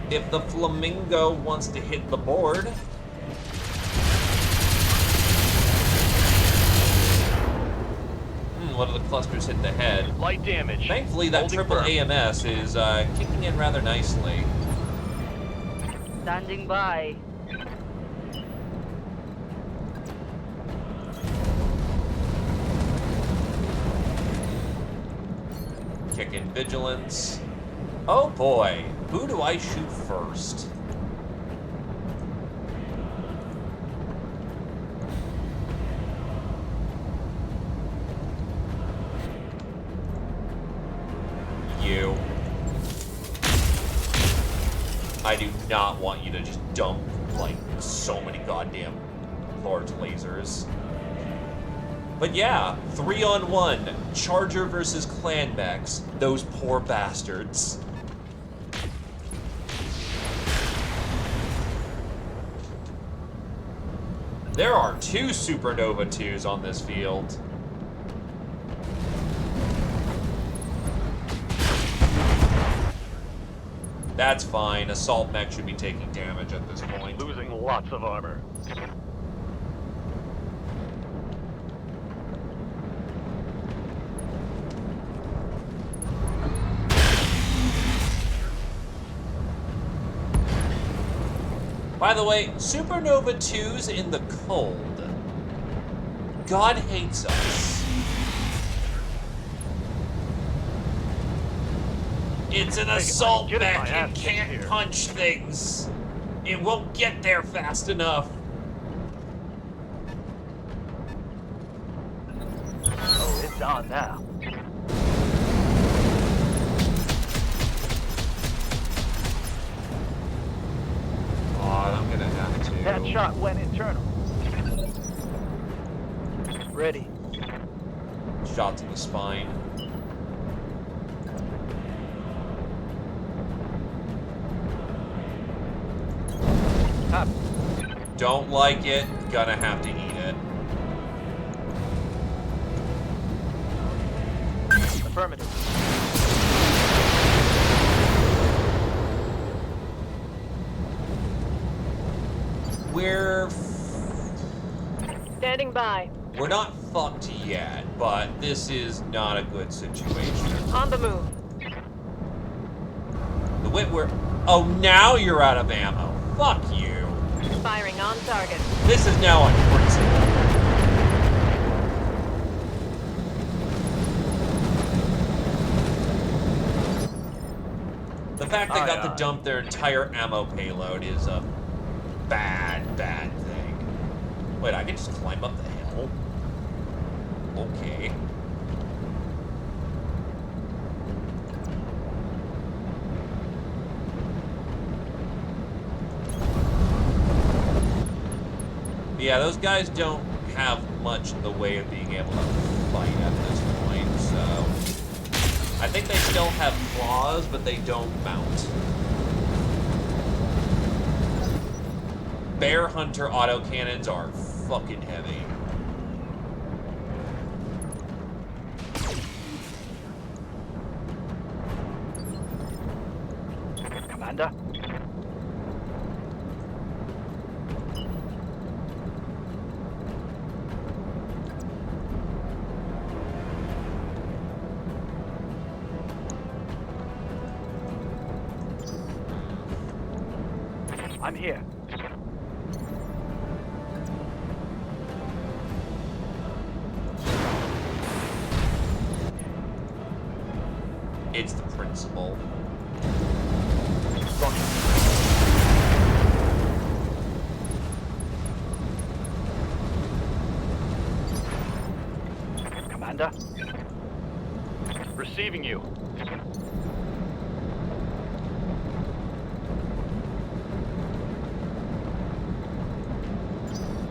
If the flamingo wants to hit the board. One of the clusters hit the head. Light damage. Thankfully, that triple AMS is kicking in rather nicely. Standing by. Kick in vigilance. Oh boy, who do I shoot first? You. I do not want you to just dump, like, so many goddamn large lasers. But yeah, 3-on-1. Charger versus clan mechs. Those poor bastards. There are 2 Supernova 2s on this field. That's fine. Assault mech should be taking damage at this point. Losing lots of armor. By the way, Supernova 2s in the cold. God hates us. It's an assault mech. It can't punch things. It won't get there fast enough. Oh, it's on now. I'm gonna have to. That shot went internal. Ready. Shot to the spine. Up. Don't like it. Gonna have to eat it. Affirmative. Standing by. We're not fucked yet, but this is not a good situation. On the move. The Whitwer. Oh, now you're out of ammo. Fuck you. Firing on target. This is now unprincipled. The fact they got to dump their entire ammo payload is a bad, bad thing. Wait, I can just climb up the hill? Okay. Yeah, those guys don't have much in the way of being able to fight at this point, so... I think they still have claws, but they don't mount. Bear Hunter autocannons are fucking heavy. Commander? I'm here. It's the principle. Commander? Receiving you.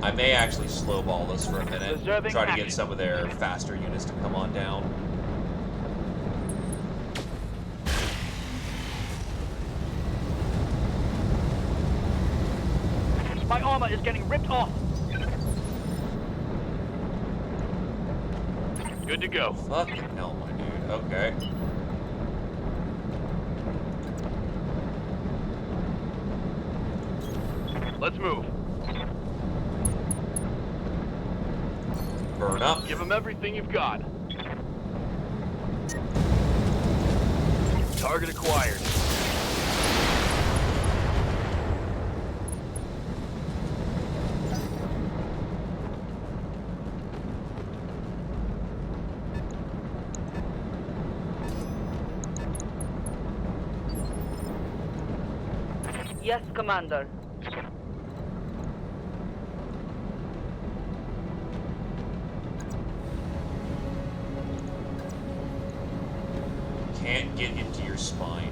I may actually slowball this for a minute. Reserving Try to get action. some of their faster units to come on down. My armor is getting ripped off. Good to go. Fucking hell, my dude. Okay. Let's move. Burn up. Give them everything you've got. Target acquired. Yes, Commander. Can't get into your spine.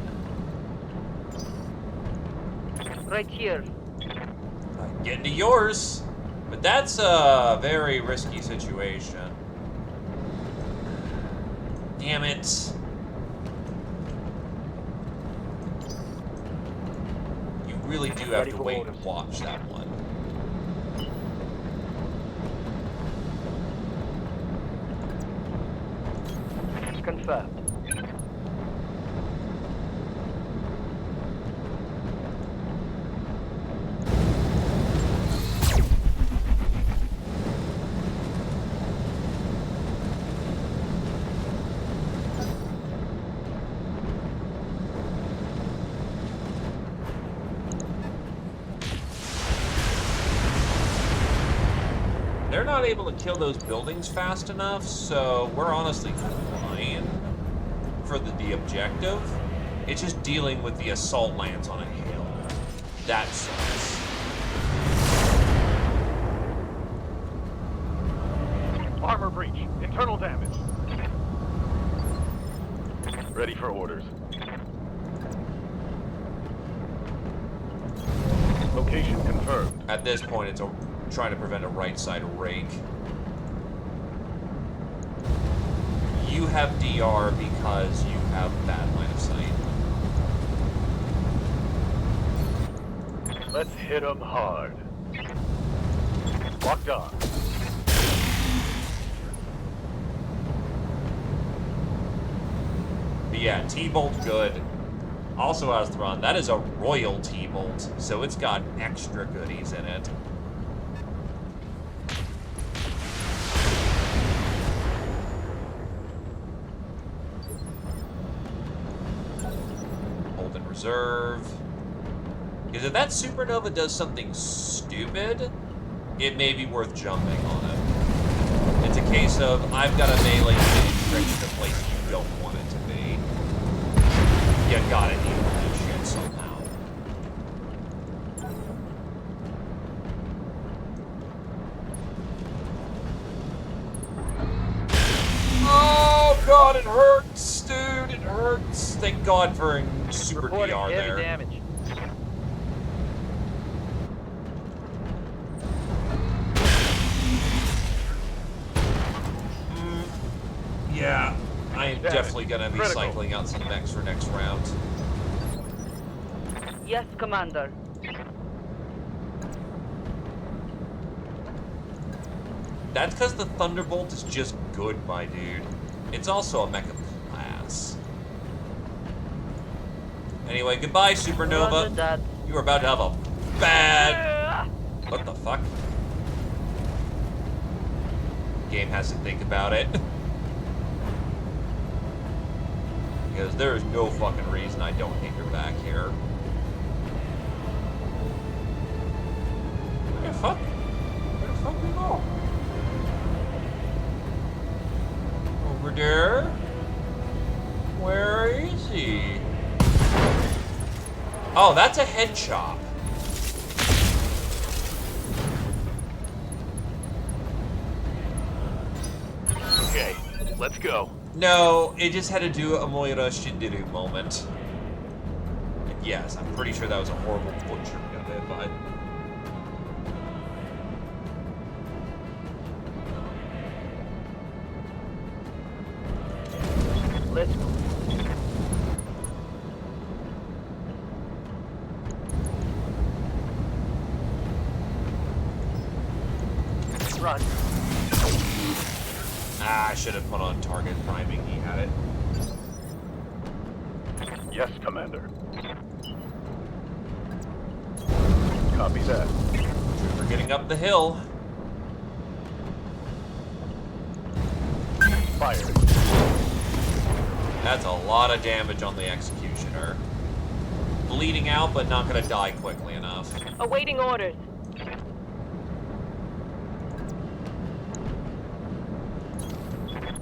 Right here. Get into yours. But that's a very risky situation. Damn it. You really do have to wait and watch that one. Confirmed. They're not able to kill those buildings fast enough, so we're honestly fine for the objective. It's just dealing with the assault lance on a hill. That sucks. Armor breach. Internal damage. Ready for orders. Location confirmed. At this point, it's trying to prevent a right side rake. You have DR because you have bad line of sight. Let's hit them hard. Locked on. But yeah, T-Bolt good. Also has Thrawn. That is a Royal T-Bolt, so it's got extra goodies in it. Hold in reserve. Because if that supernova does something stupid, it may be worth jumping on it. It's a case of, I've got a melee entrenched in a place you don't want it to be. You gotta deal with this shit somehow. Oh god, it hurts, dude, it hurts. Thank God for super Reporting DR heavy there. damage. Yeah, I am Damage. definitely gonna be Critical. cycling out some mechs for next round. Yes, Commander. That's because the Thunderbolt is just good, my dude. It's also a mecha class. Anyway, goodbye, Roger Supernova. that. You are about to have a bad... What the fuck? Game has to think about it. Because there is no fucking reason I don't hit your back here. Where the fuck? Where the fuck we go? Over there? Where is he? Oh, that's a head chop. Okay, let's go. No, it just had to do a Moira Shindiru moment. And yes, I'm pretty sure that was a horrible butchering of it, but... Let's go. Run. Ah, I should have put on target priming. He had it. Yes, Commander. Copy that. Trooper getting up the hill. Fire. That's a lot of damage on the Executioner. Bleeding out, but not gonna die quickly enough. Awaiting orders.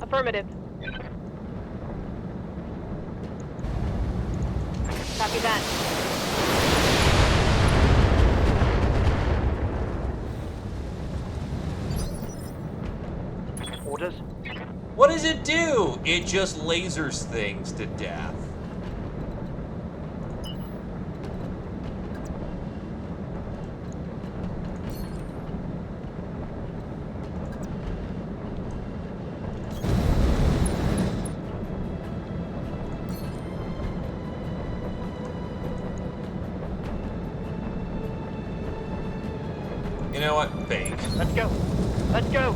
Affirmative. Copy that. Orders? What does it do? It just lasers things to death. You know what? Fake. Let's go. Let's go.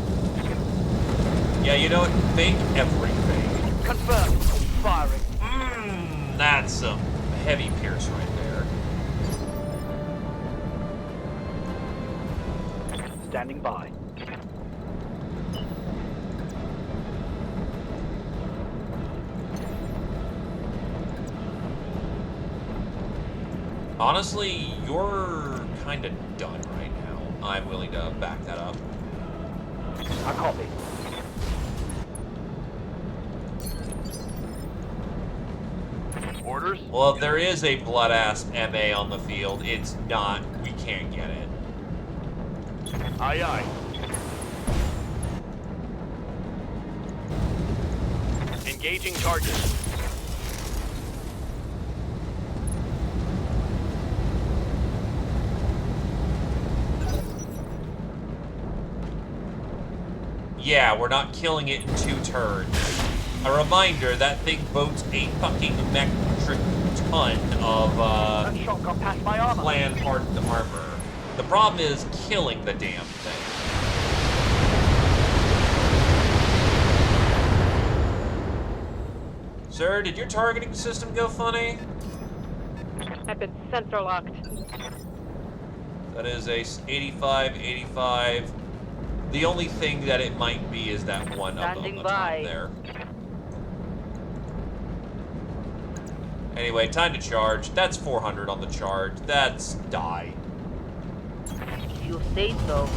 Yeah, you know what? Fake everything. Confirmed. Firing. That's some heavy pierce right there. Standing by. Honestly, you're kind of done right now. I'm willing to back that up. I copy. Orders? Well, if there is a blood-ass MA on the field, it's not. We can't get it. Aye, aye. Engaging target. Yeah, we're not killing it in 2 turns. A reminder, that thing boats a fucking metric ton of, That shot got past my armor. clan hardened armor. The problem is killing the damn thing. Sir, did your targeting system go funny? I've been sensor locked. That is a 85, 85. The only thing that it might be is that one up on Standing the by. top there. Anyway, time to charge. That's 400 on the charge. That's die. You say so.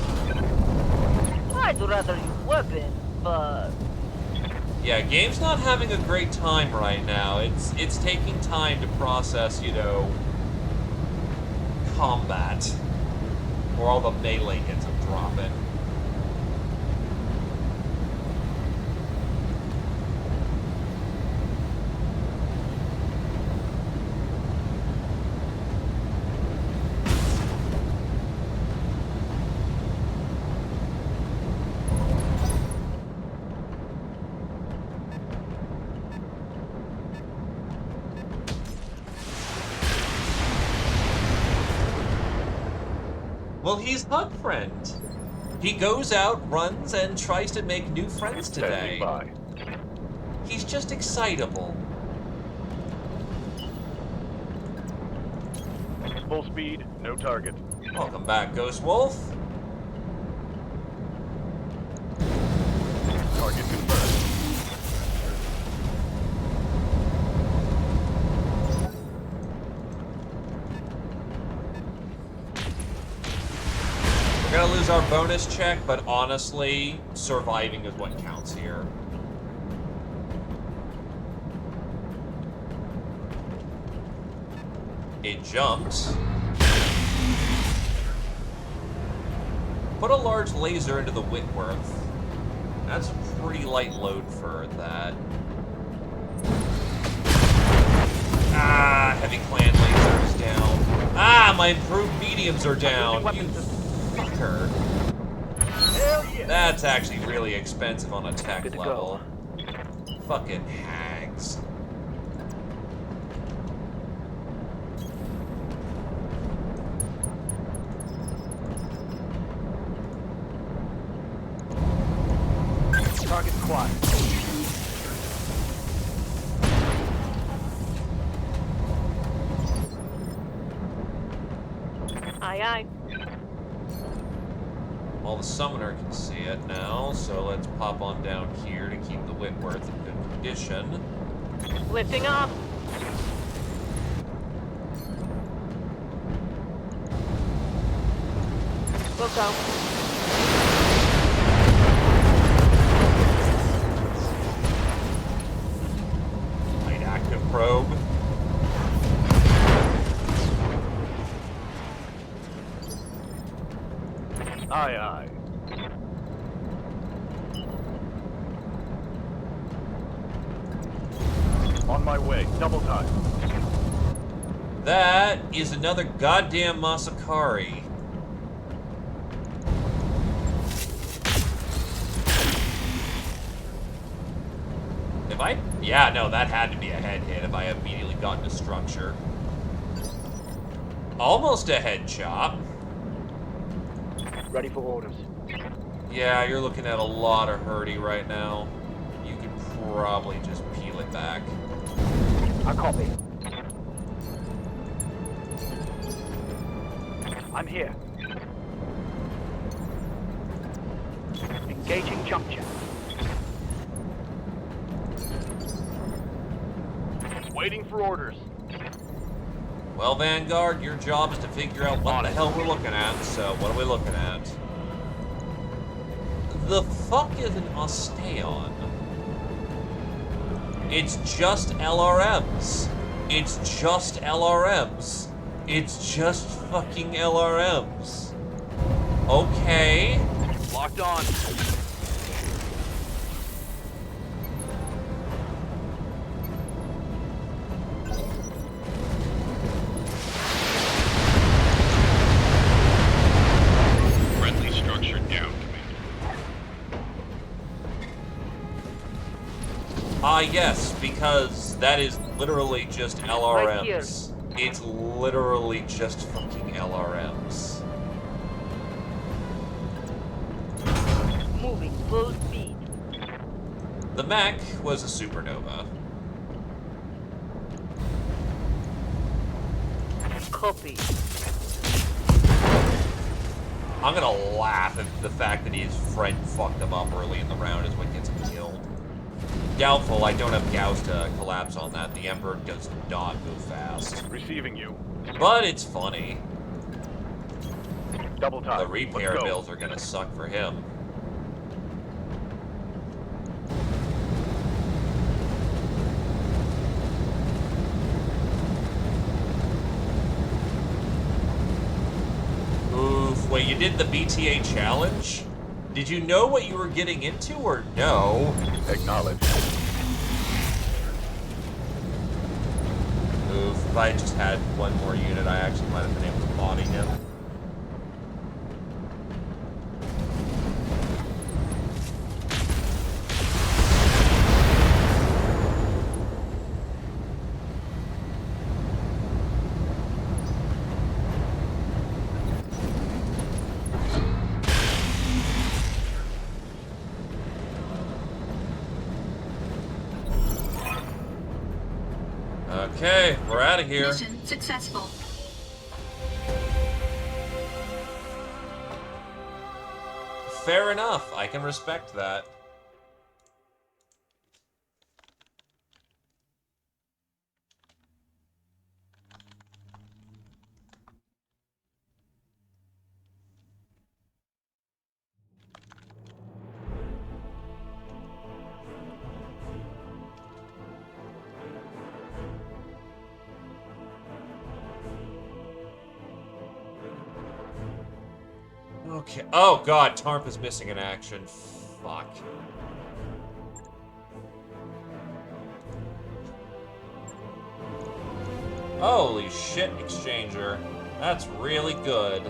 I'd rather use weapons, but Yeah, game's not having a great time right now. It's taking time to process, you know, combat. Or all the melee hits I'm dropping. Well, he's Hug Friend. He goes out, runs, and tries to make new friends today. Standing by. He's just excitable. Full speed, no target. Welcome back, Ghost Wolf. Target confirmed. We're gonna lose our bonus check, but honestly, surviving is what counts here. It jumped. Put a large laser into the Whitworth. That's a pretty light load for that. Ah, heavy clan lasers down. Ah, my improved mediums are down. You fucker. Hell yeah. That's actually really expensive on a tech level. Fucking hags. Target quiet. Aye, aye. Well, the summoner can see it now, so let's pop on down here to keep the Whitworth in good condition. Lifting off. We'll go. Light active probe. Aye, aye. On my way. Double time. That is another goddamn Masakari. If I... Yeah, no, that had to be a head hit if I immediately got into structure. Almost a head chop. Ready for orders. Yeah, you're looking at a lot of hurdy right now. You could probably just peel it back. I copy. I'm here. Engaging jump jet. Waiting for orders. Well, Vanguard, your job is to figure out what the hell we're looking at, so what are we looking at? The fuck is an Osteon? It's just LRMs. It's just LRMs. It's just fucking LRMs. Okay. Locked on. Friendly structure down, Commander. Yes, because that is literally just Right here. LRMs. It's literally just fucking LRMs. Moving full speed. The mech was a supernova. Copy. I'm gonna laugh at the fact that his friend fucked him up early in the round is what gets him killed. Doubtful, I don't have Gauss to collapse on that. The Emperor does not move fast. Receiving you. But it's funny. Double time. The repair Let's go. bills are gonna suck for him. Oof, wait, you did the BTA challenge? Did you know what you were getting into, or no? Acknowledge. Oof, if I had just had one more unit, I actually might have been able to body him. Okay, we're out of here. Mission successful. Fair enough, I can respect that. Okay. Oh god, Tarp is missing in action. Fuck. Holy shit, Exchanger. That's really good.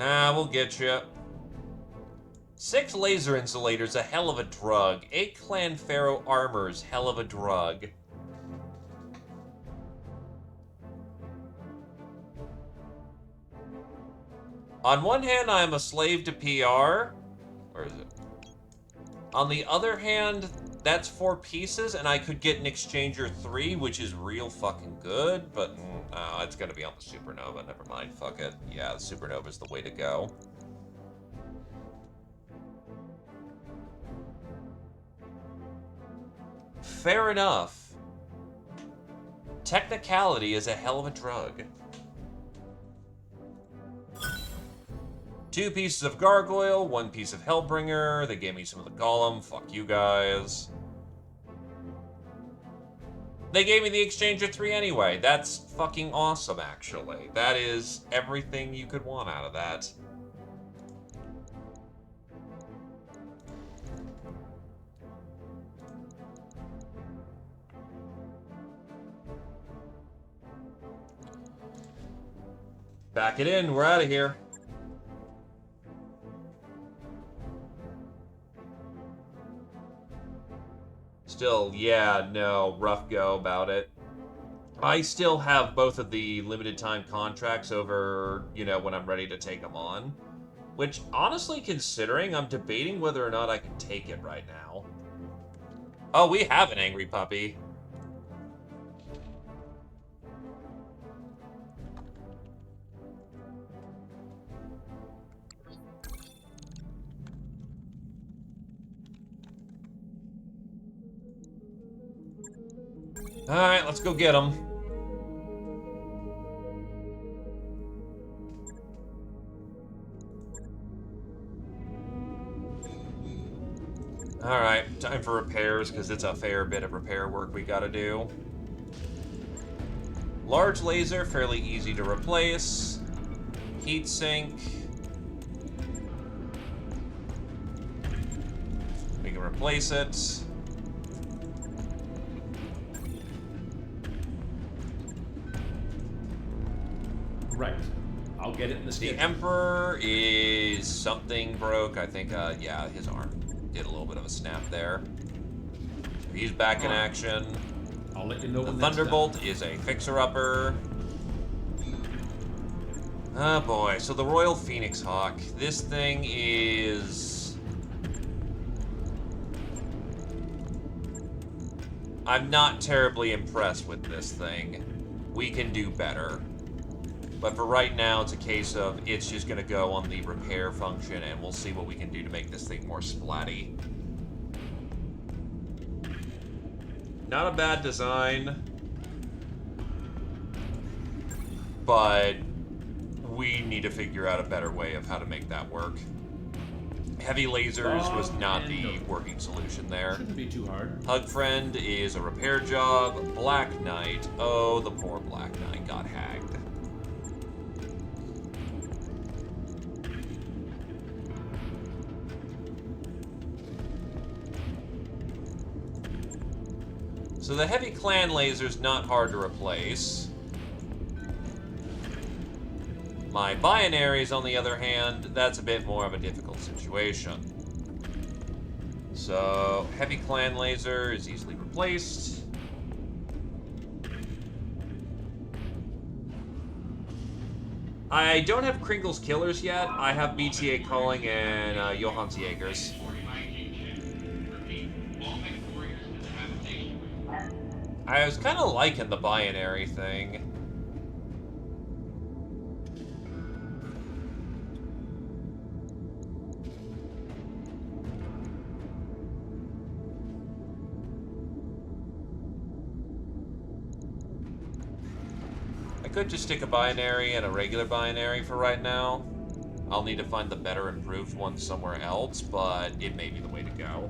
Nah, we'll get you. 6 laser insulators, a hell of a drug. 8 Clan Pharaoh armors, hell of a drug. On one hand, I am a slave to PR. Where is it? On the other hand, that's 4 pieces, and I could get an Exchanger 3, which is real fucking good, but no, it's gonna be on the Supernova. Never mind, fuck it. Yeah, the Supernova's the way to go. Fair enough. Technicality is a hell of a drug. 2 pieces of Gargoyle, 1 piece of Hellbringer. They gave me some of the Golem. Fuck you guys. They gave me the Exchanger 3 anyway. That's fucking awesome, actually. That is everything you could want out of that. Back it in. We're out of here. Still, yeah, no, rough go about it. I still have both of the limited time contracts over, you know, when I'm ready to take them on. Which, honestly, considering, I'm debating whether or not I can take it right now. Oh, we have an angry puppy. Alright, let's go get him. Alright, time for repairs, because it's a fair bit of repair work we gotta do. Large laser, fairly easy to replace. Heatsink. We can replace it. Right. I'll get it in the schedule. The Emperor is something broke. I think, yeah, his arm did a little bit of a snap there. He's back in action. I'll let you know The when that's Thunderbolt done. is a fixer-upper. Oh boy, so the Royal Phoenix Hawk. This thing is... I'm not terribly impressed with this thing. We can do better. But for right now, it's a case of it's just going to go on the repair function, and we'll see what we can do to make this thing more splatty. Not a bad design, but we need to figure out a better way of how to make that work. Heavy lasers was not the working solution there. Shouldn't be too hard. Hug Friend is a repair job. Black Knight. Oh, the poor Black Knight got hacked. So the heavy clan laser's not hard to replace. My binaries, on the other hand, that's a bit more of a difficult situation. So, heavy clan laser is easily replaced. I don't have Kringle's Killers yet. I have BTA Calling and Johann's Jaegers. I was kind of liking the binary thing. I could just stick a binary and a regular binary for right now. I'll need to find the better improved one somewhere else, but it may be the way to go.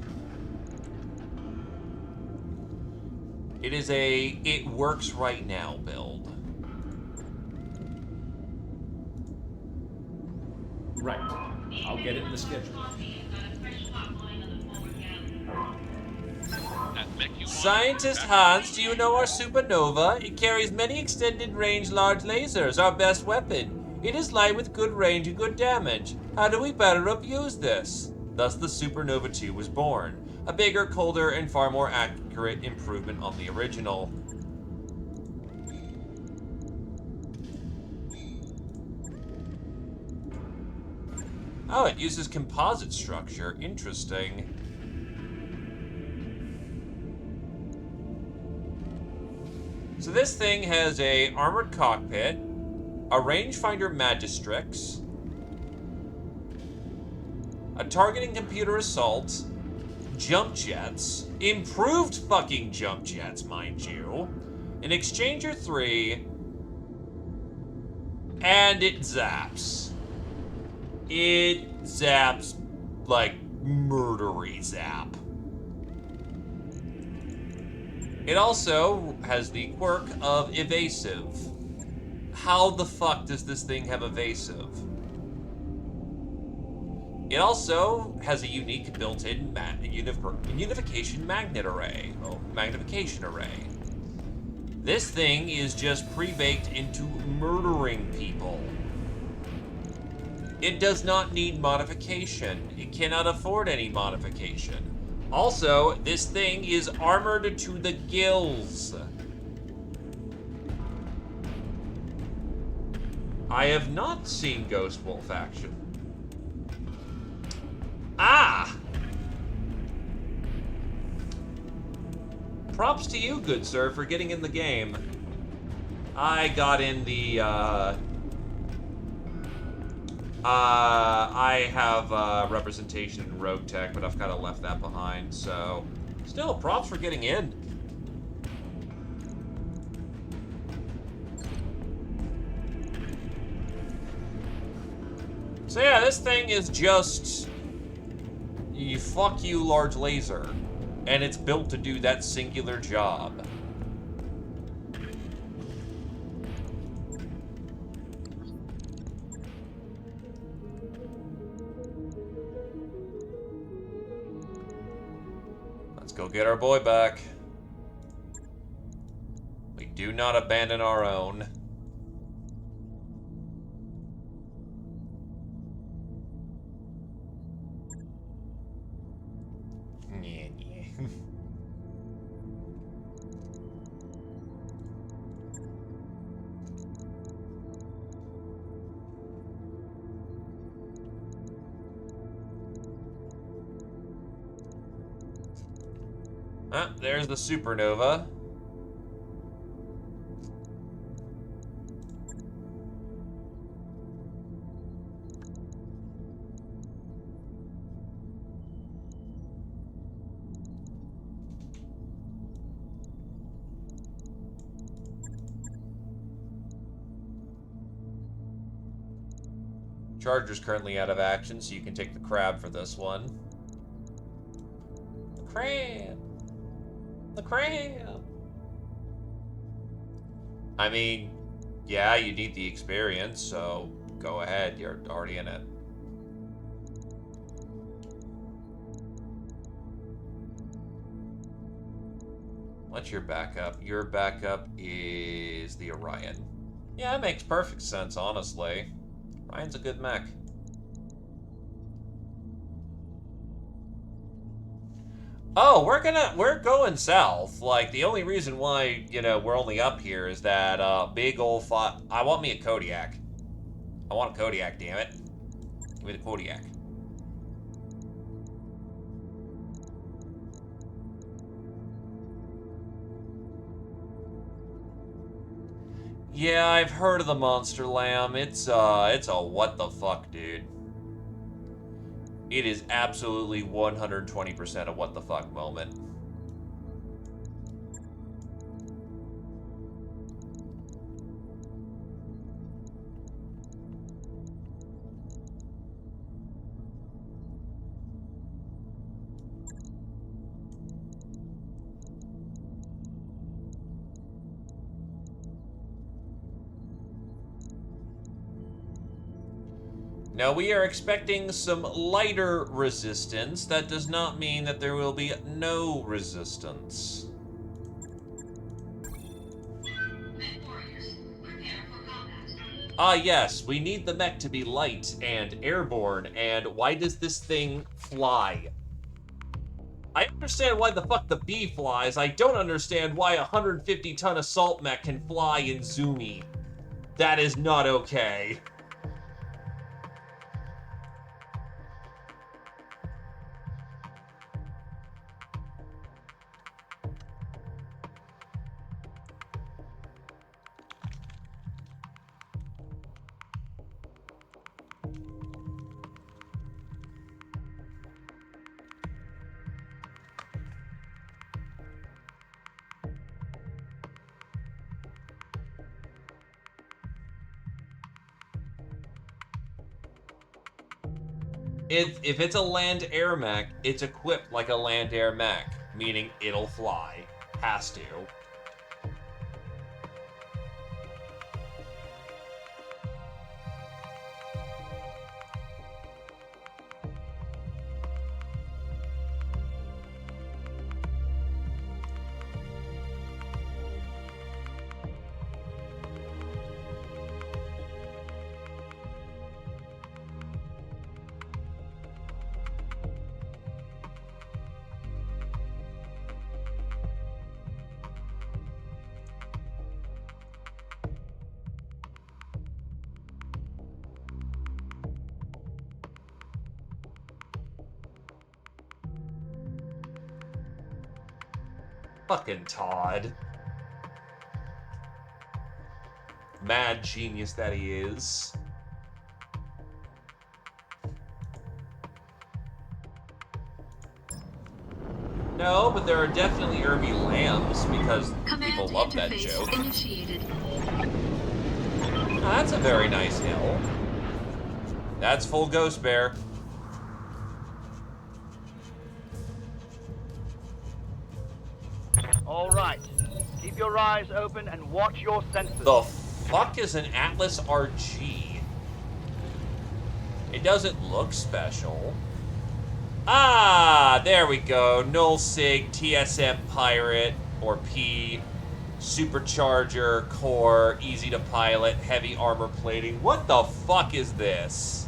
It is a it works right now build. Right. I'll get it in the schedule. Scientist Hans, do you know our supernova? It carries many extended-range large lasers, our best weapon. It is light with good range and good damage. How do we better abuse this? Thus the Supernova 2 was born. A bigger, colder, and far more accurate improvement on the original. Oh, it uses composite structure. Interesting. So this thing has a armored cockpit, a rangefinder Magistrix, a targeting computer assault, jump jets, improved fucking jump jets, mind you, an exchanger 3, and it zaps. It zaps like murdery zap. It also has the quirk of evasive. How the fuck does this thing have evasive? It also has a unique built-in unification magnet array. Oh, magnification array. This thing is just pre-baked into murdering people. It does not need modification. It cannot afford any modification. Also, this thing is armored to the gills. I have not seen Ghost Wolf action. Ah! Props to you, good sir, for getting in the game. I got in the, I have representation in Rogue Tech, but I've kind of left that behind, so... Still, props for getting in. So yeah, this thing is just... fuck you, large laser. And it's built to do that singular job. Let's go get our boy back. We do not abandon our own. Ah, there's the supernova. Charger's currently out of action, so you can take the crab for this one. The crab! The crab! I mean, yeah, you need the experience, so go ahead, you're already in it. What's your backup? Your backup is the Orion. Yeah, that makes perfect sense, honestly. Ryan's a good mech. Oh, we're going south. Like, the only reason why, you know, we're only up here is that, big old I want me a Kodiak. I want a Kodiak, damn it. Give me the Kodiak. Yeah, I've heard of the Monster Lamb. It's a what the fuck, dude. It is absolutely 120% a what the fuck moment. Now, we are expecting some lighter resistance. That does not mean that there will be no resistance. Ah, yes, we need the mech to be light and airborne, and why does this thing fly? I understand why the fuck the bee flies. I don't understand why a 150-ton assault mech can fly in Zoomy. That is not okay. If it's a land air mech, it's equipped like a land air mech, meaning it'll fly. Has to. Fucking Todd. Mad genius that he is. No, but there are definitely Irby lambs because people love that joke. Initiated. Oh, that's a very nice hill. That's full Ghost Bear. All right. Keep your eyes open and watch your sensors. The fuck is an Atlas RG? It doesn't look special. Ah, there we go. Null Sig, TSM Pirate, or P, Supercharger, Core, easy to pilot, heavy armor plating. What the fuck is this?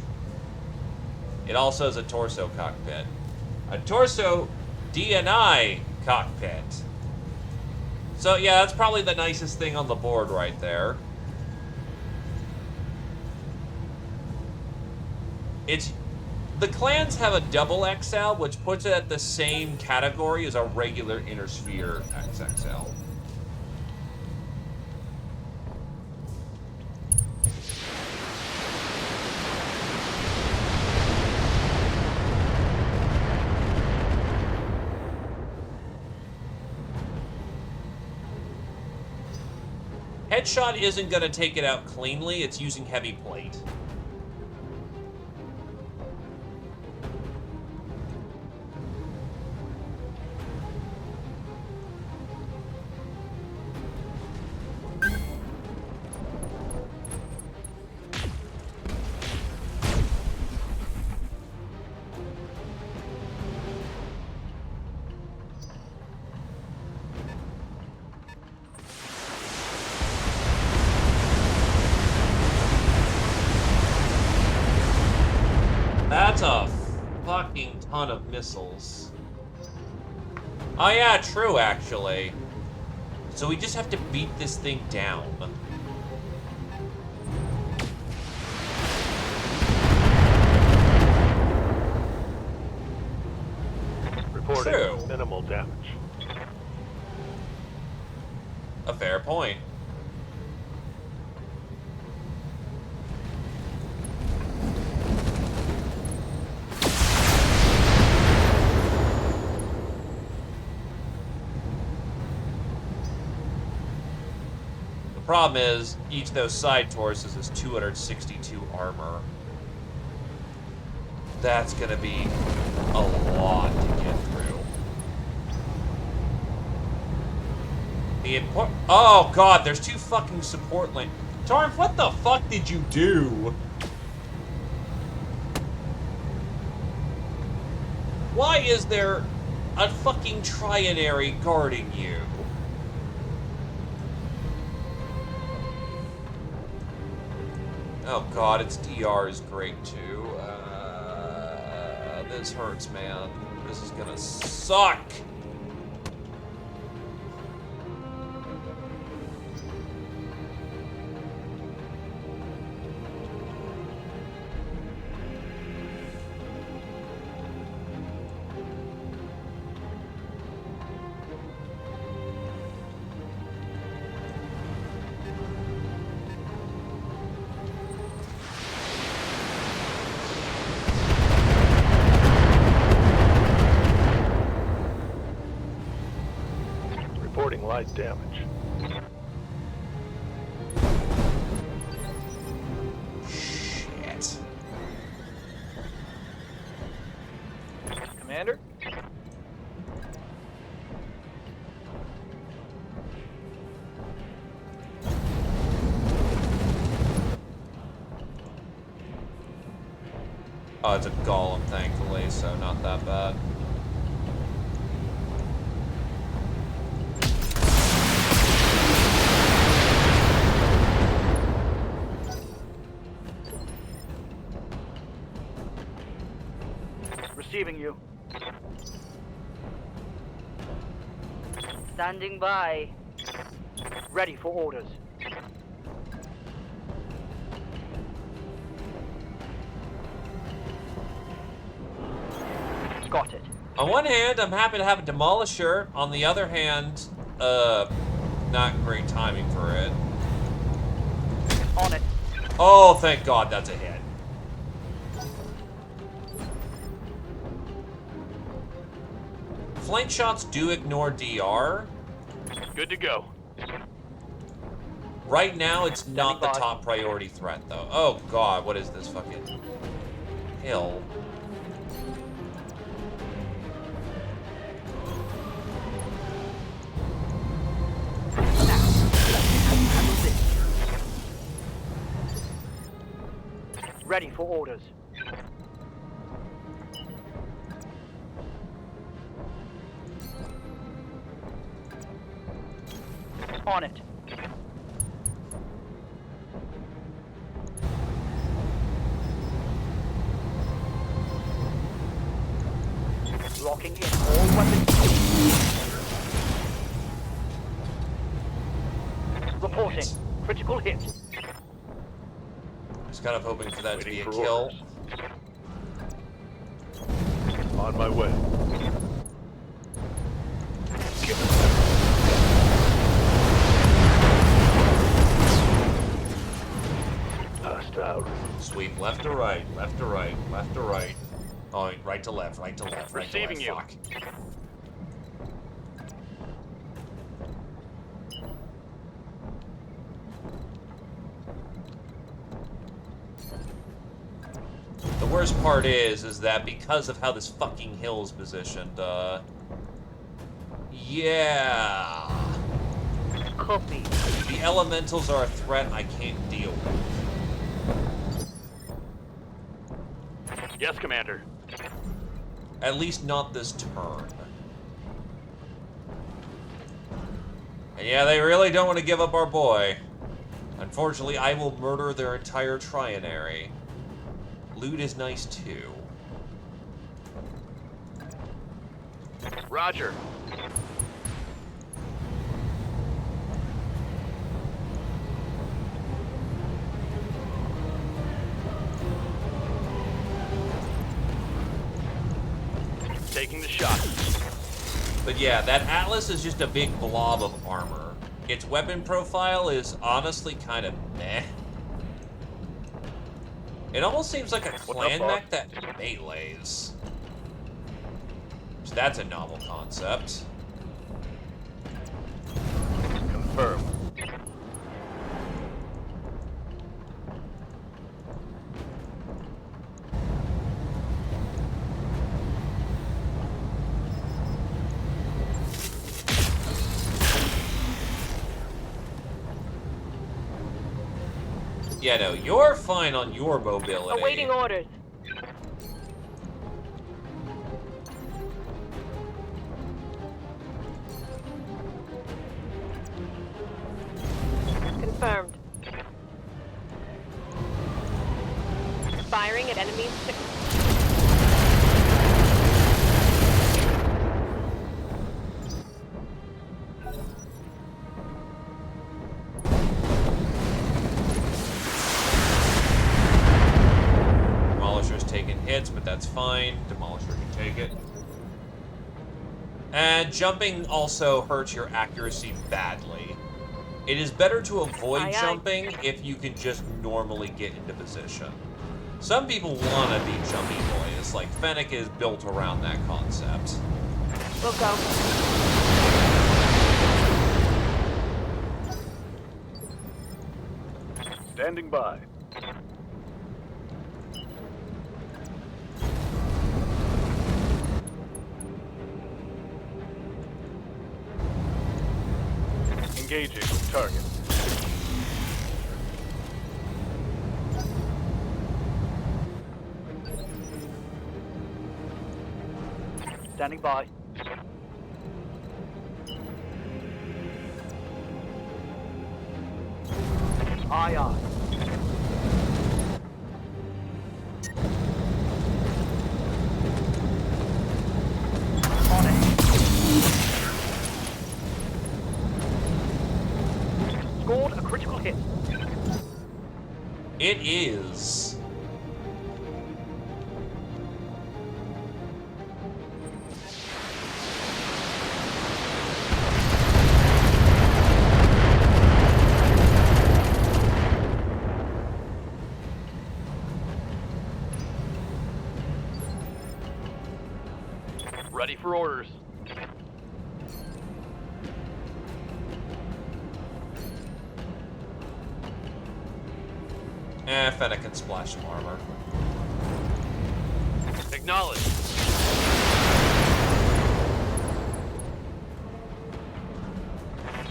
It also has a torso cockpit. A torso DNI cockpit. So yeah, that's probably the nicest thing on the board right there. The clans have a double XL, which puts it at the same category as a regular Inner Sphere XXL. Headshot isn't going to take it out cleanly, it's using heavy plate. That's a fucking ton of missiles. Oh yeah, true actually. So we just have to beat this thing down. Reporting True. minimal damage. A fair point. The problem is, each of those side torsos is 262 armor. That's gonna be a lot to get through. Oh god, there's two fucking support lanes. Tarf, what the fuck did you do? Why is there a fucking trinary guarding you? Oh god, its DR is great too. This hurts, man. This is gonna suck. Reporting light damage. Shit. Commander? Oh, it's a golem, thankfully, so not that bad. Receiving you. Standing by. Ready for orders. Got it. On one hand, I'm happy to have a demolisher. On the other hand, not great timing for it. On it. Oh, thank God, that's a hit. Flank shots do ignore DR. Good to go. Right now, it's not the top priority threat, though. Oh God, what is this fucking hill? Ready for orders. On it. Locking in all weapons. Reporting. Critical hit. Just kind of hoping for that to be a for kill. On my way. Hostile. Sweep left to right, left to right, left to right. Oh, right to left, right to left, right Receiving to you. left. Fuck. The worst part is that because of how this fucking hill is positioned, yeah. Copy. The elementals are a threat I can't deal with. Yes, Commander. At least not this turn. And yeah, they really don't want to give up our boy. Unfortunately, I will murder their entire trinary. Loot is nice too. Roger. Taking the shot. But yeah, that Atlas is just a big blob of armor. Its weapon profile is honestly kind of meh. It almost seems like a clan mech that melees. So that's a novel concept. Confirm. Yeah, no, you're fine on your mobility. Awaiting orders. Enemy in six. Demolisher's taking hits, but that's fine. Demolisher can take it. And jumping also hurts your accuracy badly. It is better to avoid jumping if you can just normally get into position. Some people want to be jumpy boys, like Fennec is built around that concept. We'll go. Standing by. Engaging with target. Standing by. Aye, aye. On it. Scored a critical hit. It is. Ready for orders. Fennec can splash some armor. Acknowledge.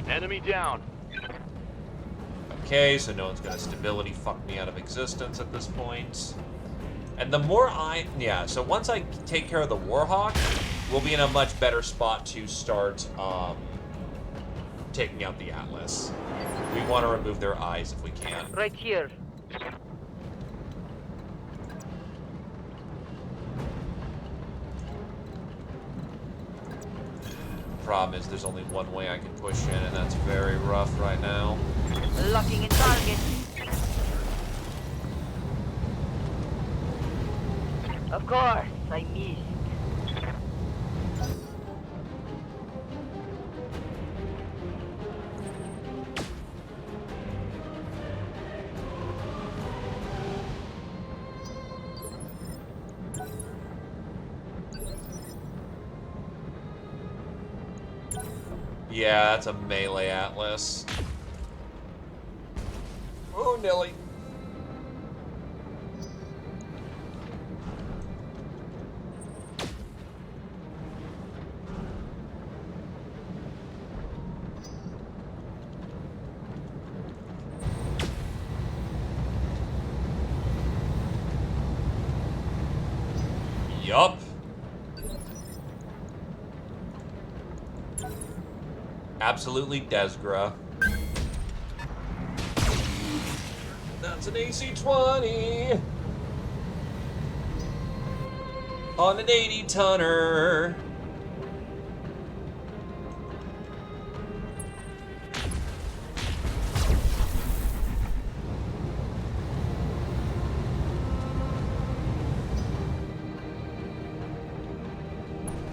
Enemy down. Okay, so no one's gonna stability fuck me out of existence at this point. And the more so once I take care of the Warhawk, we'll be in a much better spot to start taking out the Atlas. We want to remove their eyes if we can. Right here. Problem is there's only one way I can push in, and that's very rough right now. Locking in target. Of course, I missed. Yeah, that's a melee Atlas. Oh, Nelly. Yup. Absolutely Desgra. That's an AC-20 on an 80-tonner.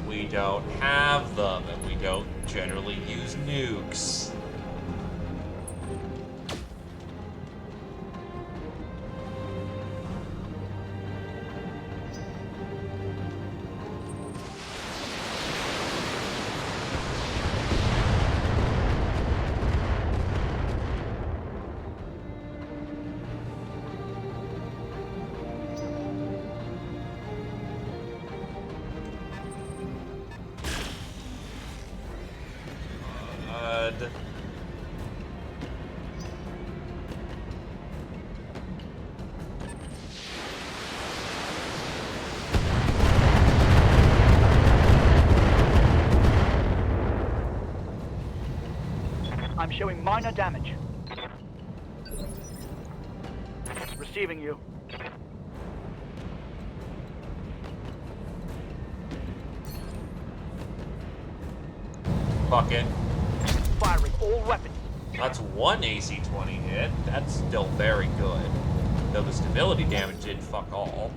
We don't have them, and we don't generally use nukes. I'm showing minor damage. Receiving you. fucking... Firing all weapons. That's one AC-20 hit. That's still very good. Though the stability damage did fuck all.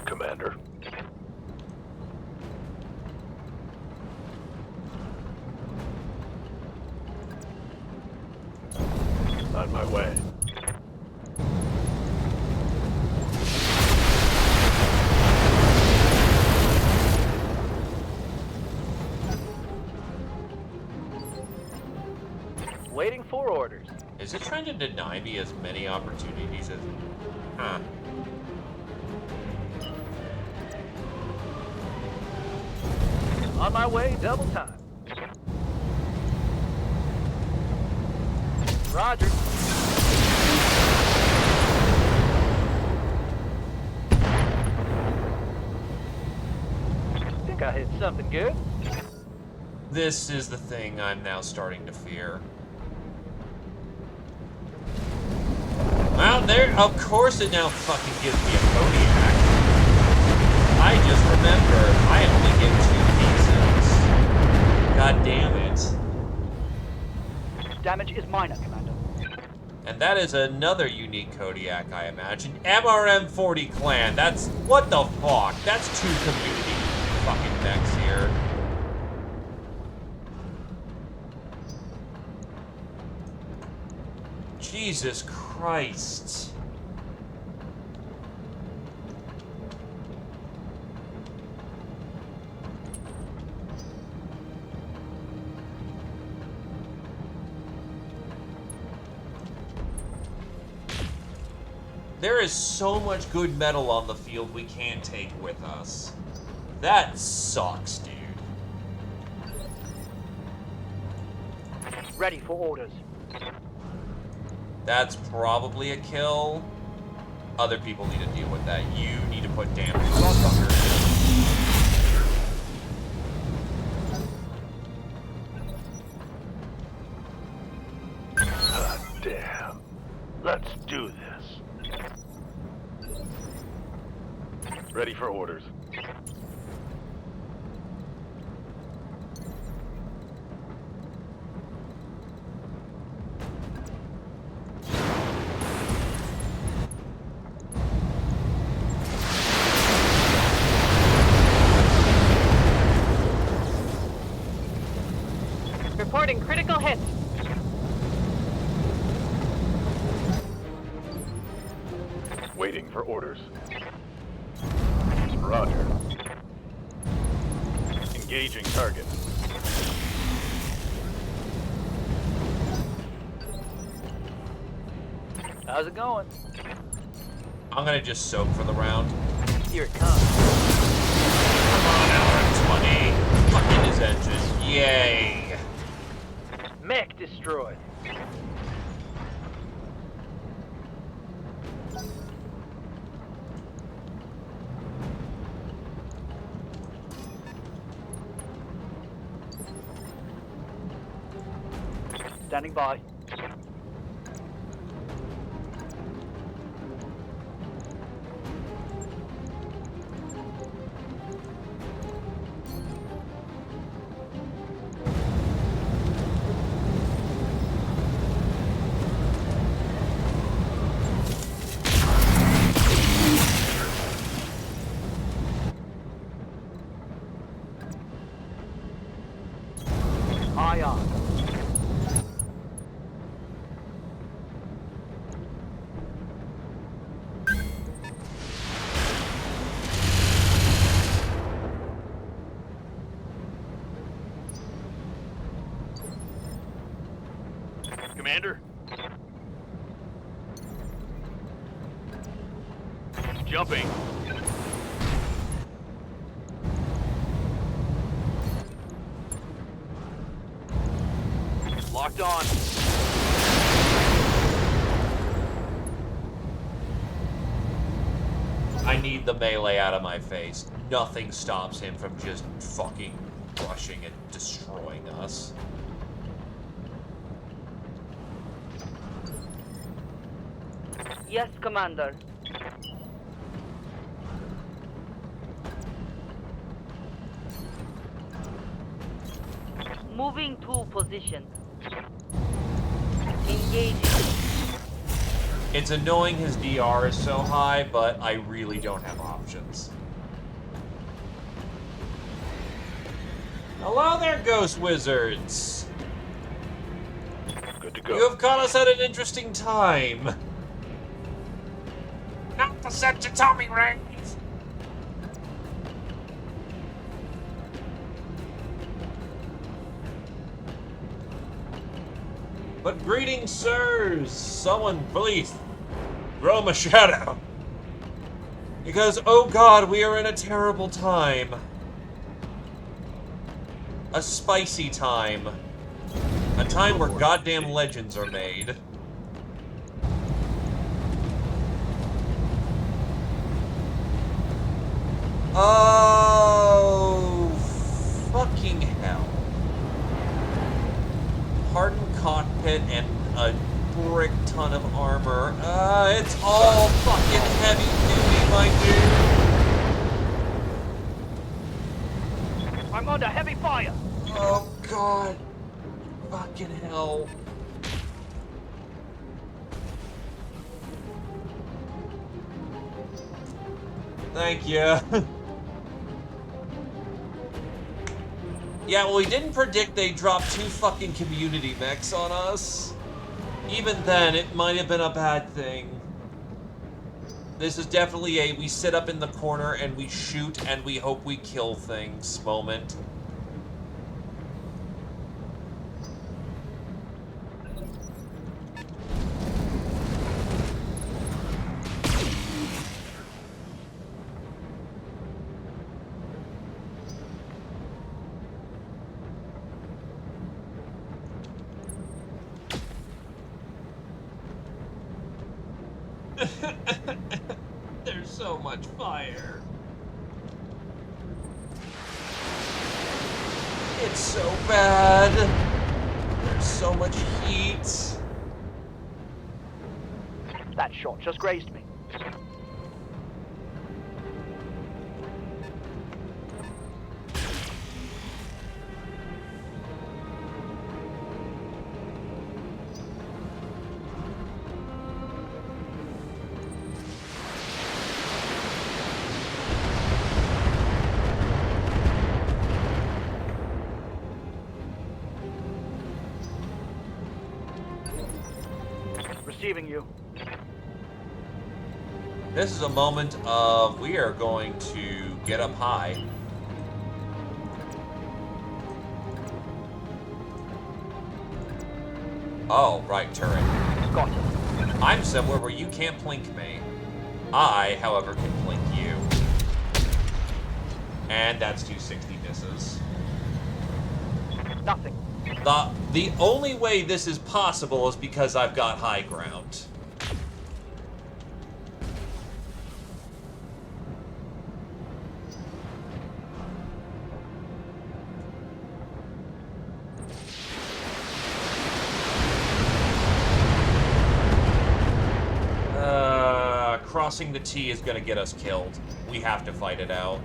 Commander. On my way. Waiting for orders. Is it trying to deny me as many opportunities as... Huh. On my way, double time. Roger. Think I hit something good. This is the thing I'm now starting to fear. Well, there, of course it now fucking gives me a Kodiak. I just remember, I only get 2 pieces. God damn it. Damage is minor, Commander. And that is another unique Kodiak, I imagine. MRM-40 Clan, that's, what the fuck? That's 2 community fucking mechs here. Jesus Christ. There is so much good metal on the field we can't take with us. That sucks, dude. Ready for orders. That's probably a kill. Other people need to deal with that. You need to put damage on fuckers. God damn. Let's do this. Ready for orders. Reporting critical hits. Waiting for orders. Roger. Engaging target. How's it going? I'm gonna just soak for the round. Here it comes. Come on, LM-20. Fucking his engine. Yay. Mech destroyed. Standing by. Aye, aye. Commander? Jumping. Locked on. I need the melee out of my face. Nothing stops him from just fucking rushing and destroying us. Yes, Commander. Moving to position. Engaging. It's annoying his DR is so high, but I really don't have options. Hello there, Ghost Wizards! Good to go. You have caught us at an interesting time. Not the set to Tommy Ray! But greetings, sirs! Someone, please, throw him a shadow. Because, oh god, we are in a terrible time. A spicy time. A time where goddamn legends are made. Oh, fucking hell. Hardened cockpit and a brick ton of armor. It's all fucking heavy duty, my dude. I'm under heavy fire. Oh, God. Fucking hell. Thank you. Yeah, well, we didn't predict they dropped 2 fucking community mechs on us. Even then, it might have been a bad thing. This is definitely a we sit up in the corner and we shoot and we hope we kill things moment. There's so much fire. It's so bad. There's so much heat. That shot just grazed me. Receiving you. This is a moment of we are going to get up high. Oh, right, turret. Got him. I'm somewhere where you can't plink me. I, however, can plink you. And that's 260 misses. Nothing. The only way this is possible is because I've got high ground. Crossing the T is gonna get us killed. We have to fight it out.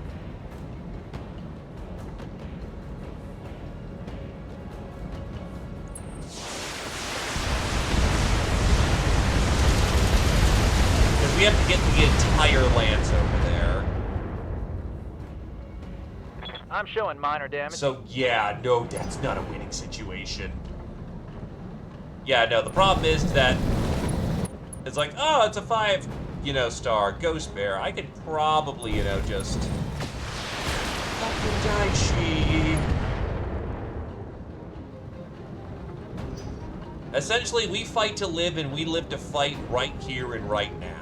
We have to get the entire lance over there. I'm showing minor damage. So, yeah, no, that's not a winning situation. Yeah, no, the problem is that it's like, oh, it's a 5, star Ghost Bear. I could probably, just fucking die, she. Essentially, we fight to live, and we live to fight right here and right now.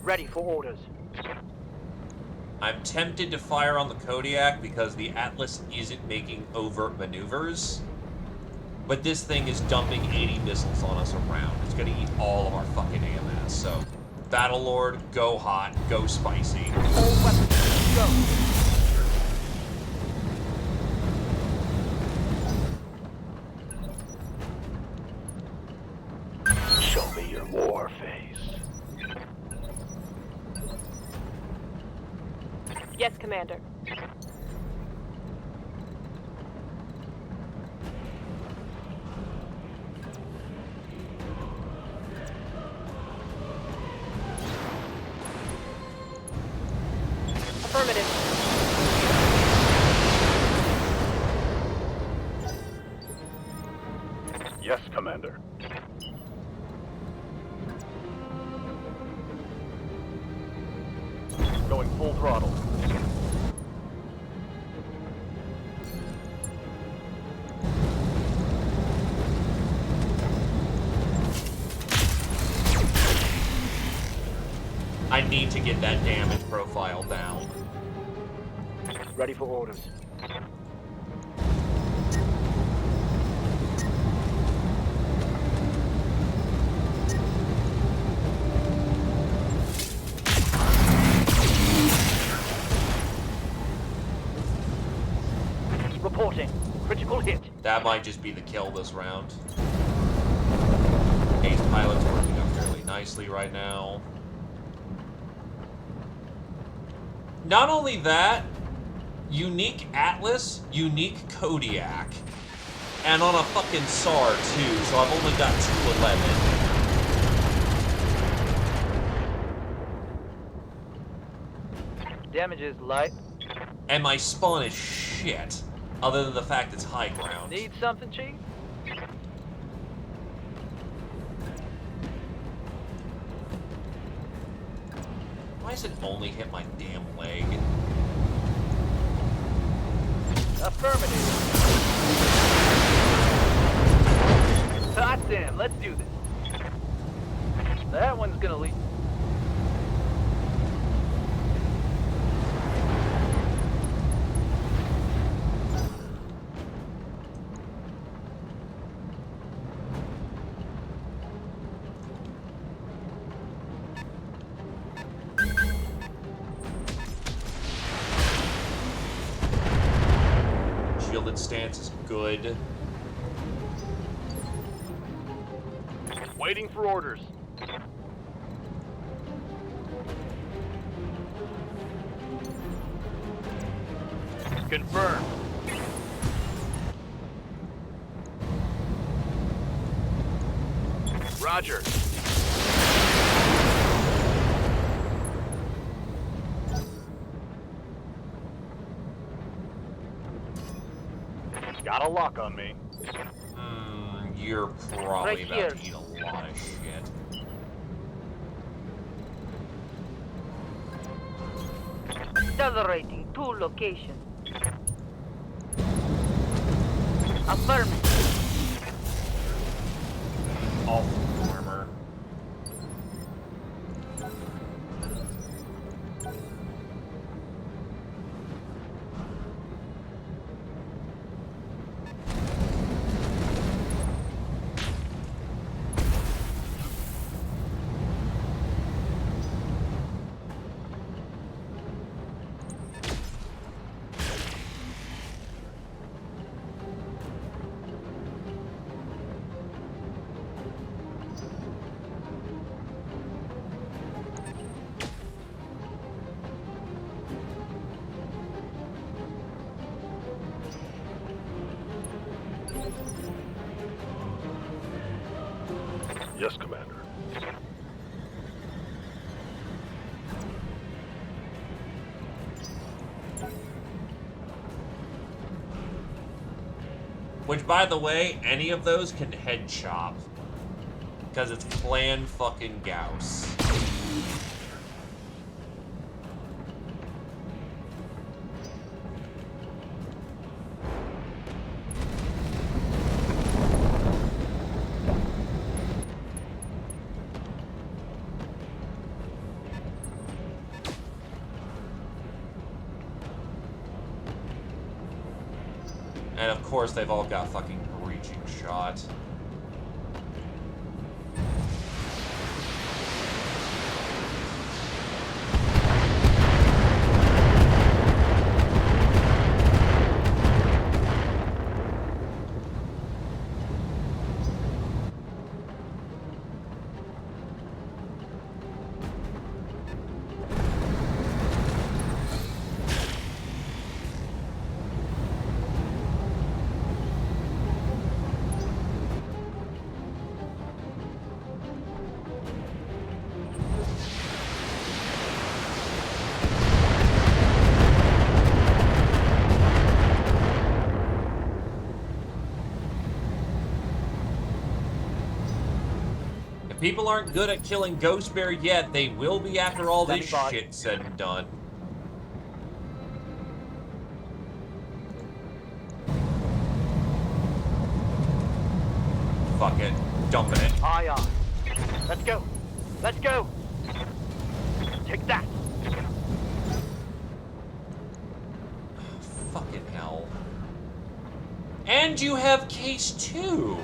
Ready for orders. I'm tempted to fire on the Kodiak because the Atlas isn't making overt maneuvers. But this thing is dumping 80 missiles on us around. It's gonna eat all of our fucking AMS, so... Battlelord, go hot, go spicy. All weapons, go. Show me your war face. Yes, Commander. Affirmative. Yes, Commander. Going full throttle. I need to get that damage profile down. Ready for orders. Reporting. Critical hit. That might just be the kill this round. Ace pilot's working up fairly nicely right now. Not only that, unique Atlas, unique Kodiak. And on a fucking SAR too, so I've only got 211. Damage is light. And my spawn is shit, other than the fact it's high ground. Need something, Chief? Why does it only hit my damn leg? Affirmative. Hot damn, let's do this. That one's gonna leak. Shielded stance is good. Waiting for orders. Confirmed. Roger. Got a lock on me. You're probably Right about here. to eat a lot of shit. Accelerating to location. Affirmative. Awful armor. Yes, Commander. Which, by the way, any of those can head chop. Because it's clan fucking Gauss. And of course, they've all got fucking breaching shot. People aren't good at killing Ghost Bear yet. They will be after all this shit said and done. Fuck it. Dumping it. Aye, aye. Let's go. Let's go. Take that. Fucking hell. And you have case 2.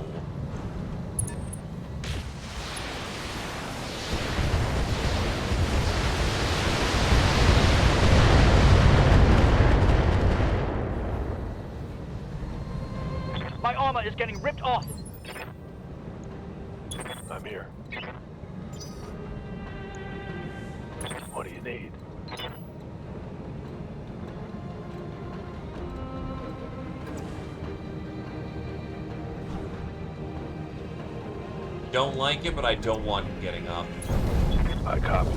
My armor is getting ripped off. I'm here. What do you need? Don't like it, but I don't want him getting up. I copy.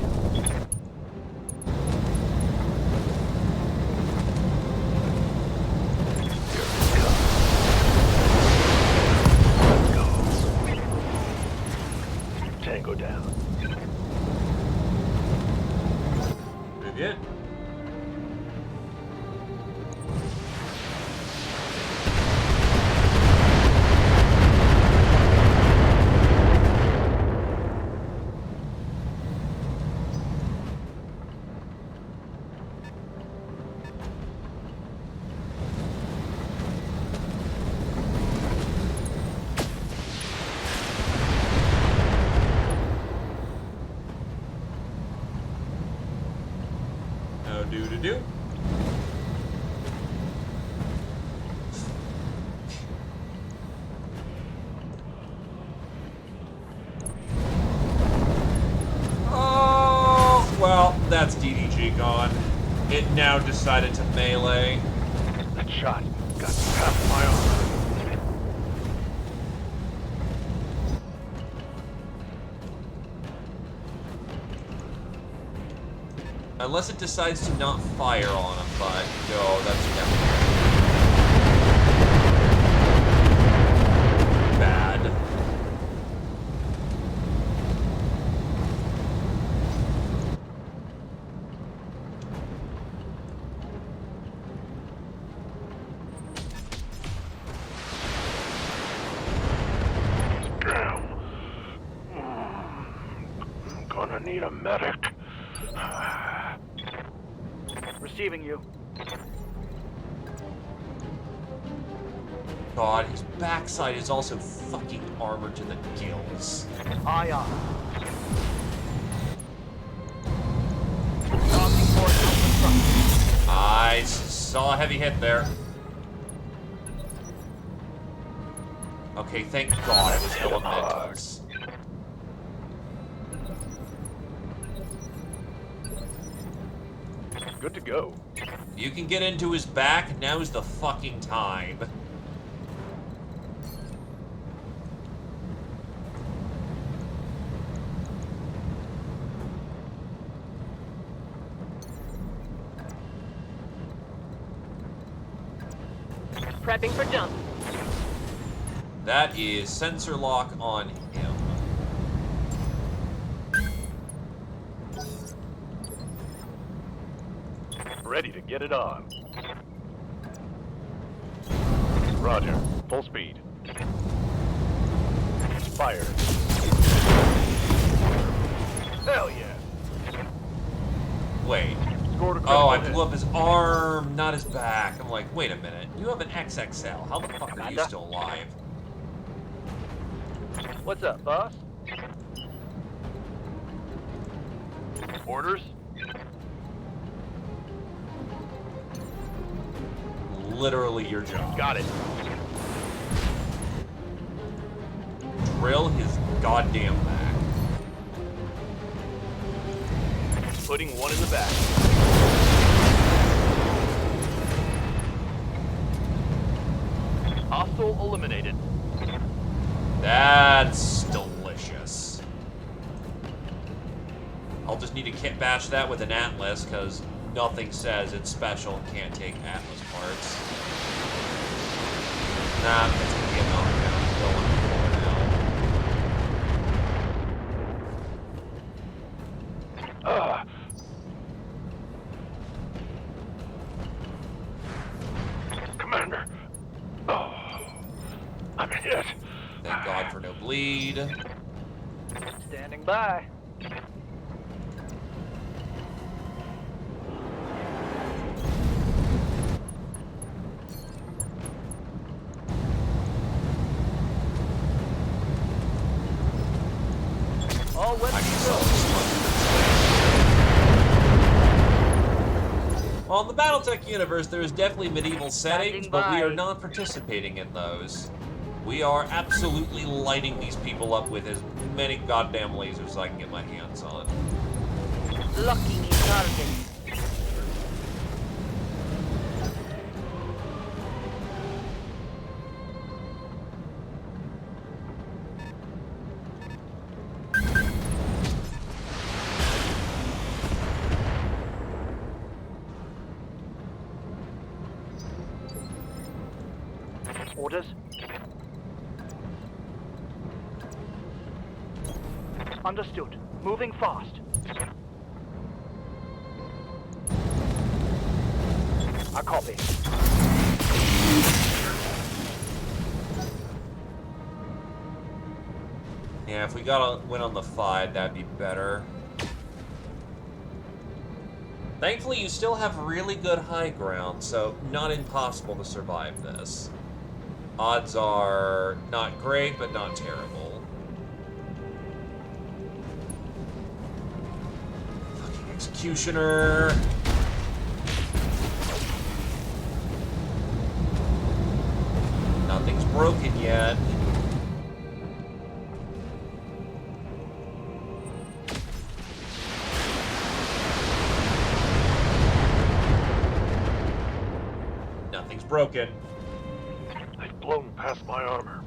Tango down. Very good. Do. Oh, well, that's DDG gone. It now decided to melee. That shot got half my armor. Unless it decides to not fire on him, but no, that's definitely bad. Damn. I'm gonna need a medic. Receiving you. God, his backside is also fucking armored to the gills. Aye, aye. I saw a heavy hit there. Okay, thank God it was elementals. Good to go. You can get into his back, now's the fucking time. Prepping for jump. That is sensor lock on him. Ready to get it on. Roger. Full speed. Fire. Hell yeah. Wait. Scored a Oh, critical I hit. blew up his arm, not his back. I'm like, wait a minute. You have an XXL. How the fuck are you Commander? still alive? What's up, boss? Orders? Literally your job. Got it. Drill his goddamn back. Putting one in the back. Hostile eliminated. That's delicious. I'll just need to kit bash that with an Atlas, because nothing says it's special and can't take Atlas parts. Nah, that's gonna be a knockdown. He's going for now. Commander. Oh, I'm hit. Thank God for no bleed. Standing by. All wet I to can go. sell this one. Well, in the Battletech universe, there is definitely medieval settings, Standing but we are by. not participating in those. We are absolutely lighting these people up with as many goddamn lasers as I can get my hands on. Locking in target. Orders? Understood. Moving fast. I copy. Yeah, if we got a win on the 5, that'd be better. Thankfully, you still have really good high ground, so not impossible to survive this. Odds are not great, but not terrible. Fucking executioner. Nothing's broken yet. Nothing's broken. They've blown past my armor.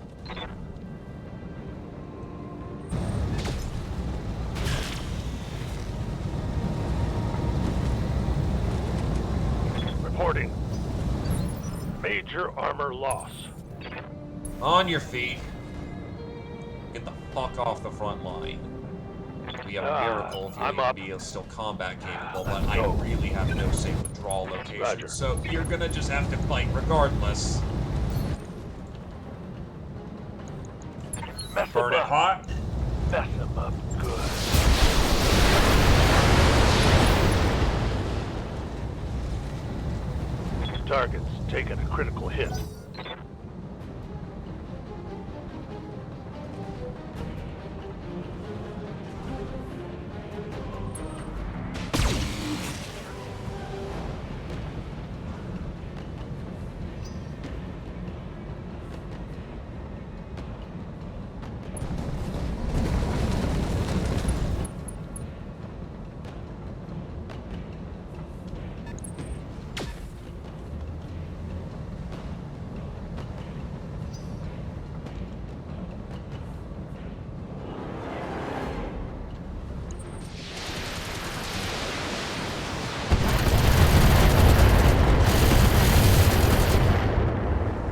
Reporting. Major armor loss. On your feet. Get the fuck off the front line. We have a miracle if you're I'm going to up. be still combat capable, but I really have no safe withdrawal location, Roger. so you're gonna just have to fight regardless. Mess Burn him it up. hot. Mess him up good. Target's taking a critical hit.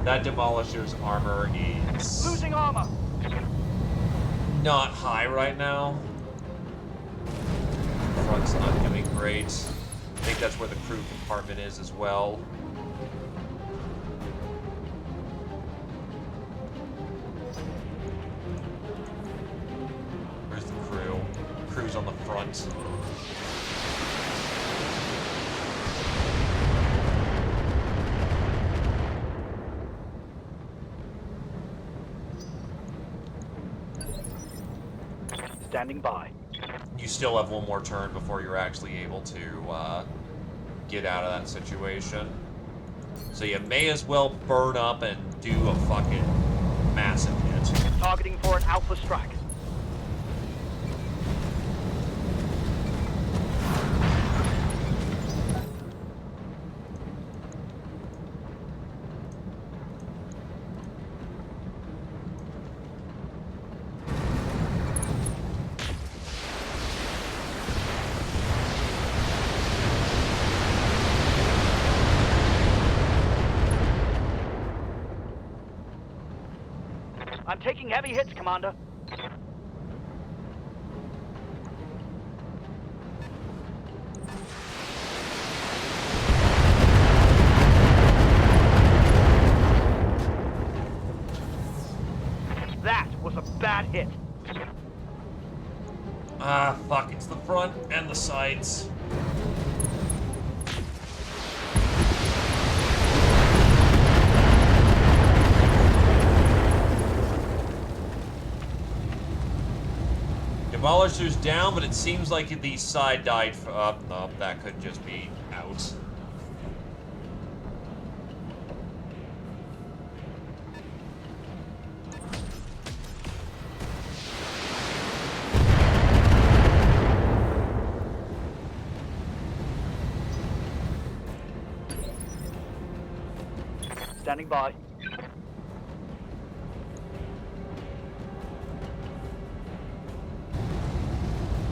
That Demolisher's armor is Losing armor. not high right now. Front's not doing great. I think that's where the crew compartment is as well. Where's the crew? Crew's on the front. Standing by. You still have one more turn before you're actually able to get out of that situation. So you may as well burn up and do a fucking massive hit. Targeting for an alpha strike. I'm taking heavy hits, Commander. That was a bad hit. Ah, fuck, it's the front and the sides. Demolisher's down, but it seems like the side died. No, that could just be out. Standing by.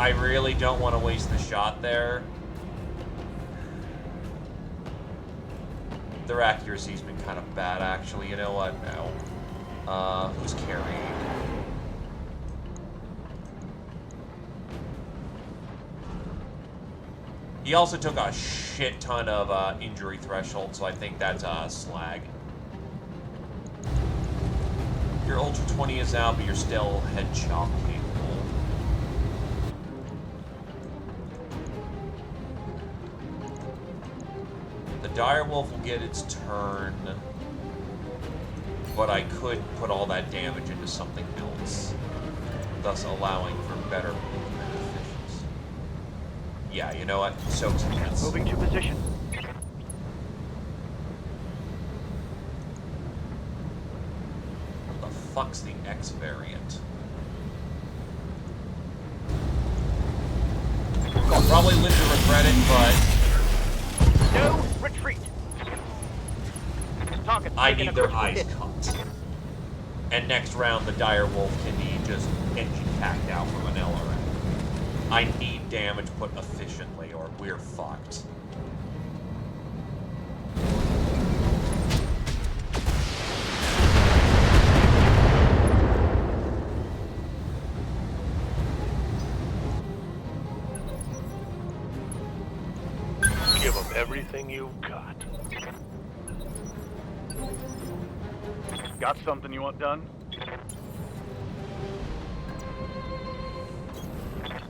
I really don't want to waste the shot there. Their accuracy's been kind of bad, actually. You know what? No. Who's carrying? He also took a shit ton of injury threshold, so I think that's slag. Your Ultra 20 is out, but you're still head chop capable. The Direwolf will get its turn, but I could put all that damage into something else, thus allowing for better movement efficiency. Yeah, you know what? Soak's hits. Moving to position. What the fuck's the X variant? I'll probably live to regret it, but No retreat. Target I taking need a their critical eyes hit. cut. And next round, the Direwolf can be just engine hacked out from an LRM. I need damage put efficiently, or we're fucked. Give them everything you've got. Got something you want done?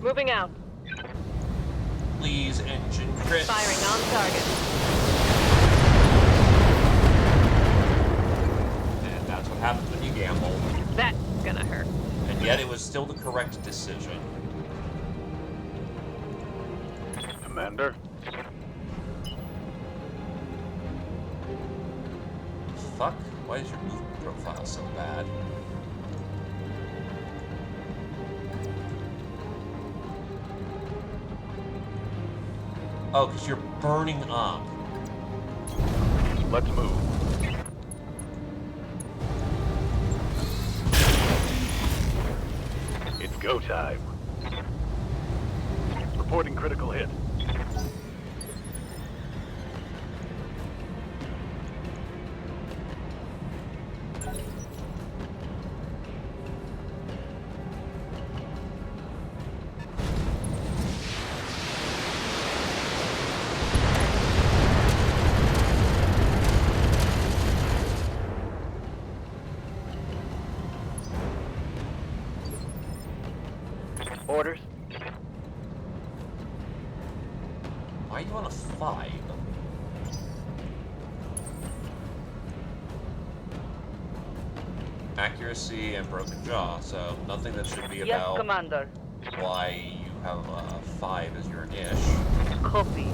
Moving out. Please, engine crits. Firing on target. And that's what happens when you gamble. That's gonna hurt. And yet it was still the correct decision. Commander? Fuck? Why is your movement profile so bad? Oh, because you're burning up. Let's move. It's go time. Reporting critical hit. Orders. Why are you on a 5? Accuracy and broken jaw, so nothing that should be Yes, about Commander. Why you have 5 as your ish. Copy.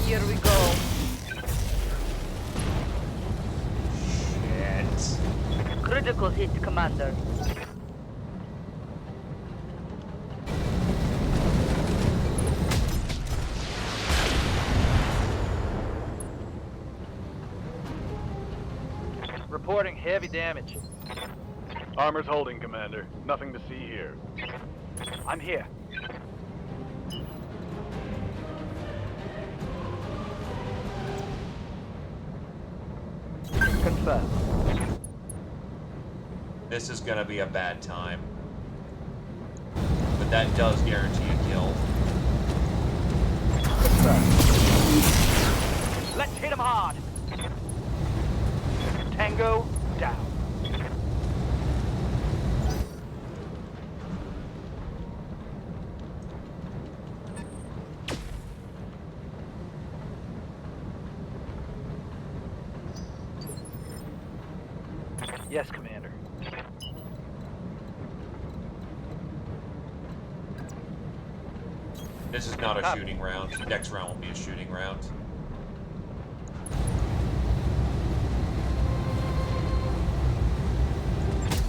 Here we go. Shit. Critical hit, Commander. Reporting heavy damage. Armor's holding, Commander. Nothing to see here. I'm here. Confirmed. This is gonna be a bad time. But that does guarantee a kill. Let's hit him hard. Tango down. Yes, Commander. This is not a shooting round. Next round will be a shooting round.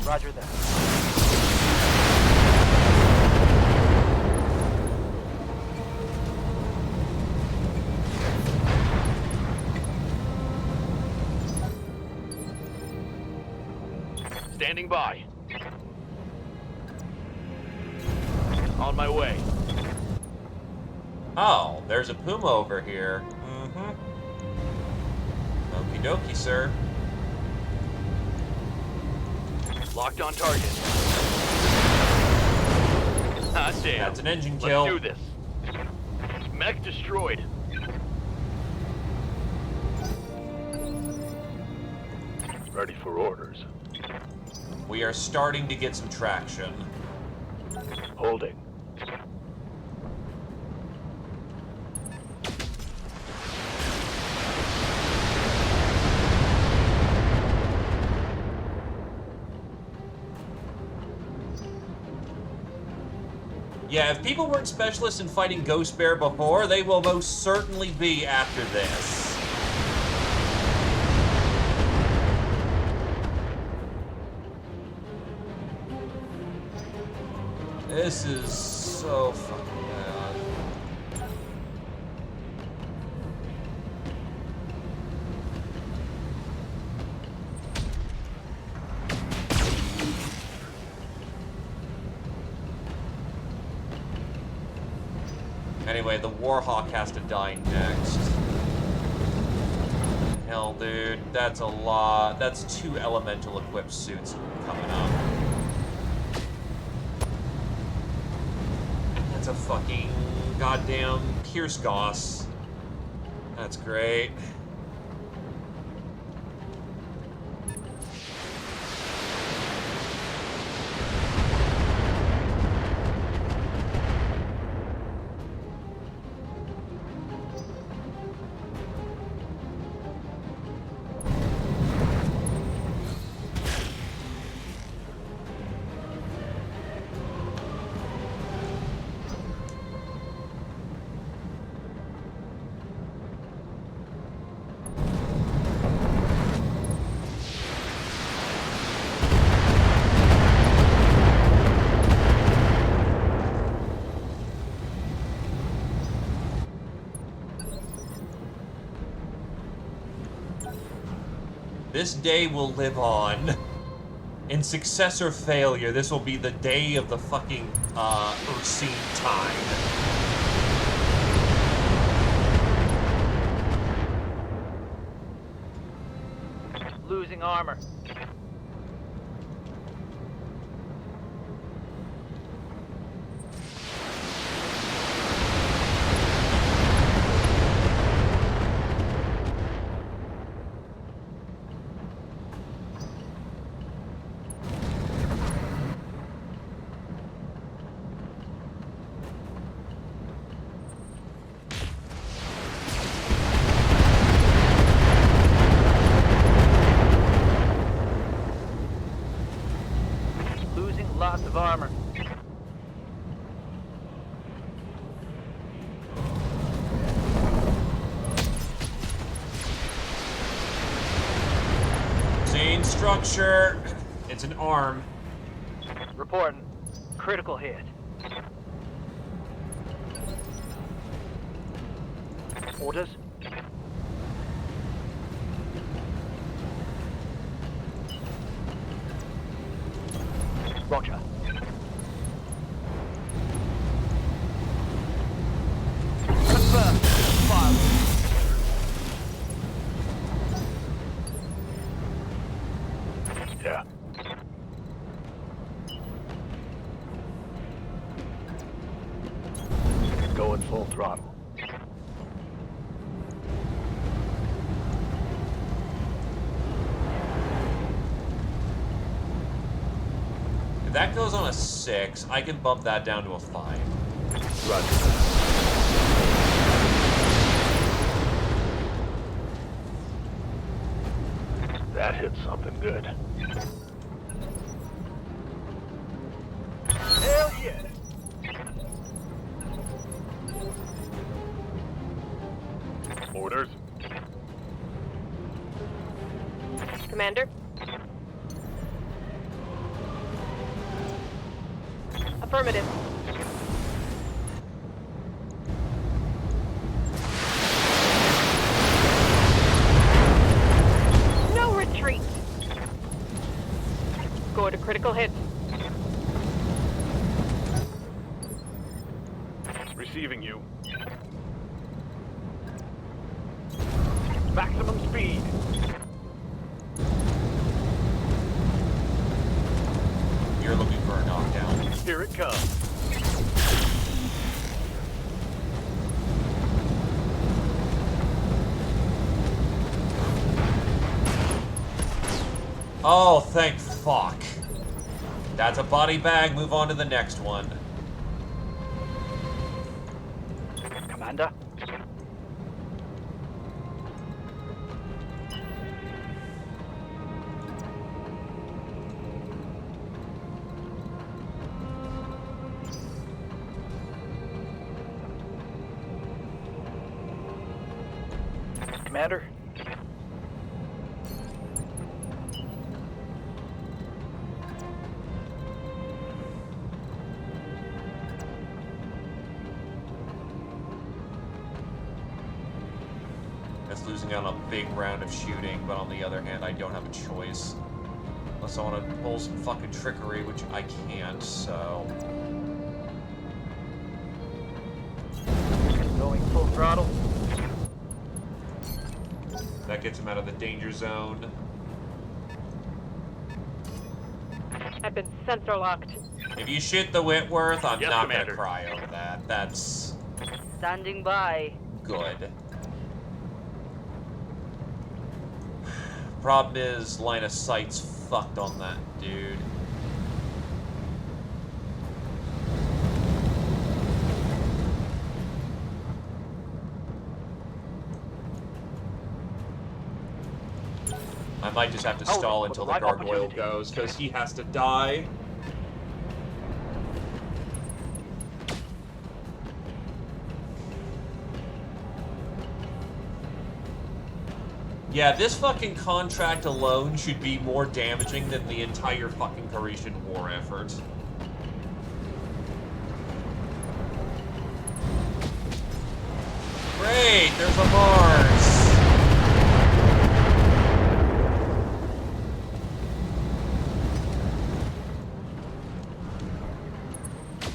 Roger that. Standing by. On my way. Oh, there's a Puma over here. Mm-hmm. Okie dokie, sir. Locked on target. Ah, damn. That's an engine kill. Let's do this. Mech destroyed. Ready for orders. We are starting to get some traction. Holding. Yeah, if people weren't specialists in fighting Ghost Bear before, they will most certainly be after this. This is so fucking bad. Anyway, the Warhawk has to die next. Hell, dude, that's a lot. That's 2 elemental equipped suits coming up. That's a fucking goddamn Pierce Goss. That's great. This day will live on. In success or failure, this will be the day of the fucking, Ursine Tide. Losing armor. structure. It's an arm. Reporting. Critical hit. Orders? Roger. Confirm. File. Yeah. Going full throttle. If that goes on a 6, I can bump that down to a 5. Roger. That hit something good. Hell yeah! Orders? Commander? Affirmative. No retreat! Go to critical hit. Receiving you. Maximum speed. You're looking for a knockdown. Here it comes. Oh, thank fuck. That's a body bag. Move on to the next one. Commander? Commander? That's losing out on a big round of shooting, but on the other hand, I don't have a choice. Unless I want to pull some fucking trickery, which I can't, so... Going full throttle. That gets him out of the danger zone. I've been sensor locked. If you shoot the Whitworth, I'm Yes, not Commander. gonna cry over that. That's Standing by. good. Problem is, line of sight's fucked on that dude. I might just have to stall until the gargoyle goes, because he has to die. Yeah, this fucking contract alone should be more damaging than the entire fucking Parisian war effort. Great, there's a Mars!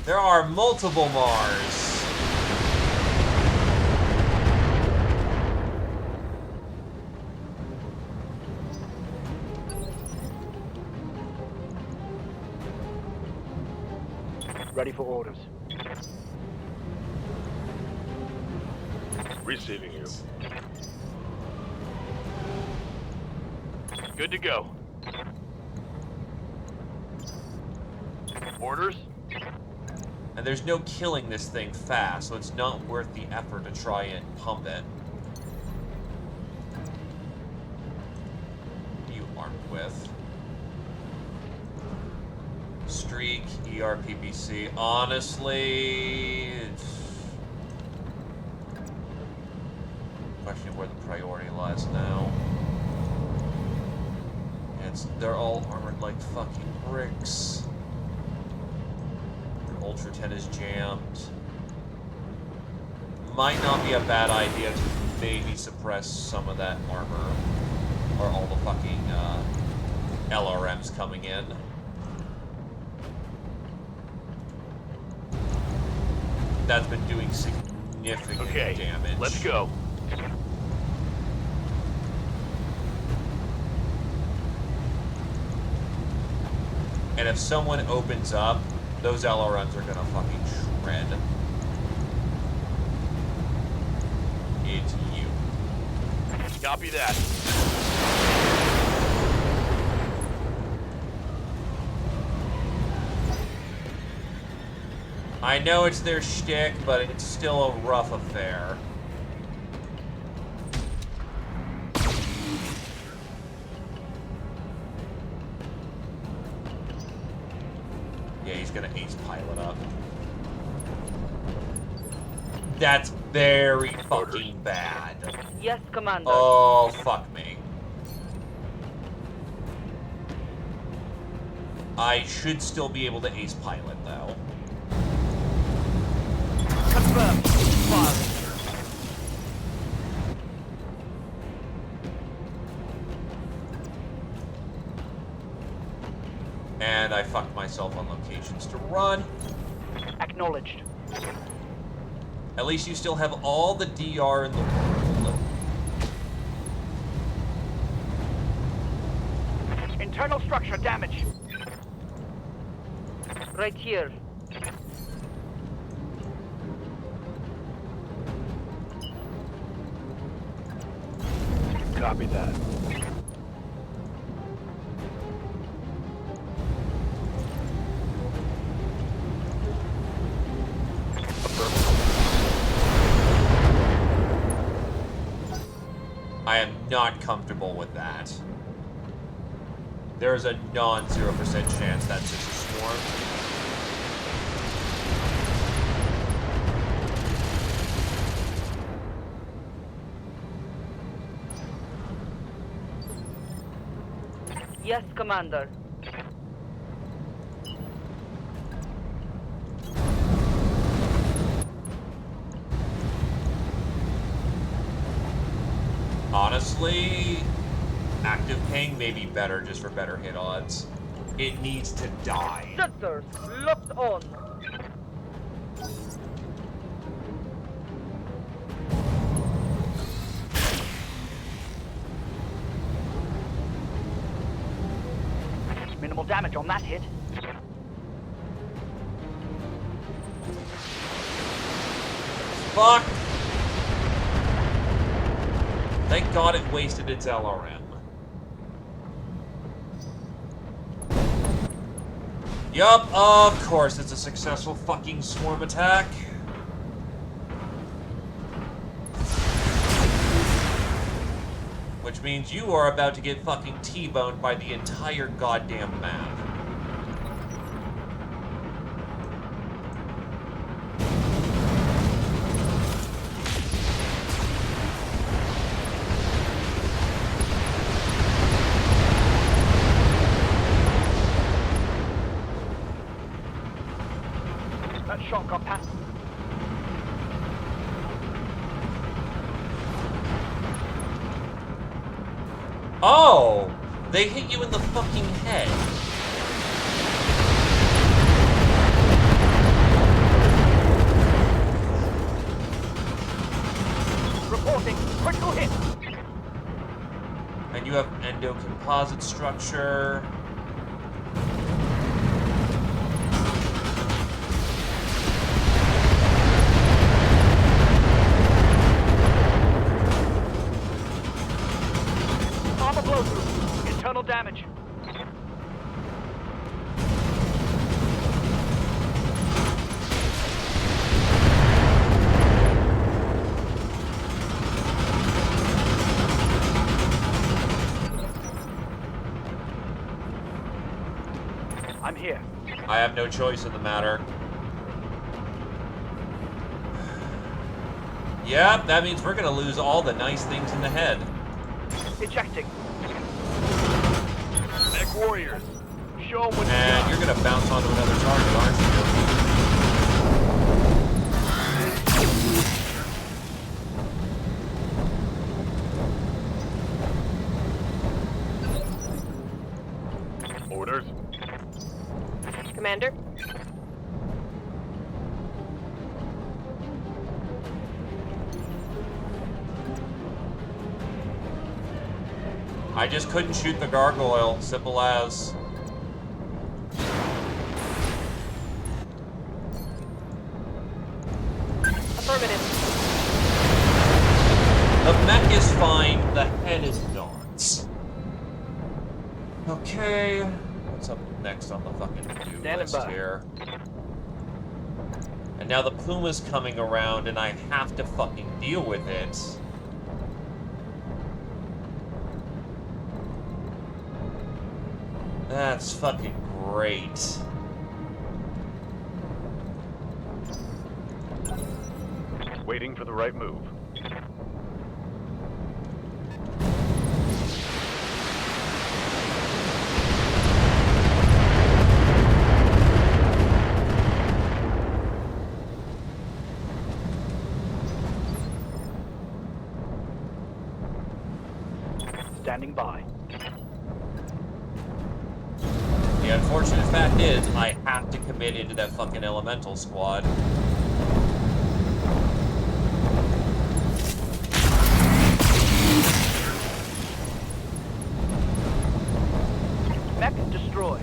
There are multiple Mars! Ready for orders. Receiving you. Good to go. Orders? And there's no killing this thing fast, so it's not worth the effort to try and pump it. What are you armed with? Streak, ERPPC. Honestly, question where the priority lies now. Yeah, they're all armored like fucking bricks. Their Ultra 10 is jammed. Might not be a bad idea to maybe suppress some of that armor. Or all the fucking LRMs coming in. That's been doing significant damage. Let's go. And if someone opens up, those LRMs are gonna fucking shred. It's you. Copy that. I know it's their shtick, but it's still a rough affair. Yeah, he's gonna ace pilot up. That's very fucking bad. Yes, Commander. Oh, fuck me. I should still be able to ace pilot, though. Confirmed. Fire. And I fucked myself on locations to run. Acknowledged. At least you still have all the DR in the world. Internal structure damage. Right here. Copy that. I am not comfortable with that. There is a non-0% chance that's just a swarm. Yes, Commander. Honestly, active ping may be better just for better hit odds. It needs to die. Sensors locked on. Minimal damage on that hit. Fuck! Thank God it wasted its LRM. Yup, of course, it's a successful fucking swarm attack. Which means you are about to get fucking T-boned by the entire goddamn map. That shot got past. Oh! They hit you in the fucking head. Reporting critical hit. And you have endocomposite structure. Armor blow through. Internal damage. I'm here. I have no choice in the matter. Yep, that means we're gonna lose all the nice things in the head. Ejecting. Warriors, show 'em what you And got. you're gonna bounce onto another target, aren't you? Orders. Commander? I just couldn't shoot the gargoyle. Simple as. Affirmative. The mech is fine, the head is not. Okay. What's up next on the fucking to-do Standing list by. here? And now the Puma's coming around and I have to fucking deal with it. That's fucking great. Waiting for the right move. Standing by. The unfortunate fact is, I have to commit into that fucking elemental squad. Mech destroyed.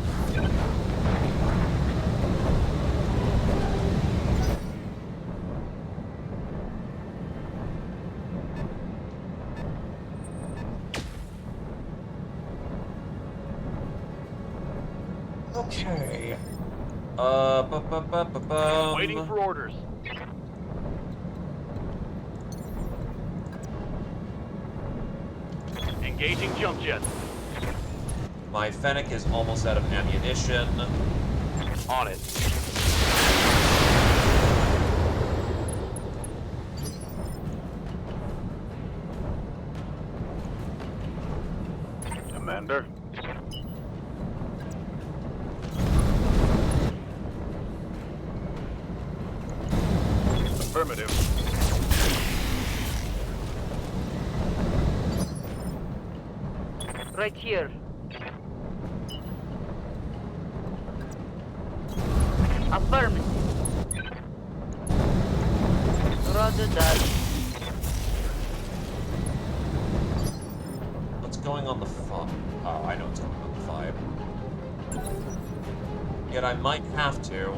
Okay. Waiting for orders. Engaging jump jets. My Fennec is almost out of ammunition. On it. Commander. Affirmative. Right here. Affirmative. Roger that. What's going on the 5? Oh, I know what's going on the 5. Yet I might have to.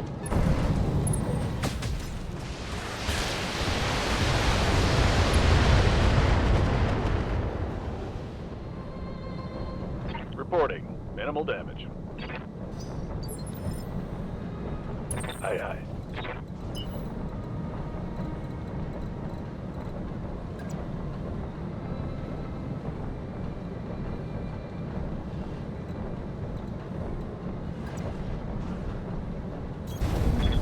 Reporting. Minimal damage. Aye, aye.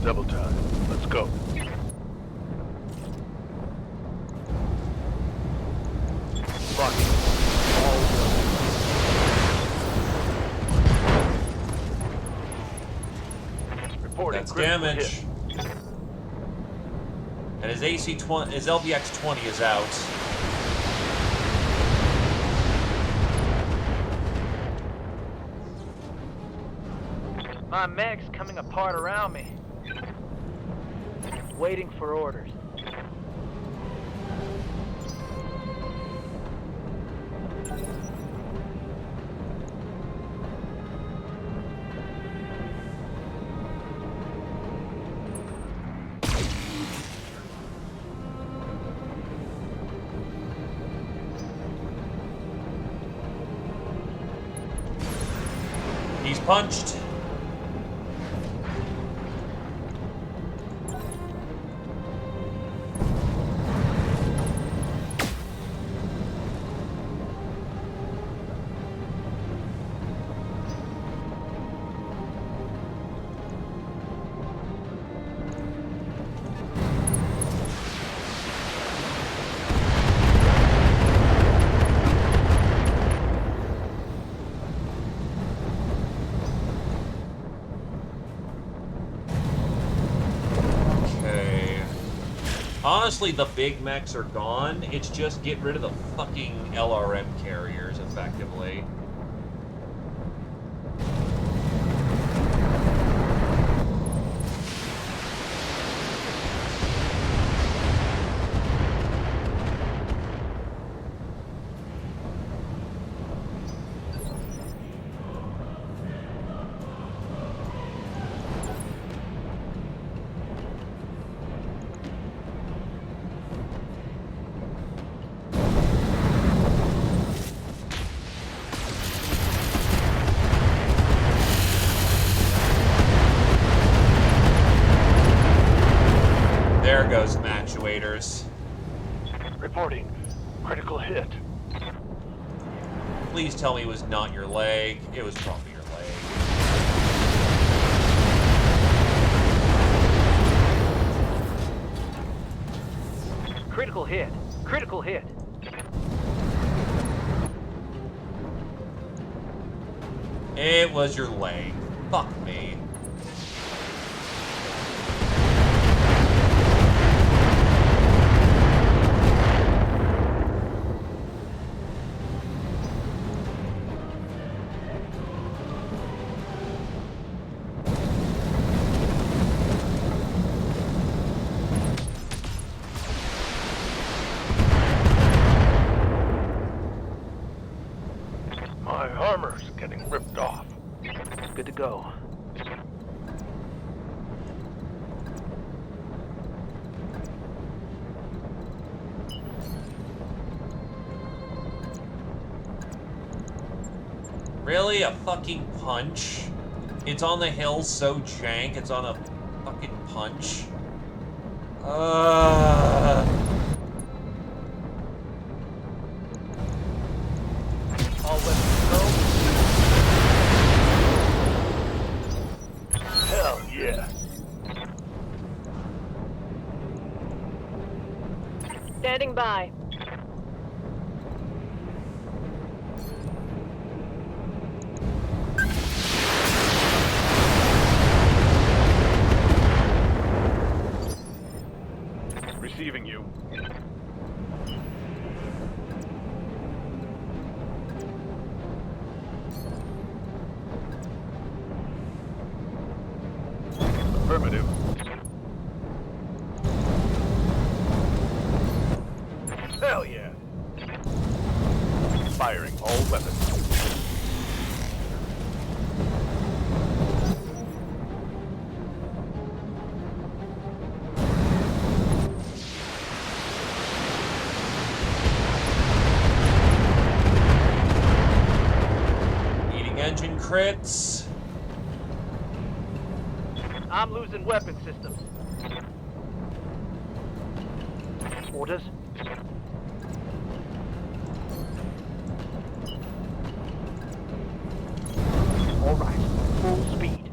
Double time. Let's go. Fuck. Reporting. That's critical damage. hit. And his his LBX 20 is out. My mech's coming apart around me. Waiting for orders. He's punched. Honestly, the big mechs are gone. It's just get rid of the fucking LRM carriers, effectively. There goes some actuators. Reporting. Critical hit. Please tell me it was not your leg. It was probably your leg. Critical hit. Critical hit. It was your leg. Fuck me. My armor's getting ripped off. Good to go. Really? A fucking punch? It's on the hill so jank, it's on a fucking punch? All weapons go. Hell yeah. Standing by. Receiving you. Affirmative. Hell yeah. Firing all weapons. Eating engine crits. I'm losing weapon systems. Orders? All right, full speed.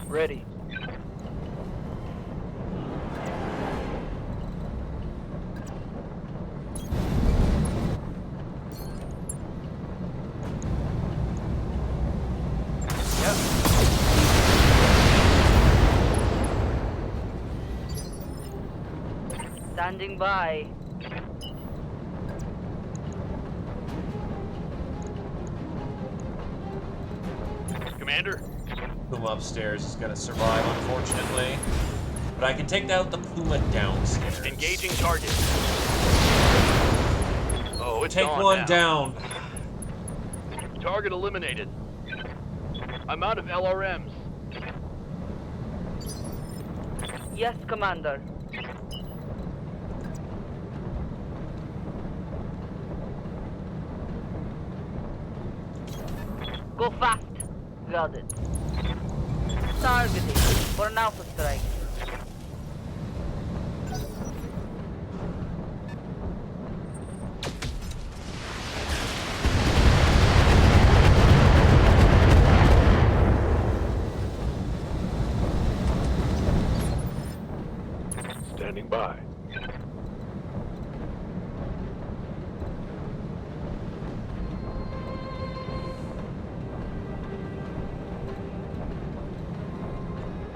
Ready. Standing by. Commander? Puma upstairs is gonna survive, unfortunately. But I can take out the Puma downstairs. Engaging target. Oh, it's Take gone one now. down. Target eliminated. I'm out of LRMs. Yes, Commander. Go fast. Got it. Targeting for an alpha strike.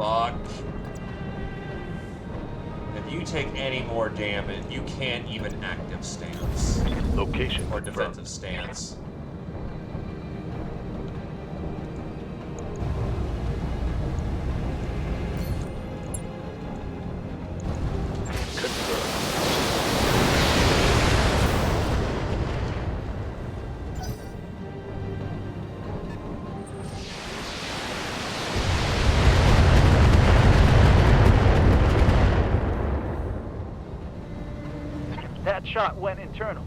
Fuck. If you take any more damage, you can't even active stance. Location Or confirmed. defensive stance. That shot went internal.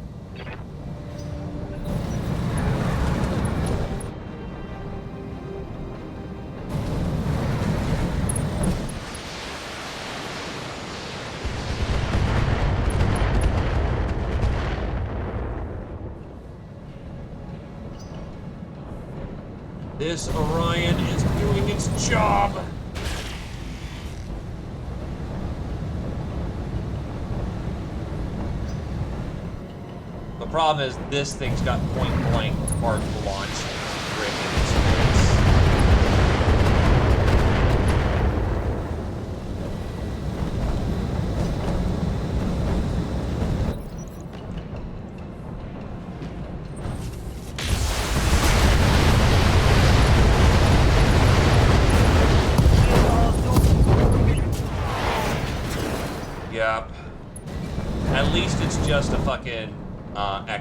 This Orion is doing its job. The problem is this thing's got point blank hard launch straight in its face. Yep. At least it's just a fucking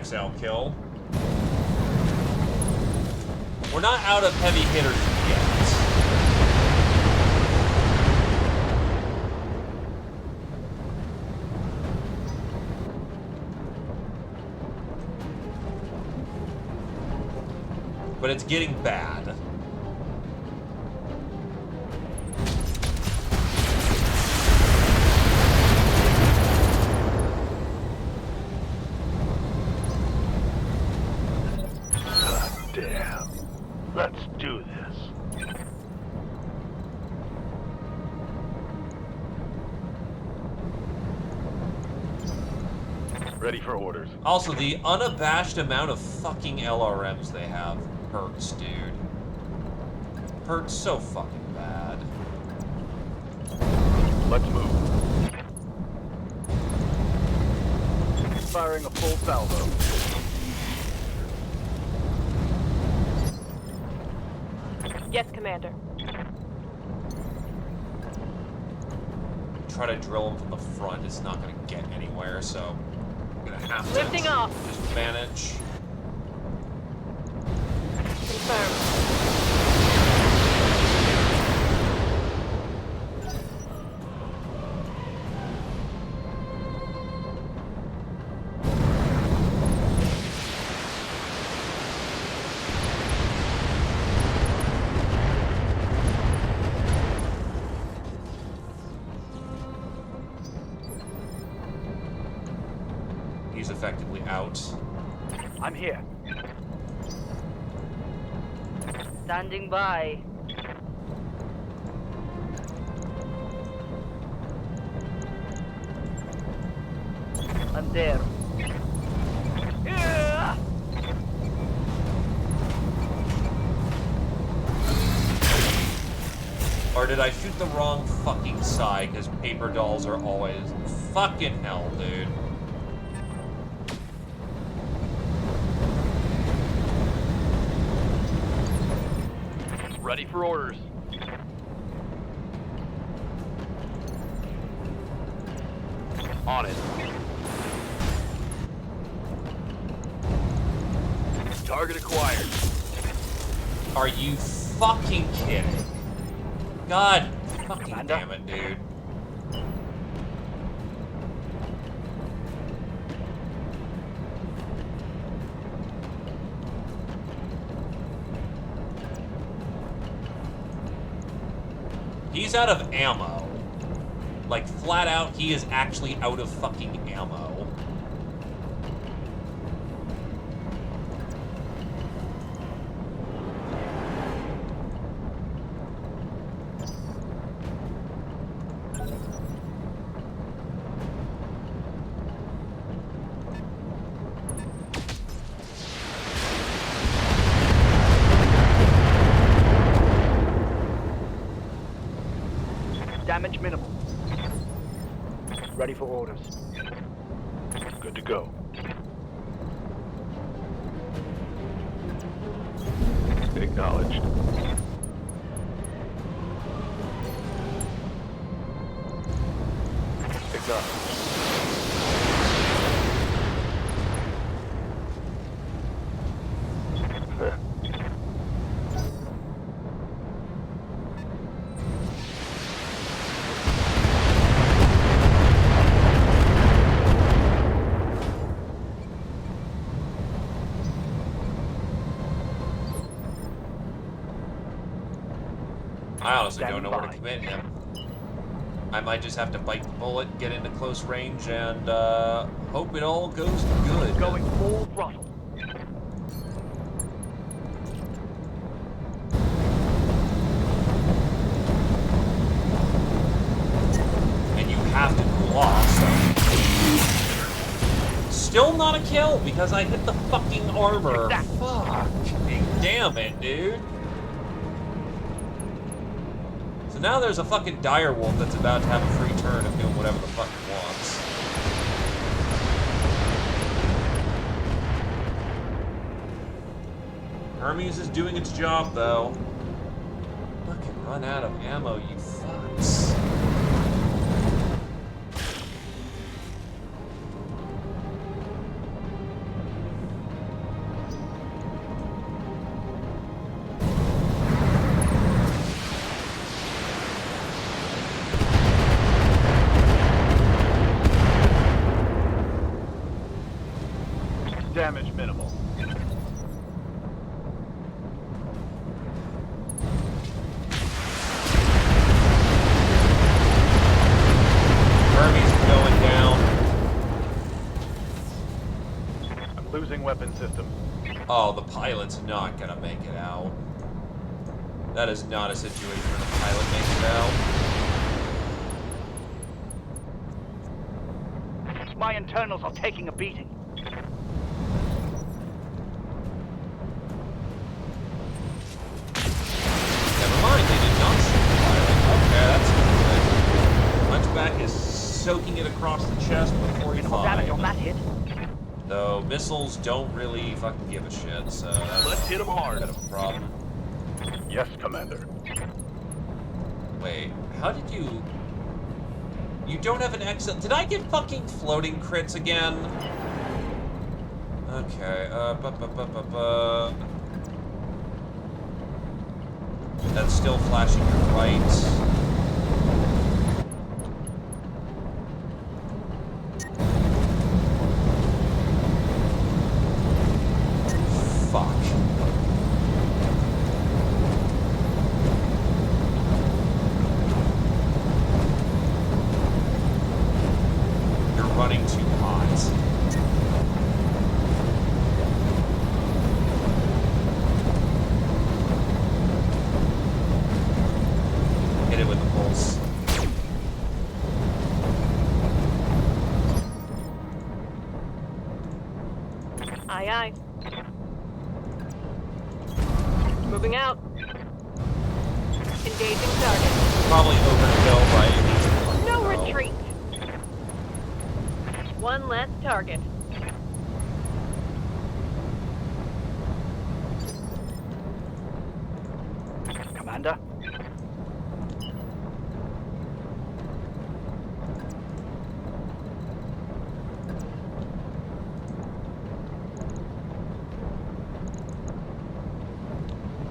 XL kill. We're not out of heavy hitters yet. But it's getting bad. Damn. Let's do this. Ready for orders. Also, the unabashed amount of fucking LRMs they have hurts, dude. Hurts so fucking bad. Let's move. Firing a full salvo. Yes, Commander. Try to drill them from the front, it's not gonna get anywhere, so I'm gonna have to Lifting off. just manage. Confirmed. He's effectively out. I'm here. Standing by. I'm there. Yeah! Or did I shoot the wrong fucking side? Because paper dolls are always fucking hell, dude. Ready for orders. On it. Target acquired. Are you fucking kidding? God fucking damn it, dude. He's out of ammo. Like, flat out, he is actually out of fucking ammo. Damage minimal. Ready for orders. Good to go. Acknowledged. Acknowledged. I honestly don't know where to commit him. I might just have to bite the bullet, get into close range, and hope it all goes good. Going full throttle. And you have to cool off, so... Still not a kill, because I hit the fucking armor. Fuck. Damn it, dude. So now there's a fucking direwolf that's about to have a free turn of doing whatever the fuck he wants. Hermes is doing its job, though. Fucking run out of ammo, you fucks. Damage minimal. Hermes is going down. I'm losing weapon systems. Oh, the pilot's not gonna make it out. That is not a situation where the pilot makes it out. My internals are taking a beating. Never mind, they did not shoot the pilot. Okay, that's good. Hunchback is soaking it across the chest before he's Damage on that hit. Though missiles don't really fucking give a shit, so that's Let's hit 'em hard. a bit of a problem. Yes, Commander. Wait, how did you... You don't have an excellent... Did I get fucking floating crits again? Okay, That's still flashing your right. Fuck. You're running too hot. Hit it with the pulse. Aye, aye. Moving out. Engaging target. Probably overkill, right? No retreat. One less target. Commander?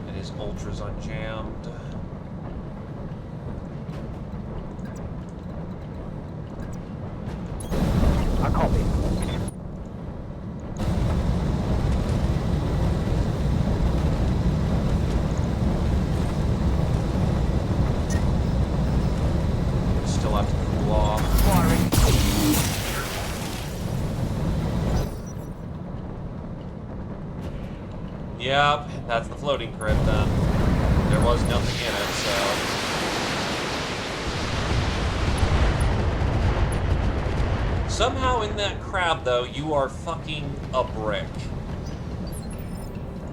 And his ultra's unjammed. I copy. Still have to cool off. Firing. Yep, that's the floating crit then. There was nothing in it, so... Somehow in that crab, though, you are fucking a brick.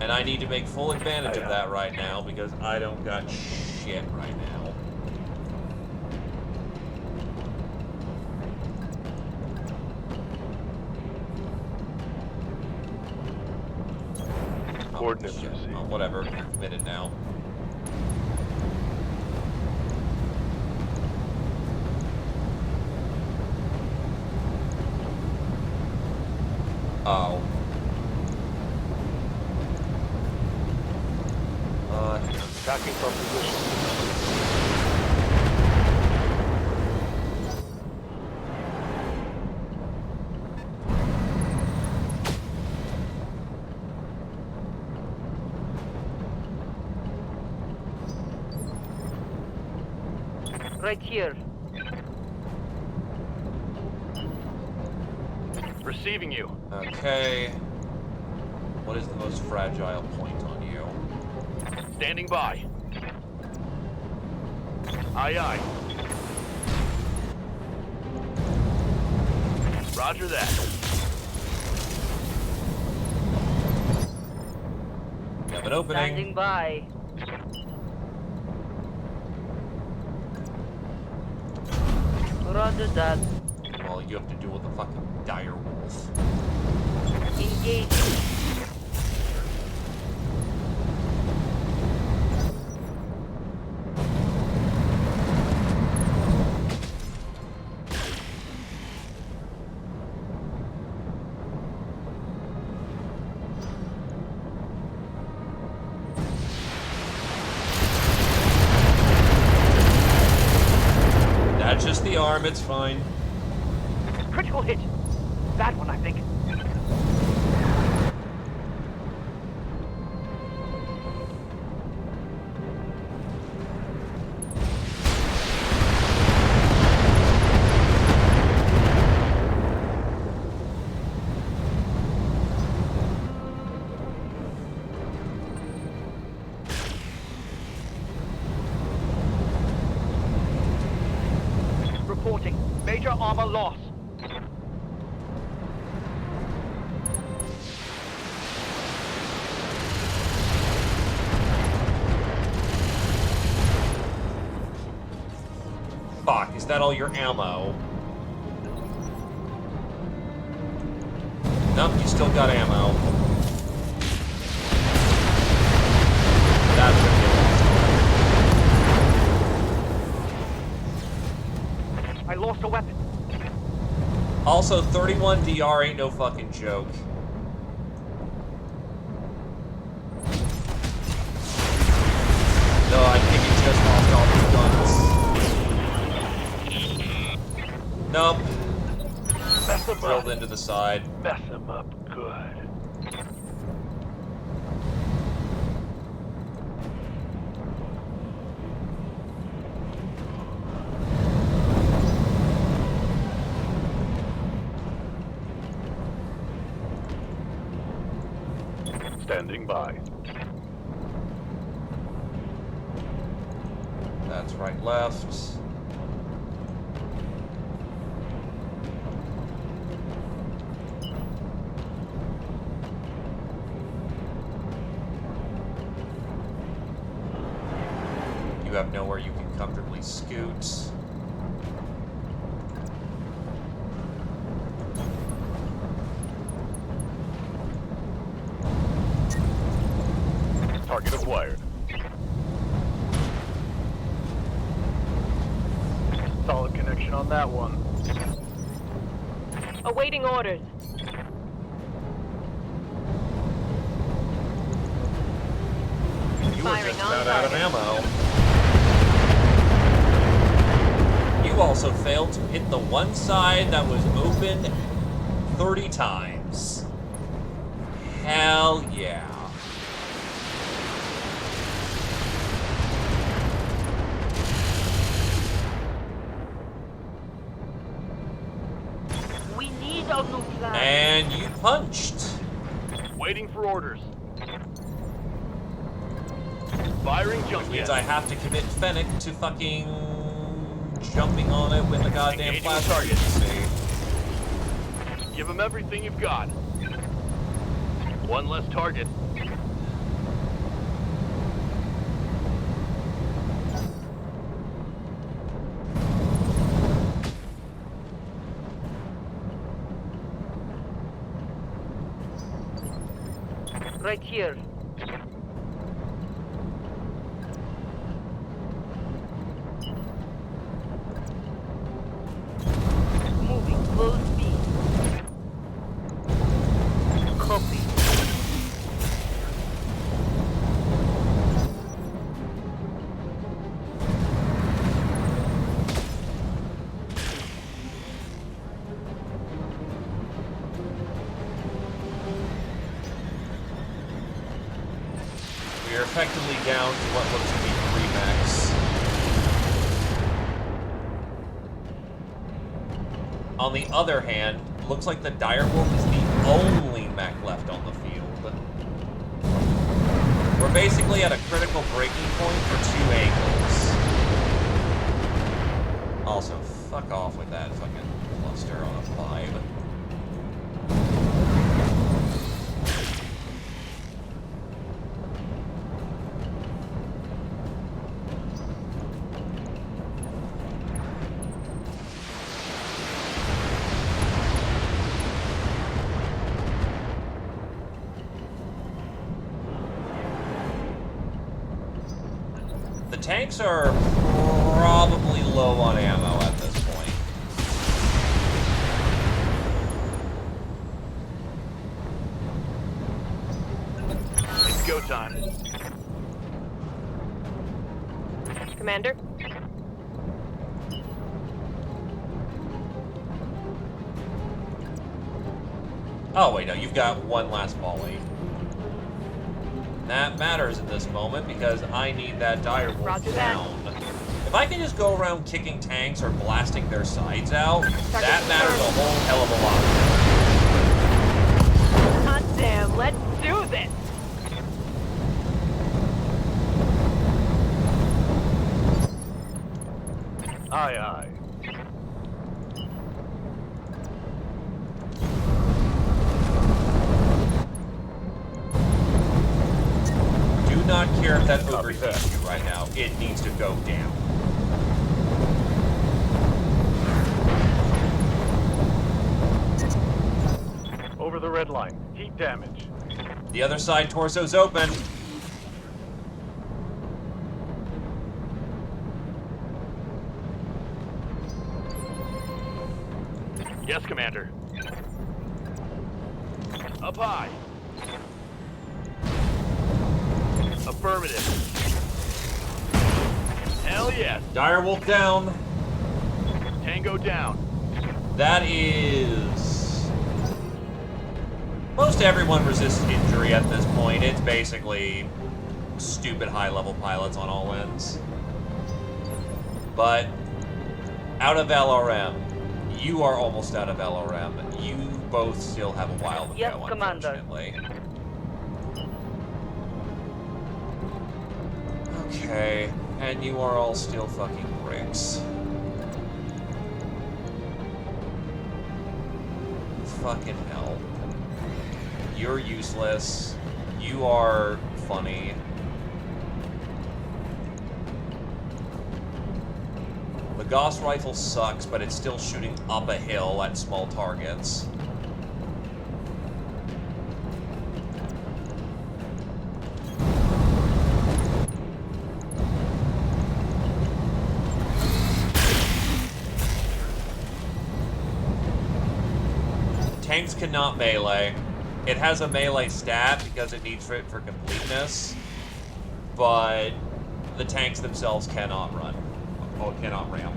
And I need to make full advantage of that right now, because I don't got shit right now. Coordinates Shit. received. Oh, whatever. You're committed now. Oh. Attacking from position. Right here. Receiving you. Okay. What is the most fragile point on you? Standing by. Aye, aye. Roger that. You have an opening. Standing by. Roger that. Well, you have to deal with a fucking dire wolf. Engage. That's just the arm, it's fine. Critical hit. That one, I think. Reporting. Major armor loss. Fuck, is that all your ammo? Nope, you still got ammo. That's I lost a weapon. Also, 31 DR ain't no fucking joke. No, I think it just lost all the guns. Nope. Mess them Drilled up. into the side. Mess them up good. Standing by. That's right, left. You have nowhere you can comfortably scoot. Target acquired. Solid connection on that one. Awaiting orders. You were Firing just on about out of target. ammo. You also failed to hit the one side that was open 30 times. Hell yeah. We need a new plan. And you punched. Waiting for orders. Firing jump Which means jet. I have to commit Fennec to fucking jumping on it with a goddamn Engaging plasma target. PC. Give them everything you've got. One less target. Right here. down to what looks to be 3 mechs. On the other hand, looks like the Direwolf is the only mech left on the field. We're basically at a critical breaking point for 2 angles. Also, fuck off with that fucking cluster on a 5. The tanks are probably low on ammo at this point. It's go time. Commander? Oh, wait, no, you've got one last volley. That matters in this moment because I need that Direwolf down. If I can just go around kicking tanks or blasting their sides out, that matters a whole hell of a lot. Hot damn, let's do this! Aye, aye. Do not care if that overheats you right now. It needs to go down. Over the red line. Heat damage. The other side torso's open. Yes, Commander. Up high. Affirmative. Hell yes. Direwolf down. Tango down. That is... Most everyone resists injury at this point. It's basically stupid high-level pilots on all ends. But out of LRM, you are almost out of LRM. You both still have a while to go, unfortunately. Okay, and you are all still fucking bricks. Fucking hell. You're useless. You are funny. The Gauss rifle sucks, but it's still shooting up a hill at small targets. Tanks cannot melee. It has a melee stat because it needs it for completeness, but the tanks themselves cannot run. Oh, cannot ram.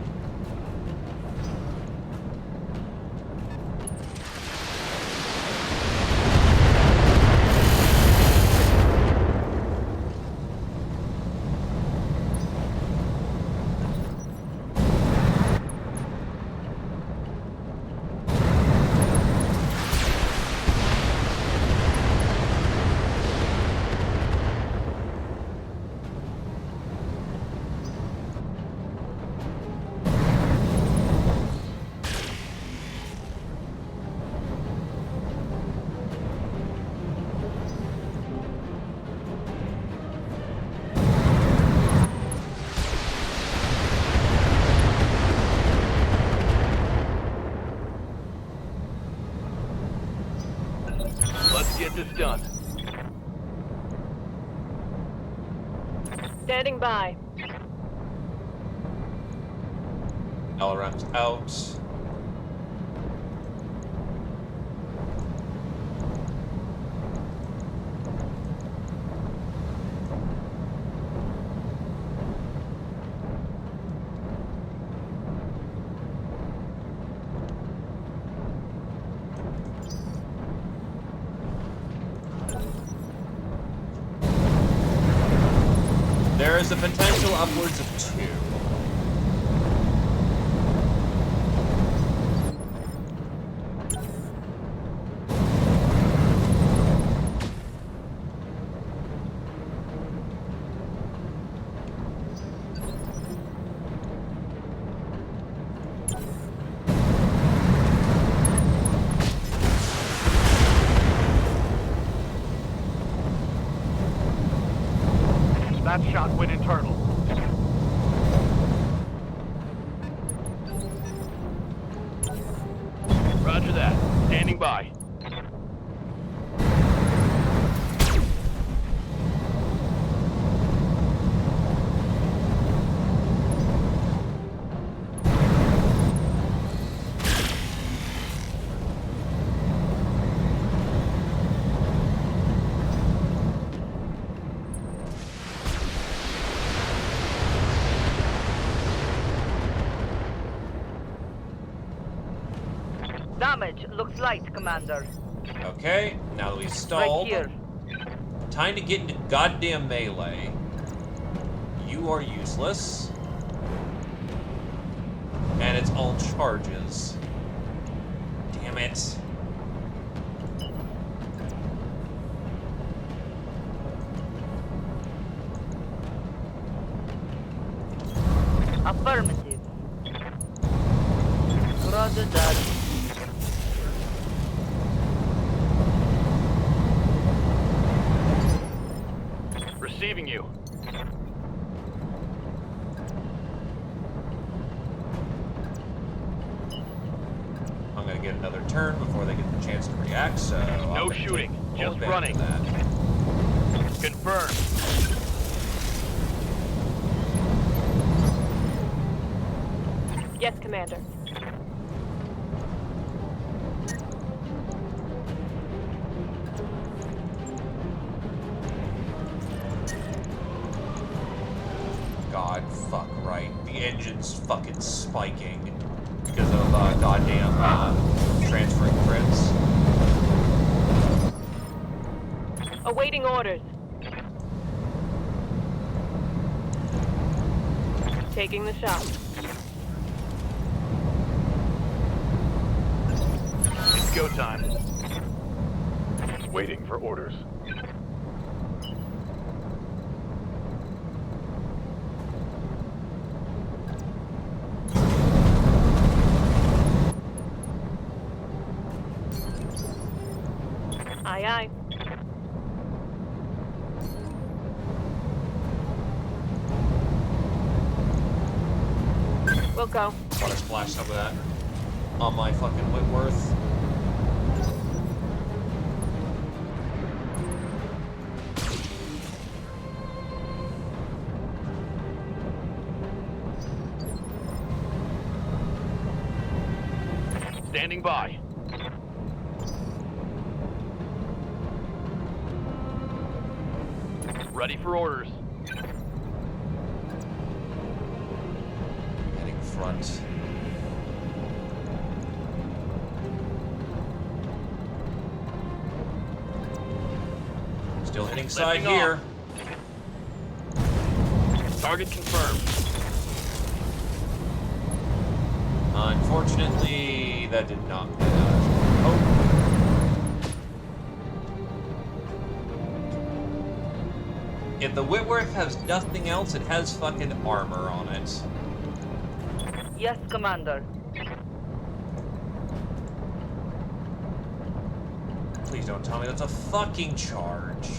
Get this done. Standing by. LRM's out. the potential upwards of 2. That shot went internal. Roger that. Standing by. Damage looks light, Commander. Okay, now that we've stalled, Right here. time to get into goddamn melee. You are useless. And it's all charges. Damn it. Affirmative. Roger that. Receiving you. I'm gonna get another turn before they get the chance to react, so... No shooting, just advantage running. of that. Confirmed. Yes, Commander. God, fuck right. The engine's fucking spiking because of goddamn transferring crits. Awaiting orders. Taking the shot. It's go time. Waiting for orders. Aye, aye. We'll go. Want to splash some of that on my fucking Whitworth. Standing by. Ready for orders. Heading front. Still hitting side Lifting here. Target confirmed. Unfortunately, that did not play out. Oh. If the Whitworth has nothing else, it has fucking armor on it. Yes, Commander. Please don't tell me that's a fucking charge.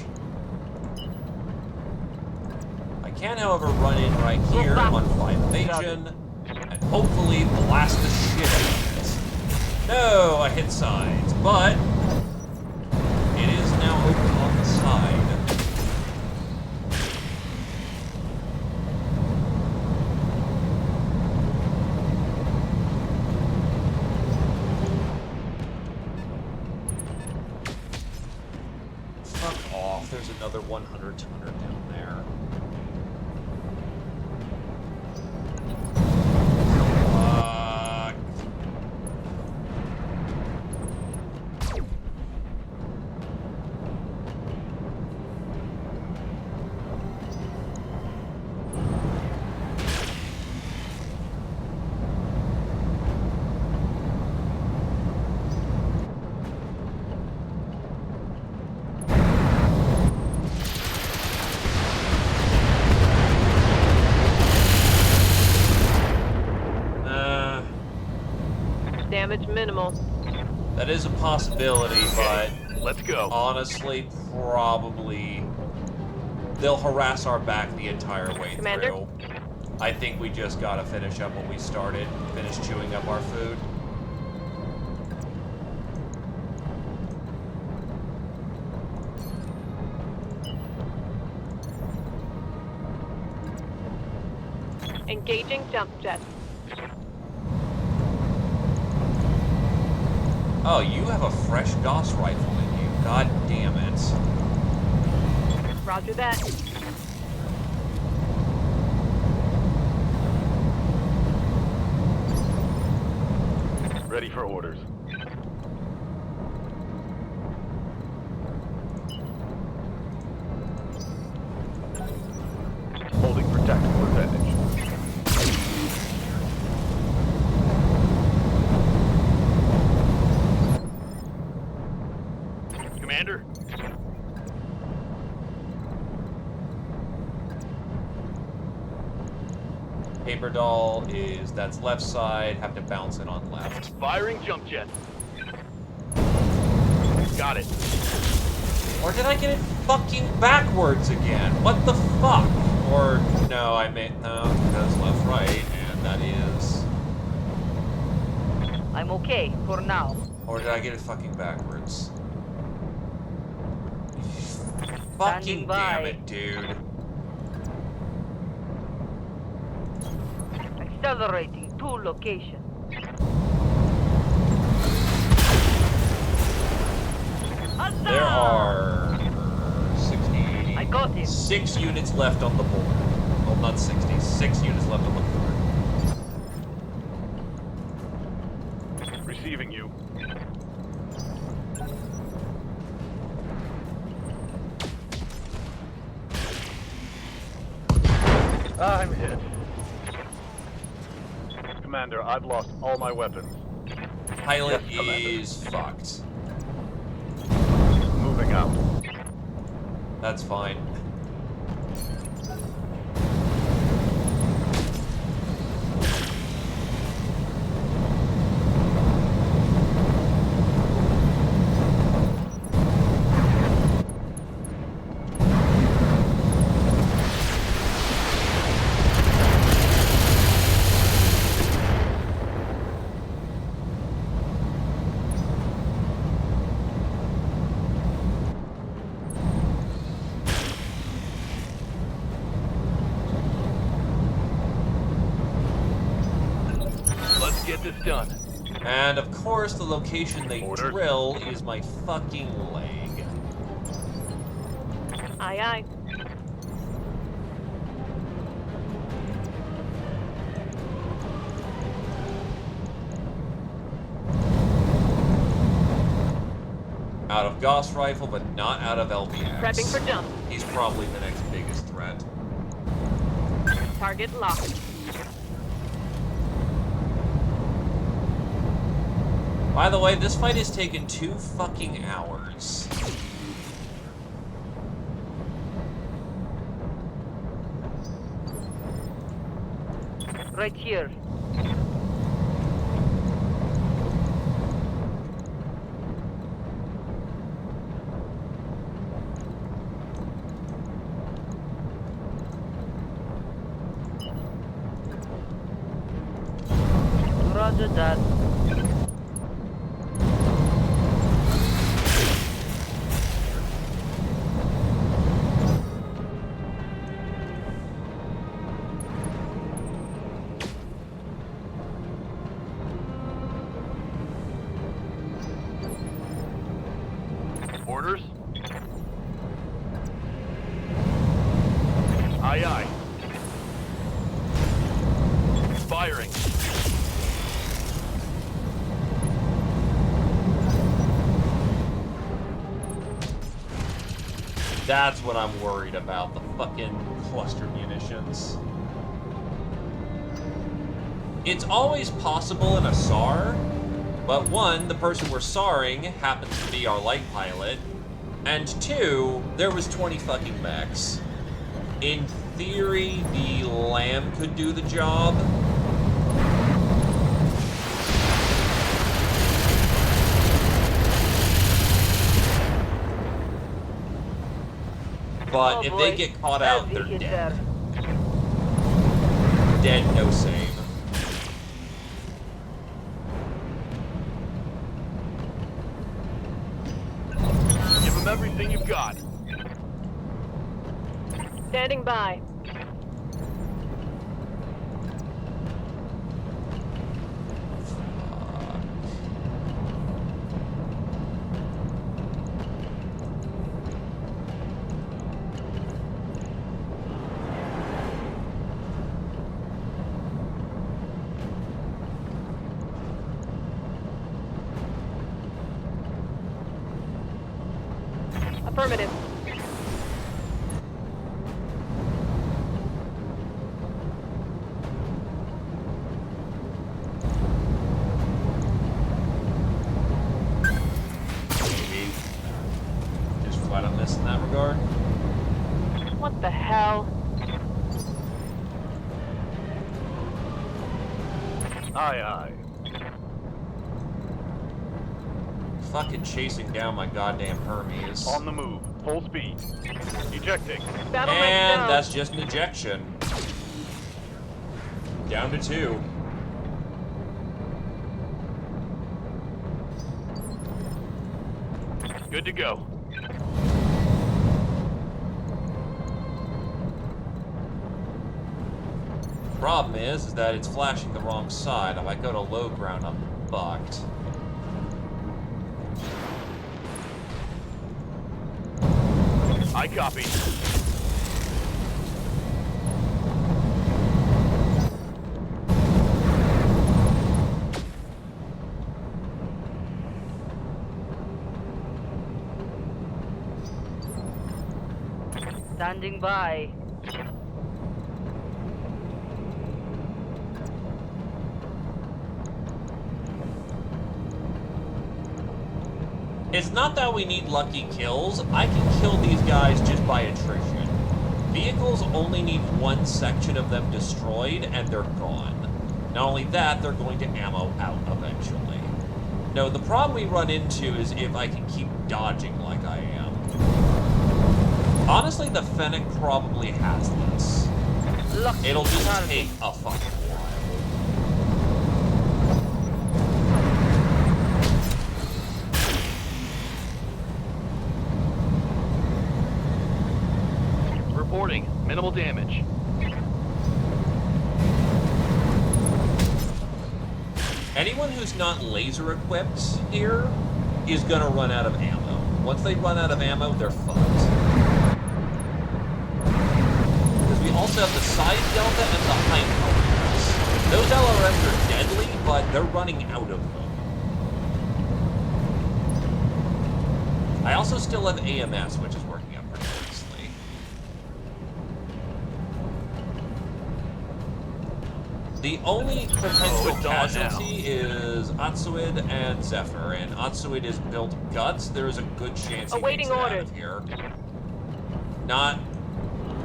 I can, however, run in right here on 5 evasion and hopefully blast the shit out of it. No, I hit sides, but it is now open on the side. Fuck off, there's another 100 tonner down there. Fuck. Damage minimal. That is a possibility, but let's go. Honestly, probably they'll harass our back the entire way Commander? through. I think we just gotta finish up what we started, finish chewing up our food. Engaging jump jet. Oh, you have a fresh Gauss rifle in you. God damn it. Roger that. Ready for orders. Holding for tactical advantage. Commander? Paper doll that's left side, have to bounce it on left. Firing jump jet. Got it. Or did I get it fucking backwards again? What the fuck? Or, no, because left, right, and that is... I'm okay for now. Or did I get it fucking backwards? Standing Fucking by. damn it, dude. Accelerating to location. There are 60... I got him. 6 units left on the board. Well, not 60. 6 units left on the board. Receiving you. I'm hit. Commander, I've lost all my weapons. Pilot Yes, is fucked. Moving out. That's fine. Get this done. And of course, the location they drill is my fucking leg. Aye, aye. Out of Gauss rifle, but not out of LBX. Prepping for jump. He's probably the next biggest threat. Target locked. By the way, this fight has taken 2 fucking hours. Right here. Roger that. Orders? Aye, aye. Firing. That's what I'm worried about, the fucking cluster munitions. It's always possible in a SAR, but one, the person we're SARing happens to be our light pilot, and 2, there was 20 fucking mechs. In theory, the LAM could do the job. But Oh if boy. they get caught out, Heavy they're hitter. dead. Dead, no save. Give them everything you've got. Standing by. Affirmative. Maybe just flat out miss in that regard. What the hell? Aye, aye. Fucking chasing down my goddamn Hermes. On the move. Full speed. Ejecting. Battle And down. that's just an ejection. Down to 2. Good to go. Problem is that it's flashing the wrong side. If I go to low ground, I'm fucked. I copy. Standing by. It's not that we need lucky kills. I can kill these guys just by attrition. Vehicles only need one section of them destroyed, and they're gone. Not only that, they're going to ammo out eventually. No, the problem we run into is if I can keep dodging like I am. Honestly, the Fennec probably has this. Lucky It'll just target. take a fucking while. Reporting. Minimal damage. Anyone who's not laser equipped here is gonna run out of ammo. Once they run out of ammo, they're fucked. Because we also have the side delta and the hind LRS. Those LRS are deadly, but they're running out of them. I also still have AMS, which is working out pretty nicely. The only potential it's on casualty is Atsuid and Zephyr, and Atsuid is built guts. There is a good chance he Awaiting makes it out orders. of here. Not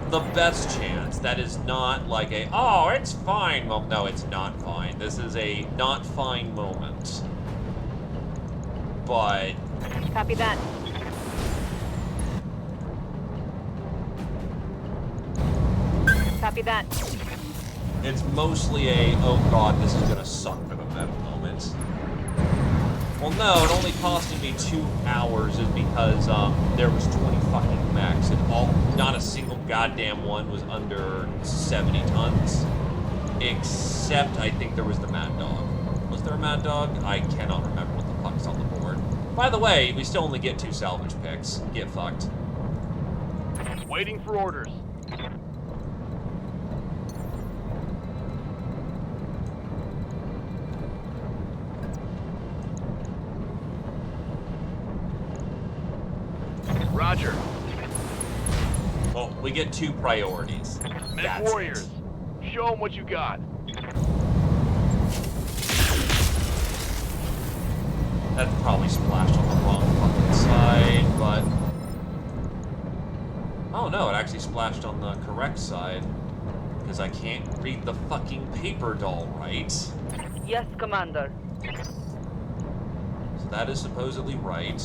the best chance. That is not like a, oh, it's fine. Well, no, it's not fine. This is a not fine moment. But Copy that. Copy that. it's mostly a, oh god, this is gonna suck for them at the moment. Well, no, it only costed me 2 hours is because there was 20 fucking mechs, and not a single goddamn one was under 70 tons. Except, I think there was the Mad Dog. Was there a Mad Dog? I cannot remember what the fuck's on the board. By the way, we still only get 2 salvage picks. Get fucked. Waiting for orders. Roger. Well, we get 2 priorities. Mech That's warriors. it. Show them what you got. That probably splashed on the wrong fucking side, but... Oh no, it actually splashed on the correct side. Because I can't read the fucking paper doll right. Yes, Commander. So that is supposedly right.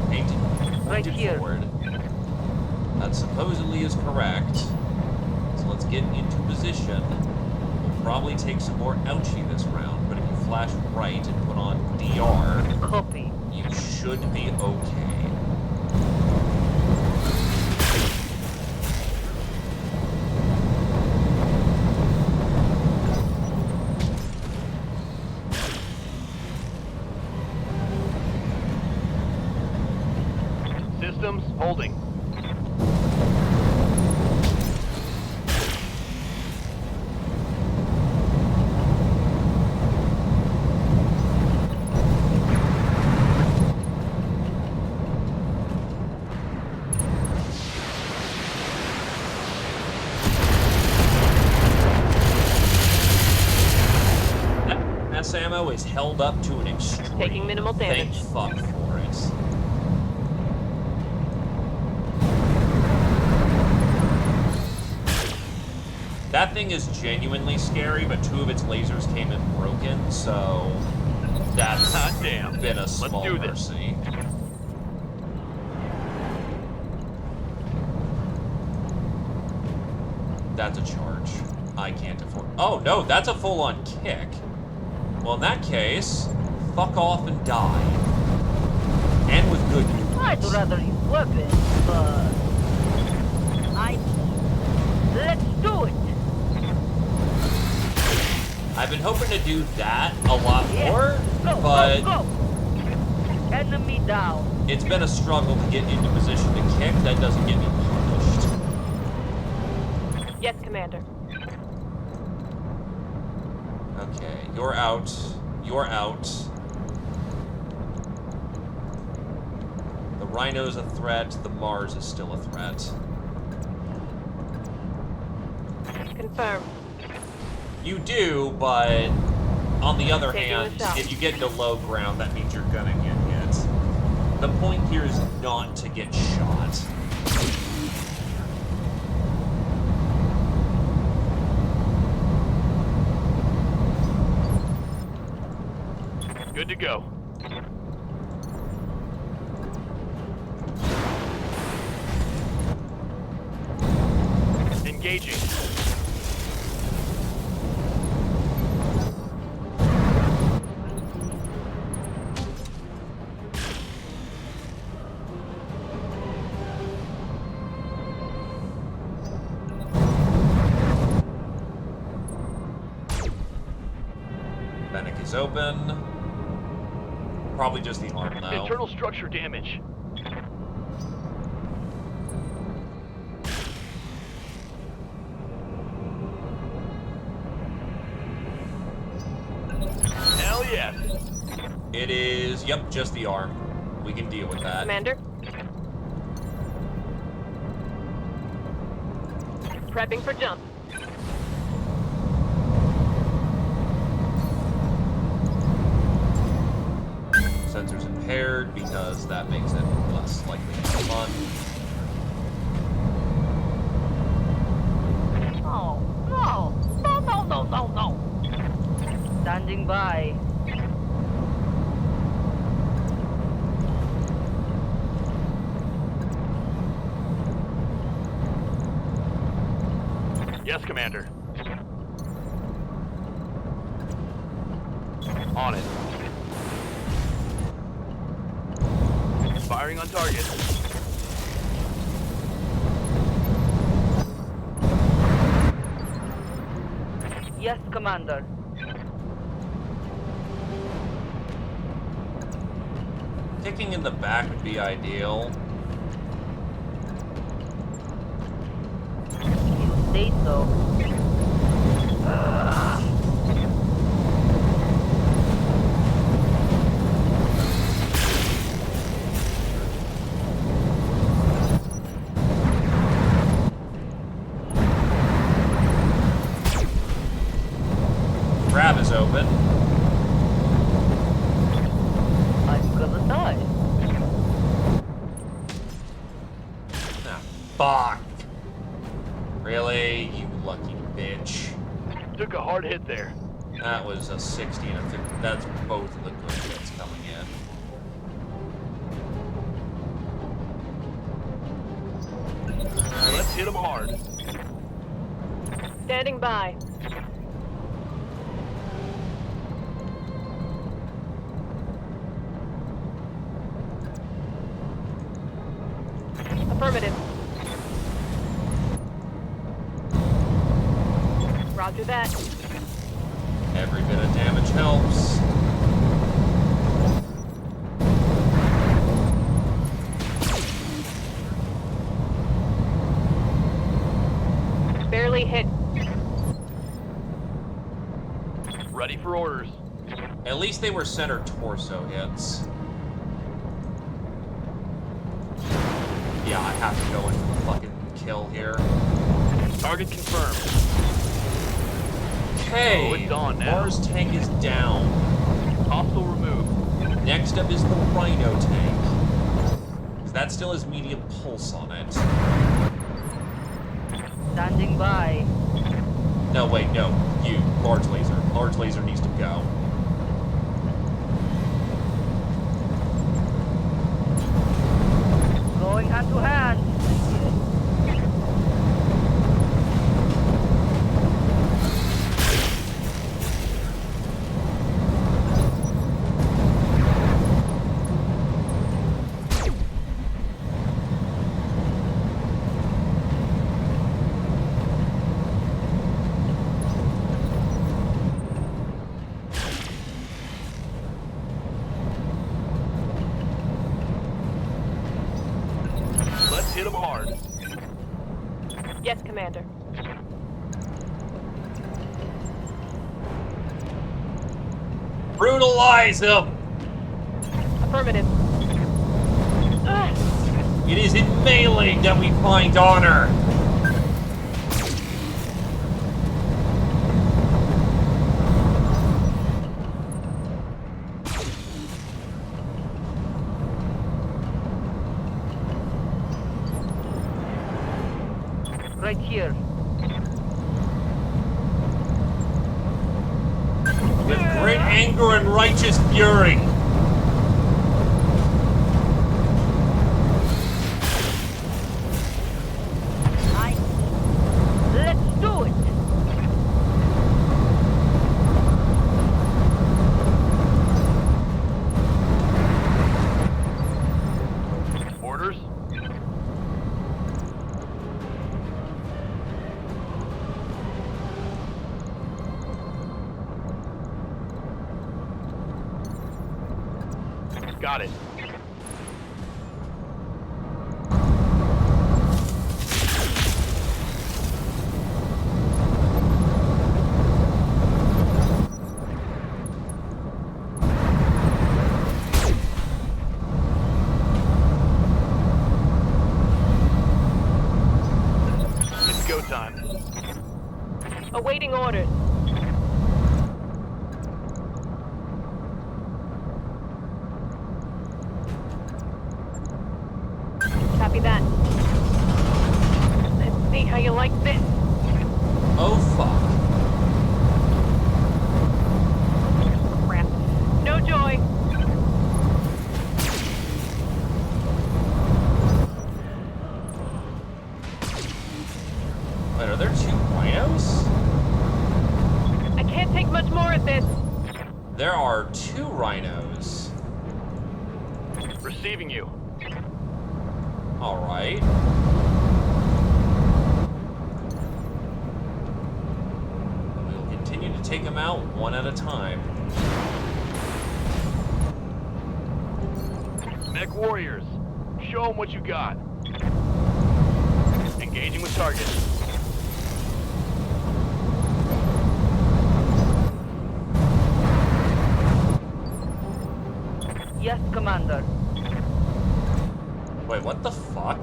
Painted Right here. forward. That supposedly is correct. So let's get into position. We'll probably take some more ouchie this round, but if you flash right and put on DR, Copy. you should be okay. Systems holding. That ammo is held up to an extreme. Taking minimal damage. Thank fuck for it. That thing is genuinely scary, but 2 of its lasers came in broken, so that's damn. been a small Let's do this. mercy. That's a charge. I can't afford. Oh no, that's a full-on kick. Well, in that case, fuck off and die. And with good news. I'd rather use weapons, but let's do it. I've been hoping to do that a lot Yeah. more, Go, but go. Enemy down. it's been a struggle to get into position to kick. That doesn't get me punished. Yes, Commander. Okay, you're out. You're out. The Rhino's a threat. The Mars is still a threat. Confirm. You do, but on the other Taking a hand, shot. if you get into low ground, that means you're gonna get hit. The point here is not to get shot. Good to go. Engaging. Fennec is open. Probably just the arm now. Internal structure damage. Hell yes. It is, yep, just the arm. We can deal with that. Commander. Prepping for jump. Sensors impaired because that makes it less likely to have fun. No, no. Standing by. Yes, Commander. On it. Firing on target. Yes, Commander. Kicking in the back would be ideal. You say so. Grab is open. I'm gonna die. Ah, fuck. Really? You lucky bitch. Took a hard hit there. That was a 60 and a 50. That's both of the good hits coming in. hit them hard. Standing by. Affirmative. Roger that. Every bit of damage helps. Barely hit. Ready for orders. At least they were center torso hits. Yeah, I have to go in for the fucking kill here. Target confirmed. Okay, Oh, it's on now. Mars tank is down. Hostile removed. Next up is the Rhino tank. That still has medium pulse on it. Standing by. No, wait, no. You, large laser. Large laser needs to go. Going hand to hand. Let's hit them hard. Yes, Commander. Brutalize him! Affirmative. It is in melee that we find honor! Right here. With great anger and righteous fury. Let's do it. Orders. Got it. It's go time. Awaiting orders. Copy that. Let's see how you like this. Oh, fuck. Crap. No joy. Wait, are there two rhinos? I can't take much more of this. There are two rhinos. Receiving you. Alright. We'll continue to take them out one at a time. Mech warriors, show them what you got. Engaging with target. Yes, Commander. Wait, what the fuck?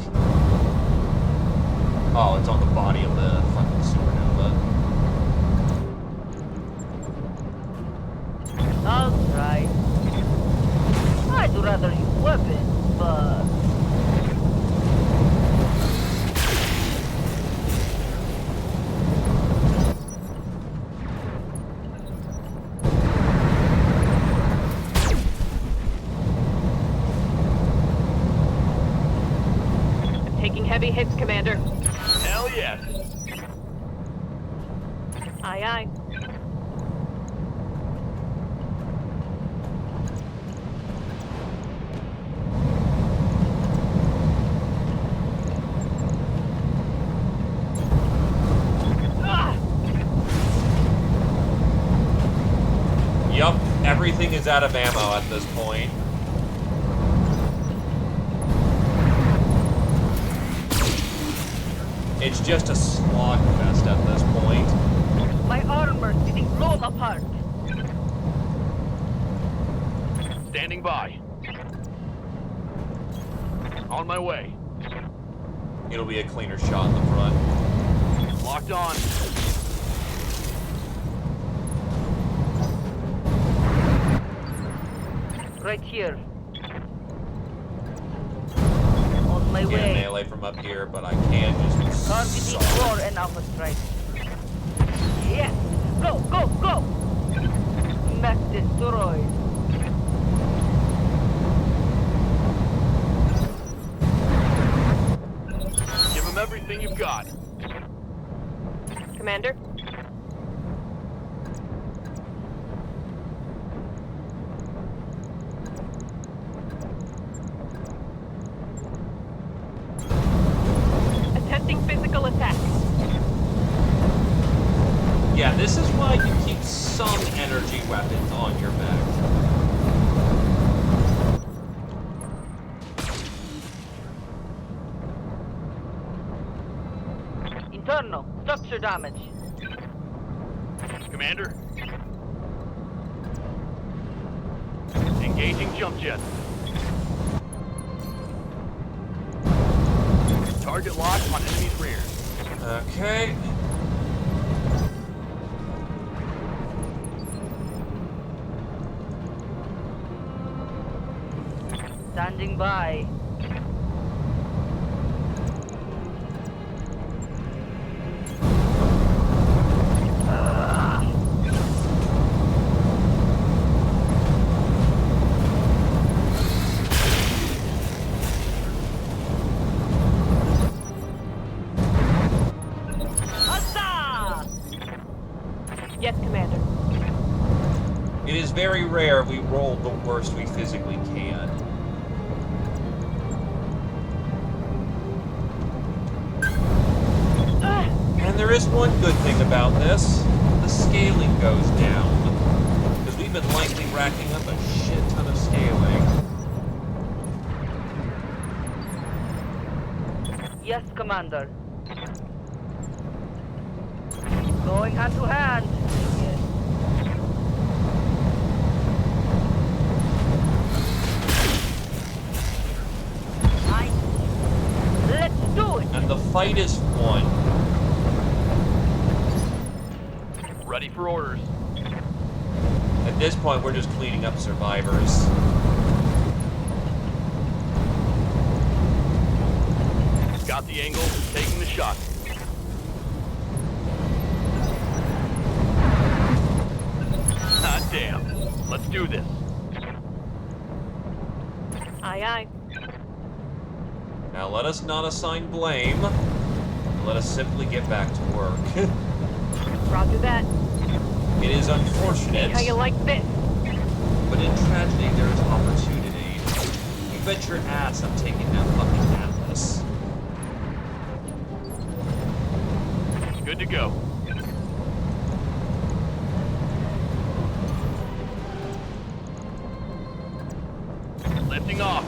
Oh, it's on the body of the fucking supernova. All right. I'd rather use weapons, but... I'm taking heavy hits, Commander. Aye, aye. Yup, everything is out of ammo at this point. It's just a slogfest at this point. My armor's getting blown apart. Standing by. On my way. It'll be a cleaner shot in the front. Locked on. Right here. On my Can't way. melee from up here, but I can just Targeting saw. floor and alpha strike. Yes! Go, go, go! Mech destroyed. Give him everything you've got. Commander? Attempting physical attack. Yeah, this is why you keep some energy weapons on your back. Internal. Structure damage. Commander? Engaging jump jets. Target locked on enemy's rear. Okay. Standing by. Yes, Commander. It is very rare we roll the worst we physically can. And there is one good thing about this. The scaling goes down. Because we've been likely racking up a shit ton of scaling. Yes, Commander. Going hand to hand. Yes. Let's do it. And the fight is won. Ready for orders. At this point, we're just cleaning up survivors. Got the angle, taking the shot. Hot damn. Let's do this. Aye, aye. Now let us not assign blame. Let us simply get back to work. Roger that. It is unfortunate, How you like this? but in tragedy there is opportunity. You bet your ass I'm taking that fucking Atlas. Good to go. Lifting off.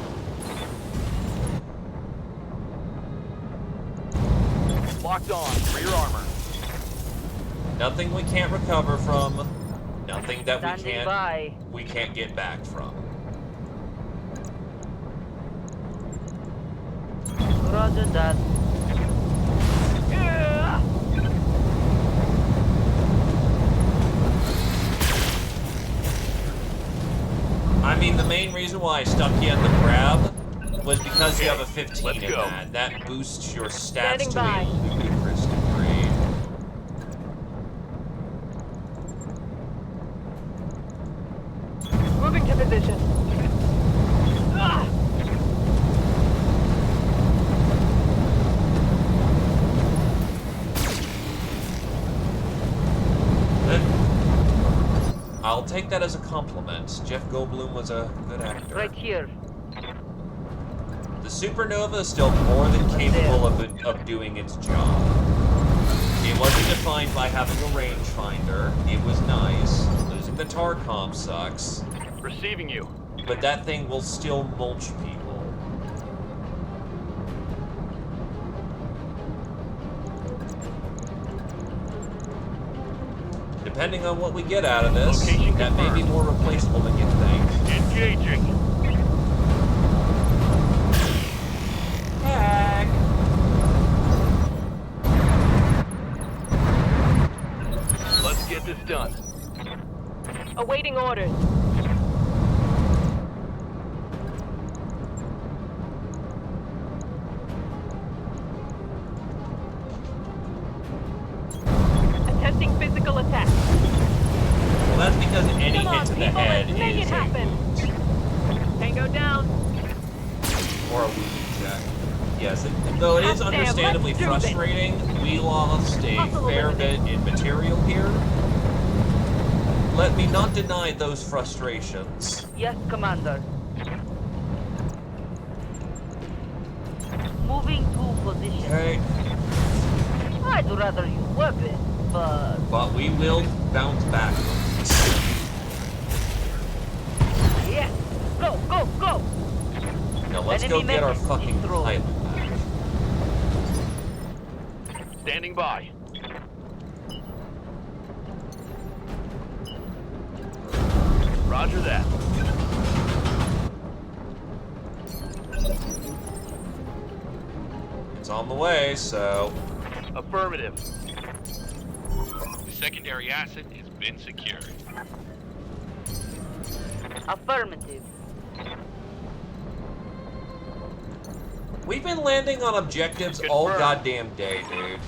Locked on. Rear armor. Nothing we can't recover from. Nothing that Standing by. we can't get back from. Roger that. I mean, the main reason why I stuck you in the grab was because you have a 15 Let's in go. that. That boosts your stats Standing to by. a ludicrous degree. Moving to position. Ah! I'll take that as a compliment. Jeff Goldblum was a good actor. Right here. The Supernova is still more than capable of doing its job. It wasn't defined by having a rangefinder. It was nice. Losing the TARCOM sucks. Receiving you. But that thing will still mulch people. Depending on what we get out of this, Location that may be confirmed. more replaceable than you think. Engaging. Heck. Let's get this done. Awaiting orders. Attempting physical attack. Well, that's because any Come hit on, to the people, head let's make is it a happen. wound. Tango down. Or a wound check. Yes, though it is Hot damn, understandably let's do this. frustrating, we lost a Muscle fair bit eliminated. in material here. Let me not deny those frustrations. Yes, Commander. Moving to position. Okay, I'd rather use weapons, but we will bounce back. yes. Go, go, go. Now let's go Enemy get our mech fucking destroyed. pilot back. Standing by. Roger that. It's on the way, so... Affirmative. The secondary asset has been secured. Affirmative. We've been landing on objectives all Confirmed. goddamn day, dude.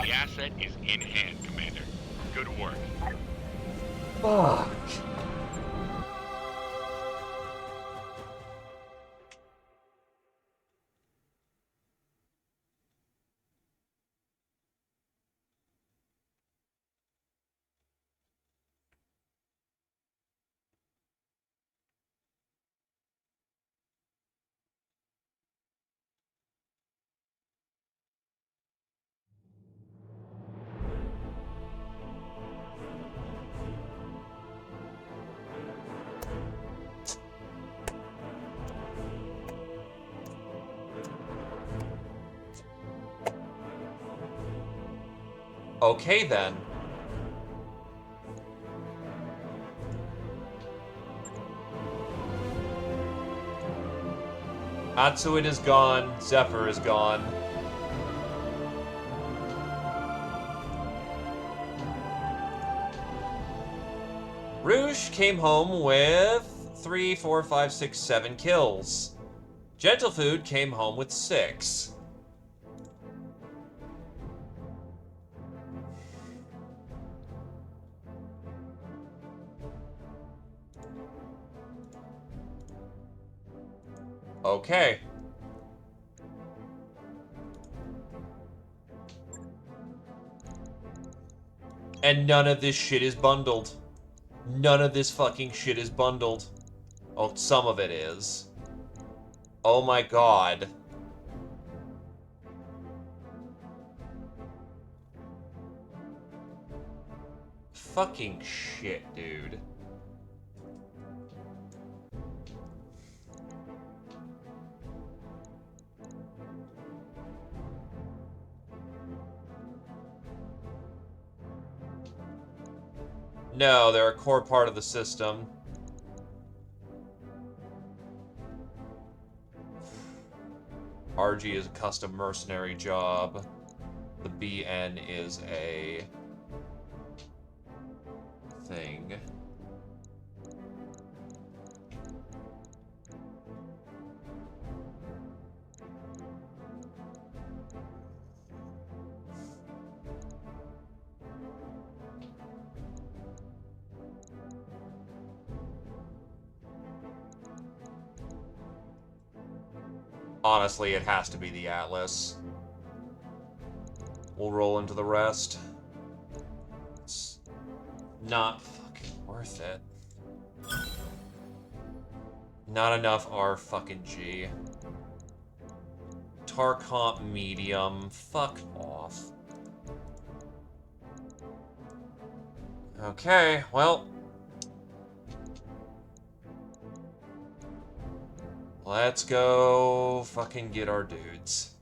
The asset is in hand, Commander. Good work. Fuck. Okay, then. Atsuit is gone. Zephyr is gone. Rouge came home with 3, 4, 5, 6, 7 kills. Gentlefood came home with 6. Okay. And none of this shit is bundled. None of this fucking shit is bundled. Oh, some of it is. Oh my god. Fucking shit, dude. No, they're a core part of the system. RG is a custom mercenary job. The BN is a thing. Honestly, it has to be the Atlas. We'll roll into the rest. Not fucking worth it. Not enough R fucking G. Tarcomp medium. Fuck off. Okay, well. Let's go fucking get our dudes.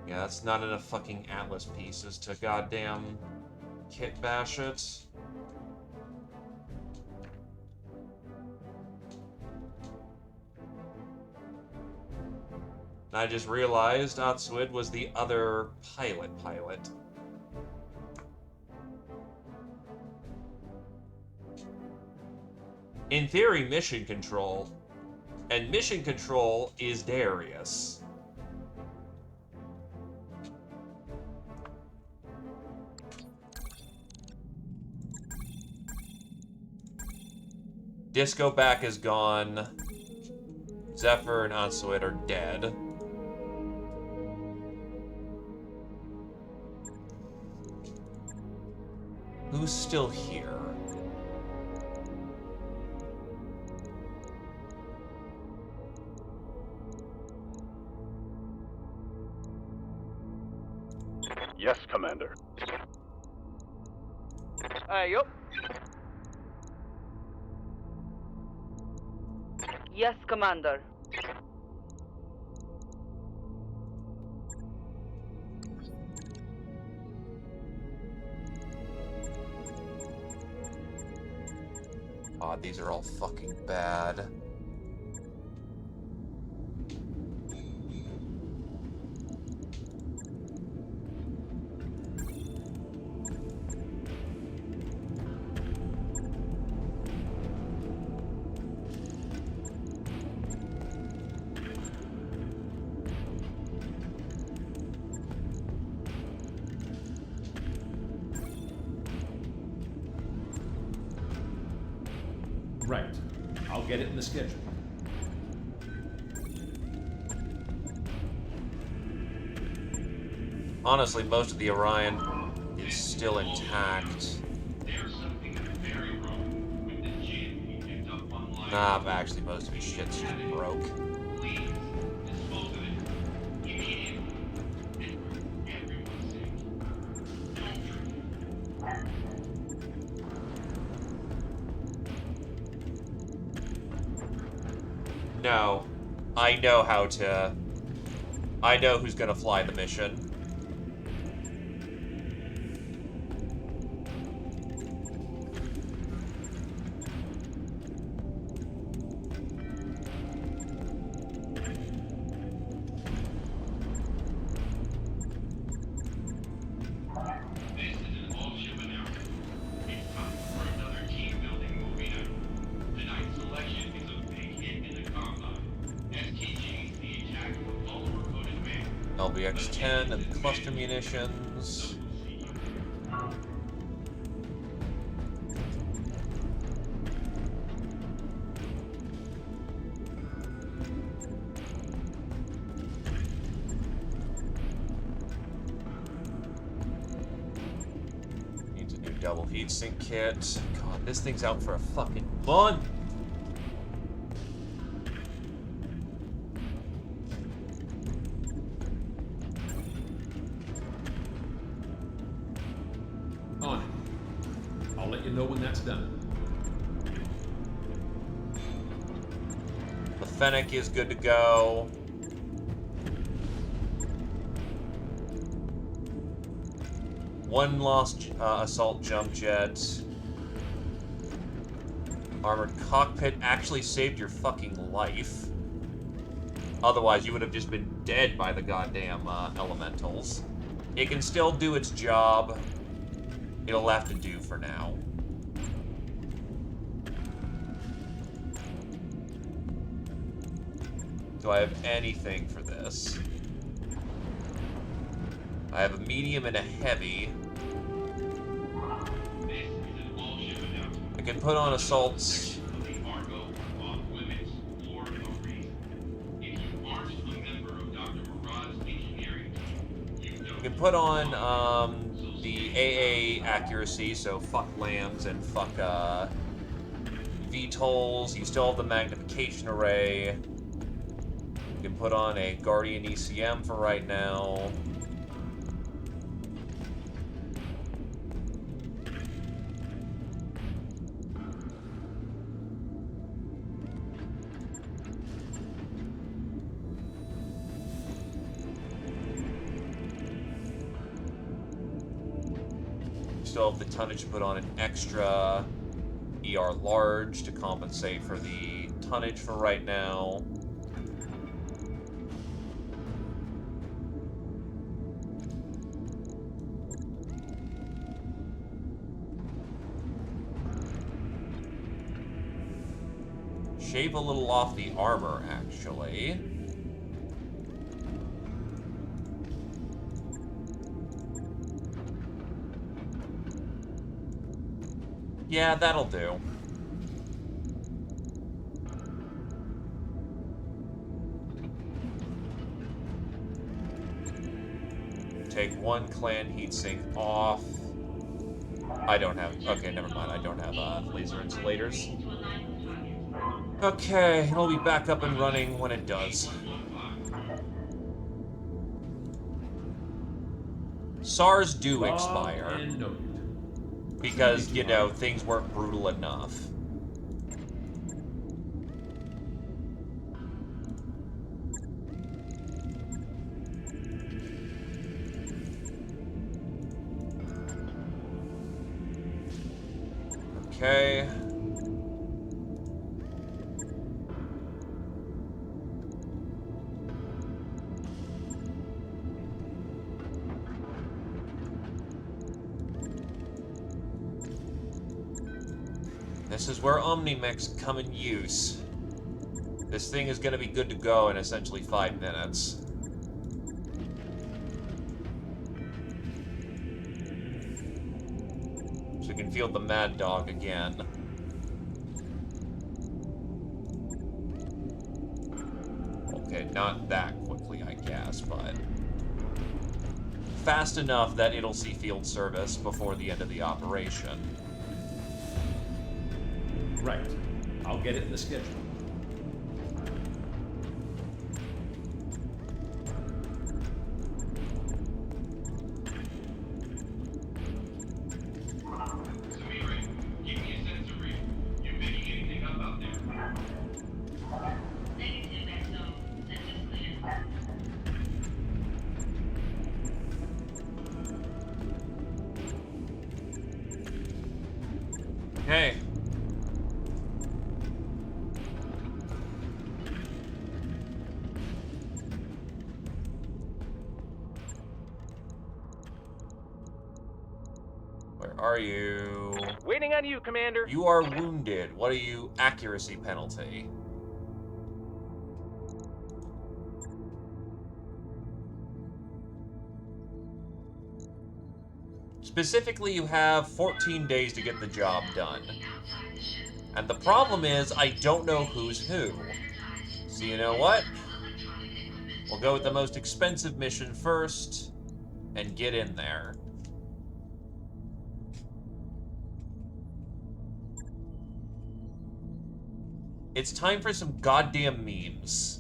Yeah, that's not enough fucking Atlas pieces to goddamn kit bash it. I just realized Atswid was the other pilot. In theory, mission control. And mission control is Darius. Disco Back is gone. Zephyr and Atswid are dead. Who's still here? Yes, Commander. Yup. Yes, Commander. Oh, these are all fucking bad. Right. I'll get it in the schedule. Honestly, most of the Orion is still intact. There's something very wrong with the gin we picked up online. Nah, actually, most of his shit's just broke. Please, dispose of it immediately. And for everyone's sake. No. I know how to... I know who's gonna fly the mission. This is an all-ship announcement. It's time for another team-building movie night. Tonight's selection is a big hit in the combine. STG's The Attack of the Follower-Coded Man. LBX-10 and cluster munitions. Needs a new double heatsink kit. God, this thing's out for a fucking month. On it. I'll let you know when that's done. The Fennec is good to go. One lost assault jump jet. Armored cockpit actually saved your fucking life. Otherwise, you would have just been dead by the goddamn elementals. It can still do its job. It'll have to do for now. Do I have anything for this? I have a medium and a heavy. I can put on assaults. You can put on the AA accuracy, so fuck lambs and fuck VTOLs. You still have the magnification array. You can put on a Guardian ECM for right now. Still have the tonnage to put on an extra ER large to compensate for the tonnage for right now. Shave a little off the armor, actually. Yeah, that'll do. Take one clan heatsink off. I don't have... Okay, never mind. I don't have laser insulators. Okay, it'll be back up and running when it does. SARs do expire. Because, you know, things weren't brutal enough. Okay. This is where Omnimex come in use. This thing is going to be good to go in essentially 5 minutes. So we can field the Mad Dog again. Okay, not that quickly, I guess, but fast enough that it'll see field service before the end of the operation. Right. I'll get it in the schedule. Okay. Where are you? Waiting on you, Commander. You are wounded. What are you? Accuracy penalty. Specifically, you have 14 days to get the job done. And the problem is, I don't know who's who. So you know what? We'll go with the most expensive mission first, and get in there. It's time for some goddamn memes.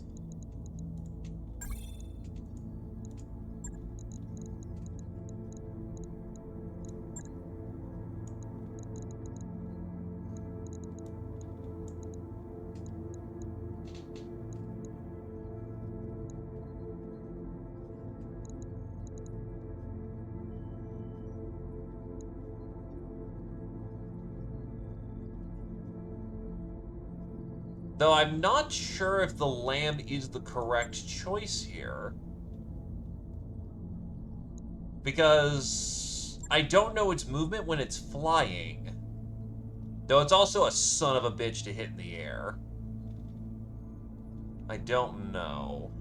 Though I'm not sure if the lamb is the correct choice here. Because I don't know its movement when it's flying. Though it's also a son of a bitch to hit in the air. I don't know.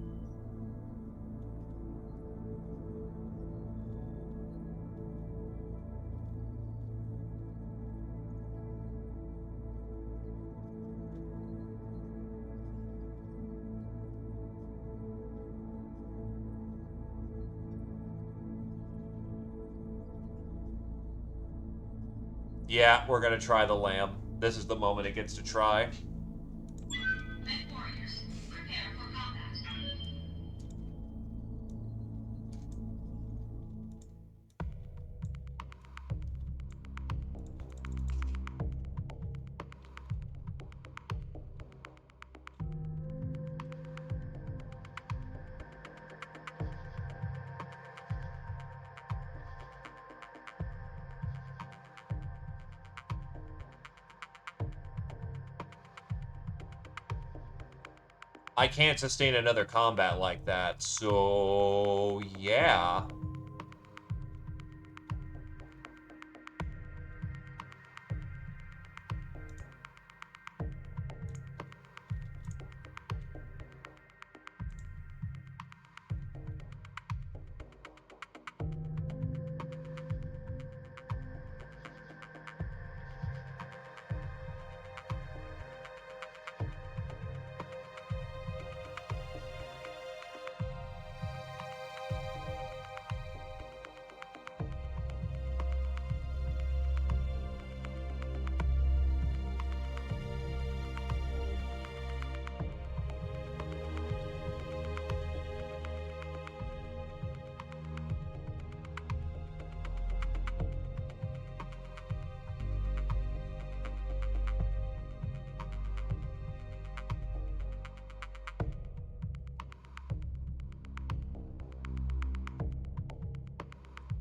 Yeah, we're gonna try the lamb. This is the moment it gets to try. Mech warriors, prepare for combat. I can't sustain another combat like that, so yeah.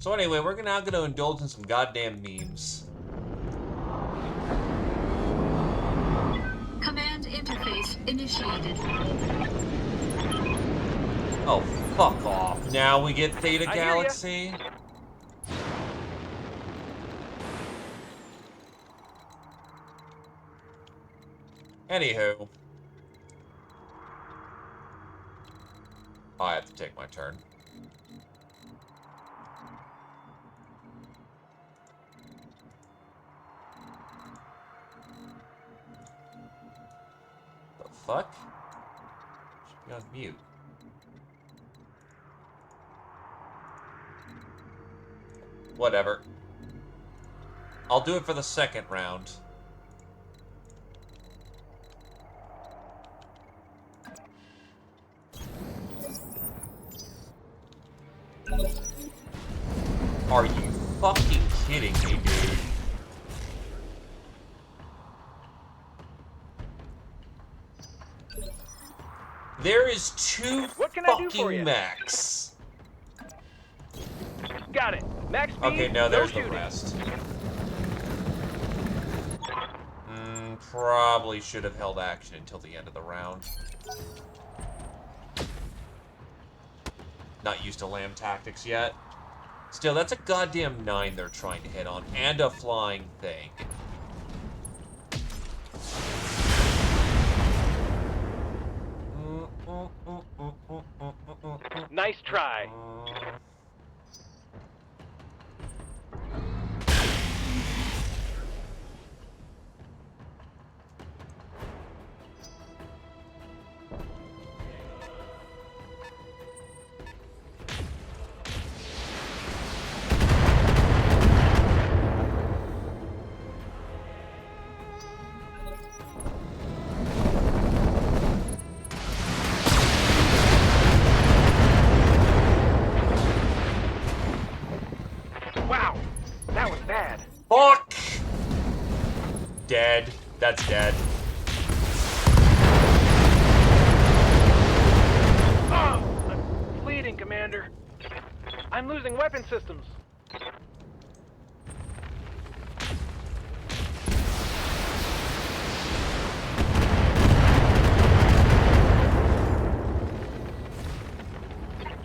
So anyway, we're now going to indulge in some goddamn memes. Command interface initiated. Oh, fuck off. Now we get Theta I hear ya. Galaxy? Anywho. I have to take my turn. The fuck? Should be on mute. Whatever. I'll do it for the second round. Are you fucking kidding me, dude? There is two What can I do for fucking you? mechs. Got it. Max speed, Okay, no, there's the shooting. rest. Probably should have held action until the end of the round. Not used to lamb tactics yet. Still, that's a goddamn 9 they're trying to hit on, and a flying thing. Nice try. Wow, that was bad. Fuck! Dead. That's dead. Oh, I'm bleeding, Commander. I'm losing weapon systems.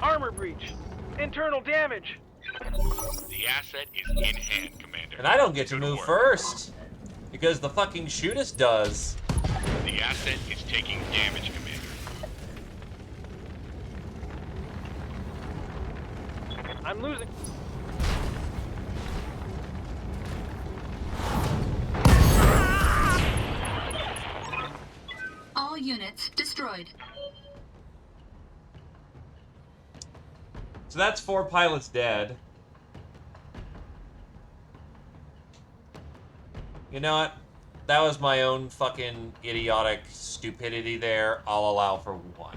Armor breach. Internal damage. The asset is in hand, Commander. And I don't get to Good move work. first. Because the fucking shootist does. The asset is taking damage, Commander. I'm losing. All units destroyed. So that's 4 pilots dead. You know what? That was my own fucking idiotic stupidity there. I'll allow for 1.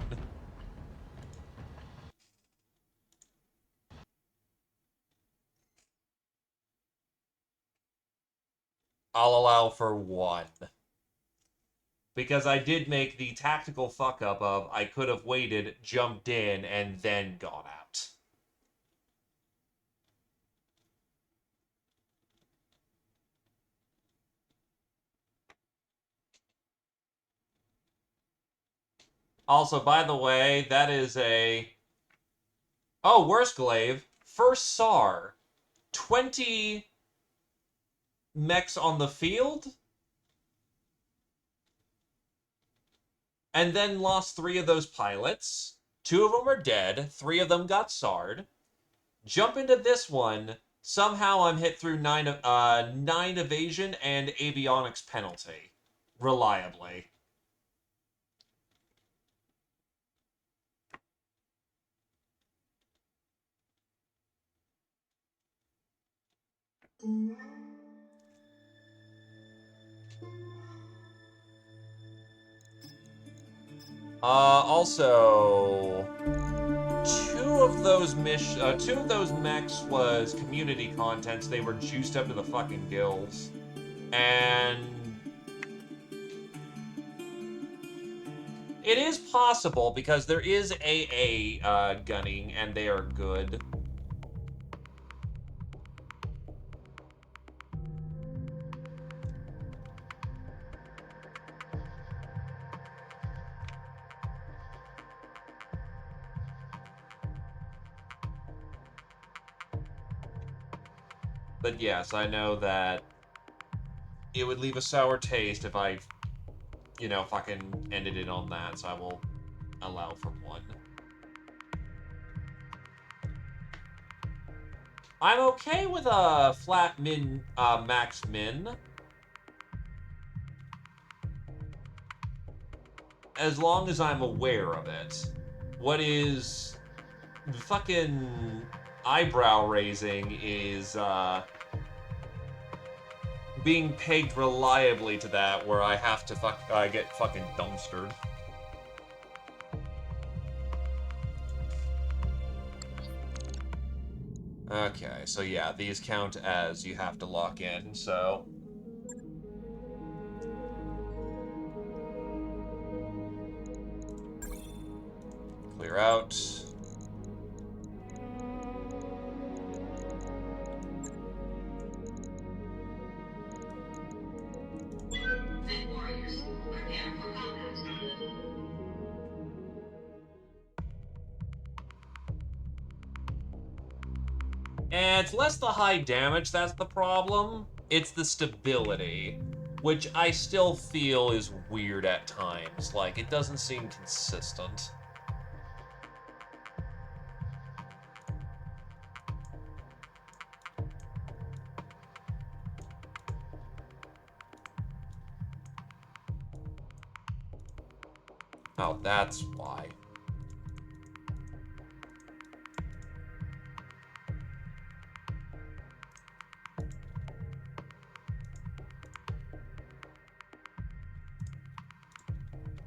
I'll allow for 1. Because I did make the tactical fuck-up of I could have waited, jumped in, and then gone out. Also, by the way, that is a... Oh, worst glaive. First SAR. 20 mechs on the field? And then lost 3 of those pilots. 2 of them are dead. 3 of them got SAR'd. Jump into this one. Somehow I'm hit through 9 evasion and avionics penalty. Reliably. Also, two of those mechs was community contents. They were juiced up to the fucking gills, and it is possible because there is AA gunning, and they are good. But yes, I know that it would leave a sour taste if I, you know, fucking ended it on that, so I will allow for 1. I'm okay with a flat min, max min. As long as I'm aware of it. What is fucking eyebrow raising is, being pegged reliably to that, where I have to get fucking dumpstered. Okay, so yeah, these count as you have to lock in, so... Clear out. Mech warriors, prepare for combat. And it's less the high damage that's the problem. It's the stability, which I still feel is weird at times. Like, it doesn't seem consistent. Oh, that's why.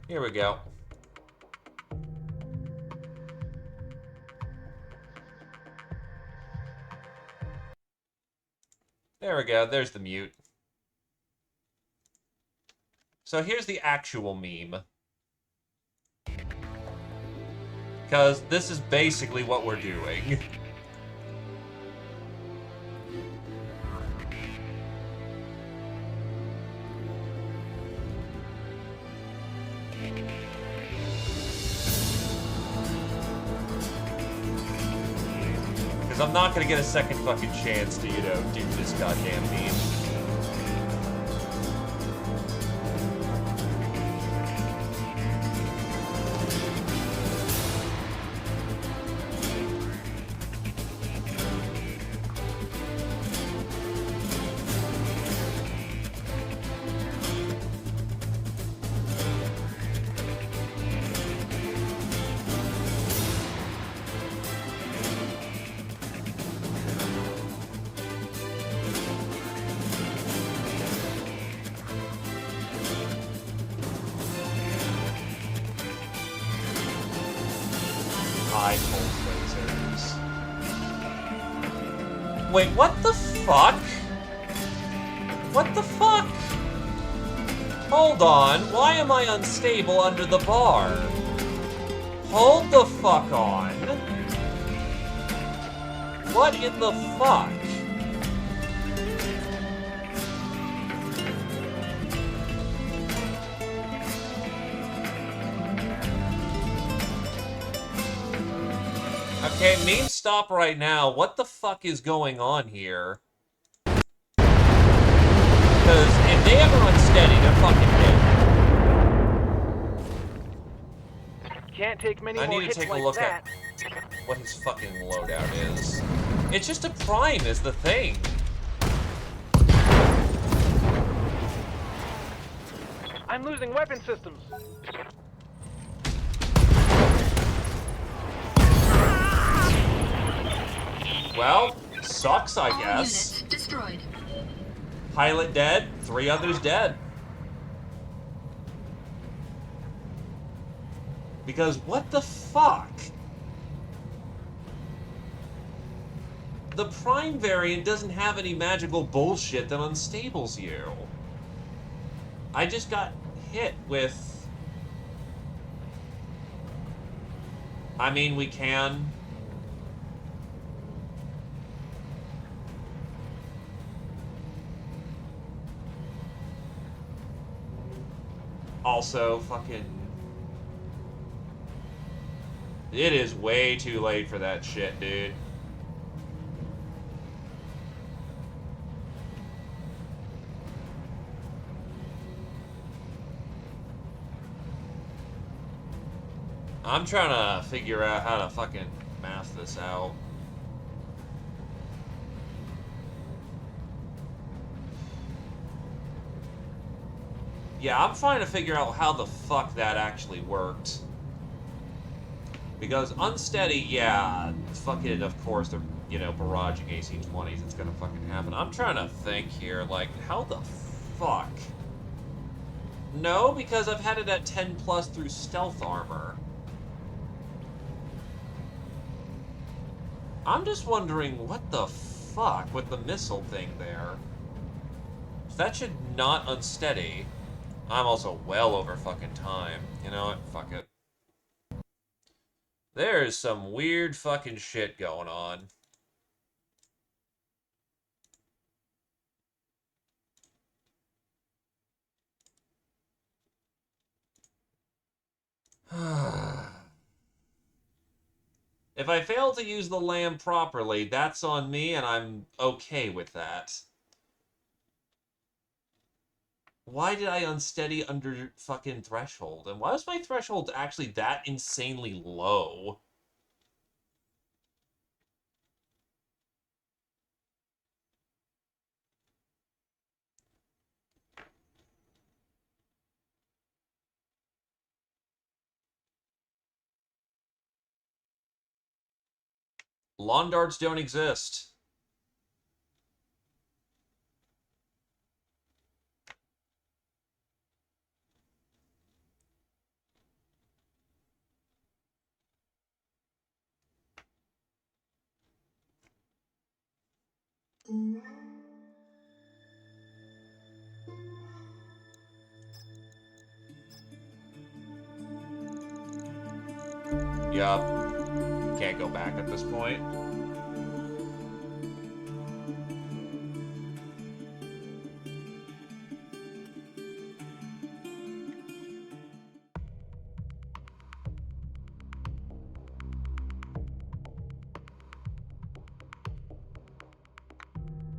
Here we go. There we go, there's the mute. So here's the actual meme. Because this is basically what we're doing. Because I'm not going to get a second fucking chance to, you know, do this goddamn meme. pulse lasers. Wait, what the fuck? What the fuck? Hold on, why am I unstable under the bar? Hold the fuck on. What in the fuck? Okay, meme stop right now. What the fuck is going on here? Because if they ever unsteady, they're fucking dead. Can't take many I more need to hits take a like look that. at what his fucking loadout is. It's just a prime is the thing. I'm losing weapon systems. Well, sucks, I guess. Units destroyed. Pilot dead, 3 others dead. Because what the fuck? The Prime variant doesn't have any magical bullshit that unstables you. I just got hit with... I mean, we can... Also, fucking... It is way too late for that shit, dude. I'm trying to figure out how to fucking math this out. Yeah, I'm trying to figure out how the fuck that actually worked. Because unsteady, yeah, fucking, of course, they're, you know, barraging AC-20s, it's gonna fucking happen. I'm trying to think here, like, how the fuck? No, because I've had it at 10 plus through stealth armor. I'm just wondering what the fuck with the missile thing there. That should not unsteady. I'm also well over fucking time. You know what? Fuck it. There's some weird fucking shit going on. If I fail to use the lamb properly, that's on me, and I'm okay with that. Why did I unsteady under fucking threshold? And why was my threshold actually that insanely low? Lawn darts don't exist. Yup. Can't go back at this point.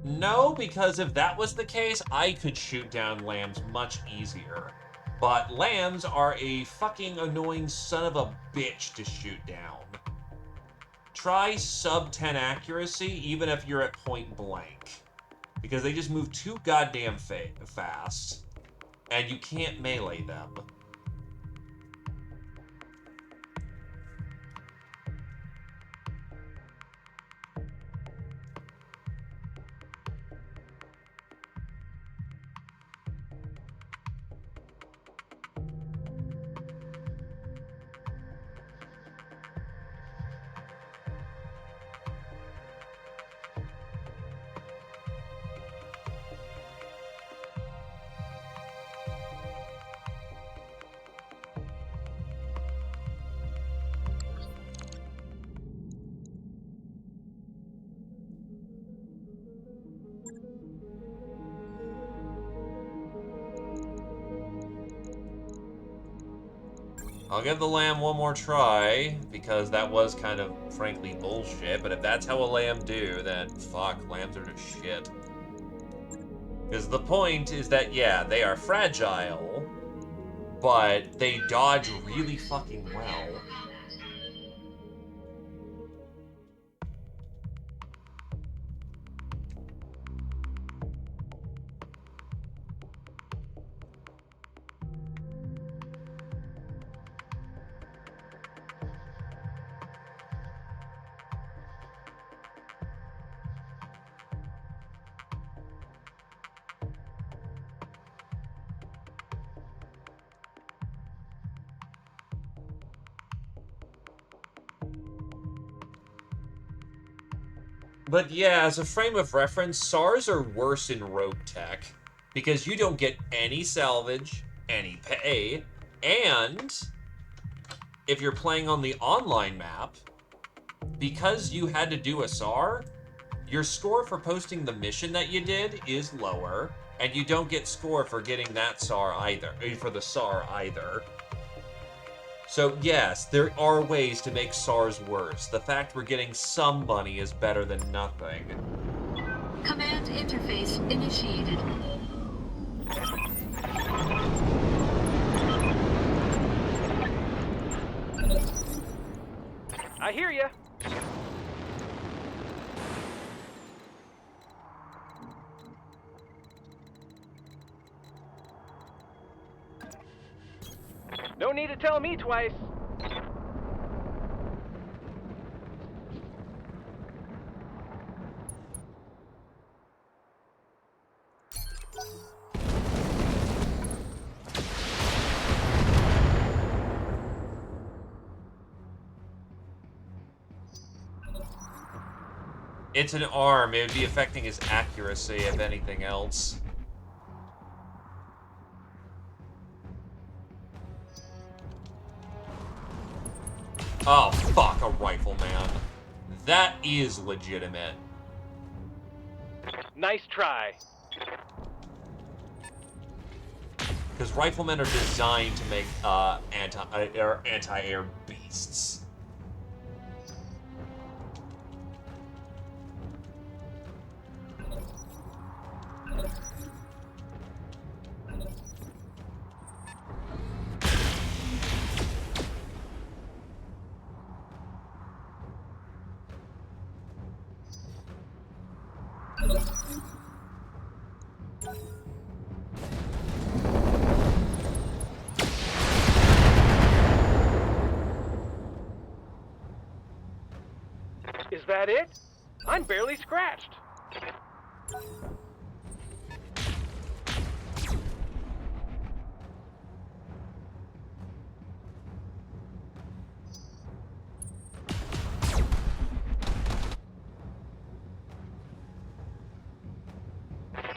No, because if that was the case, I could shoot down lambs much easier. But lambs are a fucking annoying son of a bitch to shoot down. Try sub 10 accuracy, even if you're at point blank. Because they just move too goddamn fast. And you can't melee them. I'll give the lamb one more try, because that was kind of, frankly, bullshit. But if that's how a lamb do, then fuck, lambs are just shit. Because the point is that, yeah, they are fragile, but they dodge really fucking well. But yeah, as a frame of reference, SARs are worse in Rogue Tech, because you don't get any salvage, any pay, and if you're playing on the online map, because you had to do a SAR, your score for posting the mission that you did is lower, and you don't get score for getting that SAR either, for the SAR either. So yes, there are ways to make SARs worse. The fact we're getting some money is better than nothing. Command interface initiated. I hear ya. No need to tell me twice. It's an arm. It would be affecting his accuracy, if anything else. Oh, fuck, a rifleman. That is legitimate. Nice try. Because riflemen are designed to make anti-air beasts. Is that it? I'm barely scratched.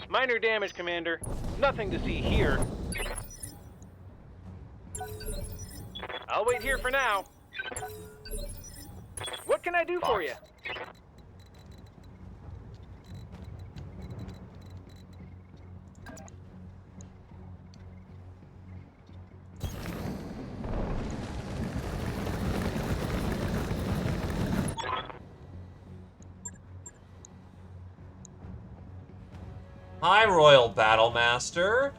Minor damage, Commander. Nothing to see here. I'll wait here for now. What can I do for you? Hi, Royal Battlemaster.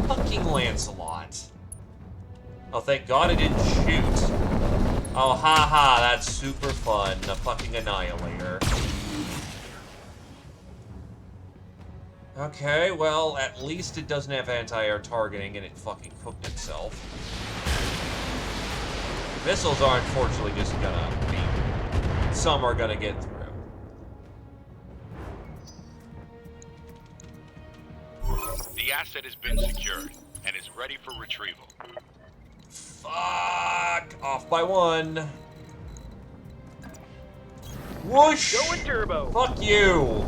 Fucking Lancelot. Oh, thank God it didn't shoot. Oh, haha, that's super fun. A fucking Annihilator. Okay, well, at least it doesn't have anti-air targeting and it fucking cooked itself. Missiles are unfortunately just gonna be... Some are gonna get through. The asset has been secured and is ready for retrieval. Fuck! Off by one. Whoosh! Going turbo. Fuck you!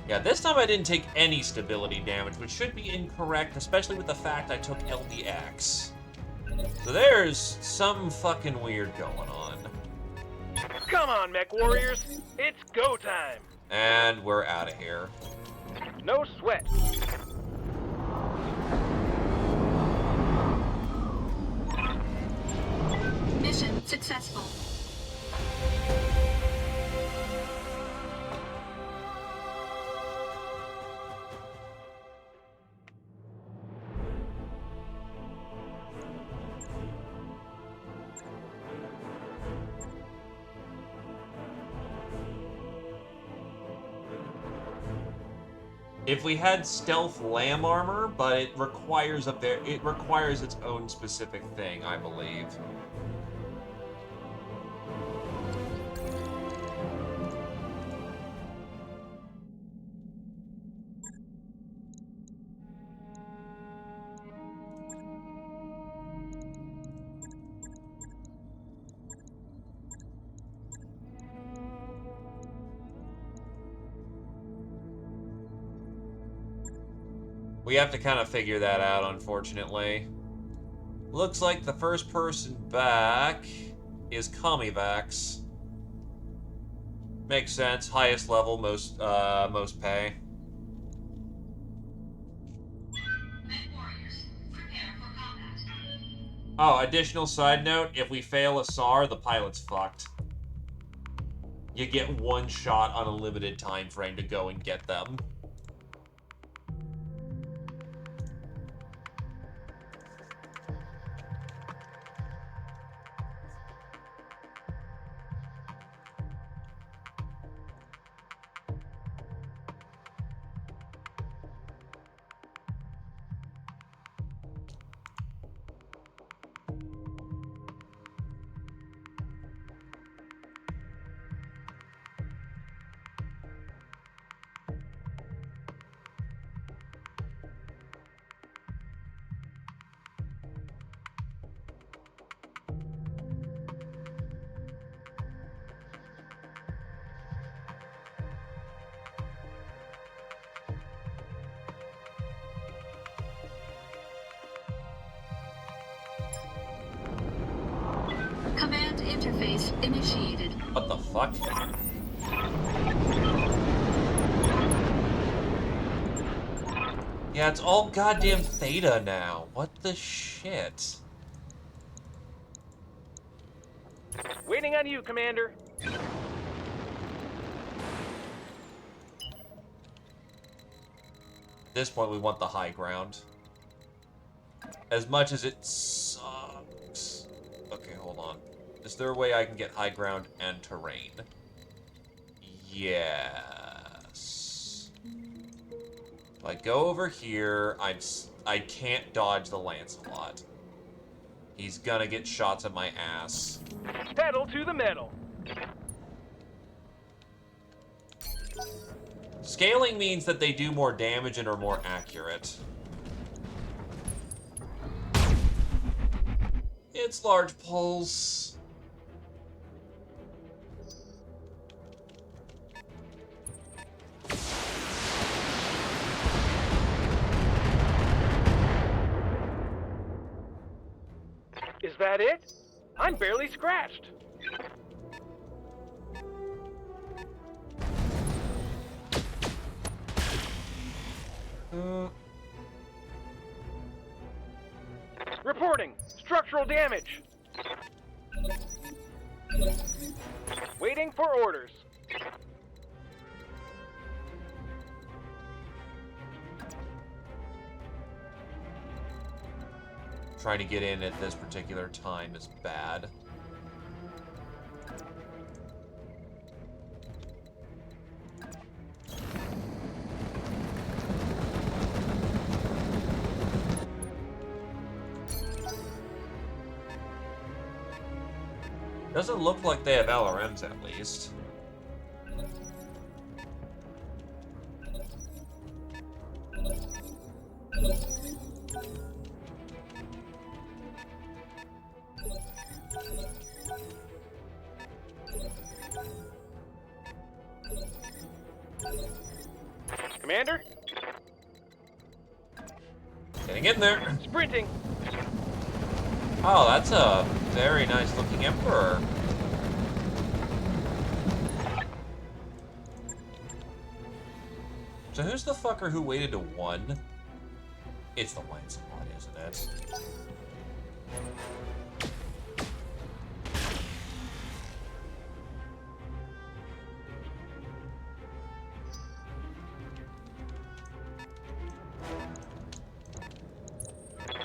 Yeah, this time I didn't take any stability damage, which should be incorrect, especially with the fact I took LDX. So there's some fucking weird going on. Come on, mech warriors. It's go time. And we're out of here. No sweat. Mission successful. If we had stealth lamb armor, but it requires its own specific thing, I believe. We have to kind of figure that out, unfortunately. Looks like the first person back is Kamivax. Makes sense. Highest level, most pay. Oh, additional side note, if we fail a SAR, the pilot's fucked. You get one shot on a limited time frame to go and get them. Command interface initiated. What the fuck? Yeah, it's all goddamn theta now. What the shit? Waiting on you, Commander. At this point, we want the high ground. As much as it sucks. Okay, hold on. Is there a way I can get high ground and terrain? Yes. If I go over here, I can't dodge the Lancelot. He's gonna get shots at my ass. Pedal to the metal. Scaling means that they do more damage and are more accurate. It's large pulse. Is that it? I'm barely scratched. Reporting structural damage. Waiting for orders. Trying to get in at this particular time is bad. Doesn't look like they have LRMs, at least. Commander? Getting in there. Sprinting. Oh, that's a very nice looking Emperor. So who's the fucker who waited to 1? It's the Lancelot, isn't it?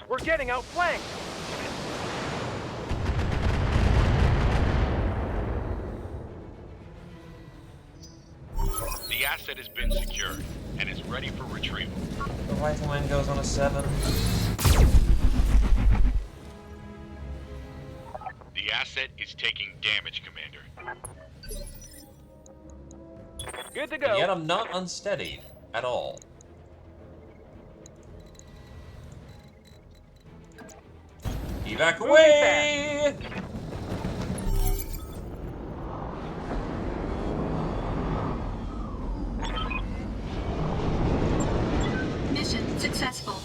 We're getting outflanked. The asset has been secured and is ready for retrieval. The rifleman goes on a 7. The asset is taking damage, Commander. Good to go. And yet I'm not unsteadied at all. Evac away! Mission successful.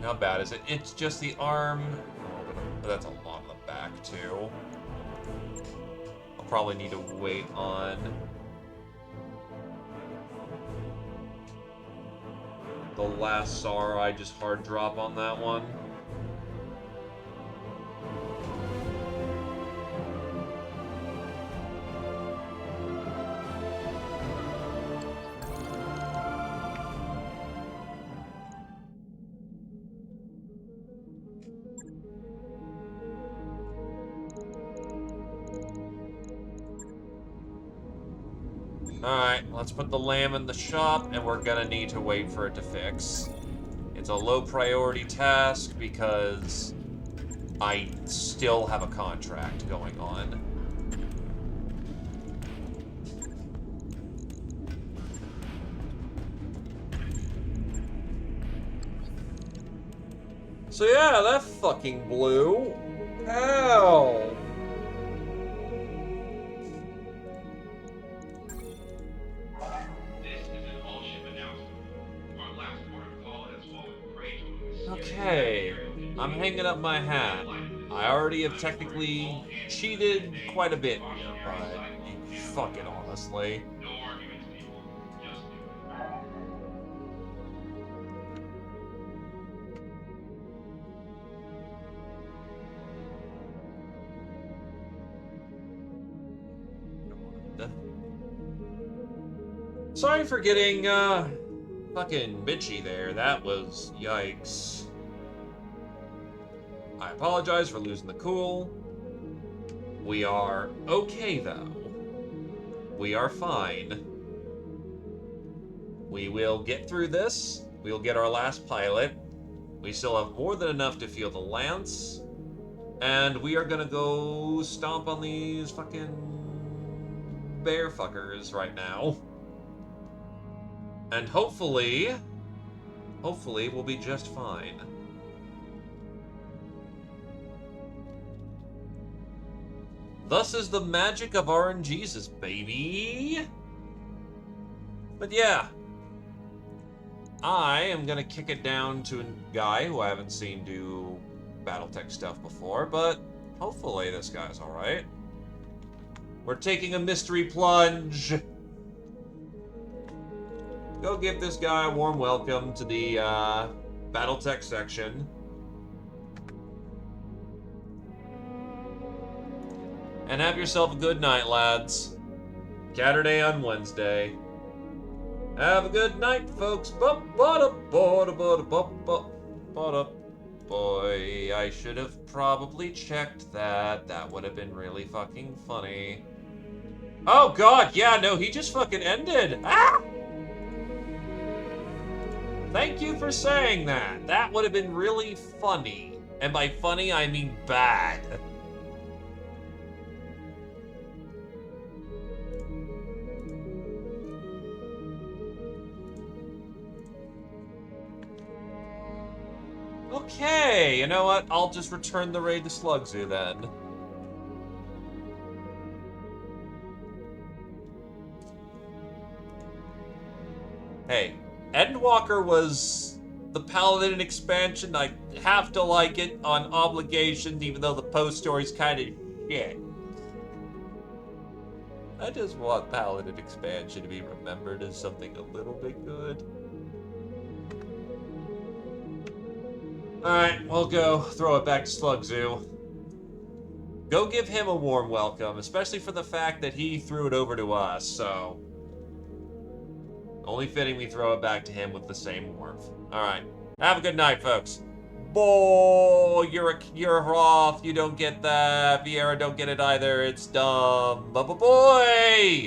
How bad is it? It's just the arm. Oh, that's a lot on the back, too. I'll probably need to wait on the last SAR. I just hard drop on that one. Alright, let's put the lamb in the shop, and we're gonna need to wait for it to fix. It's a low priority task because I still have a contract going on. So yeah, that fucking blew. Ow! Okay, I'm hanging up my hat. I already have technically cheated quite a bit here, but fuck it, honestly. Sorry for getting, fucking bitchy there. That was yikes. I apologize for losing the cool. We are okay, though. We are fine. We will get through this. We'll get our last pilot. We still have more than enough to field the lance. And we are gonna go stomp on these fucking bear fuckers right now. And hopefully we'll be just fine. Thus is the magic of RNGesus, baby! But yeah. I am gonna kick it down to a guy who I haven't seen do Battletech stuff before, but hopefully this guy's alright. We're taking a mystery plunge! Go give this guy a warm welcome to the Battletech section. And have yourself a good night, lads. Saturday on Wednesday. Have a good night, folks. Boy, I should have probably checked that. That would have been really fucking funny. Oh god, yeah, no, he just fucking ended. Ah! Thank you for saying that. That would have been really funny. And by funny, I mean bad. Okay, you know what? I'll just return the raid to Slug Zoo then. Hey, Endwalker was the Paladin expansion. I have to like it on obligation, even though the post story's kind of shit. I just want Paladin expansion to be remembered as something a little bit good. Alright, we'll go throw it back to Slug Zoo. Go give him a warm welcome, especially for the fact that he threw it over to us, so... only fitting we throw it back to him with the same warmth. Alright, have a good night, folks. Boy, you're a Roth, you don't get that. Vieira don't get it either, it's dumb. Boy!